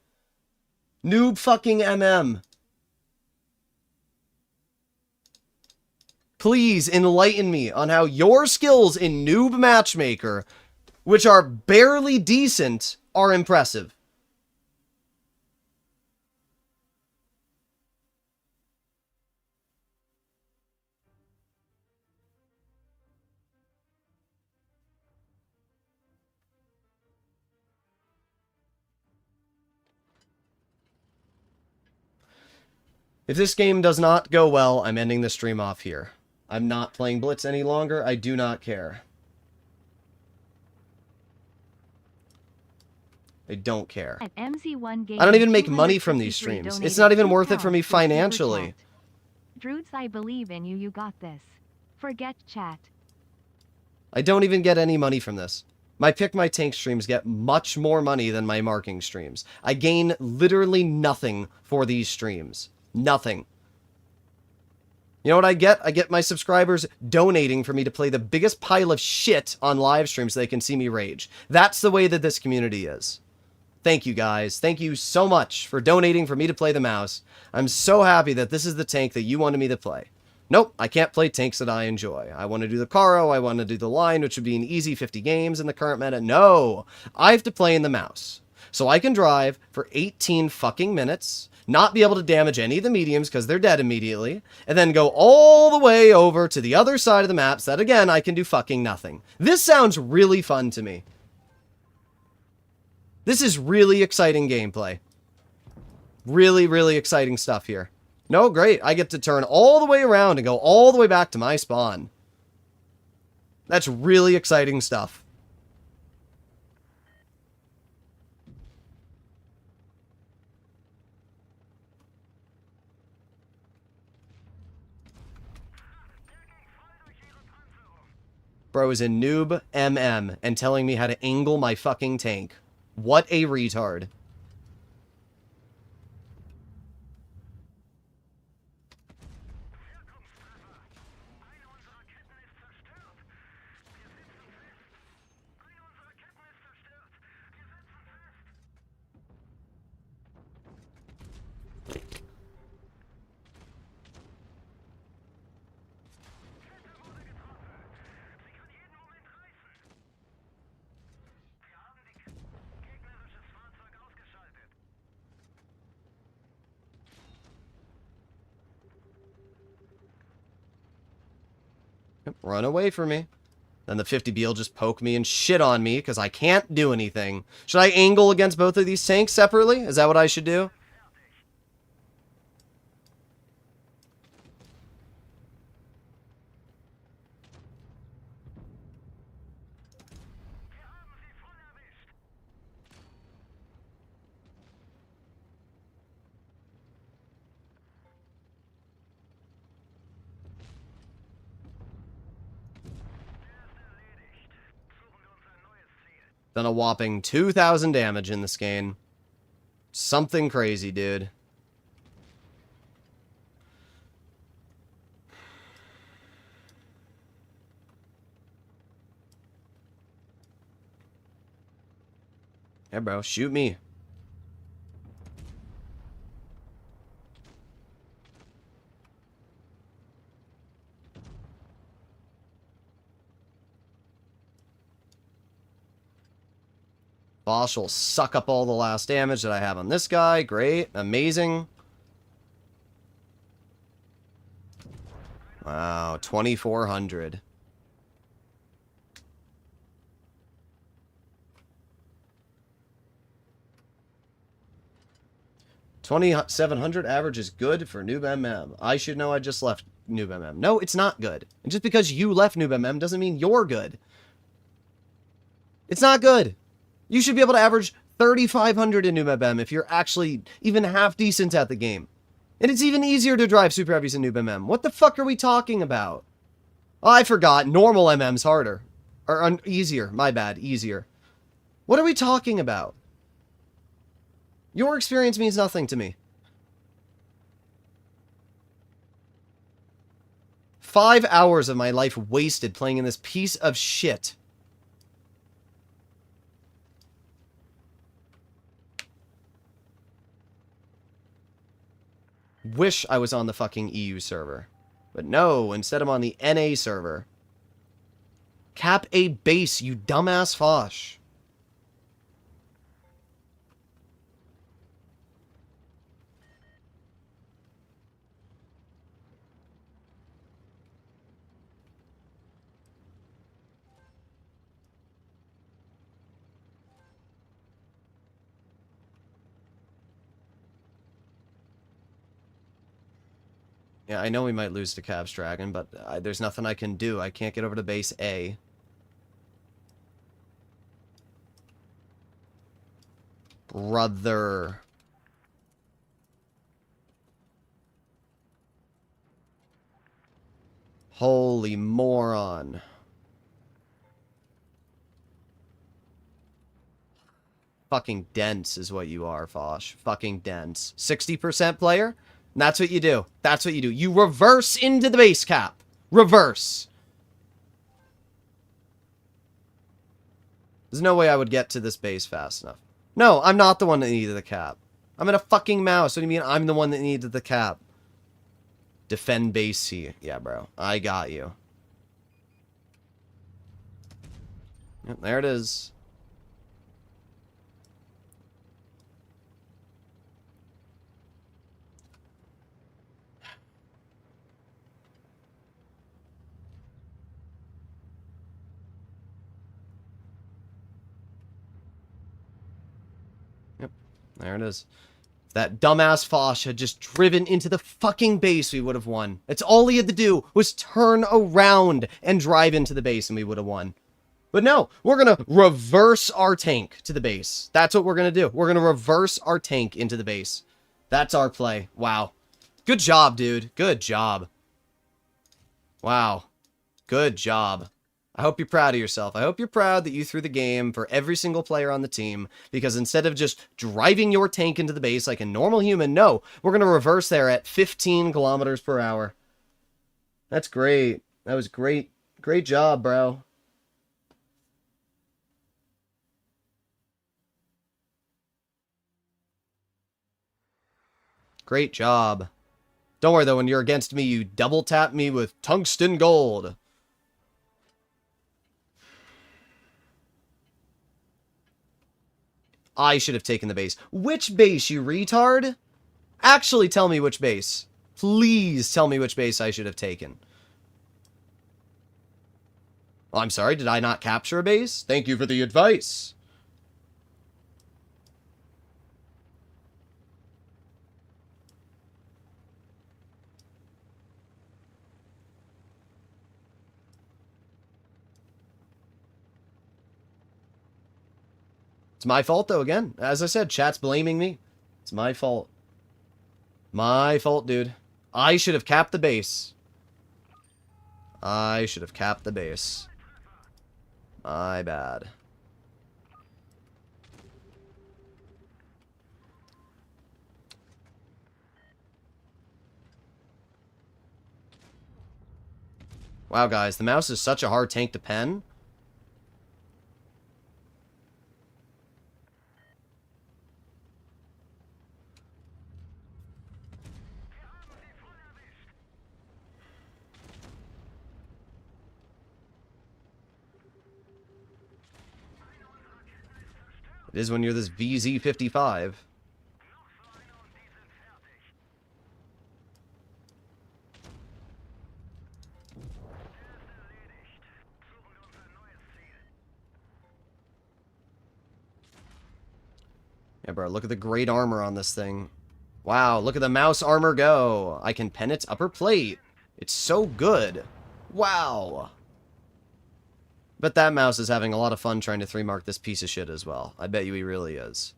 Noob fucking MM. Please enlighten me on how your skills in Noob Matchmaker, which are barely decent, are impressive. If this game does not go well, I'm ending the stream off here. I'm not playing Blitz any longer. I do not care. I don't care. At MZ1 Game, I don't even make money from these streams. It's not even worth it for me financially. Droods, I believe in you. You got this. Forget chat. I don't even get any money from this. My Pick My Tank streams get much more money than my marking streams. I gain literally nothing for these streams. Nothing. You know what I get? I get my subscribers donating for me to play the biggest pile of shit on live streams so they can see me rage. That's the way that this community is. Thank you, guys. Thank you so much for donating for me to play the mouse. I'm so happy that this is the tank that you wanted me to play. Nope, I can't play tanks that I enjoy. I want to do the Caro, I want to do the line, which would be an easy 50 games in the current meta. No, I have to play in the mouse. So I can drive for 18 fucking minutes, not be able to damage any of the mediums because they're dead immediately, and then go all the way over to the other side of the map so that, again, I can do fucking nothing. This sounds really fun to me. This is really exciting gameplay. Really, really exciting stuff here. No, great. I get to turn all the way around and go all the way back to my spawn. That's really exciting stuff. Bro is in noob MM and telling me how to angle my fucking tank. What a retard. Run away from me. Then the 50B will just poke me and shit on me because I can't do anything. Should I angle against both of these tanks separately? Is that what I should do? Done a whopping 2,000 damage in this game. Something crazy, dude. Yeah, bro, shoot me. Bosch will suck up all the last damage that I have on this guy. Great. Amazing. Wow, 2,400. $2,700 average is good for Noob MM. I should know I just left Noob MM. No, it's not good. And just because you left Noob MM doesn't mean you're good. It's not good. You should be able to average 3,500 in Noob MM if you're actually even half decent at the game. And it's even easier to drive super heavies in Noob MM. What the fuck are we talking about? Oh, I forgot. Normal MM's harder. Or easier. My bad. Easier. What are we talking about? Your experience means nothing to me. 5 hours of my life wasted playing in this piece of shit. Wish I was on the fucking EU server. But no, instead I'm on the NA server. Cap a base, you dumbass Fosh. Yeah, I know we might lose to Cavs Dragon, but there's nothing I can do. I can't get over to base A. Brother. Holy moron. Fucking dense is what you are, Fosh. Fucking dense. 60% player? And that's what you do. That's what you do. You reverse into the base cap. Reverse. There's no way I would get to this base fast enough. No, I'm not the one that needed the cap. I'm in a fucking mouse. What do you mean I'm the one that needed the cap? Defend base C. Yeah, bro. I got you. Yep, there it is. Yep, there it is. If that dumbass Fosh had just driven into the fucking base, we would have won. That's all he had to do, was turn around and drive into the base, and we would have won. But no, we're going to reverse our tank to the base. That's what we're going to do. We're going to reverse our tank into the base. That's our play. Wow. Good job, dude. Good job. Wow. Good job. I hope you're proud of yourself. I hope you're proud that you threw the game for every single player on the team, because instead of just driving your tank into the base like a normal human, no, we're going to reverse there at 15 kilometers per hour. That's great. That was great. Great job, bro. Great job. Don't worry, though, when you're against me, you double tap me with tungsten gold. I should have taken the base. Which base, you retard? Actually tell me which base. Please tell me which base I should have taken. Oh, I'm sorry, did I not capture a base? Thank you for the advice. It's my fault, though, again. As I said, chat's blaming me. It's my fault. My fault, dude. I should have capped the base. I should have capped the base. My bad. Wow, guys, the mouse is such a hard tank to pen. It is when you're this VZ55. Yeah, bro, look at the great armor on this thing. Wow, look at the mouse armor go. I can pen its upper plate. It's so good. Wow. But that mouse is having a lot of fun trying to 3-mark this piece of shit as well. I bet you he really is.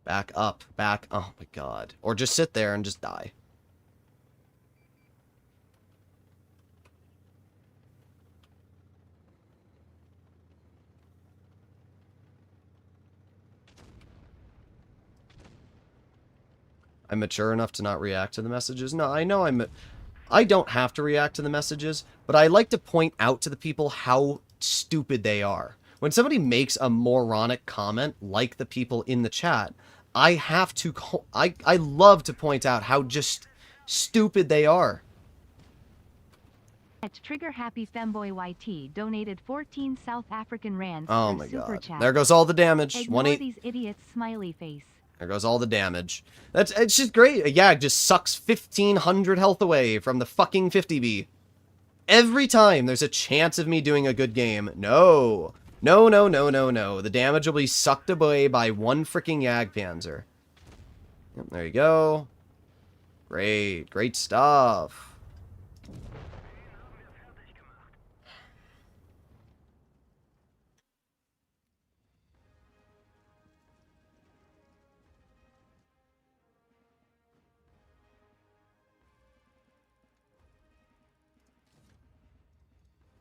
Back up. Back. Oh my god. Or just sit there and just die. I'm mature enough to not react to the messages. No, I know I don't have to react to the messages, but I like to point out to the people how stupid they are. When somebody makes a moronic comment, like the people in the chat, I have to... I love to point out how just stupid they are. At Trigger Happy Femboy YT donated 14 South African rands Oh through my Super god. Chat. There goes all the damage. Ignore 1-8. these idiots, smiley face. There goes all the damage. It's just great. A Yag just sucks 1,500 health away from the fucking 50B. Every time there's a chance of me doing a good game. No. No, no, no, no, no. The damage will be sucked away by one freaking Jagdpanzer. Yep, there you go. Great. Great stuff.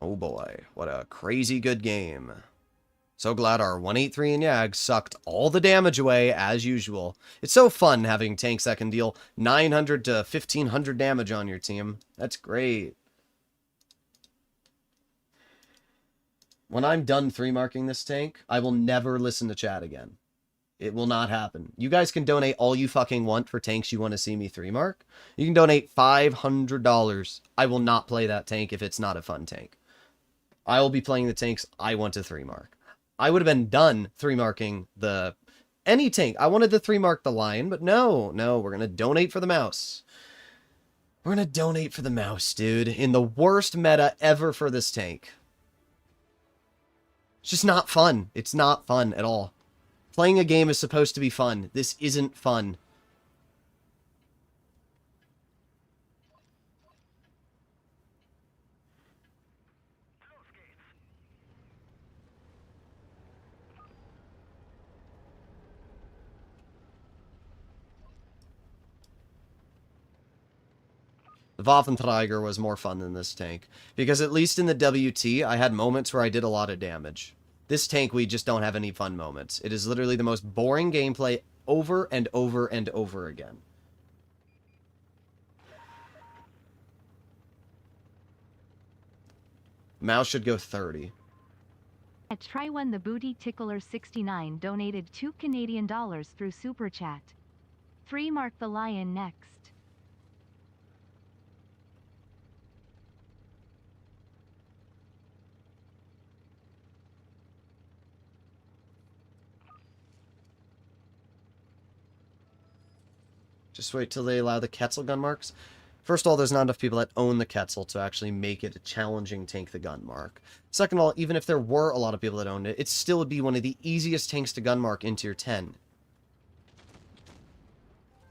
Oh boy, what a crazy good game. So glad our 183 in Yag sucked all the damage away as usual. It's so fun having tanks that can deal 900 to 1,500 damage on your team. That's great. When I'm done 3-marking this tank, I will never listen to chat again. It will not happen. You guys can donate all you fucking want for tanks you want to see me 3-mark. You can donate $500. I will not play that tank if it's not a fun tank. I will be playing the tanks I want to 3-mark. I would have been done 3-marking any tank. I wanted to 3-mark the lion, but no, we're going to donate for the mouse. We're going to donate for the mouse, dude, in the worst meta ever for this tank. It's just not fun. It's not fun at all. Playing a game is supposed to be fun. This isn't fun. The Waffenträger was more fun than this tank, because at least in the WT, I had moments where I did a lot of damage. This tank, we just don't have any fun moments. It is literally the most boring gameplay over and over and over again. Mouse should go 30. At Try One the Booty Tickler 69 donated $2 Canadian through Super Chat. 3-mark the lion next. Just wait till they allow the Quetzal gun marks. First of all, there's not enough people that own the Quetzal to actually make it a challenging tank the gun mark. Second of all, even if there were a lot of people that owned it, it still would be one of the easiest tanks to gun mark in tier 10.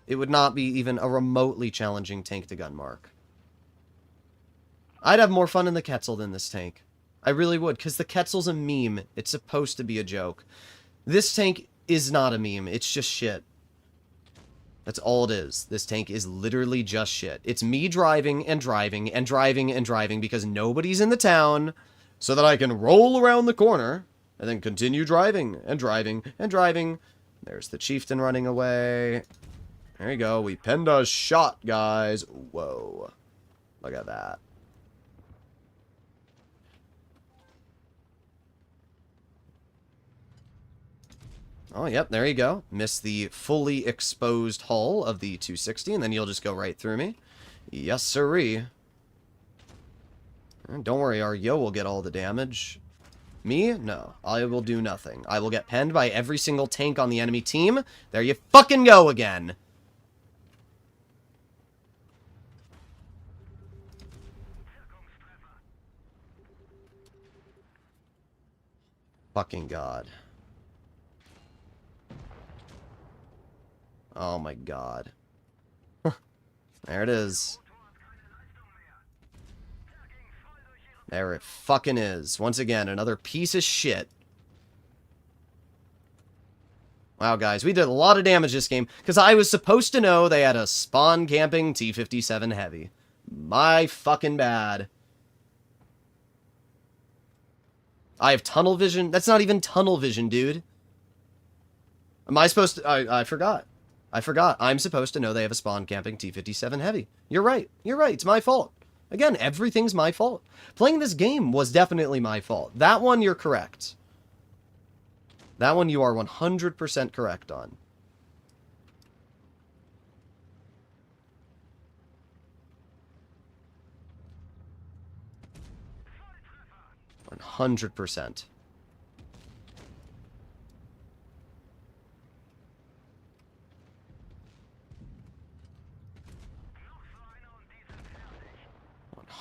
It would not be even a remotely challenging tank to gun mark. I'd have more fun in the Quetzal than this tank. I really would, because the Quetzal's a meme. It's supposed to be a joke. This tank is not a meme. It's just shit. That's all it is. This tank is literally just shit. It's me driving and driving and driving and driving because nobody's in the town so that I can roll around the corner and then continue driving and driving and driving. There's the chieftain running away. There you go. We penned a shot, guys. Whoa. Look at that. Oh, yep, there you go. Miss the fully exposed hull of the 260, and then you'll just go right through me. Yes, sirree. And don't worry, our yo will get all the damage. Me? No. I will do nothing. I will get penned by every single tank on the enemy team. There you fucking go again. Fucking God. Oh my God. There it is. There it fucking is. Once again, another piece of shit. Wow, guys, we did a lot of damage this game, because I was supposed to know they had a spawn camping T-57 Heavy. My fucking bad. I have tunnel vision? That's not even tunnel vision, dude. Am I supposed to... I forgot. I forgot. I'm supposed to know they have a spawn camping T-57 Heavy. You're right. You're right. It's my fault. Again, everything's my fault. Playing this game was definitely my fault. That one, you're correct. That one you are 100% correct on. %.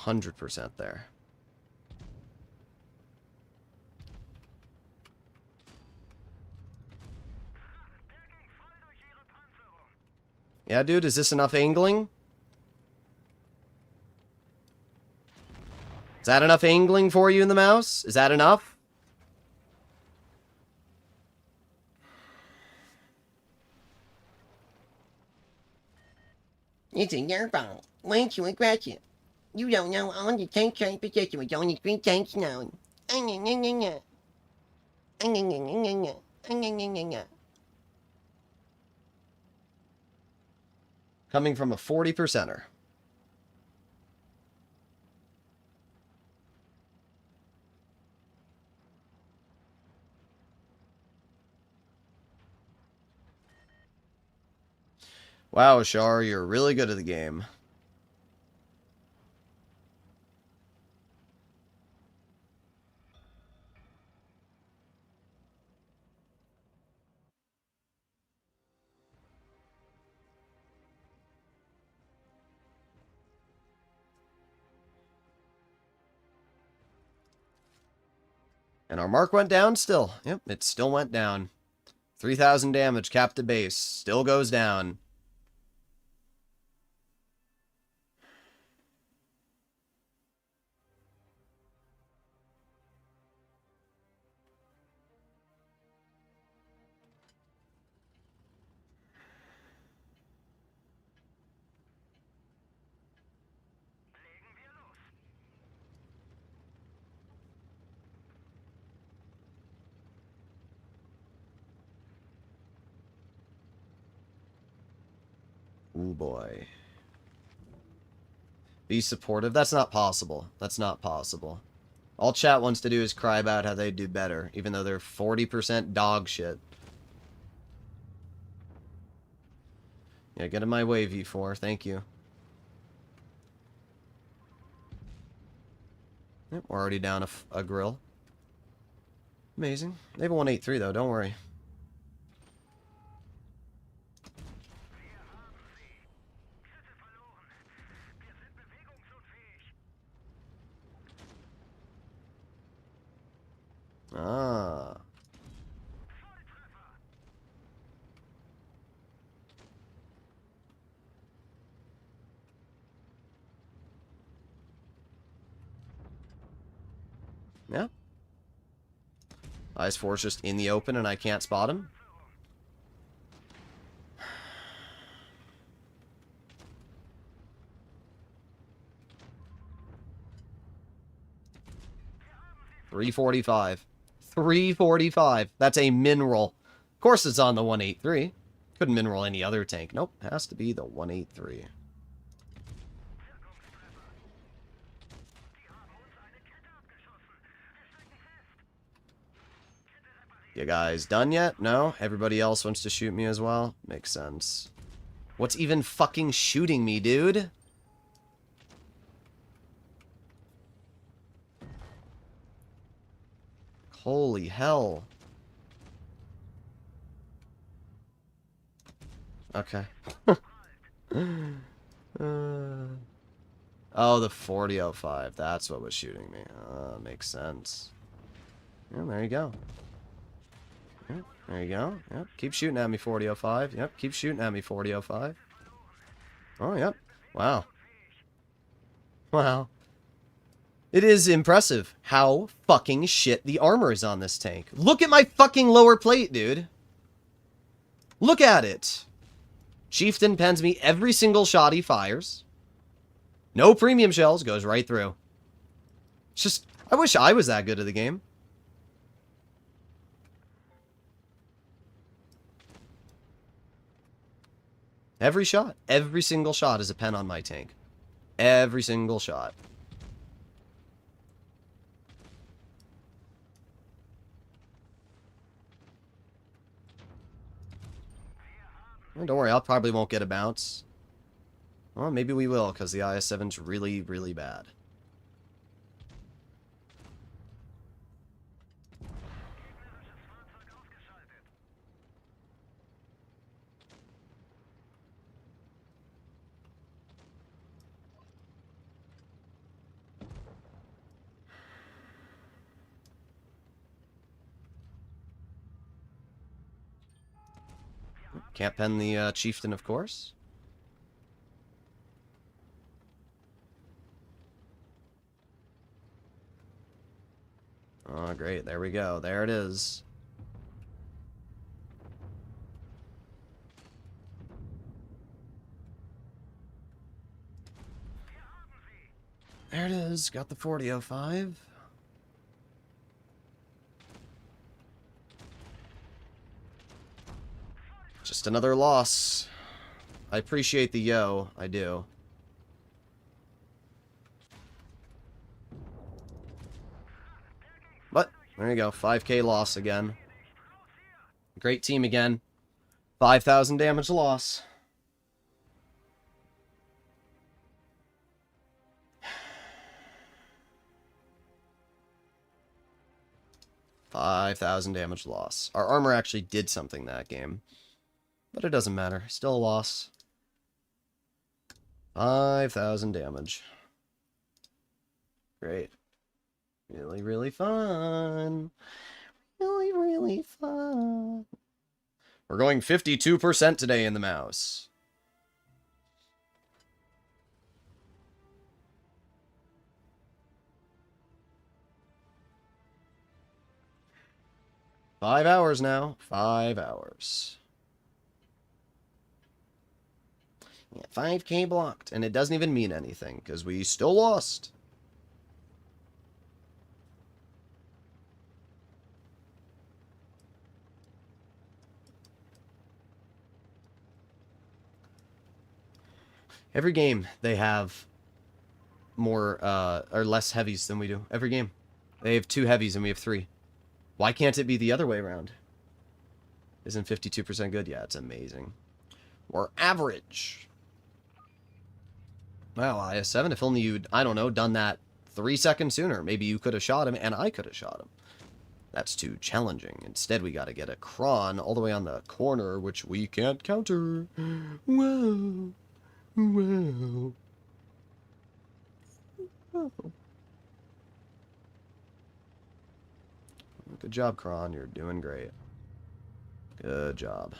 100% there. Yeah, dude, is this enough angling? Is that enough angling for you in the mouse? Is that enough? It's your fault. Way too aggressive. You don't know all the tank train position with only 3 tanks known. Coming from a 40%er. Wow, Shar, you're really good at the game. And our mark went down still. Yep, it still went down. 3,000 damage, capped to base. Still goes down. Ooh, boy. Be supportive? That's not possible. That's not possible. All chat wants to do is cry about how they do better, even though they're 40% dog shit. Yeah, get in my way, V4. Thank you. Yep, we're already down a grill. Amazing. They have a 183, though. Don't worry. Ah. Yeah. Ice 4's just in the open and I can't spot him. 345. 345. That's a mineral. Of course it's on the 183. Couldn't mineral any other tank. Nope, has to be the 183. You guys done yet? No? Everybody else wants to shoot me as well? Makes sense. What's even fucking shooting me, dude? Holy hell. Okay. Oh, the 4005. That's what was shooting me. Makes sense. Yeah, there you go. Yep, there you go. Yep, keep shooting at me, 4005. Yep, keep shooting at me, 4005. Oh, yep. Wow. Wow. It is impressive how fucking shit the armor is on this tank. Look at my fucking lower plate, dude. Look at it. Chieftain pens me every single shot he fires. No premium shells, goes right through. It's just, I wish I was that good at the game. Every shot, every single shot is a pen on my tank. Every single shot. Well, don't worry, I probably won't get a bounce. Well, maybe we will, because the IS-7's really, really bad. Can't pen the Chieftain, of course. Oh, great. There we go. There it is. There it is. Got the 4005. Just another loss. I appreciate the yo. I do. But, there you go. 5k loss again. Great team again. 5,000 damage loss. $5,000 damage loss. Our armor actually did something that game. But it doesn't matter. Still a loss. 5,000 damage. Great. Really, really fun. Really, really fun. We're going 52% today in the mouse. Five hours now. 5 hours. Yeah, 5k blocked. And it doesn't even mean anything, because we still lost. Every game, they have more, or less heavies than we do. Every game. They have 2 heavies and we have 3. Why can't it be the other way around? Isn't 52% good? Yeah, it's amazing. We're average. Well, IS-7, if only you'd, I don't know, done that 3 seconds sooner. Maybe you could have shot him and I could have shot him. That's too challenging. Instead, we got to get a cron all the way on the corner, which we can't counter. Whoa. Whoa. Whoa. Good job, Kron. You're doing great. Good job.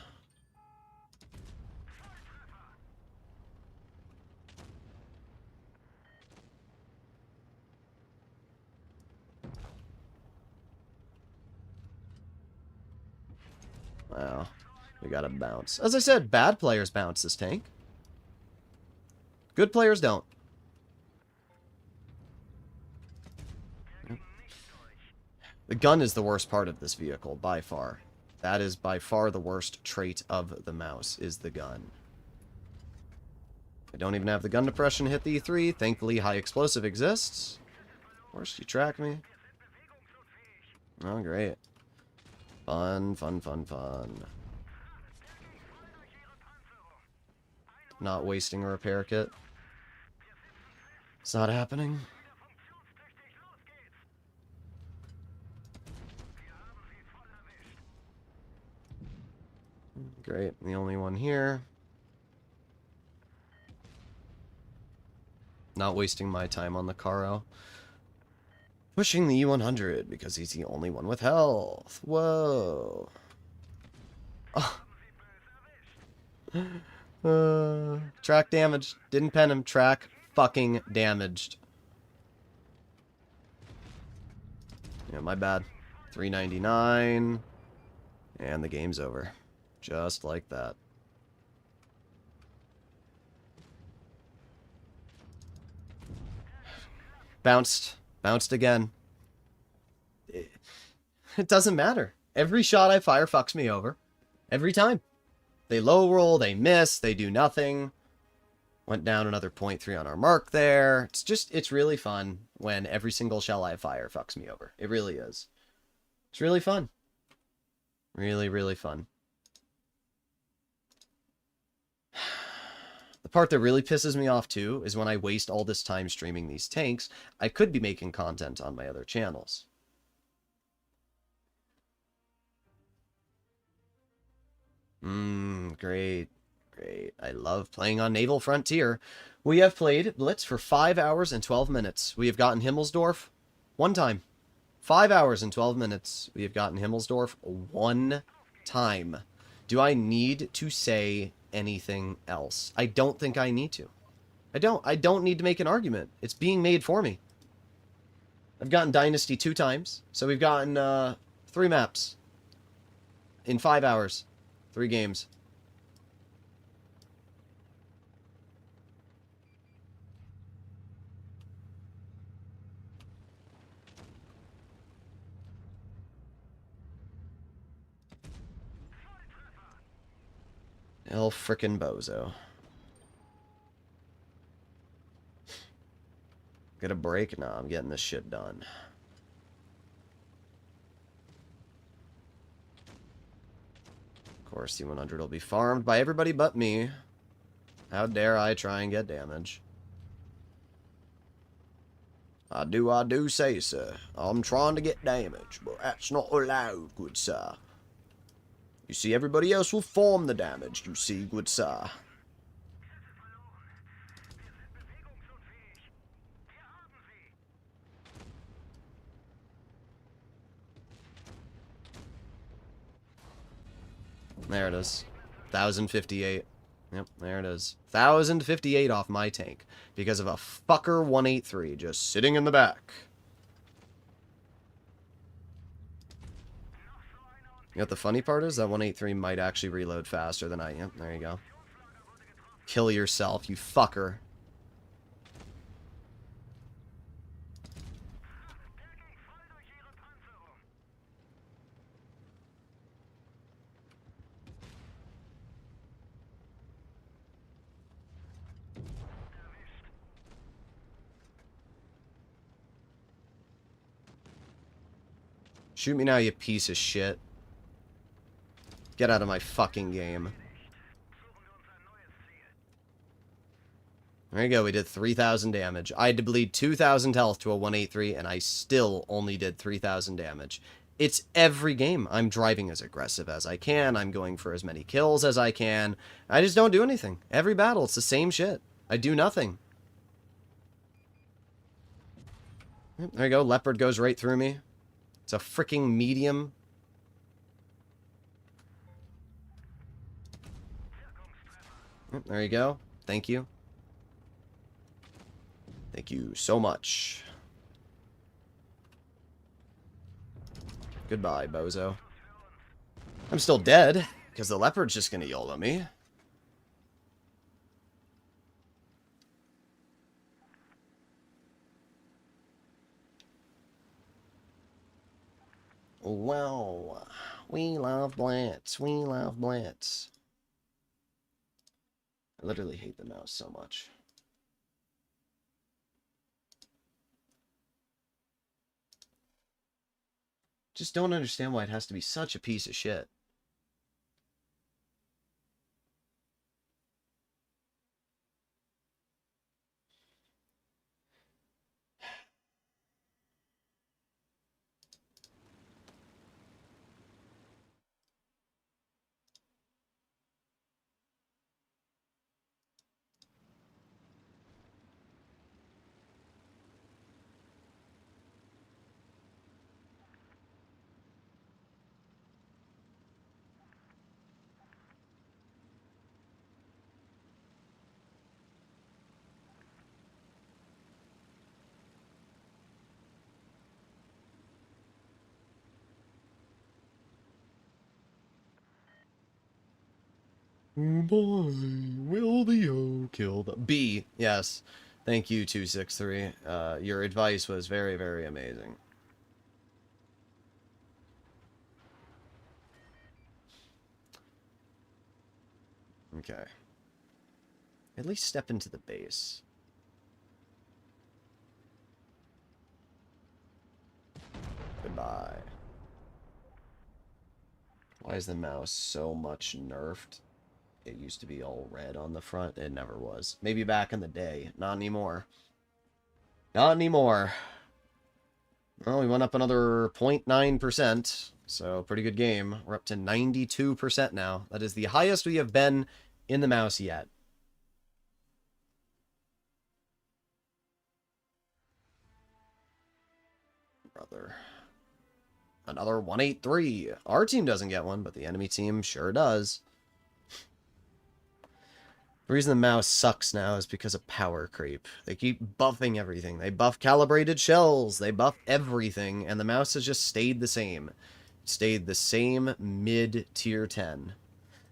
Wow. We got to bounce. As I said, bad players bounce this tank. Good players don't. The gun is the worst part of this vehicle, by far. That is by far the worst trait of the mouse, is the gun. I don't even have the gun depression hit the E3. Thankfully, high explosive exists. Of course, you track me. Oh, great. Fun, fun, fun, fun. Not wasting a repair kit. It's not happening. Great, the only one here. Not wasting my time on the Caro. Pushing the E100 because he's the only one with health. Whoa. Oh. Track damaged. Didn't pen him. Track fucking damaged. Yeah, my bad. 399. And the game's over. Just like that. Bounced. Bounced again. It doesn't matter. Every shot I fire fucks me over. Every time. They low roll, they miss, they do nothing. Went down another 0.3 on our mark there. It's really fun when every single shell I fire fucks me over. It really is. It's really fun. Really, really fun. The part that really pisses me off too is when I waste all this time streaming these tanks. I could be making content on my other channels. Great. Great. I love playing on Naval Frontier. We have played Blitz for 5 hours and 12 minutes. We have gotten Himmelsdorf one time. 5 hours and 12 minutes. We have gotten Himmelsdorf one time. Do I need to say anything else? I don't think I need to. I don't need to make an argument. It's being made for me. I've gotten Dynasty 2 times. So we've gotten 3 maps. In 5 hours. 3 games. El frickin' bozo. Get a break? Nah, I'm getting this shit done. Of course, the 100 will be farmed by everybody but me. How dare I try and get damage? I do say, sir. I'm trying to get damage, but that's not allowed, good sir. You see, everybody else will farm the damage, you see, good sir. There it is. 1,058. Yep, there it is. 1,058 off my tank. Because of a fucker 183 just sitting in the back. You know what the funny part is? That 183 might actually reload faster than I am. There you go. Kill yourself, you fucker. Shoot me now, you piece of shit. Get out of my fucking game. There you go, we did 3,000 damage. I had to bleed 2,000 health to a 183, and I still only did 3,000 damage. It's every game. I'm driving as aggressive as I can. I'm going for as many kills as I can. I just don't do anything. Every battle, it's the same shit. I do nothing. There you go, Leopard goes right through me. It's a freaking medium. There you go. Thank you. Thank you so much. Goodbye, bozo. I'm still dead, because the leopard's just gonna YOLO me. Well, we love Blitz. We love Blitz. I literally hate the mouse so much. Just don't understand why it has to be such a piece of shit. Oh boy, will the O kill the B? Yes. Thank you, 263. Your advice was very, very amazing. Okay. At least step into the base. Goodbye. Why is the mouse so much nerfed? It used to be all red on the front. It never was. Maybe back in the day. Not anymore. Not anymore. Well, we went up another 0.9%. So, pretty good game. We're up to 92% now. That is the highest we have been in the mouse yet. Brother. Another 183. Our team doesn't get one, but the enemy team sure does. The reason the mouse sucks now is because of power creep. They keep buffing everything. They buff calibrated shells. They buff everything, and the mouse has just stayed the same. Stayed the same mid-tier 10.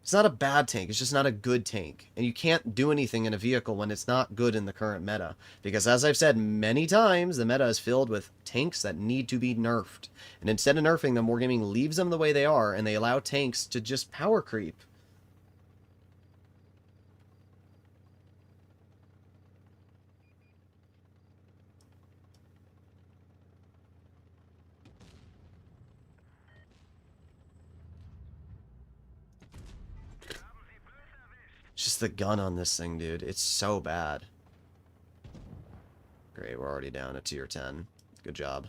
It's not a bad tank, it's just not a good tank. And you can't do anything in a vehicle when it's not good in the current meta. Because as I've said many times, the meta is filled with tanks that need to be nerfed. And instead of nerfing them, Wargaming leaves them the way they are, and they allow tanks to just power creep. Just the gun on this thing, dude. It's so bad. Great, we're already down at tier 10. Good job.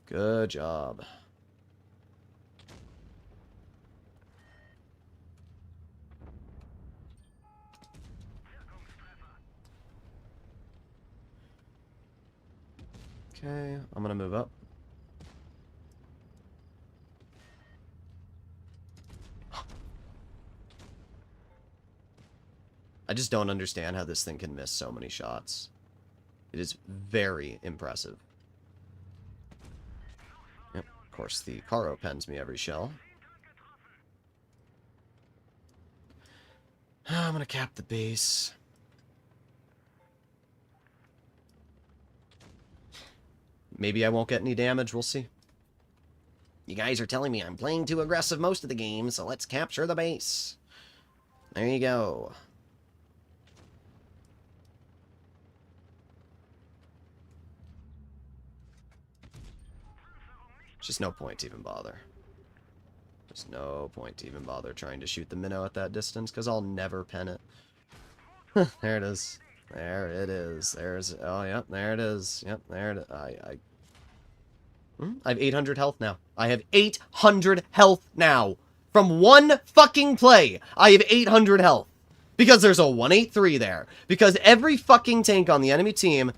Good job. Okay, I'm gonna move up. I just don't understand how this thing can miss so many shots. It is very impressive. Yep, of course the Caro pens me every shell. I'm gonna cap the base. Maybe I won't get any damage, we'll see. You guys are telling me I'm playing too aggressive most of the game, so let's capture the base. There you go. Just no point to even bother. There's no point to even bother trying to shoot the minnow at that distance, because I'll never pen it. There it is. There it is. There's... Oh, yep, there it is. Yep, there it is. I have 800 health now. I have 800 health now. From one fucking play, I have 800 health. Because there's a 183 there. Because every fucking tank on the enemy team...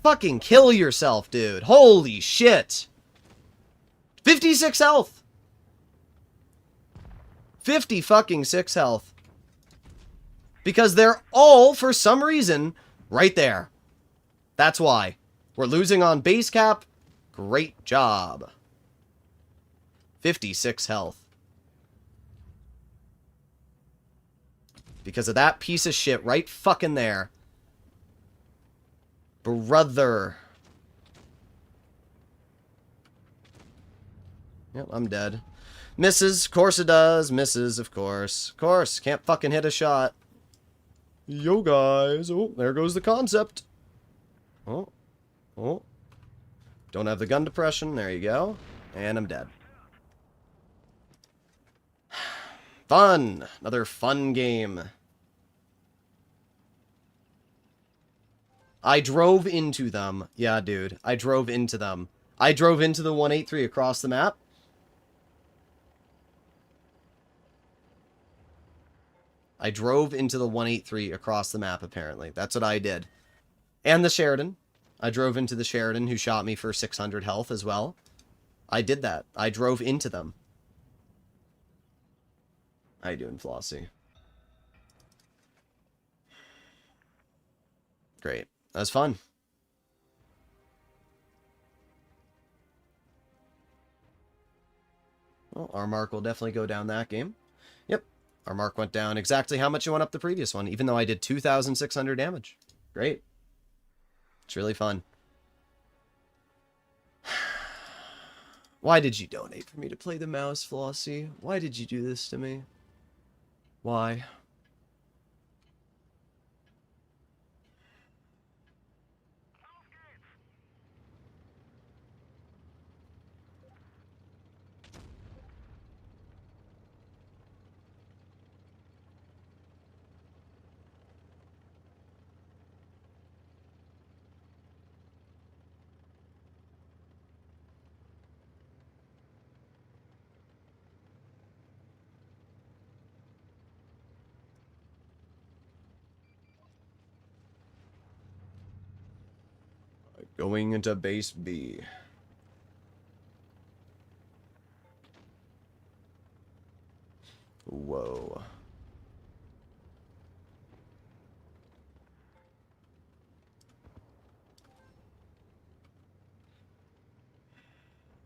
Fucking kill yourself, dude. Holy shit. 56 health. 50 fucking 6 health. Because they're all, for some reason, right there. That's why. We're losing on base cap. Great job. 56 health. Because of that piece of shit right fucking there. Brother. Yep, I'm dead. Misses. Of course it does. Misses, of course. Of course. Can't fucking hit a shot. Yo, guys. Oh, there goes the concept. Oh. Oh. Don't have the gun depression. There you go. And I'm dead. Fun. Another fun game. I drove into them. Yeah, dude. I drove into them. I drove into the 183 across the map. I drove into the 183 across the map, apparently. That's what I did. And the Sheridan. I drove into the Sheridan, who shot me for 600 health as well. I did that. I drove into them. How you doing, Flossie? Great. That was fun. Well, our mark will definitely go down that game. Yep. Our mark went down exactly how much it went up the previous one, even though I did 2,600 damage. Great. It's really fun. Why did you donate for me to play the mouse, Flossie? Why did you do this to me? Why? Going into base B. Whoa.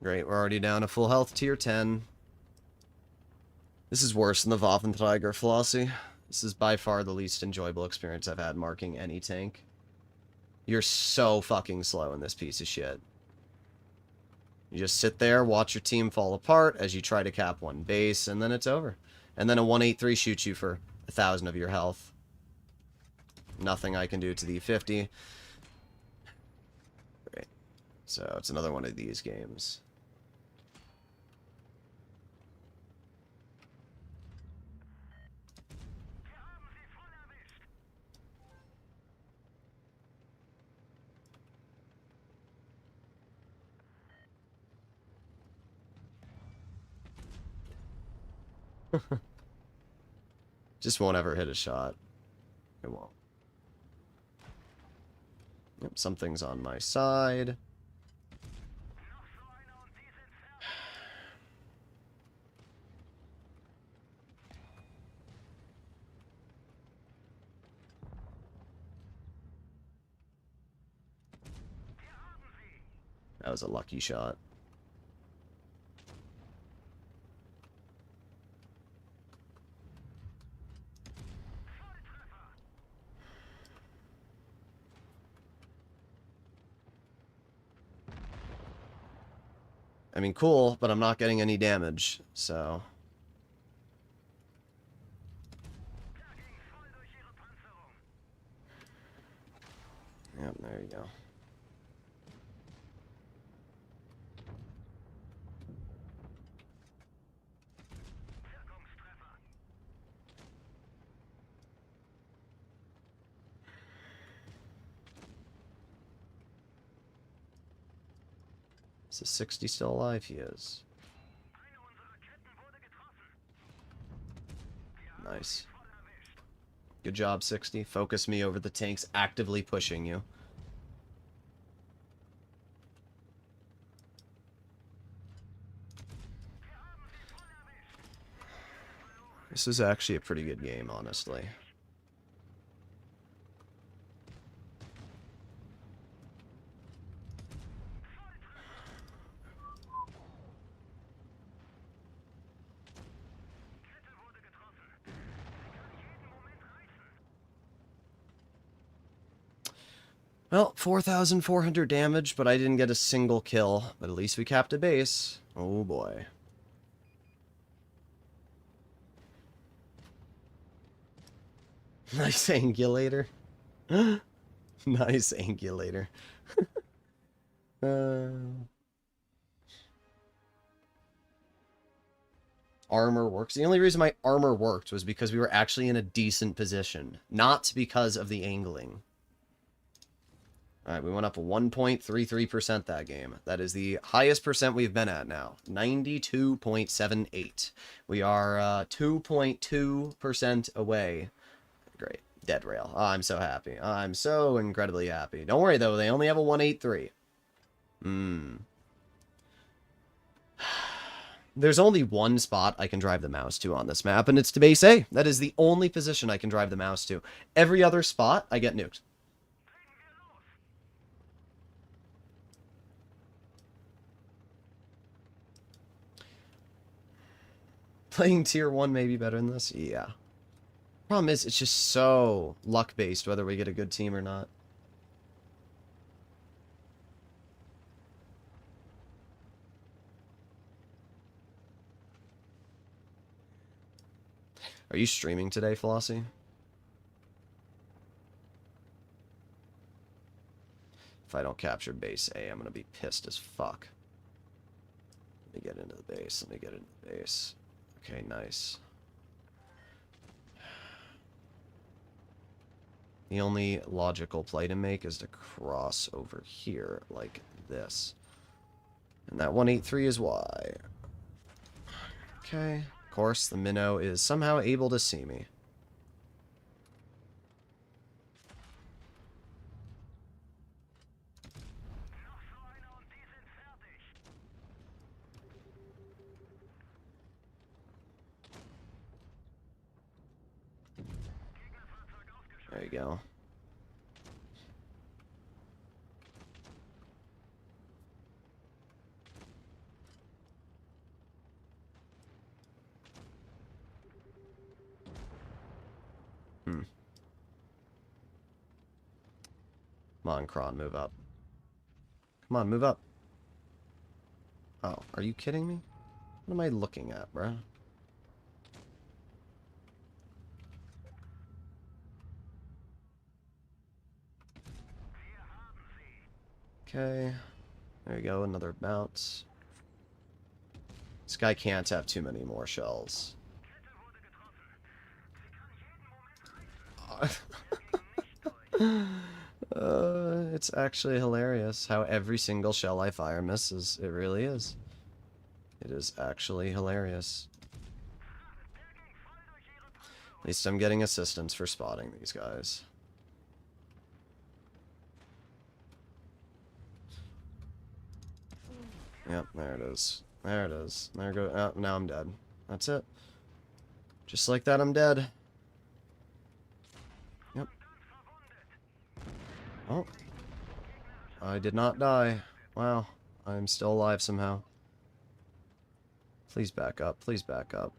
Great, we're already down to full health, tier 10. This is worse than the Waffenträger, Flossie. This is by far the least enjoyable experience I've had marking any tank. You're so fucking slow in this piece of shit. You just sit there, watch your team fall apart as you try to cap one base, and then it's over. And then a 183 shoots you for 1,000 of your health. Nothing I can do to the 50. Great. So it's another one of these games. Just won't ever hit a shot. It won't. Yep, something's on my side. That was a lucky shot. I mean, cool, but I'm not getting any damage, so... Yep, there you go. Is the 60 still alive? He is. Nice. Good job, 60. Focus me over the tanks actively pushing you. This is actually a pretty good game, honestly. Well, 4,400 damage, but I didn't get a single kill. But at least we capped a base. Oh boy. Nice angulator. Nice angulator. Armor works. The only reason my armor worked was because we were actually in a decent position, not because of the angling. Alright, we went up 1.33% that game. That is the highest percent we've been at now. 92.78. We are 2.2% away. Great. Dead rail. Oh, I'm so happy. I'm so incredibly happy. Don't worry, though. They only have a 183. There's only one spot I can drive the mouse to on this map, and it's to base A. That is the only position I can drive the mouse to. Every other spot, I get nuked. Playing tier 1 may be better than this? Yeah. Problem is, it's just so luck-based whether we get a good team or not. Are you streaming today, Flossie? If I don't capture base A, I'm gonna be pissed as fuck. Let me get into the base. Let me get into the base. Okay, nice. The only logical play to make is to cross over here like this. And that 183 is why. Okay. Of course, the minnow is somehow able to see me. There you go. Come on, Kron, move up. Come on, move up. Oh, are you kidding me? What am I looking at, bruh? Okay. There you go, another bounce. This guy can't have too many more shells. It's actually hilarious how every single shell I fire misses. It really is. It is actually hilarious. At least I'm getting assistance for spotting these guys. Yep, there it is. There it is. There go. Oh, now I'm dead. That's it. Just like that, I'm dead. Yep. Oh. I did not die. Wow. I'm still alive somehow. Please back up. Please back up.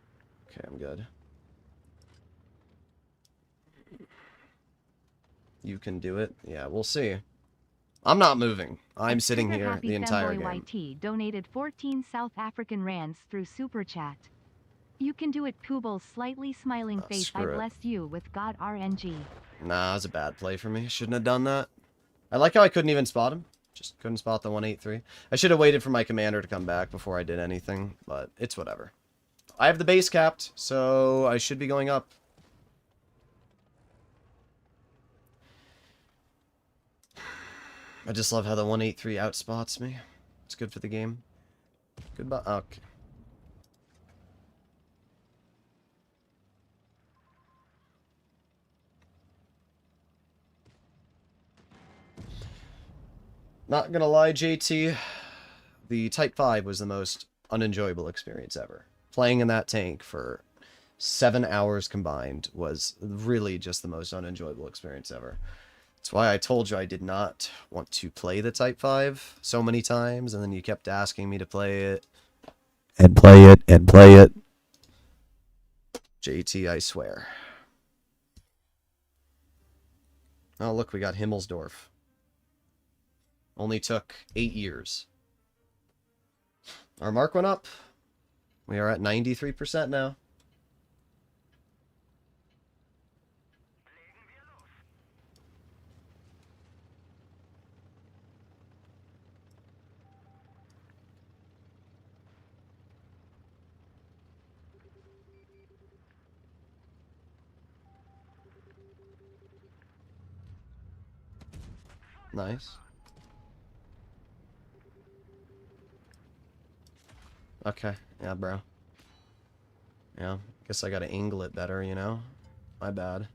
Okay, I'm good. You can do it? Yeah, we'll see. I'm not moving. I'm sitting here Happy the entire Fanboy game. YT donated 14 South African rands through Super Chat. You can do it, Pooble's slightly smiling face. I Screw it. blessed you with God RNG. Nah, it was a bad play for me. Shouldn't have done that. I like how I couldn't even spot him. Just couldn't spot the 183. I should have waited for my commander to come back before I did anything, but it's whatever. I have the base capped, so I should be going up. I just love how the 183 outspots me. It's good for the game. Goodbye. Okay. Not gonna lie, JT. The Type 5 was the most unenjoyable experience ever. Playing in that tank for 7 hours combined was really just the most unenjoyable experience ever. That's why I told you I did not want to play the Type 5 so many times, and then you kept asking me to play it. And play it, and play it. JT, I swear. Oh, look, we got Himmelsdorf. Only took 8 years. Our mark went up. We are at 93% now. Nice. Okay. Yeah, bro. Yeah. Guess I gotta angle it better, you know? My bad.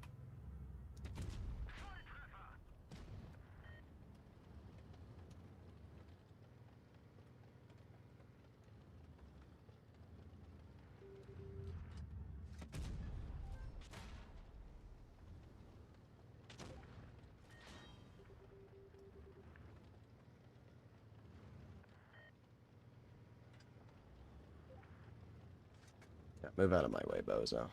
Yeah, move out of my way, bozo.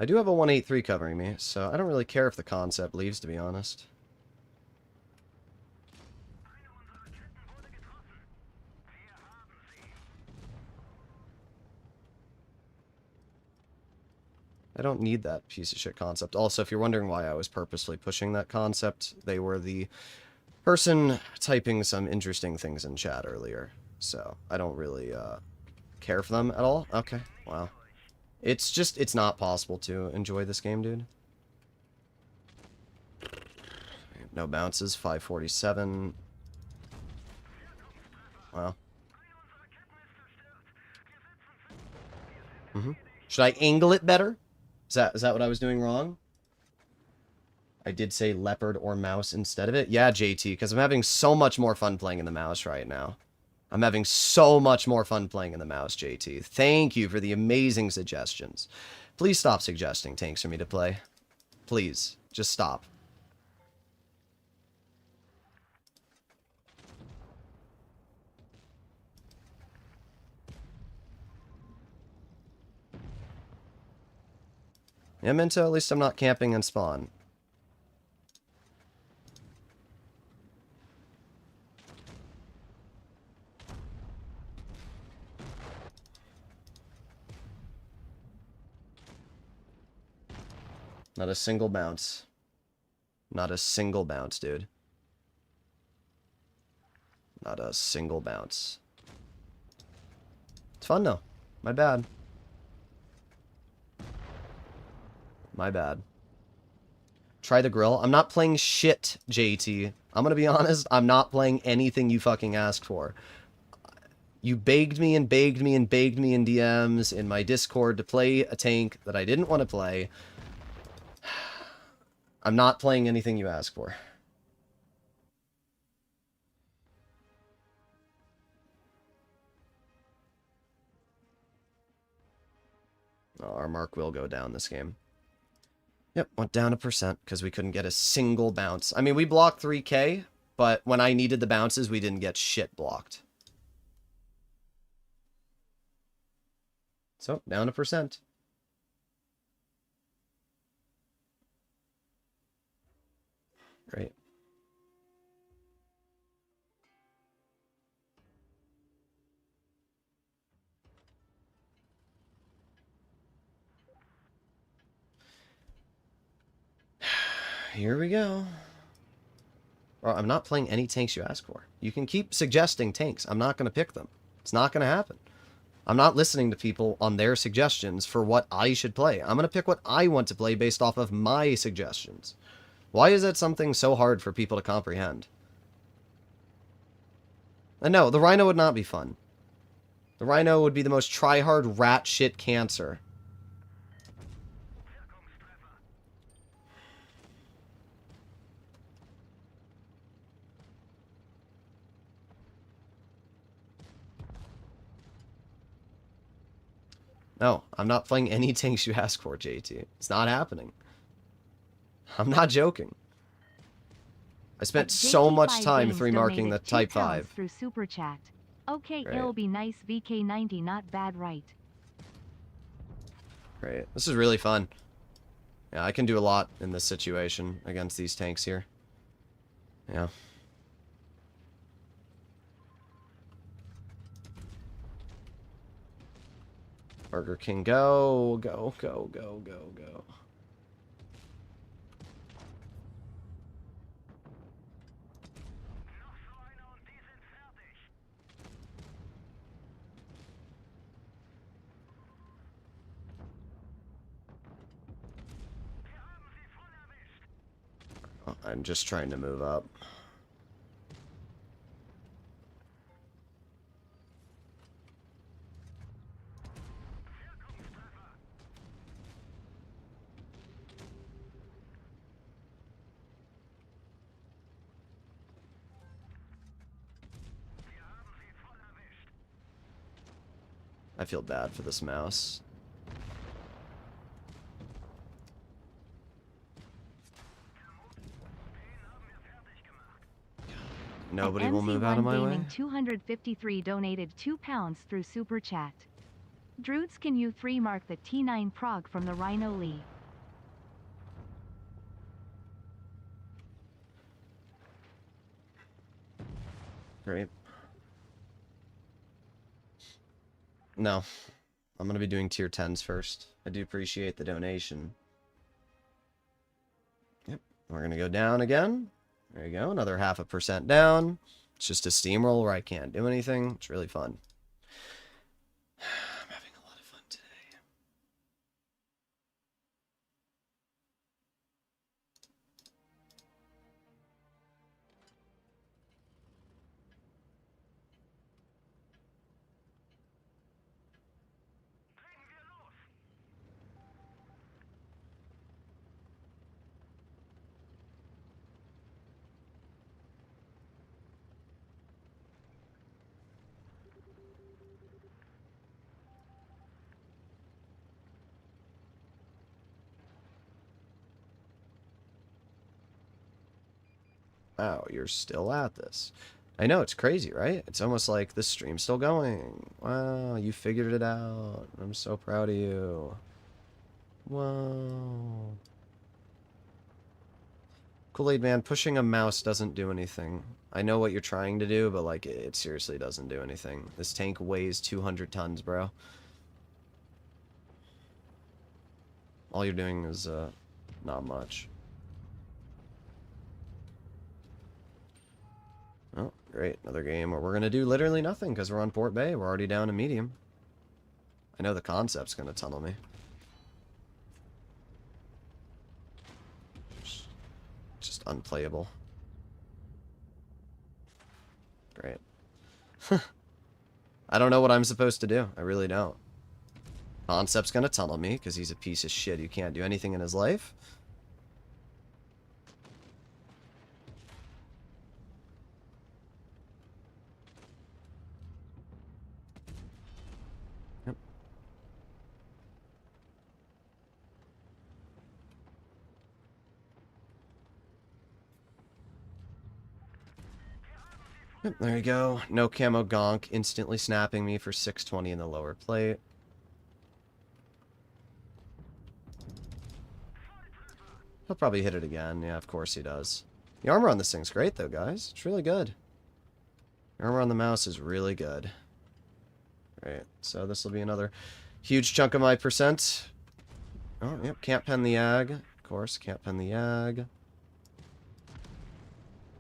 I do have a 183 covering me, so I don't really care if the concept leaves, to be honest. I don't need that piece of shit concept. Also, if you're wondering why I was purposely pushing that concept, they were the person typing some interesting things in chat earlier. So, I don't really care for them at all. Okay, wow. It's not possible to enjoy this game, dude. No bounces, 547. Wow. Should I angle it better? Is that what I was doing wrong? I did say leopard or mouse instead of it. Yeah, JT, because I'm having so much more fun playing in the mouse right now. I'm having so much more fun playing in the mouse, JT. Thank you for the amazing suggestions. Please stop suggesting tanks for me to play. Please, just stop. Yeah, Minto, at least I'm not camping in spawn. Not a single bounce. Not a single bounce, dude. Not a single bounce. It's fun, though. My bad. My bad. Try the grill. I'm not playing shit, JT. I'm gonna be honest. I'm not playing anything you fucking asked for. You begged me and begged me and begged me in DMs in my Discord to play a tank that I didn't want to play. I'm not playing anything you asked for. Oh, our mark will go down this game. Yep, went down 1% because we couldn't get a single bounce. I mean, we blocked 3K, but when I needed the bounces, we didn't get shit blocked. So, down 1%. Great. Here we go. Well, I'm not playing any tanks you ask for. You can keep suggesting tanks. I'm not going to pick them. It's not going to happen. I'm not listening to people on their suggestions for what I should play. I'm going to pick what I want to play based off of my suggestions. Why is that something so hard for people to comprehend? And no, the Rhino would not be fun. The Rhino would be the most try-hard rat shit cancer. No, I'm not playing any tanks you ask for, JT. It's not happening. I'm not joking. I spent so much time marking the Type 5. Through Super Chat. Okay, Right. it'll be nice. VK90, not bad, right? Great. This is really fun. Yeah, I can do a lot in this situation against these tanks here. Yeah. Burger King, go, go, go, go, go, go. I'm just trying to move up. I feel bad for this mouse. Nobody will move out of my way. Gaming 253 donated £2 through Super Chat. Droodles, can you 3 mark the T9 prog from the Rhino Lee? Great. No. I'm going to be doing tier 10s first. I do appreciate the donation. Yep. We're going to go down again. There you go. Another 0.5% down. It's just a steamroll where I can't do anything. It's really fun. I'm having a lot of fun today. Wow, you're still at this. I know, it's crazy, right? It's almost like this stream's still going. Wow, you figured it out. I'm so proud of you. Wow. Kool-Aid Man, pushing a mouse doesn't do anything. I know what you're trying to do, but like, it seriously doesn't do anything. This tank weighs 200 tons, bro. All you're doing is, not much. Oh, great. Another game where we're going to do literally nothing because we're on Port Bay. We're already down to medium. I know the concept's going to tunnel me. Just unplayable. Great. I don't know what I'm supposed to do. I really don't. Concept's going to tunnel me because he's a piece of shit who can't do anything in his life. Yep, there you go. No camo gonk, instantly snapping me for 620 in the lower plate. He'll probably hit it again. Yeah, of course he does. The armor on this thing's great, though, guys. It's really good. The armor on the mouse is really good. Right, so this will be another huge chunk of my percent. Oh, yep, can't pen the ag. Of course, can't pen the ag.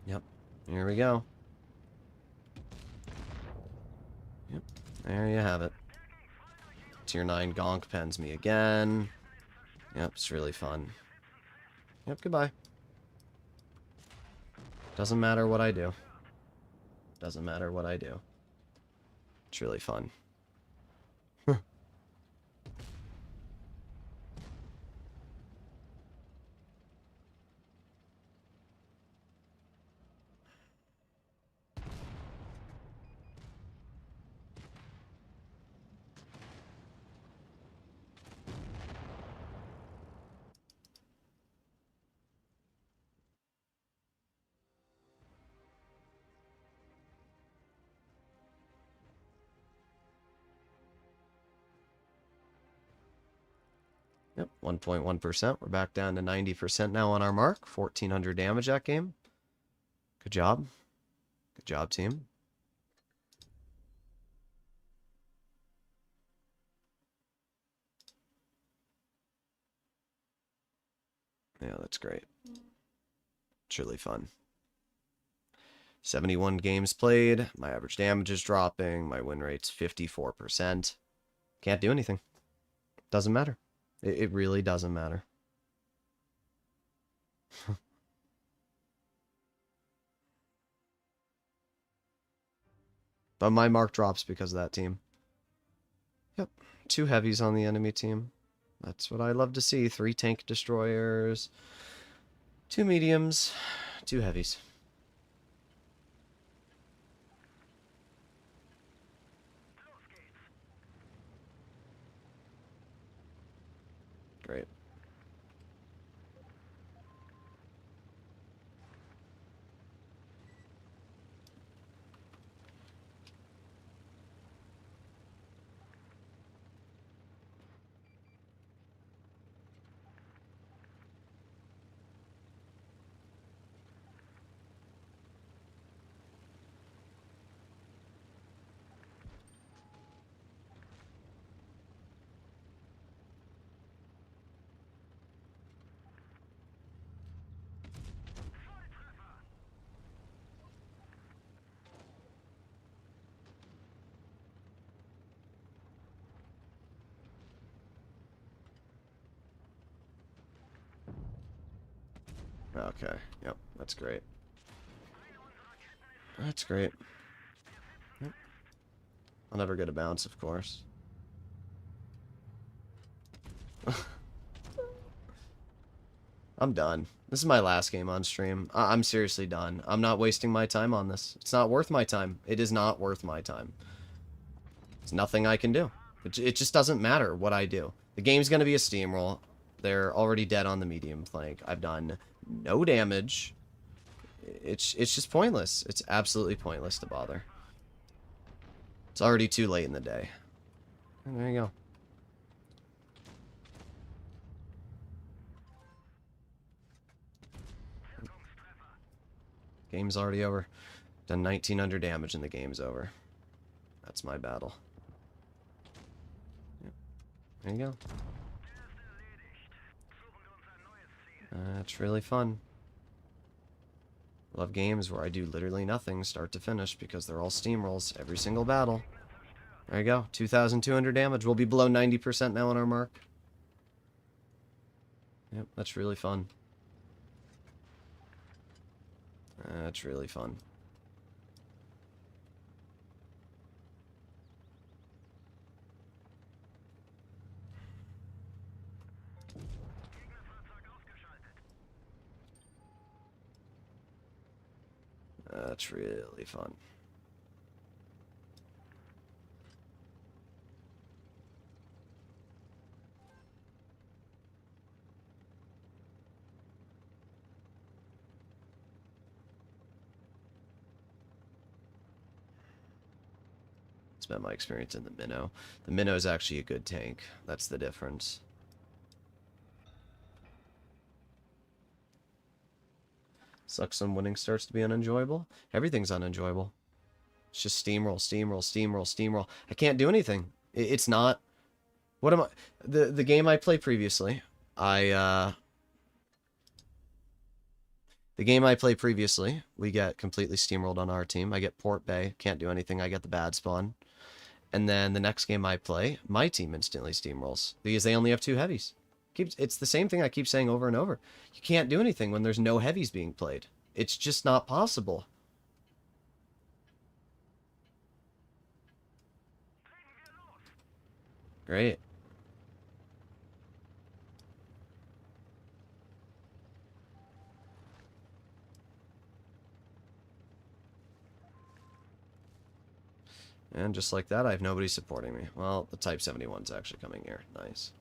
Yep, here we go. Yep, there you have it. Tier 9 gonk pens me again. Yep, it's really fun. Yep, goodbye. Doesn't matter what I do. Doesn't matter what I do. It's really fun. Yep, 1.1%. We're back down to 90% now on our mark. 1,400 damage that game. Good job. Good job, team. Yeah, that's great. It's really fun. 71 games played. My average damage is dropping. My win rate's 54%. Can't do anything. Doesn't matter. It really doesn't matter. But my mark drops because of that team. Yep. 2 heavies on the enemy team. That's what I love to see. 3 tank destroyers, 2 mediums, 2 heavies. Great. Okay, yep, that's great. That's great. Yep. I'll never get a bounce, of course. I'm done. This is my last game on stream. I'm seriously done. I'm not wasting my time on this. It's not worth my time. It is not worth my time. There's nothing I can do. It just doesn't matter what I do. The game's going to be a steamroll. They're already dead on the medium flank. I've done no damage. It's just pointless. It's absolutely pointless to bother. It's already too late in the day. And there you go. Game's already over. Done 1900 damage and the game's over. That's my battle. Yep. There you go. That's really fun. Love games where I do literally nothing start to finish because they're all steamrolls every single battle. There you go. 2,200 damage. We'll be below 90% now on our mark. Yep, that's really fun. That's really fun. That's really fun. It's been my experience in the Minnow. The Minnow is actually a good tank. That's the difference. Sucks when winning starts to be unenjoyable. Everything's unenjoyable. It's just steamroll, steamroll, steamroll, steamroll. I can't do anything. It's not... What am I... The game I played previously, the game I played previously, we get completely steamrolled on our team. I get Port Bay, can't do anything. I get the bad spawn. And then the next game I play, my team instantly steamrolls because they only have 2 heavies. It's the same thing I keep saying over and over. You can't do anything when there's no heavies being played. It's just not possible. Great. And just like that, I have nobody supporting me. Well, the Type 71's actually coming here. Nice.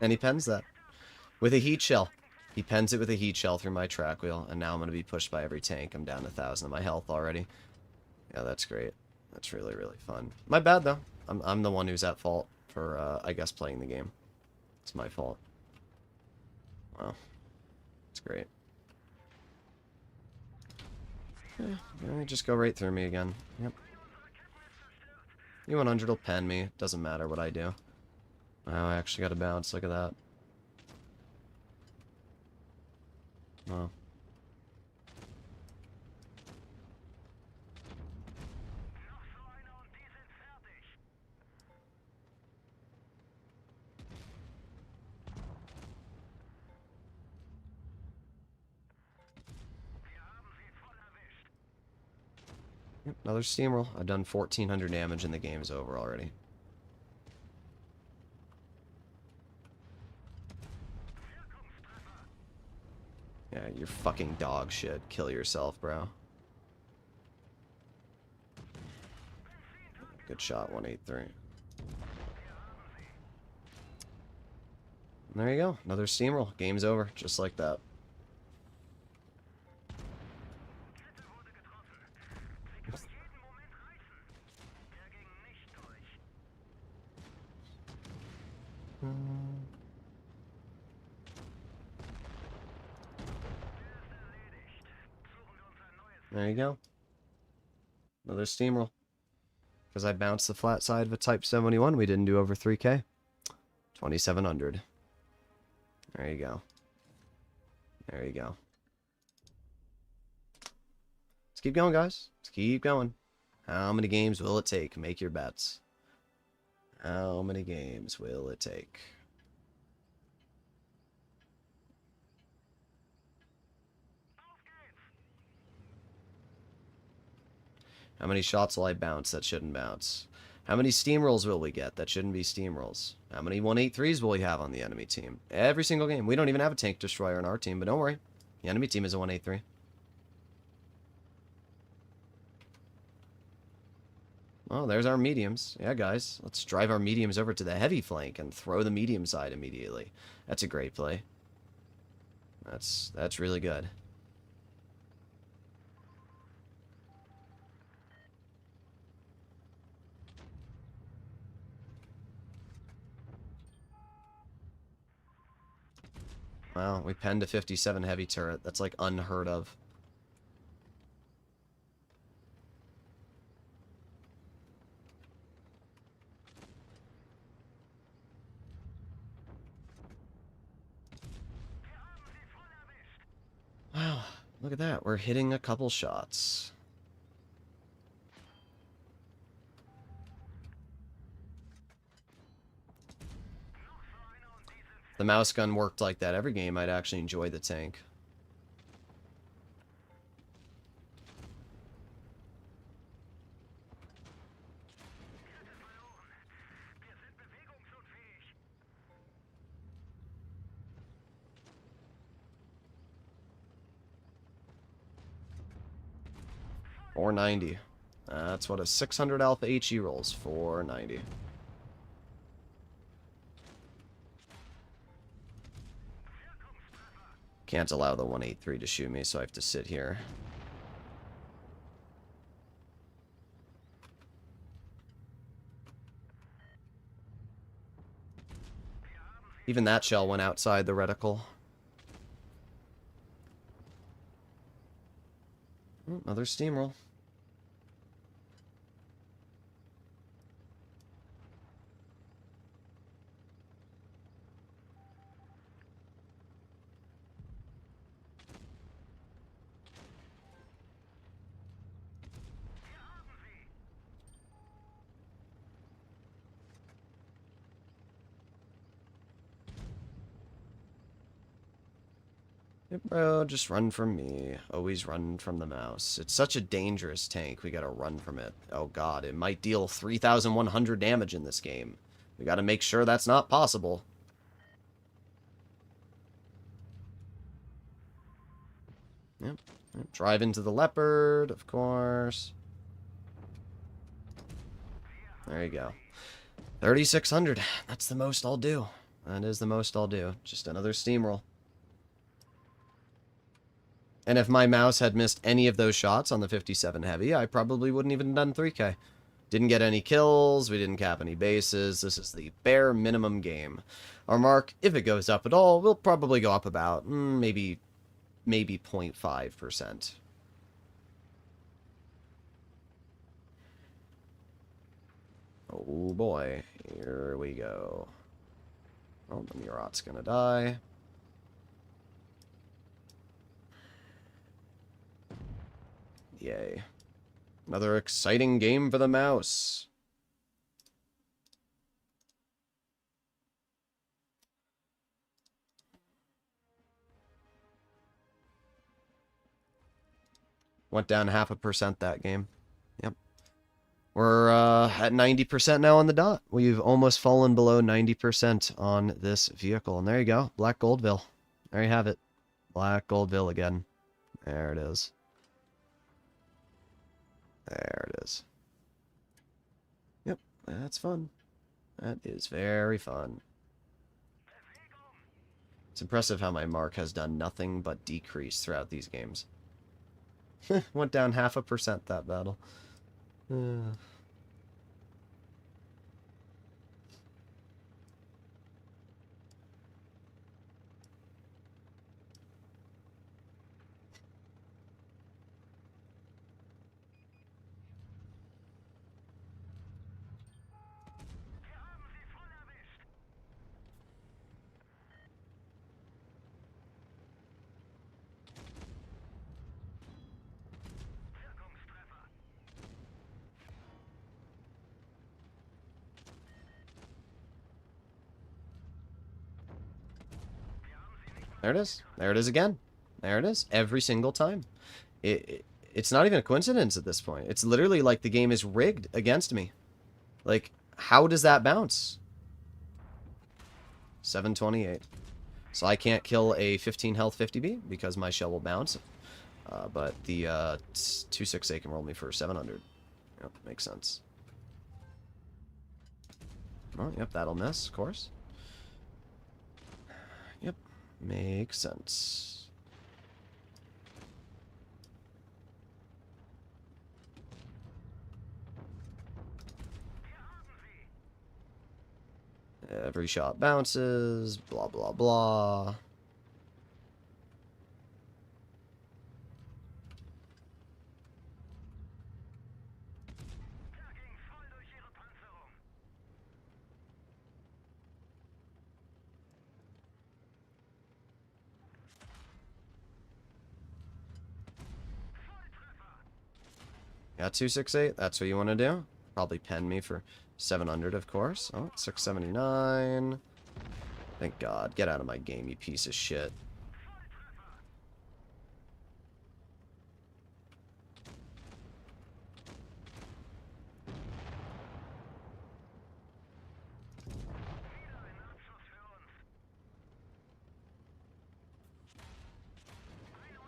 And he pens that with a heat shell. He pens it with a heat shell through my track wheel, and now I'm going to be pushed by every tank. I'm down 1,000 of my health already. Yeah, that's great. That's really, really fun. My bad, though. I'm the one who's at fault for, I guess, playing the game. It's my fault. Wow. It's great. Just go right through me again. Yep. U100 will pen me. Doesn't matter what I do. Oh, I actually got to bounce. Look at that. Oh. Yep, another steamroll. I've done 1,400 damage and the game's over already. Yeah, you're fucking dog shit. Kill yourself, bro. Good shot, 183. And there you go. Another steamroll. Game's over. Just like that. There you go. Another steamroll. Because I bounced the flat side of a Type 71, we didn't do over 3K. 2,700. There you go. There you go. Let's keep going, guys. Let's keep going. How many games will it take? Make your bets. How many games will it take? How many shots will I bounce that shouldn't bounce? How many steamrolls will we get that shouldn't be steamrolls? How many 183s will we have on the enemy team? Every single game. We don't even have a tank destroyer on our team, but don't worry. The enemy team is a 183. Oh, there's our mediums. Yeah, guys. Let's drive our mediums over to the heavy flank and throw the medium side immediately. That's a great play. That's really good. Wow, we penned a 57 heavy turret. That's like unheard of. Wow, look at that. We're hitting a couple shots. If the mouse gun worked like that every game, I'd actually enjoy the tank. $490. That's what a 600 alpha HE rolls. $490. Can't allow the 183 to shoot me, so I have to sit here. Even that shell went outside the reticle. Another steamroll. Bro, just run from me. Always run from the mouse. It's such a dangerous tank. We gotta run from it. Oh god, it might deal 3,100 damage in this game. We gotta make sure that's not possible. Yep. Drive into the leopard, of course. There you go. 3,600. That's the most I'll do. That is the most I'll do. Just another steamroll. And if my mouse had missed any of those shots on the 57 heavy, I probably wouldn't even done 3K. Didn't get any kills, we didn't cap any bases. This is the bare minimum game. Our mark, if it goes up at all, will probably go up about maybe 0.5%. Oh boy, here we go. Oh, the Murat's gonna die. Yay. Another exciting game for the mouse. Went down 0.5% that game. Yep. We're at 90% now on the dot. We've almost fallen below 90% on this vehicle. And there you go. Black Goldville. There you have it. Black Goldville again. There it is. There it is. Yep, that's fun. That is very fun. It's impressive how my mark has done nothing but decrease throughout these games. Went down 0.5% that battle. There it is. There it is again. There it is. Every single time. It's not even a coincidence at this point. It's literally like the game is rigged against me. Like, how does that bounce? 728. So I can't kill a 15 health 50B because my shell will bounce. But the 268 can roll me for 700. Yep, makes sense. Oh, yep, that'll miss, of course. Yep, makes sense. Every shot bounces, blah, blah, blah. Yeah, 268, that's what you want to do? Probably pen me for 700, of course. Oh, 679. Thank God. Get out of my game, you piece of shit.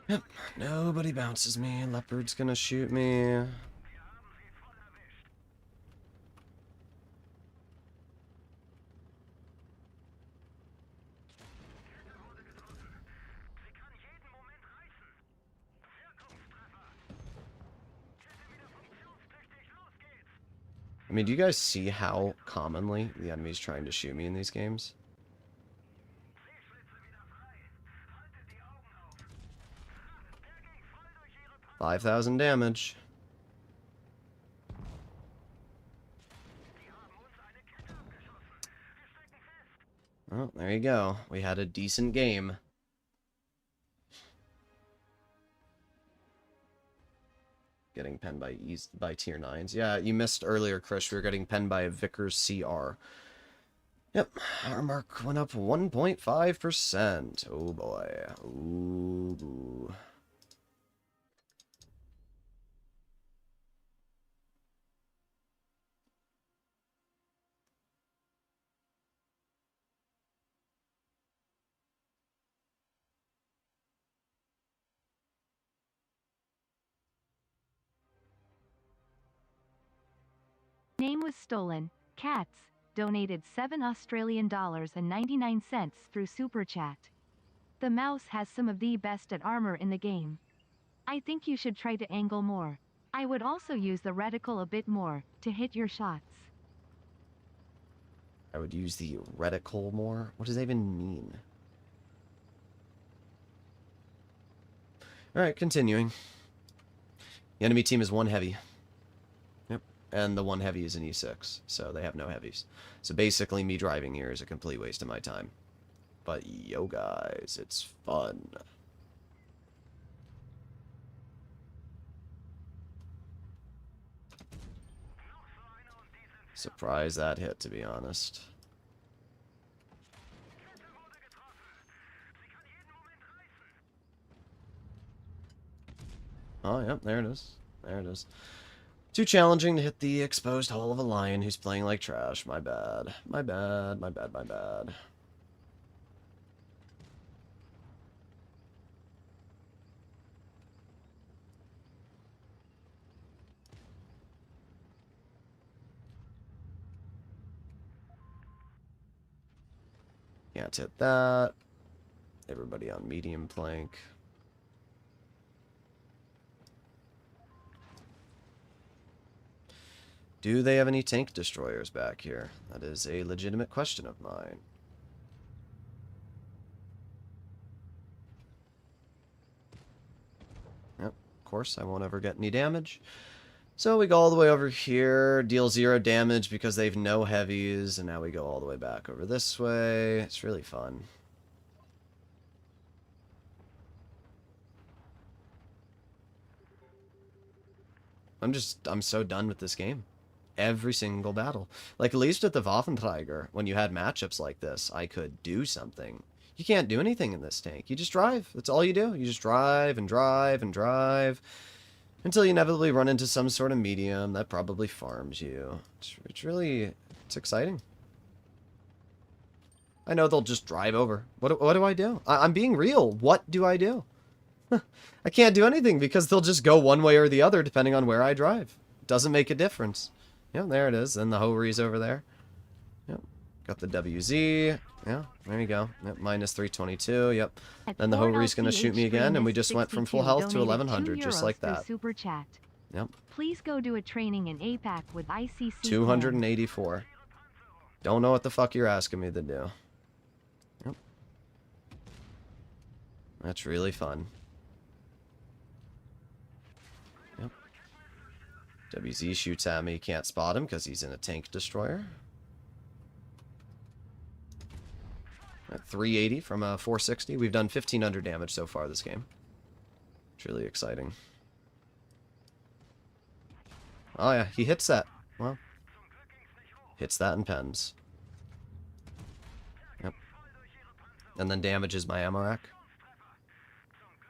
Yep, nobody bounces me. Leopard's gonna shoot me. I mean, do you guys see how commonly the enemy's trying to shoot me in these games? $5,000 damage. Oh, there you go. We had a decent game. Getting penned by tier 9s. Yeah, you missed earlier, Chris. We were getting penned by a Vickers CR. Yep, our mark went up 1.5%. Oh boy. Ooh. Name was stolen. Cats donated $7 through Super Chat. The mouse has some of the best at armor in the game. I think you should try to angle more. I would also use the reticle a bit more to hit your shots. I would use the reticle more? What does that even mean? Alright, continuing. The enemy team is 1 heavy. Yep. And the 1 heavy is an E6, so they have no heavies. So basically, me driving here is a complete waste of my time. But yo guys, it's fun. Surprised that hit, to be honest. Oh, yep, there it is. There it is. Too challenging to hit the exposed hull of a lion who's playing like trash. My bad. My bad, my bad, my bad. Can't hit that. Everybody on medium plank. Do they have any tank destroyers back here? That is a legitimate question of mine. Yep, of course, I won't ever get any damage. So we go all the way over here, deal 0 damage because they have no heavies, and now we go all the way back over this way. It's really fun. I'm so done with this game. Every single battle. Like, at least at the Waffenträger, when you had matchups like this, I could do something. You can't do anything in this tank. You just drive. That's all you do. You just drive and drive and drive until you inevitably run into some sort of medium that probably farms you. It's really... it's exciting. I know they'll just drive over. What do I do? I'm being real. What do I do? I can't do anything because they'll just go one way or the other depending on where I drive. Doesn't make a difference. Yeah, there it is. And the Hovery's over there. Yep. Got the WZ. Yeah, there you go. Yep, minus 322. Yep. Then the Hovery's going to shoot me again, and we just went from full health to 1100, just like that. Super chat. Yep. Please go do a training in APAC with ICC. 284. Don't know what the fuck you're asking me to do. Yep. That's really fun. Yep. WZ shoots at me. Can't spot him because he's in a tank destroyer. At 380 from a 460. We've done 1500 damage so far this game. It's really exciting. Oh yeah, he hits that. Well, hits that and pens. Yep. And then damages my ammo rack.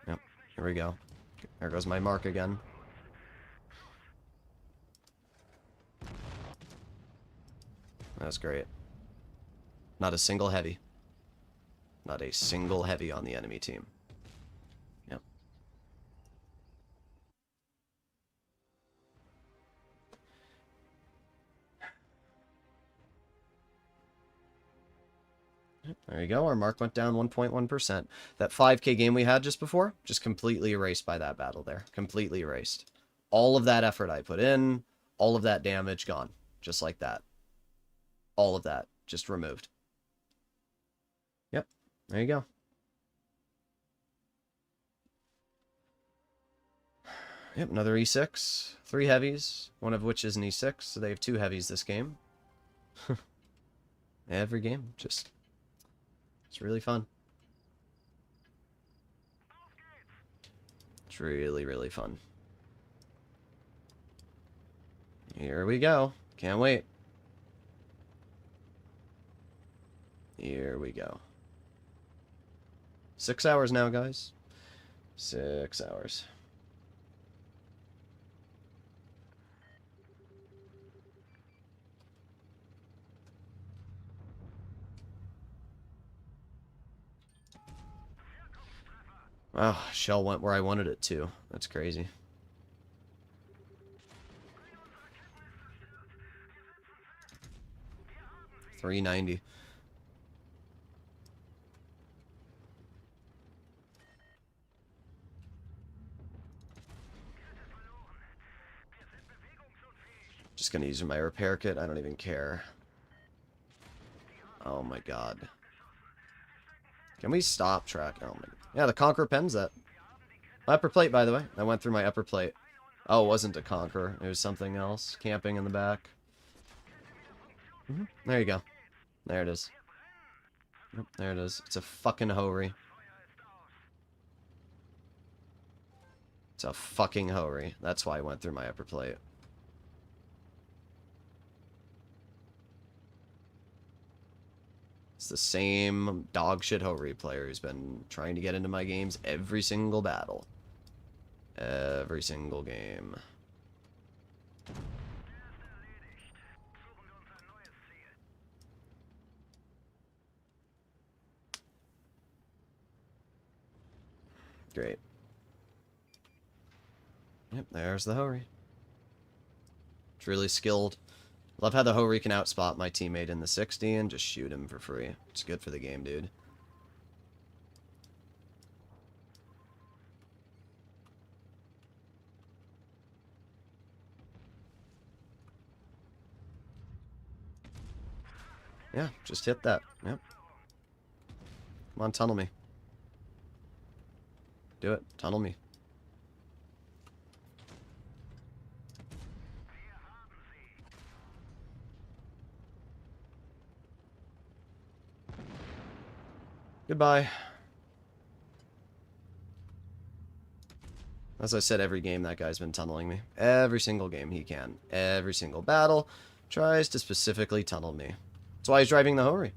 Yep, here we go. There goes my mark again. That's great. Not a single heavy. Not a single heavy on the enemy team. Yep. There you go. Our mark went down 1.1%. That 5K game we had just before, just completely erased by that battle there. Completely erased. All of that effort I put in, all of that damage gone. Just like that. All of that just removed. Yep. There you go. Yep, another E6. 3 heavies, one of which is an E6, so they have 2 heavies this game. Every game, just... it's really fun. It's really, really fun. Here we go. Can't wait. Here we go. 6 hours now, guys. 6 hours. Wow, shell went where I wanted it to. That's crazy. $390. gonna use my repair kit. I don't even care. Oh my god. Can we stop track? Oh my... Yeah, the Conqueror pens that. Upper plate, by the way. I went through my upper plate. Oh, it wasn't a Conqueror. It was something else. Camping in the back. There you go. There it is. Yep, there it is. It's a fucking Hoary. It's a fucking Hoary. That's why I went through my upper plate. It's the same dogshit Hoary player who's been trying to get into my games every single battle. Every single game. Great. Yep, there's the Hoary. It's really skilled. Love how the Hoary can outspot my teammate in the 60 and just shoot him for free. It's good for the game, dude. Yeah, just hit that. Yep. Come on, tunnel me. Do it. Tunnel me. Goodbye. As I said, every game that guy's been tunneling me. Every single game he can. Every single battle tries to specifically tunnel me. That's why he's driving the Hoary.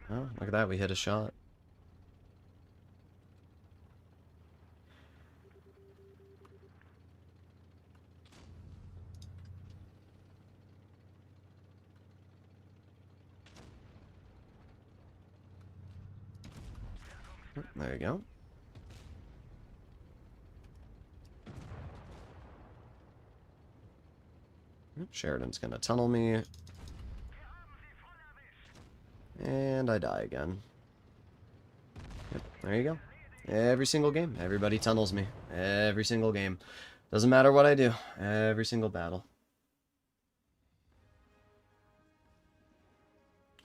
Oh, look at that. We hit a shot. There you go. Sheridan's gonna tunnel me. And I die again. Yep, there you go. Every single game. Everybody tunnels me. Every single game. Doesn't matter what I do. Every single battle.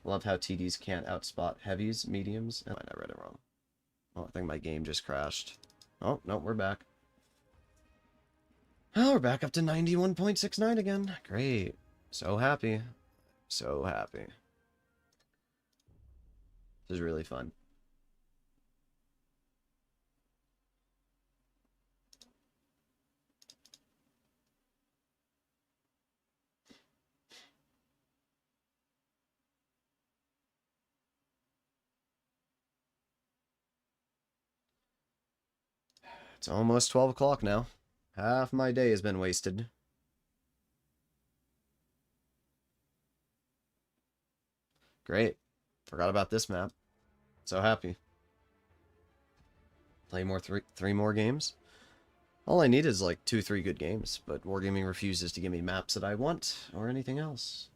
Love how TDs can't outspot heavies, mediums. Oh, I read it wrong. Oh, I think my game just crashed. Oh, no, we're back. Oh, we're back up to 91.69 again. Great. So happy. So happy. This is really fun. It's almost 12 o'clock now. Half my day has been wasted. Great. Forgot about this map. So happy. Play more three more games. All I need is like 2-3 good games, but Wargaming refuses to give me maps that I want or anything else.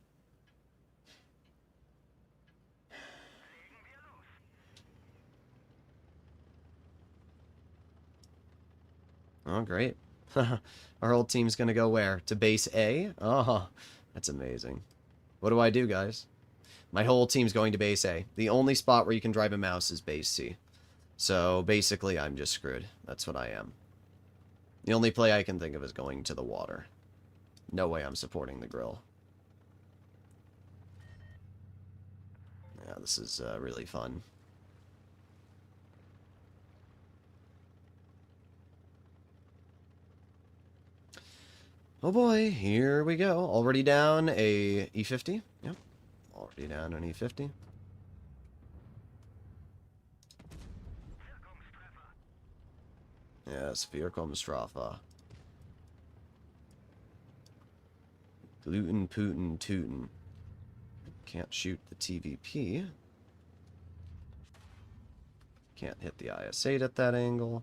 Oh, great. Our whole team's gonna go where? To base A? Oh, that's amazing. What do I do, guys? My whole team's going to base A. The only spot where you can drive a mouse is base C. So, basically, I'm just screwed. That's what I am. The only play I can think of is going to the water. No way I'm supporting the grill. Yeah, this is really fun. Oh boy, here we go. Already down a E50. Yep. Already down an E50. Yes, Vierkomstrafe. Gluten, Putin, Tootin. Can't shoot the TVP. Can't hit the IS-8 at that angle.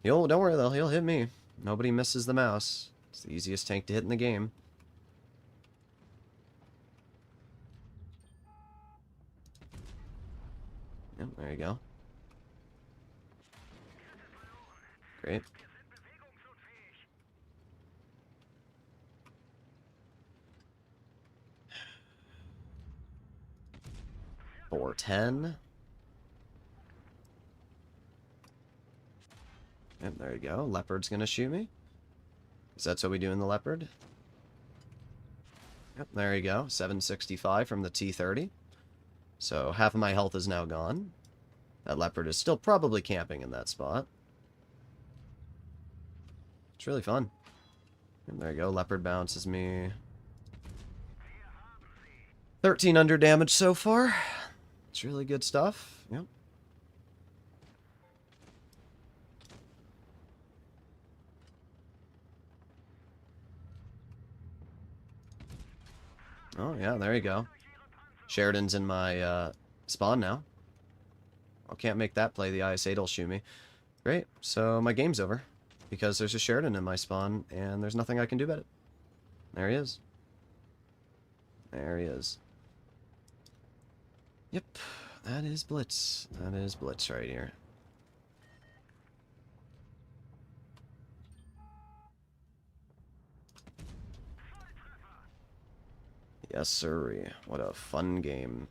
Don't worry though, he'll hit me. Nobody misses the mouse. It's the easiest tank to hit in the game. Yep, there you go. Great. $4.10. Yep, there you go. Leopard's gonna shoot me. Because that's what we do in the Leopard. Yep, there you go. 765 from the T30. So half of my health is now gone. That Leopard is still probably camping in that spot. It's really fun. And there you go. Leopard bounces me. 1,300 damage so far. It's really good stuff. Yep. Oh, yeah, there you go. Sheridan's in my spawn now. I can't make that play. The IS-8 will shoot me. Great. So my game's over. Because there's a Sheridan in my spawn, and there's nothing I can do about it. There he is. There he is. Yep. That is Blitz. That is Blitz right here. Yes, sirree. What a fun game.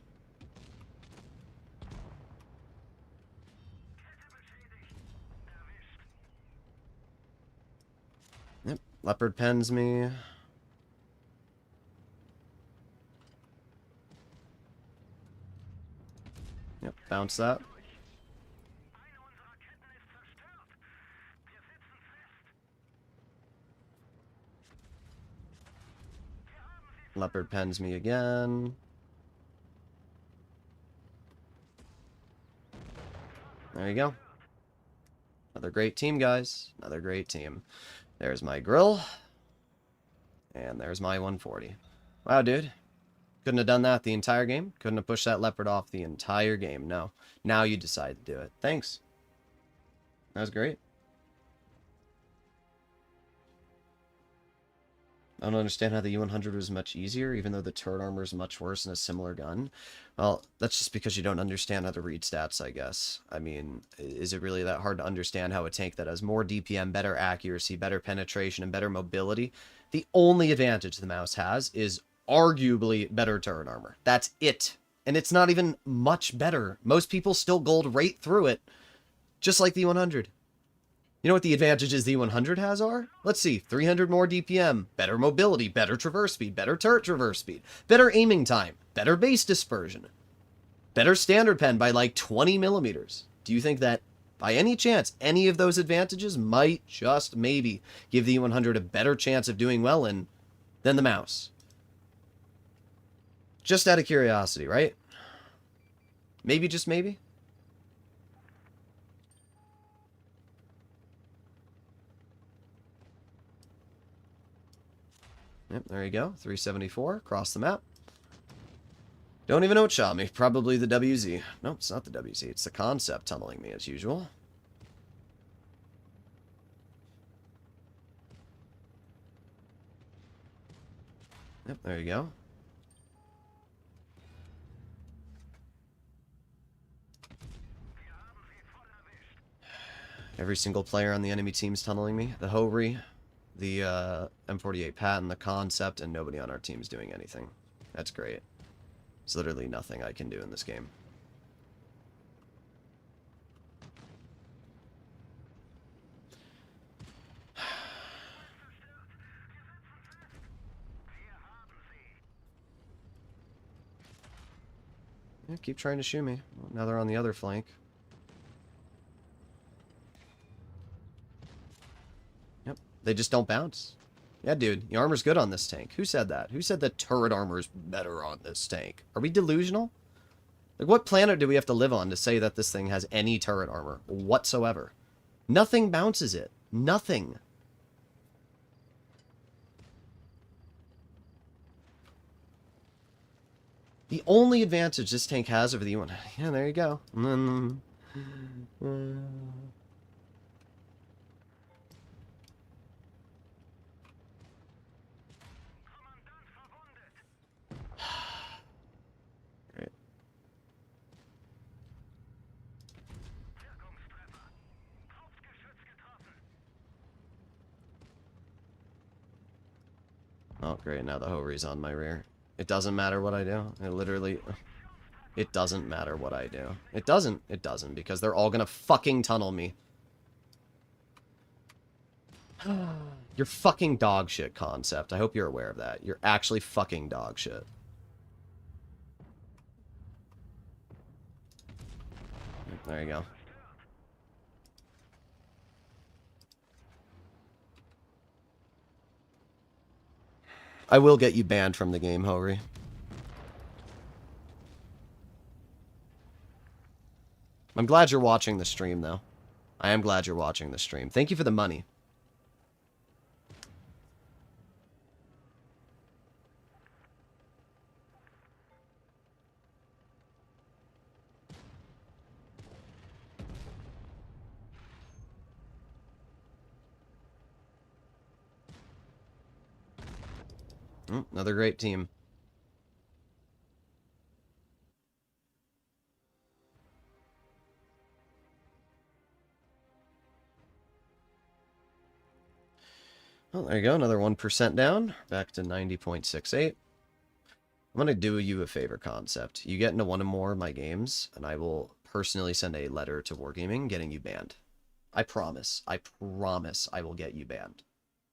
Yep. Leopard pens me. Yep. Bounce that. Leopard pens me again. There you go. Another great team, guys. Another great team. There's my grill. And there's my 140. Wow, dude. Couldn't have done that the entire game. Couldn't have pushed that Leopard off the entire game. No. Now you decide to do it. Thanks. That was great. I don't understand how the U100 was much easier, even though the turret armor is much worse in a similar gun. Well, that's just because you don't understand how to read stats, I guess. I mean, is it really that hard to understand how a tank that has more DPM, better accuracy, better penetration, and better mobility, the only advantage the mouse has is arguably better turret armor. That's it. And it's not even much better. Most people still gold right through it, just like the 100. You know what the advantages the 100 has are? Let's see, 300 more DPM, better mobility, better traverse speed, better turret traverse speed, better aiming time, better base dispersion, better standard pen by like 20 millimeters. Do you think that, by any chance, any of those advantages might just maybe give the 100 a better chance of doing well in than the mouse? Just out of curiosity, right? Maybe, just maybe? Yep, there you go. 374 across the map. Don't even know what shot me. Probably the WZ. Nope, it's not the WZ. It's the concept tunneling me as usual. Yep, there you go. Every single player on the enemy team's tunneling me. The Hori, the M48 Patton, the concept, and nobody on our team is doing anything. That's great. There's literally nothing I can do in this game. Yeah, keep trying to shoot me. Well, now they're on the other flank. Yep, they just don't bounce. Yeah, dude, the armor's good on this tank. Who said that? Who said the turret armor's better on this tank? Are we delusional? Like, what planet do we have to live on to say that this thing has any turret armor whatsoever? Nothing bounces it. Nothing. The only advantage this tank has over the E1... Yeah, there you go. Right. Oh, great. Now the Hoari's on my rear. It doesn't matter what I do. It doesn't matter what I do. It doesn't. It doesn't, because they're all gonna fucking tunnel me. You're fucking dog shit, Concept. I hope you're aware of that. You're actually fucking dog shit. There you go. I will get you banned from the game, Hori. I'm glad you're watching the stream, though. I am glad you're watching the stream. Thank you for the money. Another great team. Well, there you go. Another 1% down. Back to 90.68. I'm going to do you a favor, Concept. You get into one or more of my games, and I will personally send a letter to Wargaming getting you banned. I promise. I promise I will get you banned.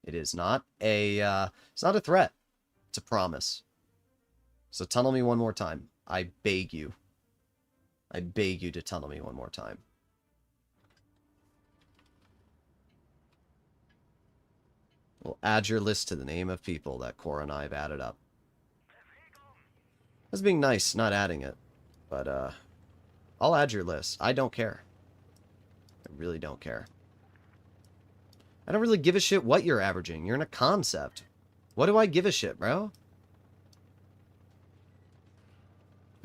It is not a, it's not a threat. It's a promise. So tunnel me one more time. I beg you. I beg you to tunnel me one more time. We'll add your list to the name of people that Cora and I have added up. That's being nice, not adding it. But, I'll add your list. I don't care. I really don't care. I don't really give a shit what you're averaging. You're in a Concept. What do I give a shit, bro?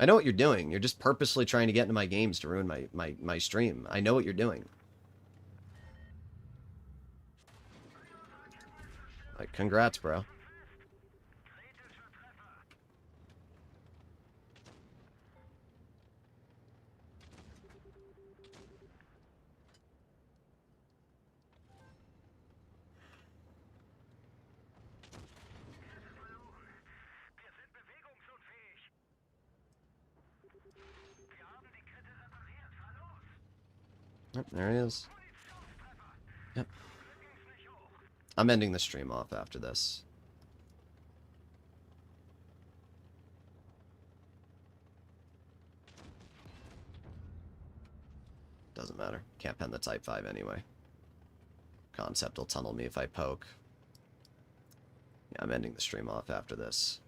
I know what you're doing. You're just purposely trying to get into my games to ruin my stream. I know what you're doing. Like, congrats, bro. Yep, there he is. Yep. I'm ending the stream off after this. Doesn't matter. Can't pen the Type 5 anyway. Concept will tunnel me if I poke. Yeah, I'm ending the stream off after this.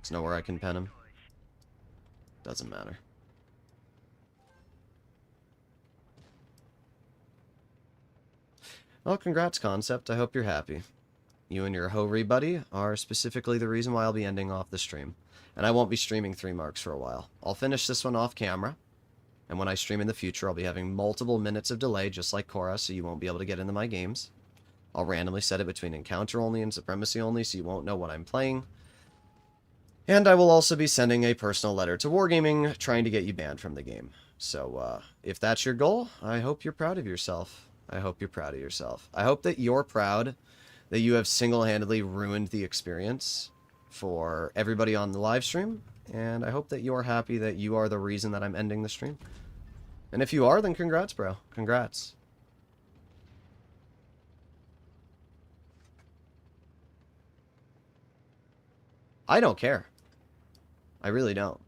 There's nowhere I can pen him. Doesn't matter. Well, congrats, Concept. I hope you're happy. You and your Hori buddy are specifically the reason why I'll be ending off the stream. And I won't be streaming 3 marks for a while. I'll finish this one off camera. And when I stream in the future, I'll be having multiple minutes of delay, just like Cora, so you won't be able to get into my games. I'll randomly set it between encounter only and supremacy only, so you won't know what I'm playing. And I will also be sending a personal letter to Wargaming, trying to get you banned from the game. So, if that's your goal, I hope you're proud of yourself. I hope you're proud of yourself. I hope that you're proud that you have single-handedly ruined the experience for everybody on the live stream. And I hope that you're happy that you are the reason that I'm ending the stream. And if you are, then congrats, bro. Congrats. I don't care. I really don't.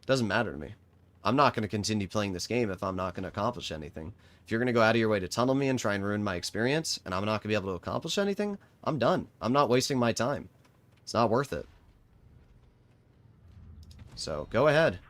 It doesn't matter to me. I'm not going to continue playing this game if I'm not going to accomplish anything. If you're going to go out of your way to tunnel me and try and ruin my experience, and I'm not going to be able to accomplish anything, I'm done. I'm not wasting my time. It's not worth it. So, go ahead.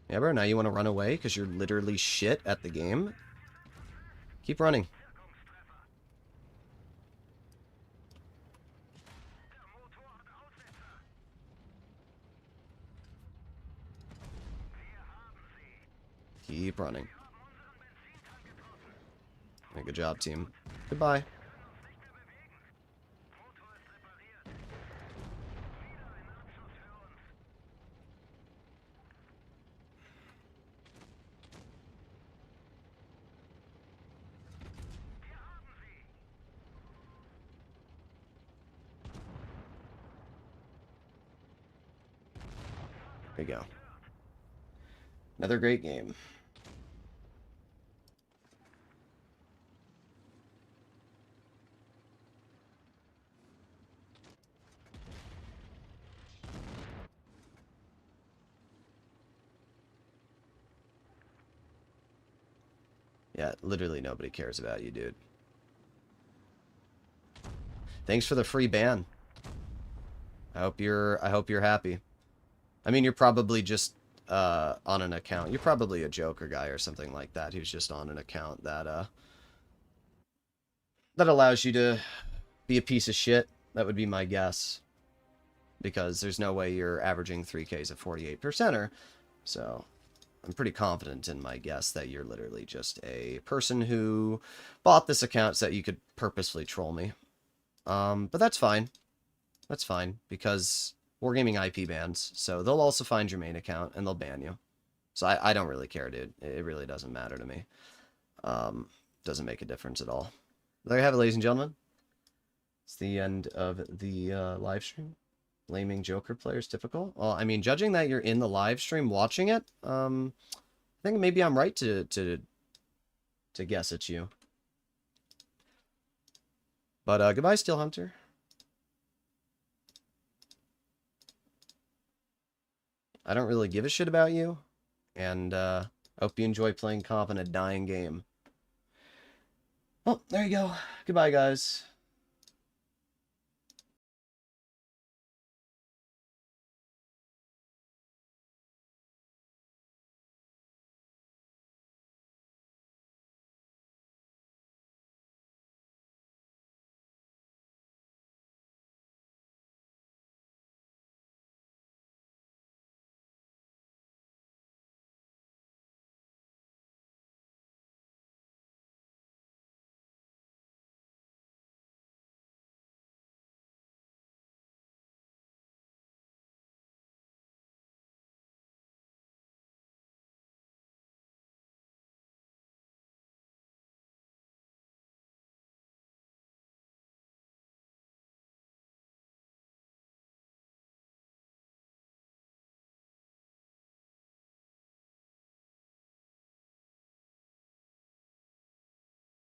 Yeah, bro, now you want to run away because you're literally shit at the game? Keep running. Keep running. Yeah, good job, team. Goodbye. There you go. Another great game. Yeah, literally nobody cares about you, dude. Thanks for the free ban. I hope you're happy. I mean, you're probably just on an account. You're probably a Joker guy or something like that who's just on an account that that allows you to be a piece of shit. That would be my guess. Because there's no way you're averaging 3Ks at 48%er. So I'm pretty confident in my guess that you're literally just a person who bought this account so that you could purposefully troll me. But that's fine. That's fine, because Wargaming IP bans, so they'll also find your main account and they'll ban you. So I don't really care, dude. It really doesn't matter to me. Doesn't make a difference at all. There you have it, ladies and gentlemen. It's the end of the live stream. Blaming Joker players difficult? Well, I mean, judging that you're in the live stream watching it, I think maybe I'm right to guess it's you. But goodbye, Steel Hunter. I don't really give a shit about you, and hope you enjoy playing comp in a dying game. Well, there you go. Goodbye, guys.